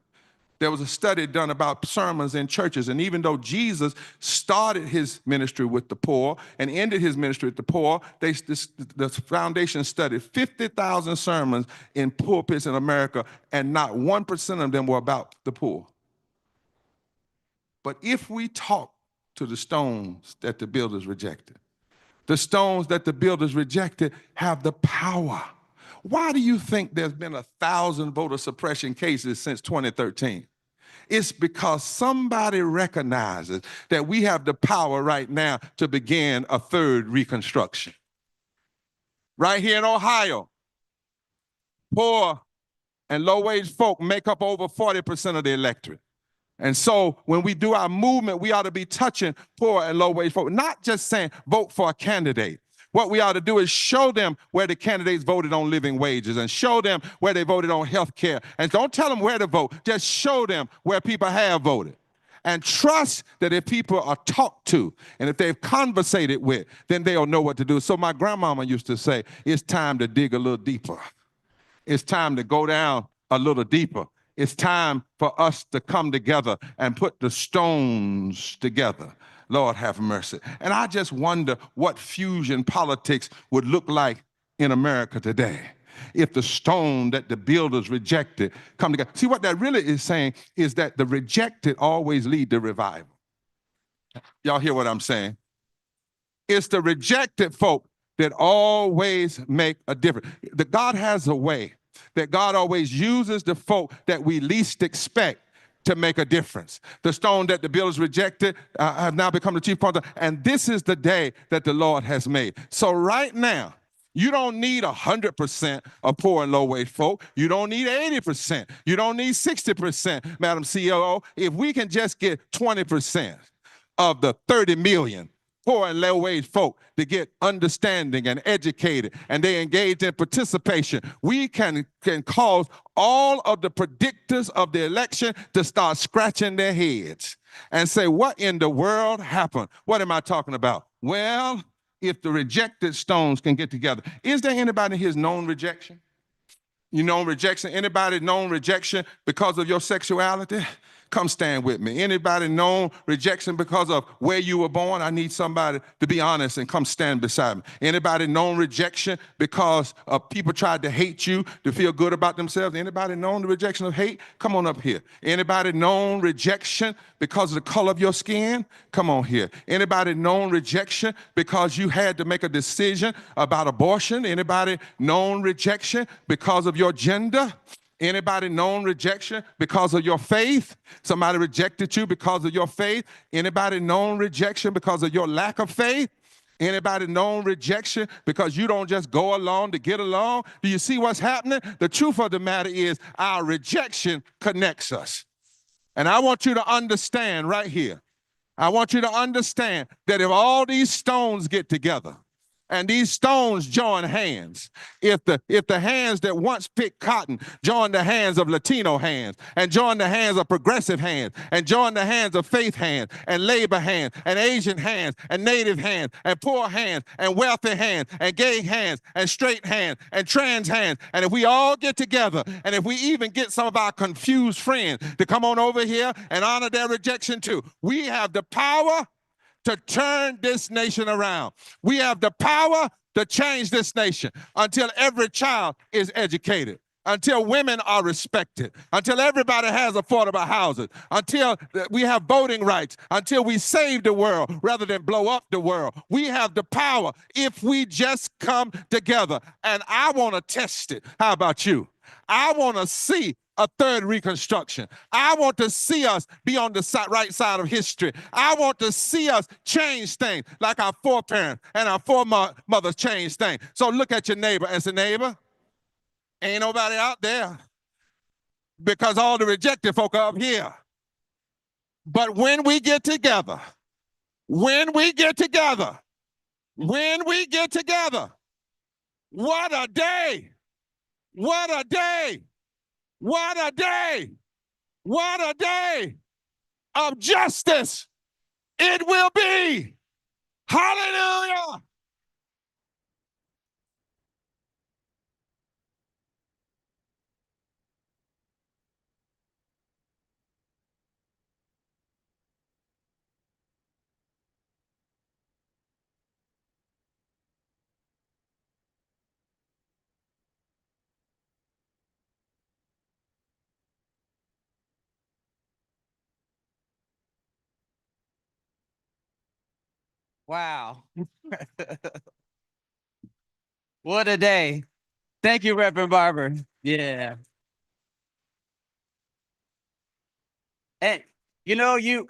There was a study done about sermons in churches, and even though Jesus started his ministry with the poor and ended his ministry with the poor, the foundation studied 50,000 sermons in pulpits in America, and not 1% of them were about the poor. But if we talk to the stones that the builders rejected, the stones that the builders rejected have the power. Why do you think there's been 1,000 voter suppression cases since 2013? It's because somebody recognizes that we have the power right now to begin a third Reconstruction. Right here in Ohio, poor and low-wage folk make up over 40% of the electorate. And so when we do our movement, we ought to be touching poor and low-wage folk, not just saying vote for a candidate. What we ought to do is show them where the candidates voted on living wages, and show them where they voted on health care. And don't tell them where to vote, just show them where people have voted. And trust that if people are talked to and if they've conversated with, then they'll know what to do. So my grandmama used to say, it's time to dig a little deeper. It's time to go down a little deeper. It's time for us to come together and put the stones together. Lord have mercy. And I just wonder what fusion politics would look like in America today if the stone that the builders rejected come together. See, what that really is saying is that the rejected always lead to revival. Y'all hear what I'm saying? It's the rejected folk that always make a difference. That God has a way that God always uses the folk that we least expect to make a difference. The stone that the builders rejected have now become the chief part, and this is the day that the Lord has made. So right now, you don't need 100% of poor and low-wage folk. You don't need 80%. You don't need 60%, Madam COO. If we can just get 20% of the 30 million poor and low-wage folk to get understanding and educated, and they engage in participation, we can cause all of the predictors of the election to start scratching their heads and say, what in the world happened? What am I talking about? Well, if the rejected stones can get together. Is there anybody here's known rejection? You know rejection? Anybody known rejection because of your sexuality? Come stand with me. Anybody known rejection because of where you were born? I need somebody to be honest and come stand beside me. Anybody known rejection because people tried to hate you to feel good about themselves? Anybody known the rejection of hate? Come on up here. Anybody known rejection because of the color of your skin? Come on here. Anybody known rejection because you had to make a decision about abortion? Anybody known rejection because of your gender? Anybody known rejection because of your faith? Somebody rejected you because of your faith? Anybody known rejection because of your lack of faith? Anybody known rejection because you don't just go along to get along? Do you see what's happening? The truth of the matter is our rejection connects us. And I want you to understand right here, I want you to understand that if all these stones get together and these stones join hands. If the hands that once picked cotton join the hands of Latino hands, and join the hands of progressive hands, and join the hands of faith hands, and labor hands, and Asian hands, and native hands, and poor hands, and wealthy hands, and gay hands, and straight hands, and trans hands, and if we all get together, and if we even get some of our confused friends to come on over here and honor their rejection too, we have the power to turn this nation around. We have the power to change this nation until every child is educated, until women are respected, until everybody has affordable housing, until we have voting rights, until we save the world rather than blow up the world. We have the power if we just come together. And I want to test it. How about you? I want to see a third Reconstruction. I want to see us be on the right side of history. I want to see us change things like our foreparents and our foremothers changed things. So look at your neighbor and say, neighbor, ain't nobody out there because all the rejected folk are up here. But when we get together, what a day! What a day! What a day! What a day of justice it will be! Hallelujah! Wow. What a day. Thank you, Reverend Barber. Yeah. And I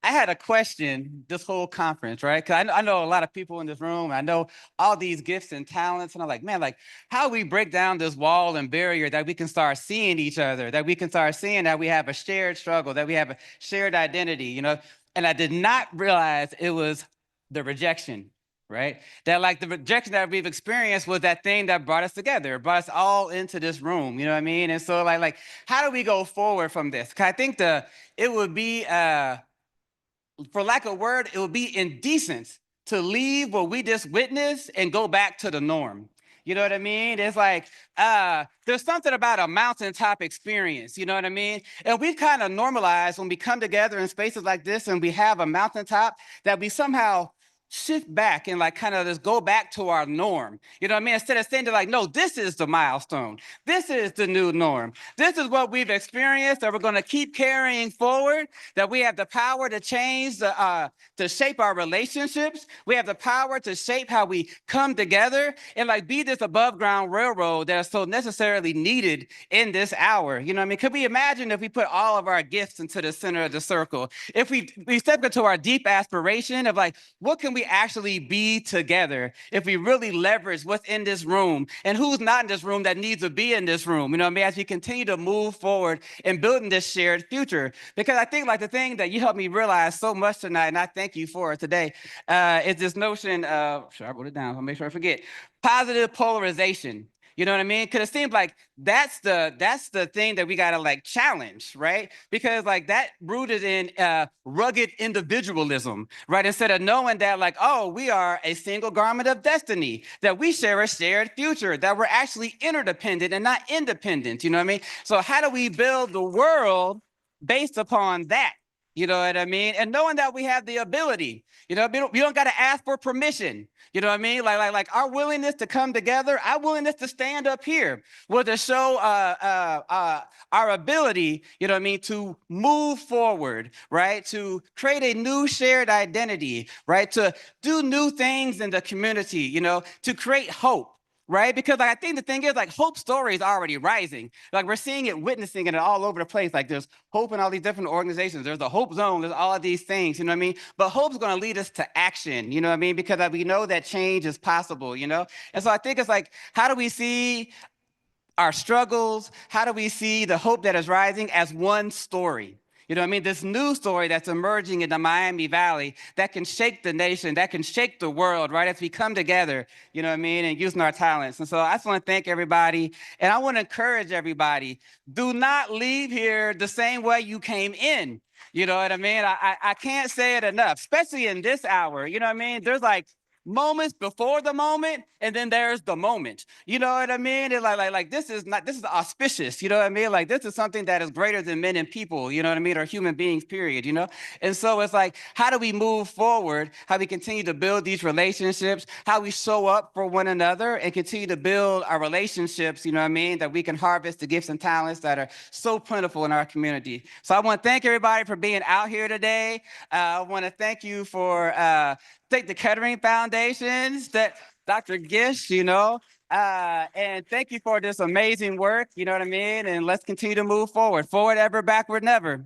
had a question this whole conference, right? Because I know a lot of people in this room. I know all these gifts and talents. And I'm like, man, like how we break down this wall and barrier that we can start seeing each other, that we can start seeing that we have a shared struggle, that we have a shared identity, And I did not realize it was the rejection, right? That like the rejection that we've experienced was that thing that brought us together, brought us all into this room, you know what I mean? And so like how do we go forward from this? 'Cause I think it would be, for lack of a word, it would be indecent to leave what we just witnessed and go back to the norm. You know what I mean? It's like, there's something about a mountaintop experience, you know what I mean? And we kind of normalize when we come together in spaces like this and we have a mountaintop that we somehow shift back and like kind of just go back to our norm. You know what I mean? Instead of saying like, no, this is the milestone. This is the new norm. This is what we've experienced that we're going to keep carrying forward, that we have the power to change, to shape our relationships. We have the power to shape how we come together and like be this above ground railroad that is so necessarily needed in this hour. You know what I mean? Could we imagine if we put all of our gifts into the center of the circle? If we step into our deep aspiration of like, what can we actually be together if we really leverage what's in this room and who's not in this room that needs to be in this room, you know what I mean, as we continue to move forward and building this shared future. Because I think like the thing that you helped me realize so much tonight, and I thank you for it today, is this notion of, I wrote it down, I'll make sure I forget, positive polarization. You know what I mean? Because it seems like that's the thing that we gotta like challenge, right? Because like that rooted in rugged individualism, right? Instead of knowing that like, oh, we are a single garment of destiny, that we share a shared future, that we're actually interdependent and not independent. You know what I mean? So how do we build the world based upon that? You know what I mean? And knowing that we have the ability, we don't got to ask for permission. You know what I mean? Like our willingness to come together, our willingness to stand up here will to show our ability, you know what I mean, to move forward, right? To create a new shared identity, right? To do new things in the community, to create hope. Right? Because I think the thing is like hope story is already rising. Like we're seeing it, witnessing it all over the place. Like there's hope in all these different organizations. There's the hope zone. There's all of these things, you know what I mean? But hope's going to lead us to action, you know what I mean? Because we know that change is possible, And so I think it's like, how do we see our struggles? How do we see the hope that is rising as one story? You know what I mean? This new story that's emerging in the Miami Valley that can shake the nation, that can shake the world, right? As we come together, you know what I mean, and using our talents. And so I just want to thank everybody. And I want to encourage everybody, do not leave here the same way you came in. You know what I mean? I can't say it enough, especially in this hour. You know what I mean? There's like moments before the moment, and then there's the moment. You know what I mean? It's like this is auspicious. You know what I mean? Like this is something that is greater than men and people. You know what I mean? Or human beings, period. You know? And so it's like, how do we move forward? How we continue to build these relationships? How we show up for one another and continue to build our relationships? You know what I mean? That we can harvest the gifts and talents that are so plentiful in our community. So I want to thank everybody for being out here today. I want to thank you for thank the Kettering Foundations, that Dr. Gish, you know, and thank you for this amazing work, you know what I mean? And let's continue to move forward. Forward ever, backward never.